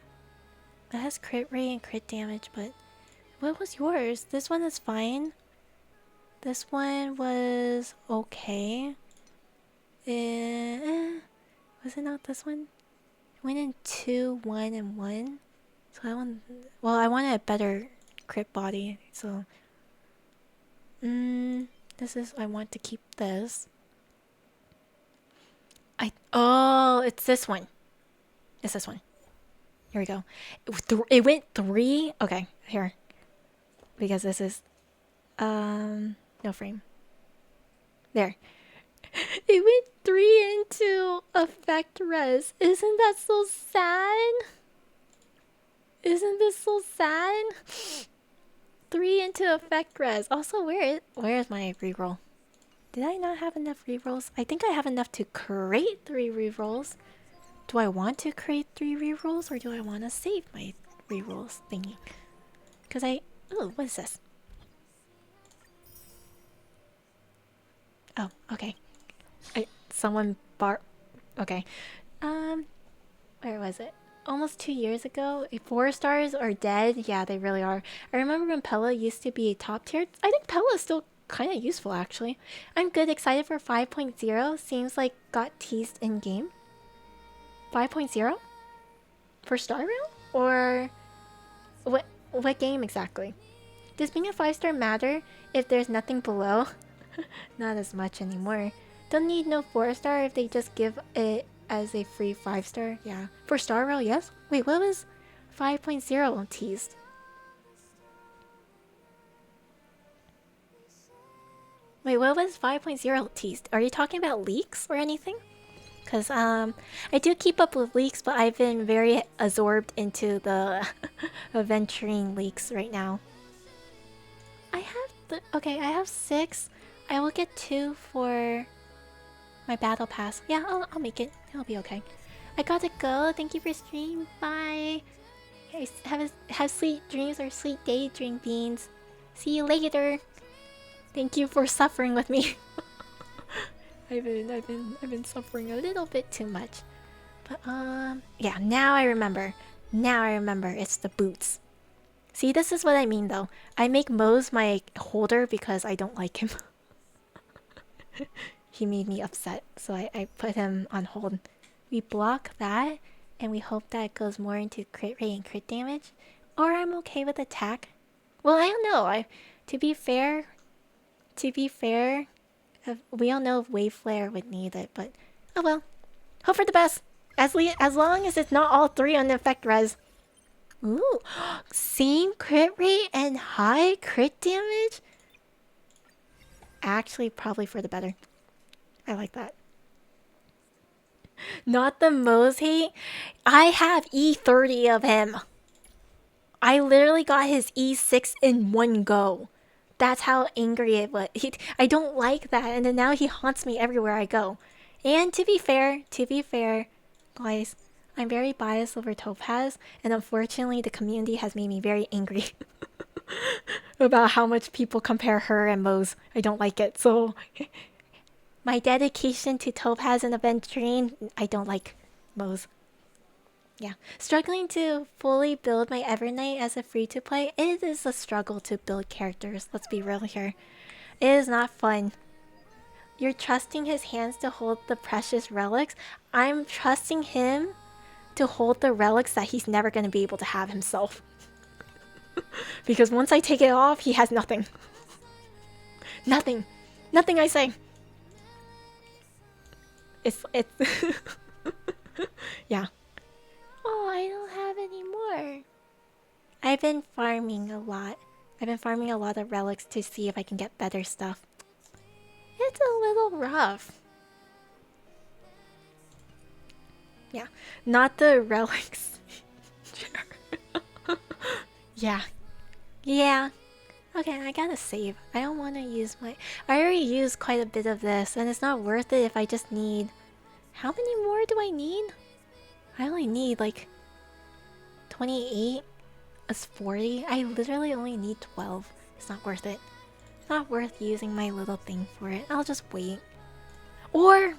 It has crit rate and crit damage, but what was yours? This one is fine. This one was okay. Was it not this one? It went in 2, 1, and 1. So I want... Well, I wanted a better crit body, so... This is... I want to keep this. Oh, it's this one. It's this one. Here we go. It went 3... Okay, here. Because this is... No frame. There. It went 3 into effect res. Isn't that so sad? Isn't this so sad? 3 into effect res. Also, where is my reroll? Did I not have enough rerolls? I think I have enough to create 3 rerolls. Do I want to create 3 rerolls or do I want to save my rerolls thingy? Because oh, what is this? Oh, okay. Someone okay. Where was it? Almost 2 years ago. 4 stars are dead. Yeah, they really are. I remember when Pella used to be top tier. I think Pella is still kind of useful, actually. I'm good. Excited for 5.0. Seems like got teased in game. 5.0? For Star Rail? Or what game exactly? Does being a 5-star matter if there's nothing below? Not as much anymore. Don't need no 4-star if they just give it as a free 5-star. Yeah. For Star Rail, yes? Wait, what was 5.0 teased? Wait, what was 5.0 teased? Are you talking about leaks or anything? Because I do keep up with leaks, but I've been very absorbed into the adventuring leaks right now. Okay, I have 6. I will get 2 for my battle pass. Yeah, I'll make it. It'll be okay. I gotta go. Thank you for stream. Bye. Have sweet dreams or sweet daydream beans. See you later. Thank you for suffering with me. I've been suffering a little bit too much. But yeah, now I remember. It's the boots. See, this is what I mean though. I make Mose my holder because I don't like him. He made me upset, so I put him on hold. We block that, and we hope that it goes more into crit rate and crit damage. Or I'm okay with attack. Well, I don't know. To be fair, we all know Wave Flare would need it, but oh well. Hope for the best. As long as it's not all 3 on the effect res. Ooh, same crit rate and high crit damage? Actually, probably for the better. I like that. Not the most hate. I have E30 of him. I literally got his E6 in one go. That's how angry it was. I don't like that, and then now he haunts me everywhere I go. And to be fair, guys, I'm very biased over Topaz, and unfortunately the community has made me very angry about how much people compare her and Mose. I don't like it, so my dedication to Topaz and Aventurine, I don't like Mose. Yeah, struggling to fully build my Evernight as a free-to-play. It is a struggle to build characters, let's be real here. It is not fun. You're trusting his hands to hold the precious relics. I'm trusting him to hold the relics that he's never going to be able to have himself. Because once I take it off, he has nothing. Nothing. Nothing, I say. It's yeah. Oh, I don't have any more. I've been farming a lot. I've been farming a lot of relics to see if I can get better stuff. It's a little rough. Yeah, not the relics. Yeah. Yeah. Okay, I gotta save. I don't want to use my... I already used quite a bit of this, and it's not worth it if I just need... How many more do I need? I only need like 28 as 40. I literally only need 12. It's not worth it. It's not worth using my little thing for it. I'll just wait. Or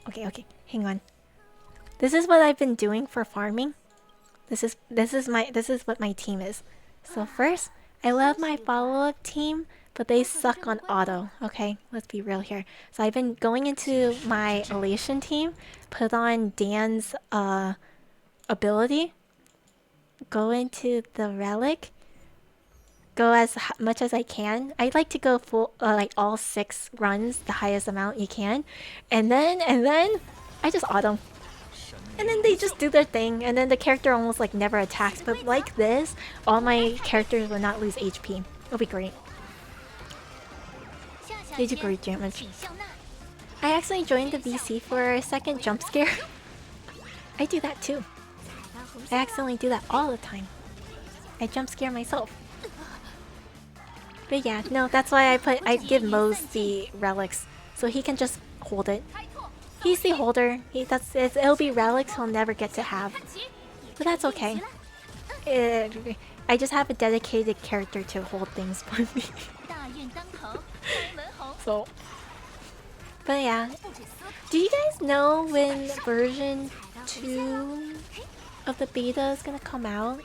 okay. Hang on. This is what I've been doing for farming. This is what my team is. So first, I love my follow-up team, but they suck on auto. Okay, let's be real here. So I've been going into my Elation team, put on Dan's ability, go into the relic, go as much as I can. I like to go full like all 6 runs, the highest amount you can, and then I just auto. And then they just do their thing, and then the character almost like never attacks. But like this, all my characters will not lose HP. It'll be great. They do great damage. I actually joined the VC for a second jump scare. I do that too. I accidentally do that all the time. I jump scare myself. But yeah, no, that's why I give Mose the relics, so he can just hold it. He's the holder. It'll be relics he'll never get to have. But that's okay. I just have a dedicated character to hold things for me. So, but yeah. Do you guys know when version 2 of the beta is gonna come out?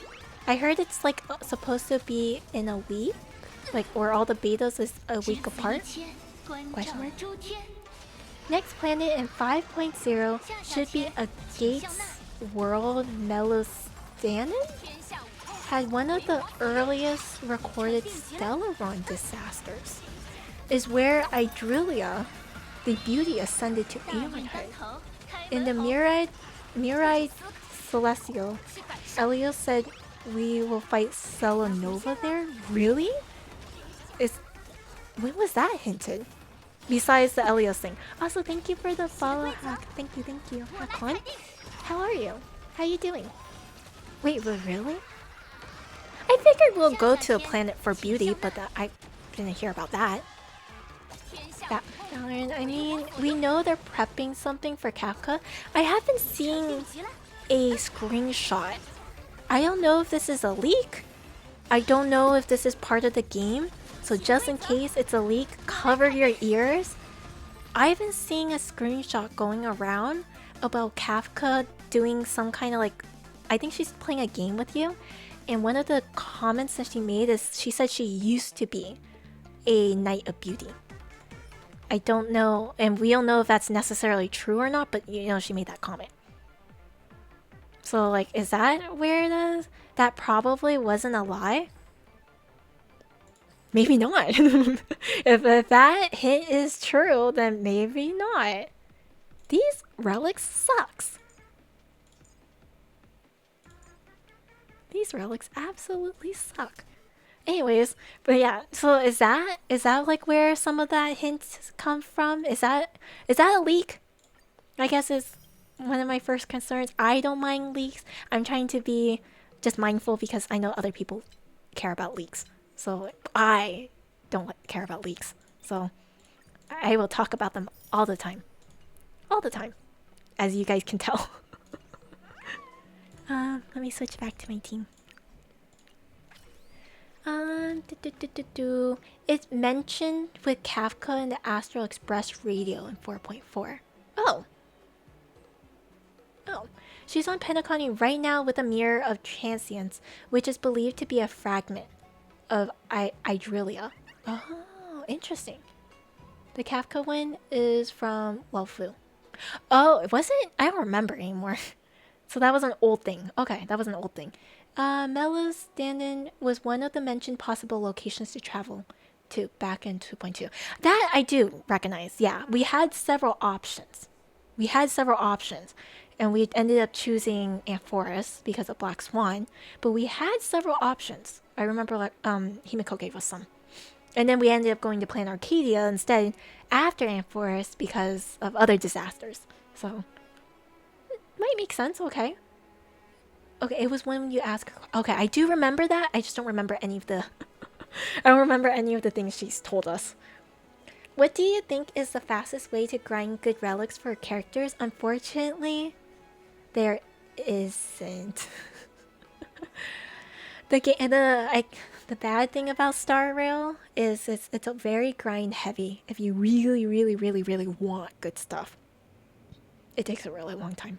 I heard it's like supposed to be in a week, like, or all the betas is a week apart. Question mark. Next planet in 5.0 should be a Gates World. Melostanon had one of the earliest recorded Stellaron disasters. Is where Idrulia, the beauty, ascended to Aeonhood. In the Mirai Celestial, Elio said we will fight Celanova there? Really? When was that hinted? Besides the Elios thing. Also, thank you for the follow hack. Thank you. Hakon? How are you? How you doing? Wait, really? I figured we'll go to a planet for beauty, but I didn't hear about that. I mean, we know they're prepping something for Kafka. I have been seeing a screenshot. I don't know if this is a leak. I don't know if this is part of the game. So just in case it's a leak, cover your ears. I've been seeing a screenshot going around about Kafka doing some kind of like... I think she's playing a game with you. And one of the comments that she made is she said she used to be a Knight of Beauty. I don't know, and we don't know if that's necessarily true or not, but you know, she made that comment. So, like, is that where it is? That probably wasn't a lie? Maybe not. If that hint is true, then maybe not. These relics sucks. These relics absolutely suck. Anyways, but yeah, so is that like where some of that hints come from? Is that a leak? I guess is one of my first concerns. I don't mind leaks. I'm trying to be just mindful because I know other people care about leaks. So I don't care about leaks. So I will talk about them all the time. All the time. As you guys can tell. Let me switch back to my team. It's mentioned with Kafka in the Astral Express radio in 4.4. Oh. Oh. She's on Pentaconi right now with a mirror of transience, which is believed to be a fragment of Idrillia. Oh, interesting. The Kafka one is from Welfu. Oh, was it? I don't remember anymore. So that was an old thing. Okay, that was an old thing. Mela's stand-in was one of the mentioned possible locations to travel to back in 2.2. That I do recognize. Yeah, we had several options. And we ended up choosing Amphoris because of Black Swan. But we had several options. I remember like Himiko gave us some. And then we ended up going to Plan Arcadia instead after Amphoris because of other disasters. So might make sense. Okay. Okay, it was when you ask. Okay, I do remember that. I just don't remember any of the. I don't remember any of the things she's told us. What do you think is the fastest way to grind good relics for characters? Unfortunately, there isn't. The bad thing about Star Rail is it's a very grind heavy. If you really want good stuff, it takes a really long time.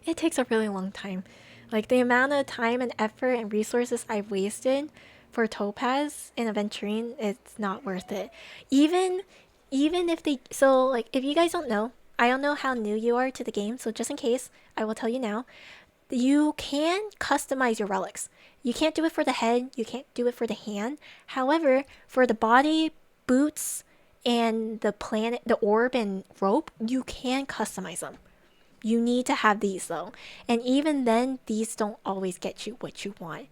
It takes a really long time. Like the amount of time and effort and resources I've wasted for Topaz and Aventurine, it's not worth it. Even if they like if you guys don't know, I don't know how new you are to the game, so just in case, I will tell you now. You can customize your relics. You can't do it for the head, you can't do it for the hand. However, for the body, boots, and the planet, the orb and rope, you can customize them. You need to have these though. And even then, these don't always get you what you want.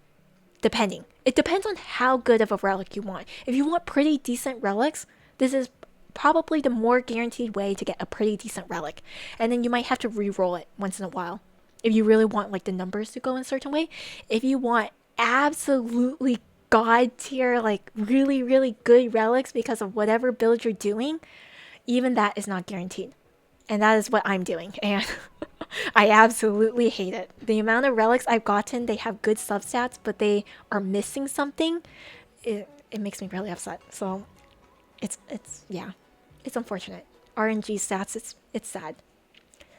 Depending. It depends on how good of a relic you want. If you want pretty decent relics, this is probably the more guaranteed way to get a pretty decent relic. And then you might have to re-roll it once in a while. If you really want like the numbers to go in a certain way. If you want absolutely god tier, like really good relics because of whatever build you're doing, even that is not guaranteed. And that is what I'm doing. And I absolutely hate it. The amount of relics I've gotten, they have good substats, but they are missing something. It makes me really upset. So it's yeah, it's unfortunate. RNG stats, it's sad.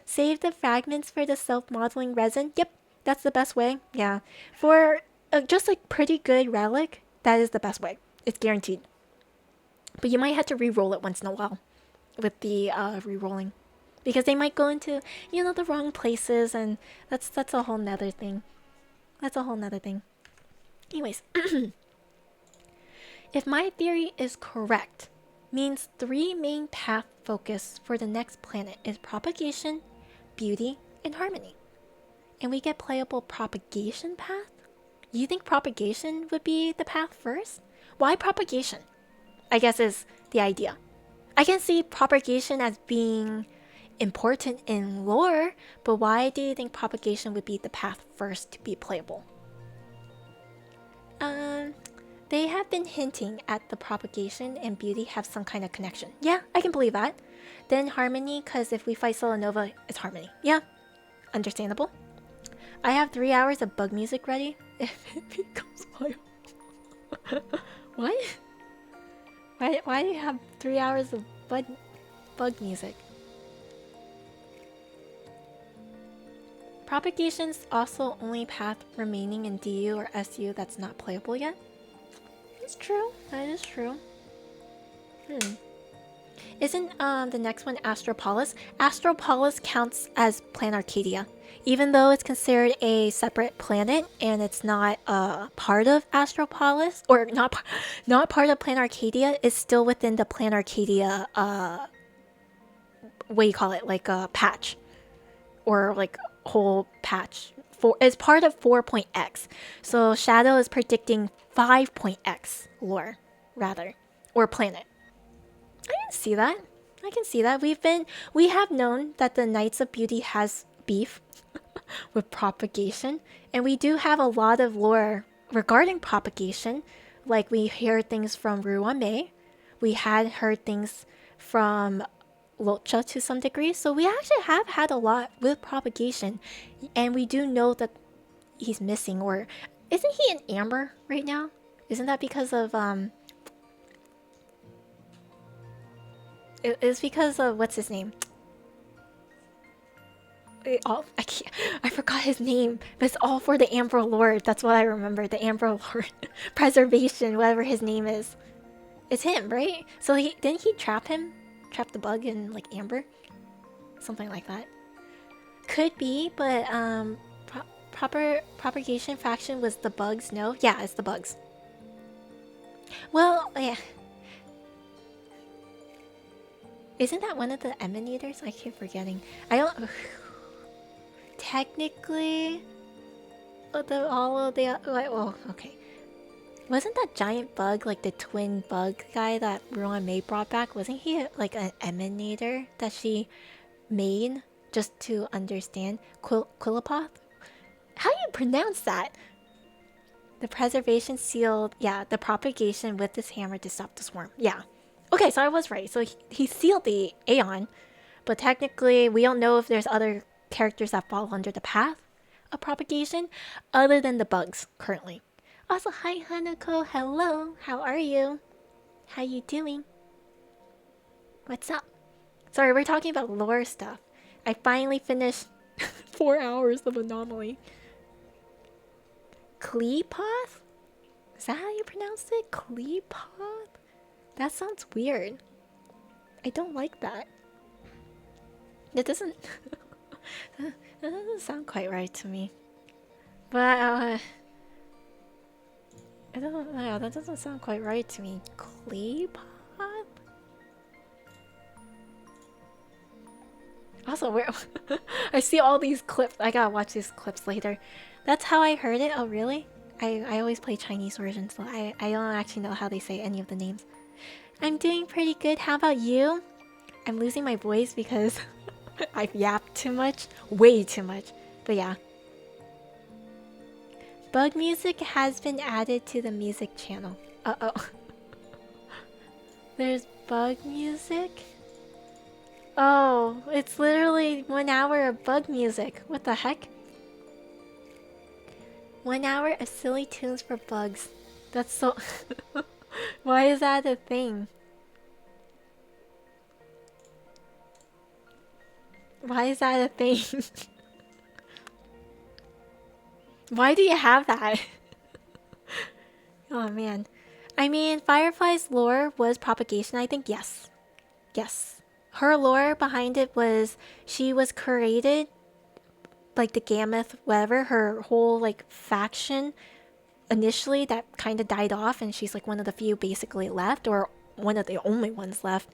Save the fragments for the self-modeling resin. Yep, that's the best way. Yeah, for just like pretty good relic, that is the best way. It's guaranteed. But you might have to re-roll it once in a while with the re-rolling. Because they might go into, you know, the wrong places, and that's a whole nother thing. That's a whole nother thing. Anyways, if my theory is correct, means 3 main path focus for the next planet is propagation, beauty, and harmony. And we get playable propagation path? You think propagation would be the path first? Why propagation? I guess is the idea. I can see propagation as being important in lore, but why do you think propagation would be the path first to be playable? They have been hinting at the propagation and beauty have some kind of connection. Yeah, I can believe that. Then harmony, because if we fight Solanova, it's harmony. Yeah, understandable. I have 3 hours of bug music ready. If it becomes viral. What? Why do you have 3 hours of bug music? Propagation's also only path remaining in DU or SU that's not playable yet. It's true. That is true. Isn't the next one Astropolis? Astropolis counts as Planet Arcadia. Even though it's considered a separate planet and it's not part of Astropolis, or not part of Planet Arcadia, it's still within the Planet Arcadia, what do you call it, like a patch, or like whole patch. It's part of 4.x. So Shadow is predicting 5.x lore, rather, or planet. I can see that. I can see that. We have known that the Knights of Beauty has beef with propagation, and we do have a lot of lore regarding propagation. Like we hear things from Ruame, we had heard things from Locha to some degree, so we actually have had a lot with propagation, and we do know that he's missing, or isn't he in amber right now? Isn't that because of it's because of what's his name? I forgot his name, but it's all for the Amber Lord. That's what I remember. The Amber Lord preservation, whatever his name is. It's him, right? So didn't he trap him? Trap the bug in like amber? Something like that. Could be, but proper propagation faction was the bugs, no? Yeah, it's the bugs. Well, yeah. Isn't that one of the emanators? I keep forgetting. I don't. Technically, oh, okay. Wasn't that giant bug like the twin bug guy that Ruan May brought back? Wasn't he like an emanator that she made just to understand Quillapoth? How do you pronounce that? The preservation sealed, yeah, the propagation with this hammer to stop the swarm. Yeah. Okay, so I was right. So he sealed the Aeon, but technically we don't know if there's other characters that fall under the path of propagation other than the bugs currently. Also, hi Hanako, hello. How are you? How you doing? What's up? Sorry, we're talking about lore stuff. I finally finished 4 hours of Anomaly. Kleepoth? Is that how you pronounce it? Kleepoth? That sounds weird. I don't like that. It doesn't... that doesn't sound quite right to me. But, I don't know, that doesn't sound quite right to me. Kleepoth? Also, where... I see all these clips. I gotta watch these clips later. That's how I heard it? Oh, really? I always play Chinese versions, so I don't actually know how they say any of the names. I'm doing pretty good. How about you? I'm losing my voice because I've yapped too much. Way too much. But yeah. Bug music has been added to the music channel. Uh-oh. There's bug music? Oh, it's literally 1 hour of bug music. What the heck? 1 hour of silly tunes for bugs. That's so... Why is that a thing? Why is that a thing? Why do you have that? Oh man. I mean, Firefly's lore was propagation, I think, yes. Yes. Her lore behind it was she was created, like the Gammoth, whatever, her whole like faction initially that kind of died off, and she's like one of the few basically left, or one of the only ones left,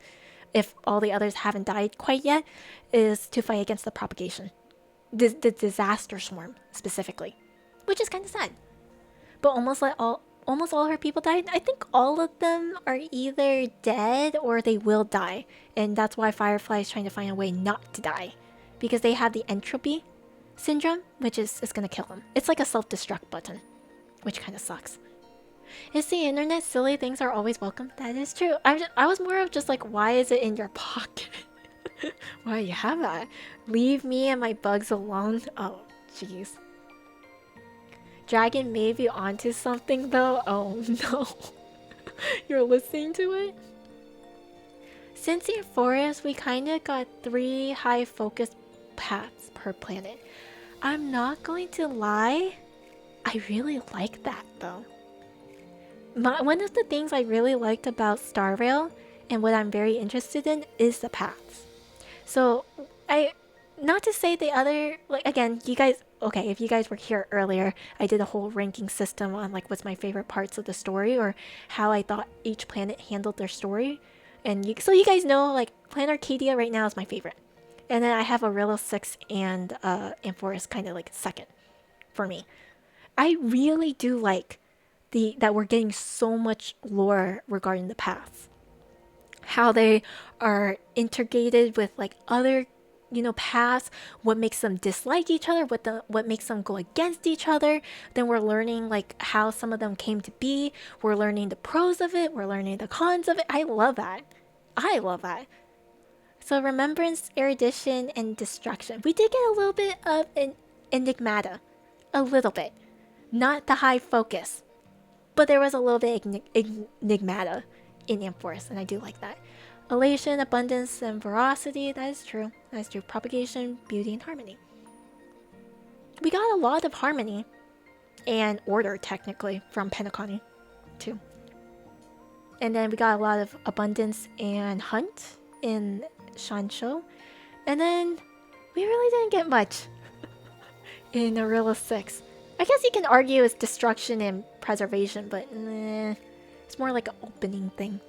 if all the others haven't died quite yet, is to fight against the propagation. The disaster swarm, specifically. Which is kind of sad. But almost all her people died. I think all of them are either dead or they will die. And that's why Firefly is trying to find a way not to die. Because they have the entropy syndrome, which is gonna kill them. It's like a self-destruct button, which kind of sucks. Is the internet silly? Things are always welcome. That is true. I was more of just like, why is it in your pocket? Why do you have that? Leave me and my bugs alone. Oh, jeez. Dragon may be onto something though. Oh no. You're listening to it? Since your forest, we kinda got 3 high focus paths per planet. I'm not going to lie. I really like that though. One of the things I really liked about Star Rail and what I'm very interested in is the paths. So not to say the other, like, again, you guys, okay, if you guys were here earlier, I did a whole ranking system on like what's my favorite parts of the story or how I thought each planet handled their story. And so you guys know, like, Planet Arcadia right now is my favorite. And then I have Aurora 6 and Forest kind of like second for me. I really do like that we're getting so much lore regarding the paths. How they are integrated with like other, paths, what makes them dislike each other, what makes them go against each other. Then we're learning like how some of them came to be. We're learning the pros of it, we're learning the cons of it. I love that. I love that. So remembrance, erudition, and destruction. We did get a little bit of an enigmata. A little bit. Not the high focus. But there was a little bit enigmata in Amphorus, and I do like that. Elation, abundance, and veracity. That is true. That is true. Propagation, beauty, and harmony. We got a lot of harmony and order, technically, from Penacony, too. And then we got a lot of abundance and hunt in Shansho. And then we really didn't get much in Aurora 6. I guess you can argue it's destruction and preservation, but it's more like an opening thing.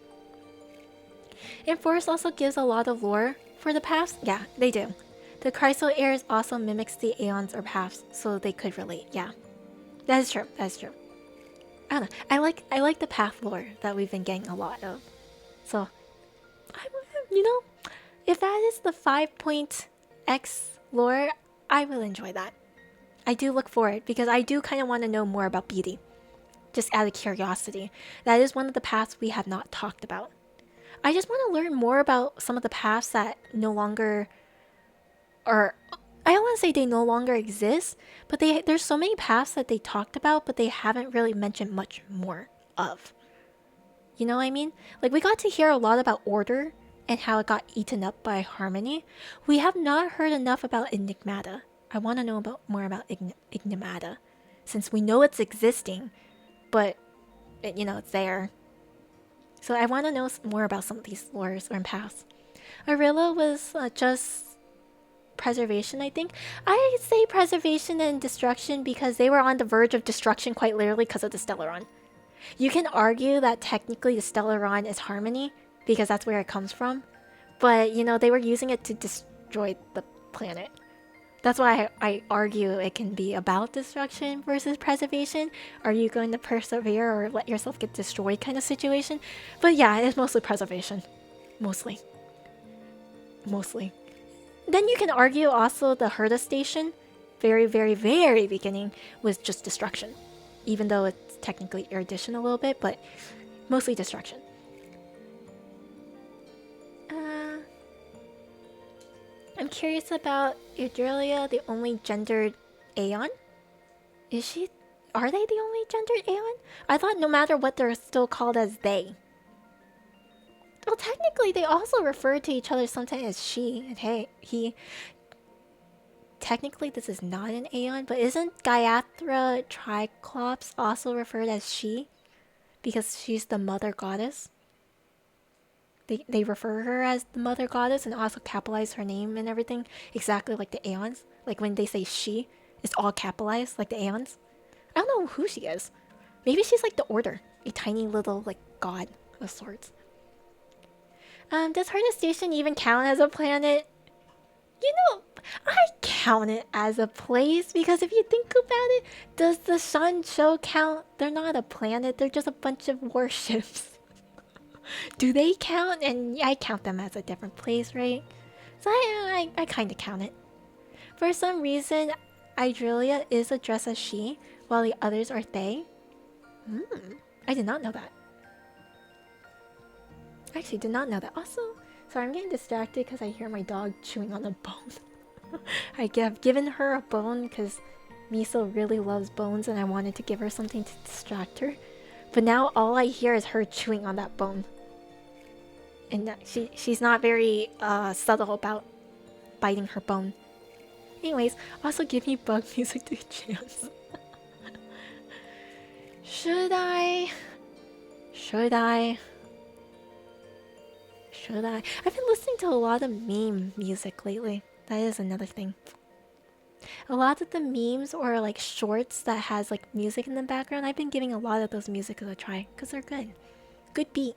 And Forest also gives a lot of lore for the paths. Yeah, they do. The Crystal Airs also mimics the Aeons or paths, so they could relate. Yeah, that is true. That is true. I don't know. I like the path lore that we've been getting a lot of. So, if that is the 5.x lore, I will enjoy that. I do look for it because I do kind of want to know more about beauty. Just out of curiosity. That is one of the paths we have not talked about. I just want to learn more about some of the paths that no longer are... I don't want to say they no longer exist, but there's so many paths that they talked about, but they haven't really mentioned much more of. You know what I mean? Like, we got to hear a lot about order and how it got eaten up by harmony. We have not heard enough about enigmata. I want to know more about enigmata, since we know it's existing, but it's there. So I want to know more about some of these lores or paths. Arilla was just preservation, I think. I say preservation and destruction because they were on the verge of destruction quite literally because of the Stellaron. You can argue that technically the Stellaron is harmony because that's where it comes from, but they were using it to destroy the planet. That's why I argue it can be about destruction versus preservation. Are you going to persevere or let yourself get destroyed kind of situation? But yeah, it's mostly preservation. Mostly. Then you can argue also the Herda station, very, very, very beginning, was just destruction. Even though it's technically erudition a little bit, but mostly destruction. I'm curious about Eudrelia, the only gendered Aeon. Are they the only gendered Aeon? I thought no matter what, they're still called as they. Well, technically, they also refer to each other sometimes as she and he. Technically, this is not an Aeon, but isn't Gaiathra Triclops also referred as she? Because she's the mother goddess. They refer her as the mother goddess and also capitalize her name and everything, exactly like the Aeons. Like when they say she, it's all capitalized like the Aeons. I don't know who she is. Maybe she's like the Order, a tiny little like god of sorts. Does Herda Station even count as a planet? I count it as a place because if you think about it, does the Sun Show count? They're not a planet, they're just a bunch of warships. Do they count? And I count them as a different place, right? So I kind of count it. For some reason, Idrelia is addressed as she, while the others are they. I did not know that. I actually did not know that. Also, sorry, I'm getting distracted because I hear my dog chewing on a bone. I've given her a bone because Miso really loves bones and I wanted to give her something to distract her. But now all I hear is her chewing on that bone. And she's not very subtle about biting her bone. Anyways, also give me bug music to chance. Should I? Should I? I've been listening to a lot of meme music lately. That is another thing. A lot of the memes or like shorts that has like music in the background, I've been giving a lot of those music a try because they're good. Good beat.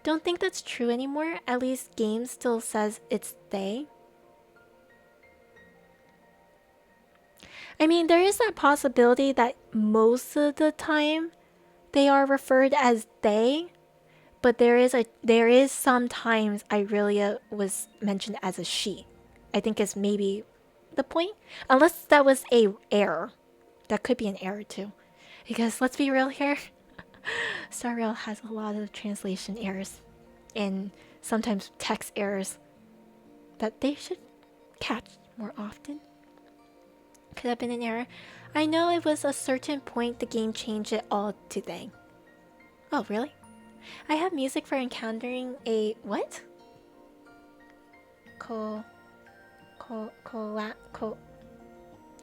Don't think that's true anymore. At least games still says it's they. I mean, there is that possibility that most of the time they are referred as they, but there is sometimes Irelia was mentioned as a she. I think is maybe the point, unless that was a error. That could be an error too, because let's be real here. Star Rail has a lot of translation errors and sometimes text errors that they should catch more often. Could have been an error. I know it was a certain point the game changed it all to they. Oh, really? I have music for encountering a what? I'm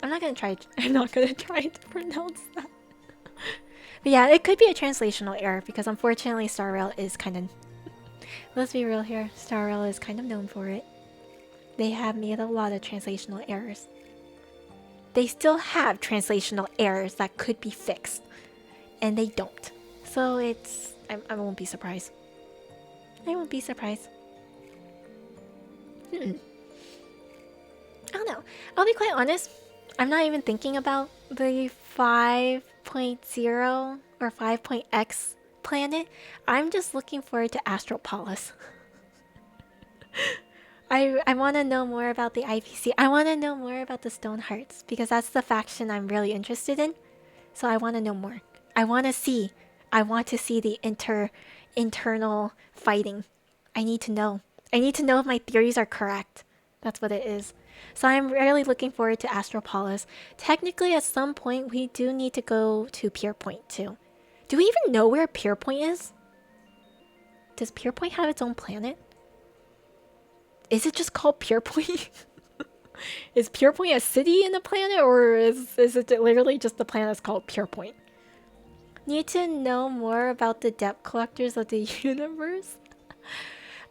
not gonna try. I'm not gonna try to pronounce that. But yeah, it could be a translational error because unfortunately Star Rail is kind of. Let's be real here. Star Rail is kind of known for it. They have made a lot of translational errors. They still have translational errors that could be fixed, and they don't. So it's. I won't be surprised. I won't be surprised. I don't know. I'll be quite honest. I'm not even thinking about the 5.0 or 5.x planet. I'm just looking forward to Astropolis. I want to know more about the IPC. I want to know more about the Stone Hearts because that's the faction I'm really interested in. So I want to know more. I want to see the internal fighting. I need to know. I need to know if my theories are correct. That's what it is. So I'm really looking forward to Astropolis. Technically, at some point, we do need to go to Pierpoint too. Do we even know where Pierpoint is? Does Pierpoint have its own planet? Is it just called Pierpoint? Is Pierpoint a city in the planet, or is it literally just the planet that's called Pierpoint? Need to know more about the debt collectors of the universe?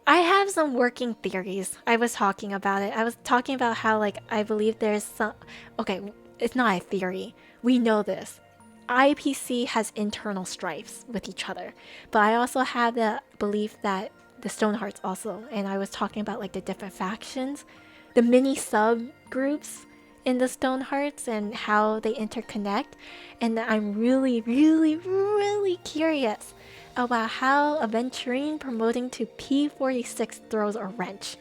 I have some working theories. I was talking about it. I was talking about how, like, I believe there's some... Okay, it's not a theory. We know this. IPC has internal strifes with each other. But I also have the belief that the Stonehearts also. And I was talking about, like, the different factions. The mini subgroups in the Stonehearts and how they interconnect. And I'm really, really, really curious about how Aventurine promoting to P46 throws a wrench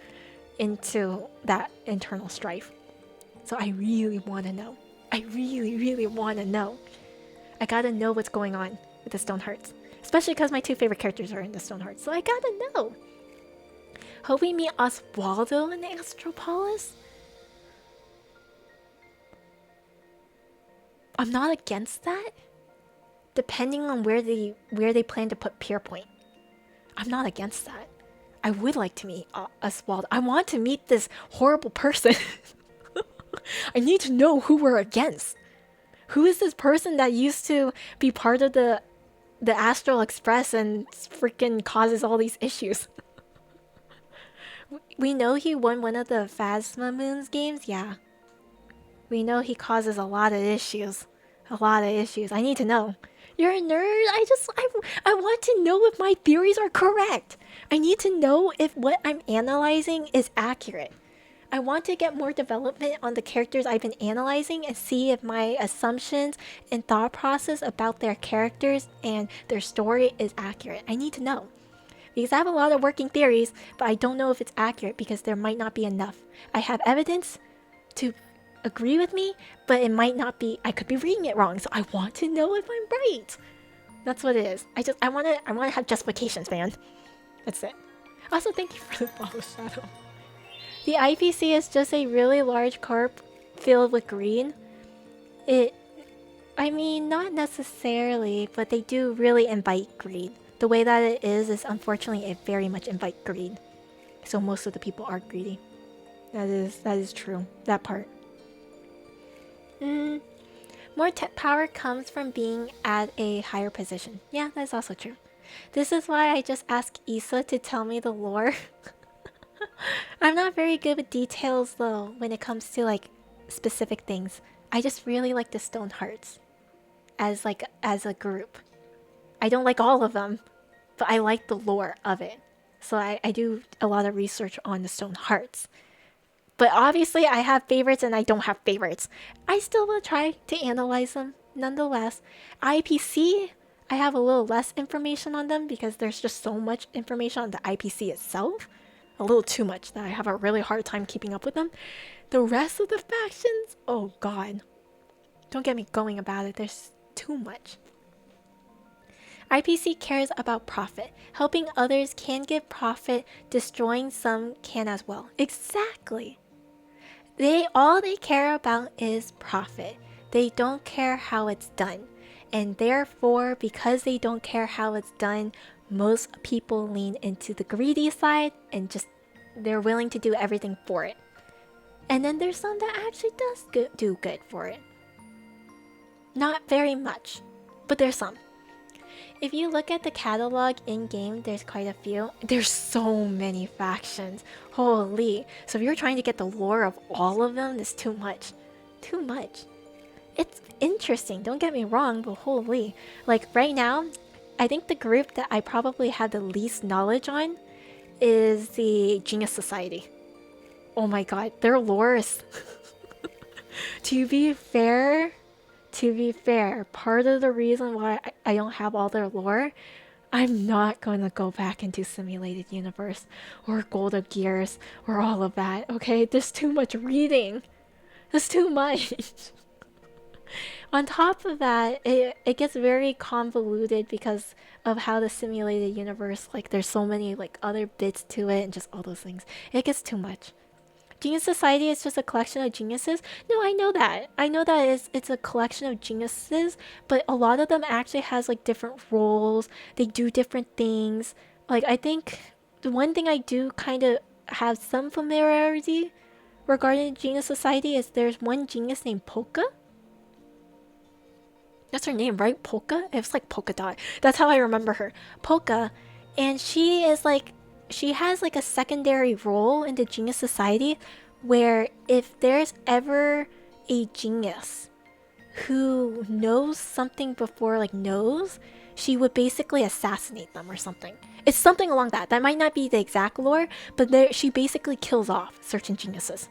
into that internal strife. So I really want to know. I really, really want to know. I gotta know what's going on with the Stonehearts. Especially because my two favorite characters are in the Stonehearts. So I gotta know. Hope we meet Oswaldo in Astropolis. I'm not against that. Depending on where they plan to put Pierpoint. I'm not against that. I would like to meet Oswald. I want to meet this horrible person. I need to know who we're against. Who is this person that used to be part of the Astral Express and freaking causes all these issues? We know he won one of the Phasma Moons games, yeah. We know he causes a lot of issues. A lot of issues. I need to know. You're a nerd? I want to know if my theories are correct. I need to know if what I'm analyzing is accurate. I want to get more development on the characters I've been analyzing and see if my assumptions and thought process about their characters and their story is accurate. I need to know. Because I have a lot of working theories, but I don't know if it's accurate because there might not be enough. I have evidence to agree with me, but it might not be. I could be reading it wrong, so I want to know if I'm right. That's what it is. I want to have justifications, man. That's it. Also, thank you for the follow, Shadow. The IPC is just a really large corp filled with greed. I mean, not necessarily, but they do really invite greed. The way that it is unfortunately it very much invite greed. So most of the people are greedy. That is true. That part. More power comes from being at a higher position. Yeah, that's also true. This is why I just ask Issa to tell me the lore. I'm not very good with details though when it comes to like specific things. I just really like the Stone Hearts as a group. I don't like all of them, but I like the lore of it. So I do a lot of research on the Stone Hearts. But obviously I have favorites and I don't have favorites. I still will try to analyze them nonetheless. IPC, I have a little less information on them because there's just so much information on the IPC itself. A little too much that I have a really hard time keeping up with them. The rest of the factions, oh god. Don't get me going about it, there's too much. IPC cares about profit. Helping others can give profit, destroying some can as well. Exactly. All they care about is profit. They don't care how it's done. And therefore, because they don't care how it's done, most people lean into the greedy side and just they're willing to do everything for it. And then there's some that actually does do good for it. Not very much, but there's some. If you look at the catalog in-game, there's quite a few. There's so many factions. Holy. So if you're trying to get the lore of all of them, it's too much. Too much. It's interesting, don't get me wrong, but holy. Like right now, I think the group that I probably have the least knowledge on is the Genius Society. Oh my god, their lore is... To be fair, part of the reason why I don't have all their lore, I'm not going to go back into Simulated Universe or Gold of Gears or all of that, okay? There's too much reading. There's too much. On top of that, it gets very convoluted because of how the Simulated Universe, like there's so many like other bits to it and just all those things. It gets too much. Genius Society is just a collection of geniuses. No, I know that. I know that it's a collection of geniuses, but a lot of them actually has like different roles. They do different things. Like I think the one thing I do kind of have some familiarity regarding Genius Society is there's one genius named Polka. That's her name, right? Polka? It's like Polka Dot. That's how I remember her. Polka. And she is like she has like a secondary role in the Genius Society where if there's ever a genius who knows something before like knows, she would basically assassinate them or something. It's something along that. That might not be the exact lore, but she basically kills off certain geniuses.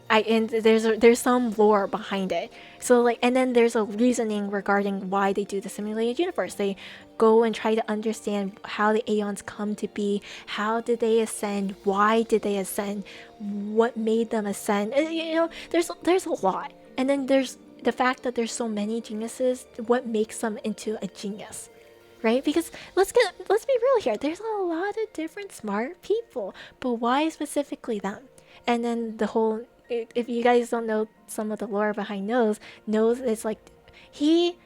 And there's some lore behind it. So like, and then there's a reasoning regarding why they do the simulated universe. They go and try to understand how the Aeons come to be. How did they ascend? Why did they ascend? What made them ascend? You know, there's a lot. And then there's the fact that there's so many geniuses. What makes them into a genius? Right? Because let's be real here. There's a lot of different smart people, but why specifically them? And then the whole, if you guys don't know some of the lore behind Nose is like the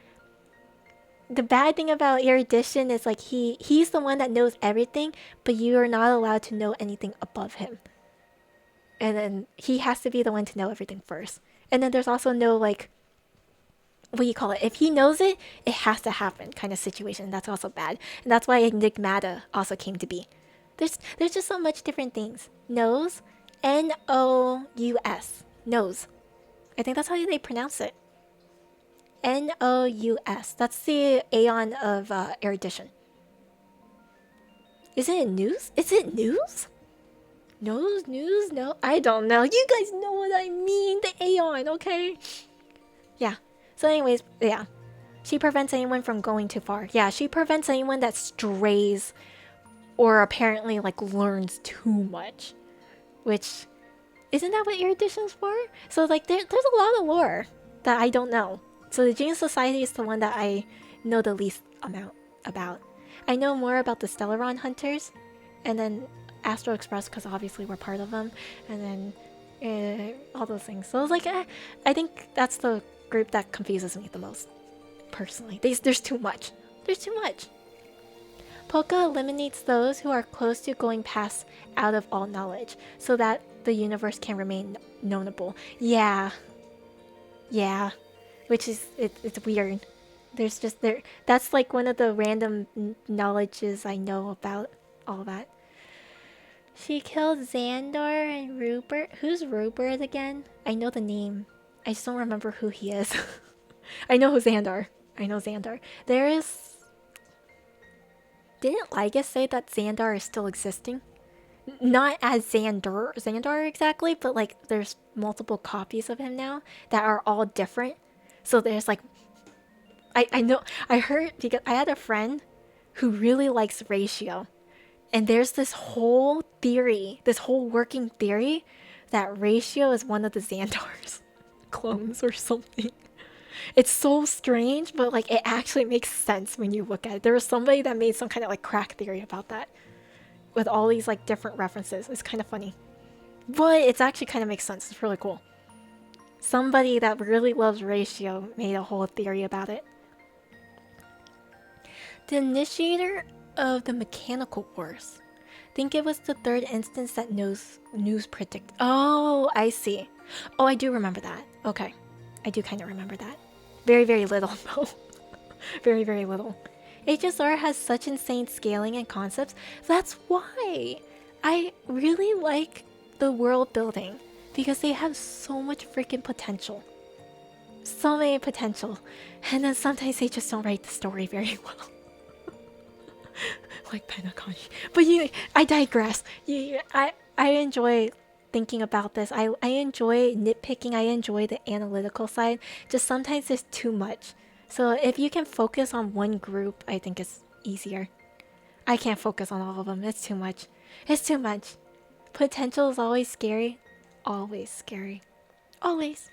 bad thing about Erudition is like he's the one that knows everything, but you are not allowed to know anything above him. And then he has to be the one to know everything first. And then there's also no like, what do you call it? If he knows it, it has to happen kind of situation. That's also bad. And that's why Enigmata also came to be. There's just so much different things. Knows, N-O-U-S. Knows. I think that's how they pronounce it. N-O-U-S. That's the Aeon of Erudition. Isn't it news? Is it news? News? No, I don't know. You guys know what I mean. The Aeon, okay? Yeah. So anyways, yeah. She prevents anyone from going too far. Yeah, she prevents anyone that strays or apparently like learns too much. Which, isn't that what Erudition's for? So like there's a lot of lore that I don't know. So the Genius Society is the one that I know the least amount about. I know more about the Stellaron Hunters, and then Astro Express because obviously we're part of them, and then all those things. So I was like, I think that's the group that confuses me the most, personally. There's too much. There's too much. Polka eliminates those who are close to going past out of all knowledge, so that the universe can remain knowable. Yeah. Which is, it's weird. There's just there. That's like one of the random knowledges I know about all that. She killed Xandar and Rupert. Who's Rupert again? I know the name. I just don't remember who he is. I know who Xandar. I know Xandar. There is. Didn't Ligus say that Xandar is still existing? Not as Xandar exactly, but like there's multiple copies of him now that are all different. So there's like I know I heard because I had a friend who really likes Ratio. And there's this whole theory, this whole working theory that Ratio is one of the Xandar's clones or something. It's so strange, but like it actually makes sense when you look at it. There was somebody that made some kind of like crack theory about that with all these like different references. It's kind of funny. But it's actually kind of makes sense. It's really cool. Somebody that really loves Ratio made a whole theory about it. The initiator of the mechanical wars. Think it was the third instance that news predict. Oh, I see. Oh, I do remember that. Okay. I do kind of remember that. Very, very little though. Very, very little. HSR has such insane scaling and concepts. That's why I really like the world building because they have so much freaking potential. So many potential. And then sometimes they just don't write the story very well. Like Penacony. But I digress. I enjoy thinking about this. I enjoy nitpicking. I enjoy the analytical side. Just sometimes there's too much. So if you can focus on one group, I think it's easier. I can't focus on all of them. It's too much. It's too much. Potential is always scary. Always scary. Always.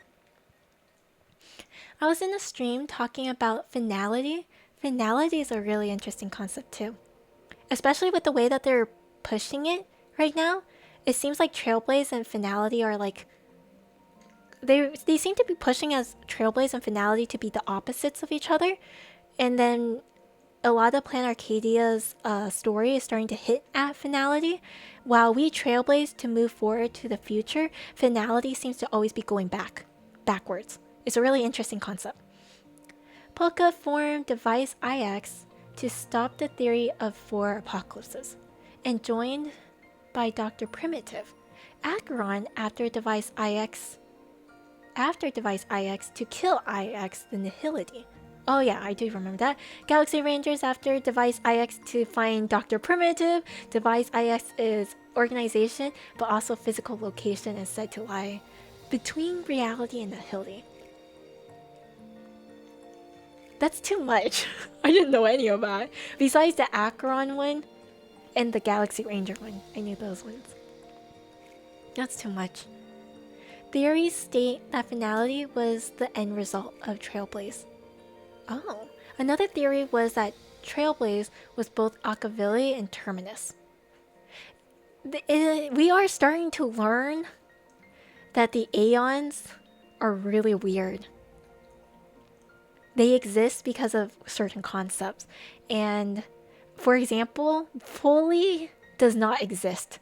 I was in a stream talking about finality. Finality is a really interesting concept too. Especially with the way that they're pushing it right now. It seems like Trailblaze and Finality are like... They seem to be pushing as Trailblaze and Finality to be the opposites of each other. And then a lot of Plan Arcadia's story is starting to hit at Finality. While we Trailblaze to move forward to the future, Finality seems to always be going backwards. It's a really interesting concept. Polka formed Device IX to stop the theory of 4 apocalypses, and joined by Dr. Primitive, Acheron after Device IX to kill IX the Nihility. Oh yeah, I do remember that. Galaxy Rangers after Device IX to find Dr. Primitive. Device IX is organization, but also physical location is said to lie between reality and Nihility. That's too much. I didn't know any of that. Besides the Acheron one and the Galaxy Ranger one. I knew those ones. That's too much. Theories state that finality was the end result of Trailblaze. Oh. Another theory was that Trailblaze was both Akavili and Terminus. We are starting to learn that the Aeons are really weird. They exist because of certain concepts. And for example, Foley does not exist.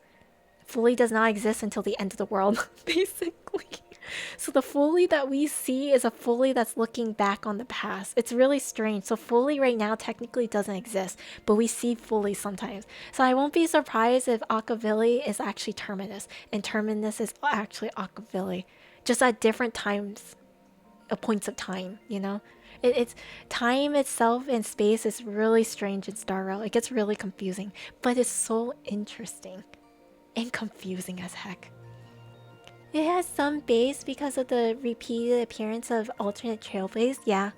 Foley does not exist until the end of the world, basically. So the Foley that we see is a Foley that's looking back on the past. It's really strange. So Foley right now technically doesn't exist, but we see Foley sometimes. So I won't be surprised if Akavili is actually Terminus, and Terminus is actually Akavili. Just at different times, points of time, you know? It's time itself and space is really strange in Star Rail. It gets really confusing, but it's so interesting and confusing as heck. It has some base because of the repeated appearance of alternate Trailblaze. Yeah.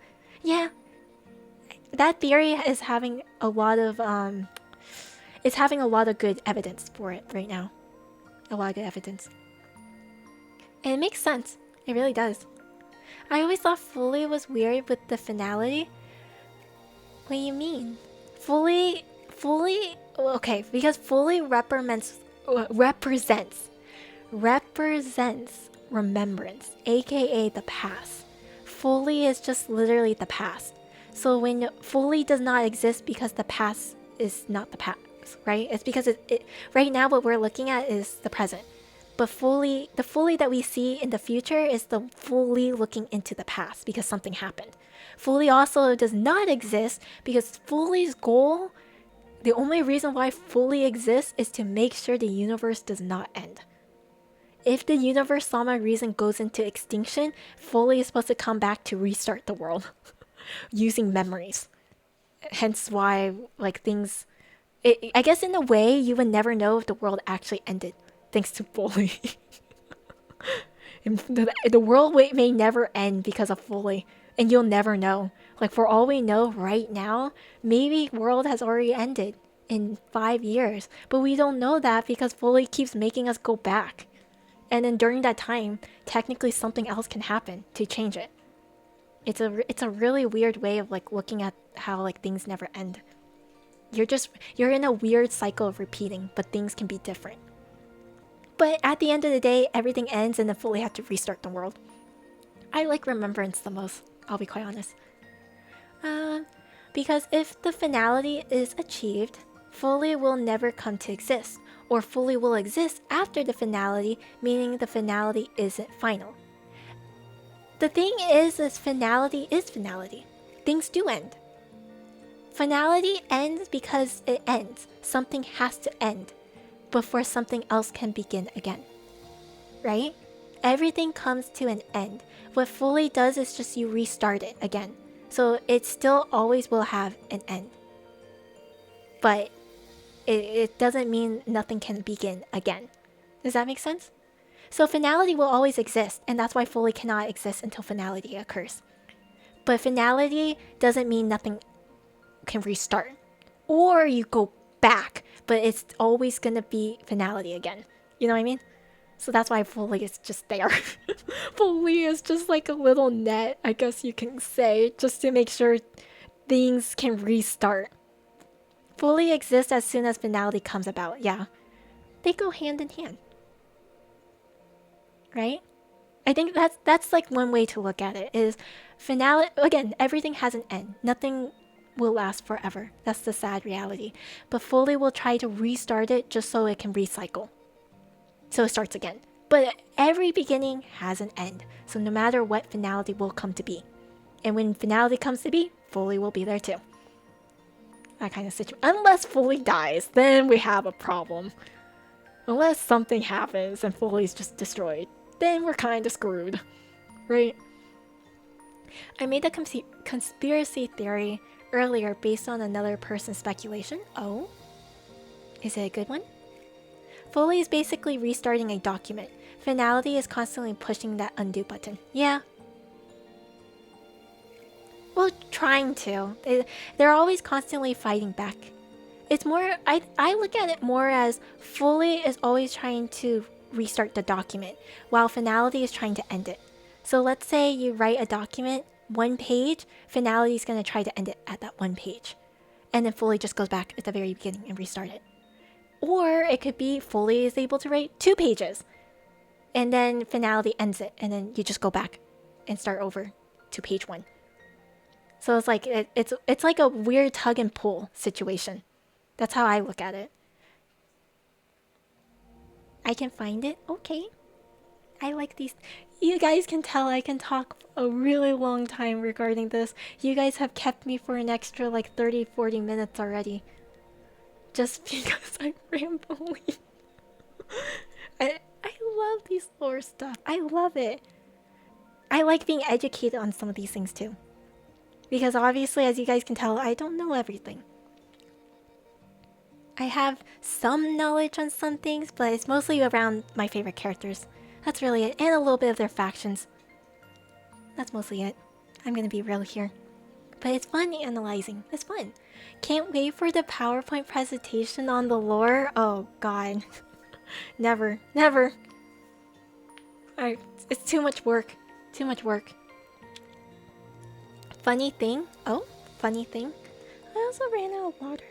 That theory is having a lot of it's having a lot of good evidence for it right now. A lot of good evidence. And it makes sense. It really does. I always thought Foley was weird with the finality. What do you mean? Foley... Okay, because Foley represents remembrance, aka the past. Foley is just literally the past. So when Foley does not exist because the past is not the past, right? It's because it right now what we're looking at is the present. But the Foley that we see in the future is the Foley looking into the past because something happened. Foley also does not exist because Foley's goal, the only reason why Foley exists is to make sure the universe does not end. If the universe Sama reason goes into extinction, Foley is supposed to come back to restart the world using memories. Hence why, like, things... I guess in a way, you would never know if the world actually ended, thanks to Foley. The world may never end because of Foley, and you'll never know. Like, for all we know right now, maybe world has already ended in 5 years, but we don't know that because Foley keeps making us go back. And then during that time, technically something else can happen to change it. It's a really weird way of like looking at how like things never end. You're in a weird cycle of repeating, but things can be different. But at the end of the day, everything ends and then Foley have to restart the world. I like Remembrance the most, I'll be quite honest. Because if the finality is achieved, Foley will never come to exist, or Foley will exist after the finality, meaning the finality isn't final. The thing is finality is finality. Things do end. Finality ends because it ends. Something has to end before something else can begin again. Right? Everything comes to an end. What Foley does is just you restart it again. So it still always will have an end. But it doesn't mean nothing can begin again. Does that make sense? So finality will always exist, and that's why Foley cannot exist until finality occurs. But finality doesn't mean nothing can restart. Or you go back, but it's always gonna be finality again. You know what I mean? So that's why Foley is just there. Foley is just like a little net, I guess you can say, just to make sure things can restart. Foley exists as soon as finality comes about, yeah. They go hand in hand. Right? I think that's like one way to look at it, is finality, again, everything has an end. Nothing will last forever. That's the sad reality. But Foley will try to restart it just so it can recycle. So it starts again. But every beginning has an end. So no matter what, finality will come to be. And when finality comes to be, Foley will be there too. That kind of situation. Unless Foley dies, then we have a problem. Unless something happens and Foley's just destroyed, then we're kind of screwed. Right? I made a conspiracy theory earlier based on another person's speculation. Oh? Is it a good one? Foley is basically restarting a document. Finality is constantly pushing that undo button. Yeah. Well, trying to. They're always constantly fighting back. It's more, I look at it more as Foley is always trying to restart the document, while finality is trying to end it. So let's say you write a document, 1 page, finality is going to try to end it at that 1 page. And then Foley just goes back at the very beginning and restart it. Or it could be Foley is able to write 2 pages. And then finality ends it. And then you just go back and start over to page 1. So it's like it's like a weird tug and pull situation. That's how I look at it. I can find it? Okay. I like these. You guys can tell I can talk a really long time regarding this. You guys have kept me for an extra like 30-40 minutes already. Just because I'm rambling. I love these lore stuff. I love it. I like being educated on some of these things too. Because obviously, as you guys can tell, I don't know everything. I have some knowledge on some things, but it's mostly around my favorite characters. That's really it. And a little bit of their factions. That's mostly it. I'm gonna be real here. But it's fun analyzing. It's fun. Can't wait for the PowerPoint presentation on the lore. Oh god. Never. Never. It's too much work. Too much work. Funny thing. Oh, funny thing. I also ran out of water.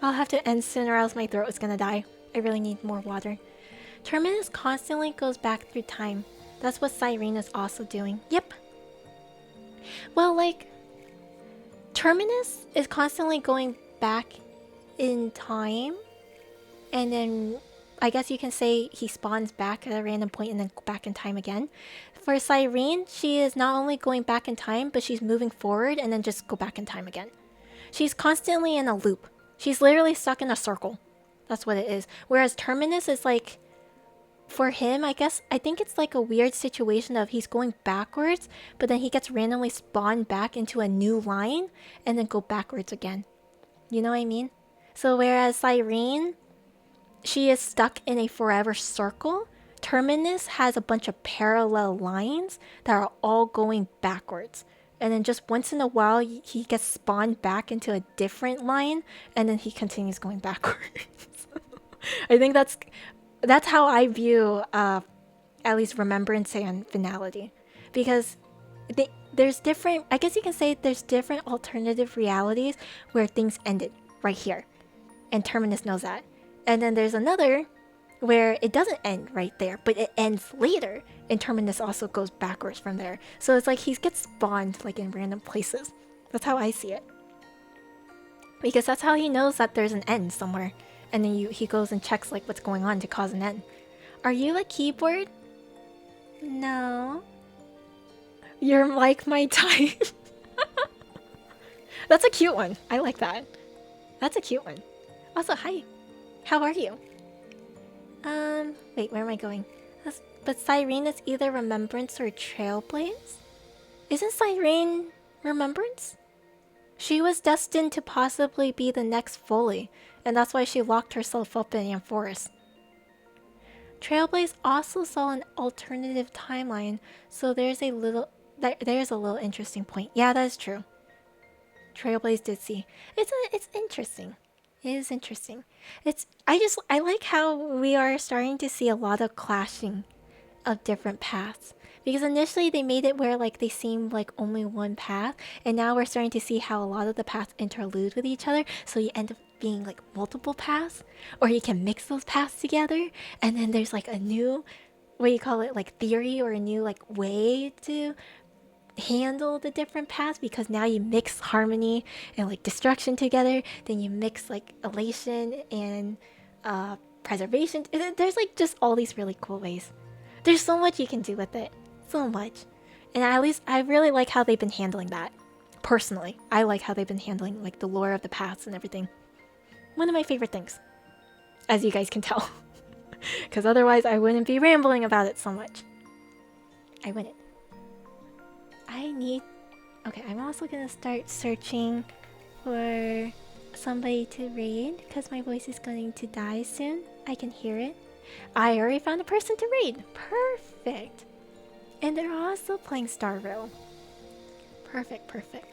I'll have to end soon or else my throat is gonna die. I really need more water. Terminus constantly goes back through time. That's what Cyrena's also doing. Yep. Well, like, Terminus is constantly going back in time. And then I guess you can say he spawns back at a random point and then back in time again. For Cyrene, she is not only going back in time, but she's moving forward and then just go back in time again. She's constantly in a loop. She's literally stuck in a circle. That's what it is. Whereas Terminus is like, for him, I think it's like a weird situation of he's going backwards, but then he gets randomly spawned back into a new line and then go backwards again. You know what I mean? So whereas Cyrene, she is stuck in a forever circle, Terminus has a bunch of parallel lines that are all going backwards. And then just once in a while, he gets spawned back into a different line, and then he continues going backwards. I think that's how I view at least Remembrance and Finality, because there's different. I guess you can say there's different alternative realities where things ended right here, and Terminus knows that. And then there's another where it doesn't end right there, but it ends later, and Terminus also goes backwards from there. So it's like he gets spawned like in random places. That's how I see it. Because that's how he knows that there's an end somewhere. And then he goes and checks like what's going on to cause an end. Are you a keyboard? No. You're like my type. That's a cute one. I like that. That's a cute one. Also, hi. How are you? Wait, where am I going? But Cyrene is either Remembrance or Trailblaze? Isn't Cyrene Remembrance? She was destined to possibly be the next Foley, and that's why she locked herself up in Amphoris. Trailblaze also saw an alternative timeline, so there's a little interesting point. Yeah, that is true. Trailblaze did see. It's interesting. It is interesting. I like how we are starting to see a lot of clashing of different paths. Because initially they made it where like they seemed like only one path, and now we're starting to see how a lot of the paths interlude with each other, so you end up being like multiple paths, or you can mix those paths together, and then there's like a new, what do you call it, like theory or a new like way to handle the different paths, because now you mix harmony and like destruction together, then you mix like elation and preservation. There's like just all these really cool ways. There's so much you can do with it. So much. And at least I really like how they've been handling that. Personally, I like how they've been handling like the lore of the paths and everything. One of my favorite things. As you guys can tell. Because otherwise I wouldn't be rambling about it so much. I wouldn't. Okay, I'm also gonna start searching for somebody to raid, because my voice is going to die soon. I can hear it. I already found a person to raid. Perfect. And they're also playing Star Rail. Perfect, perfect.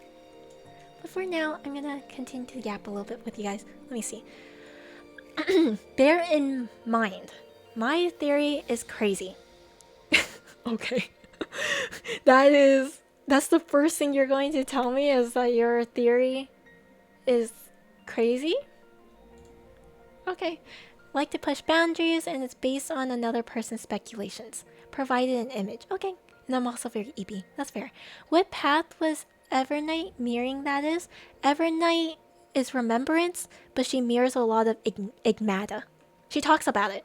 But for now, I'm gonna continue to yap a little bit with you guys. Let me see. Bear in mind, my theory is crazy. Okay. That's the first thing you're going to tell me, is that your theory is crazy? Okay. Like to push boundaries, and it's based on another person's speculations. Provided an image. Okay. And I'm also very EP. That's fair. What path was Evernight mirroring, that is? Evernight is Remembrance, but she mirrors a lot of Igmata. She talks about it.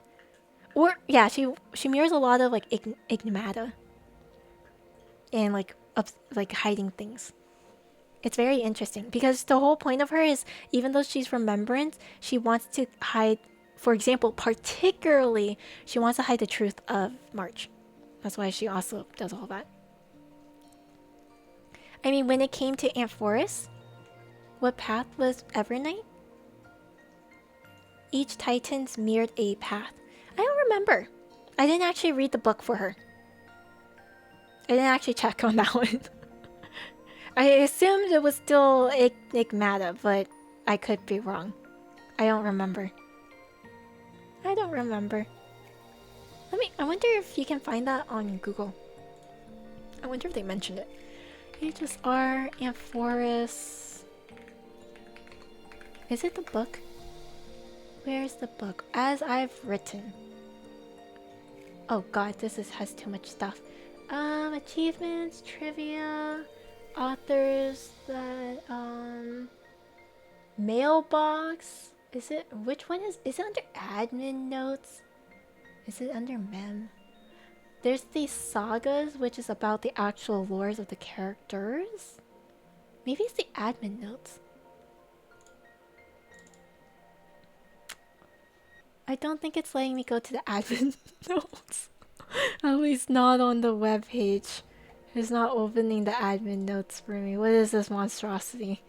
Or, yeah, she mirrors a lot of like Igmata. And like hiding things. It's very interesting, because the whole point of her is, even though she's Remembrance, she wants to hide, for example, particularly, she wants to hide the truth of March. That's why she also does all that. I mean, when it came to Amphoris, what path was Evernight? Each Titan's mirrored a path. I don't remember. I didn't actually read the book for her. I didn't actually check on that one. I assumed it was still Igmata, but I could be wrong. I don't remember. I don't remember. I wonder if you can find that on Google. I wonder if they mentioned it. HSR, Amphoris. Is it the book? Where's the book? As I've written. Oh god, has too much stuff. Achievements, trivia, authors, that, mailbox. Is it, which one is it under admin notes? Is it under mem? There's these sagas, which is about the actual lores of the characters. Maybe it's the admin notes. I don't think it's letting me go to the admin notes. At least not on the web page. It's not opening the admin notes for me. What is this monstrosity?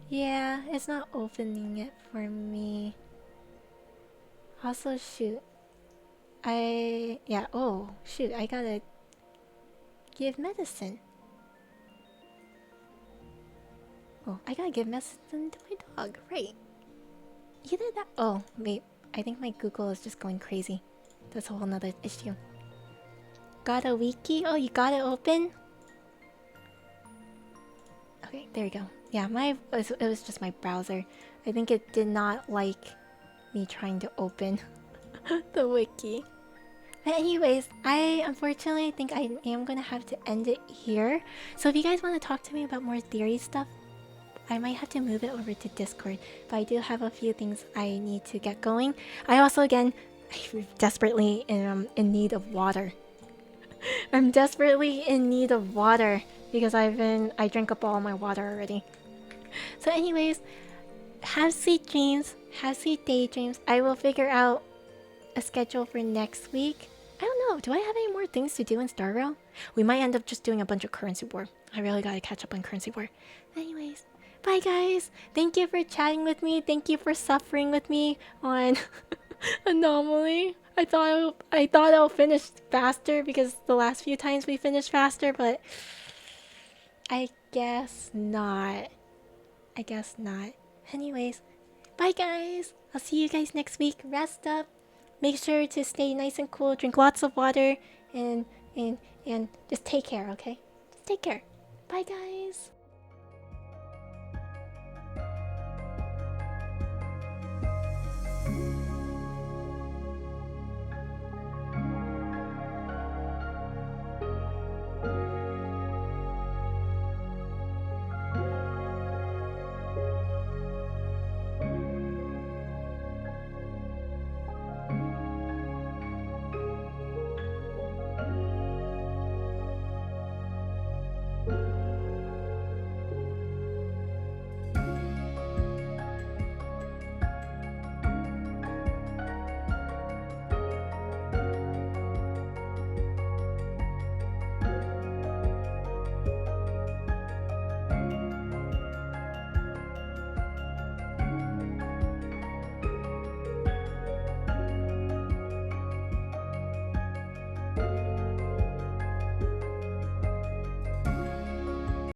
Yeah, it's not opening it for me. Also, shoot. Oh, shoot, I gotta give medicine. Oh, I gotta give medicine to my dog, right? Either that. Oh, wait. I think my Google is just going crazy. That's a whole nother issue. Got a wiki? Oh, you got it open? Okay, there we go. Yeah, it was just my browser. I think it did not like me trying to open the wiki. But anyways, I unfortunately think I am gonna have to end it here. So if you guys want to talk to me about more theory stuff, I might have to move it over to Discord. But I do have a few things I need to get going. I also, again, I'm desperately in need of water. I'm desperately in need of water because I drank up all my water already. So anyways, have sweet dreams, have sweet daydreams. I will figure out a schedule for next week. I don't know, do I have any more things to do in Star Rail? We might end up just doing a bunch of Currency War. I really gotta catch up on Currency War. Anyways, bye guys! Thank you for chatting with me. Thank you for suffering with me on Anomaly. I thought I'll finish faster because the last few times we finished faster, but I guess not. I guess not. Anyways, bye guys! I'll see you guys next week. Rest up. Make sure to stay nice and cool, drink lots of water, and just take care, okay? Just take care. Bye guys!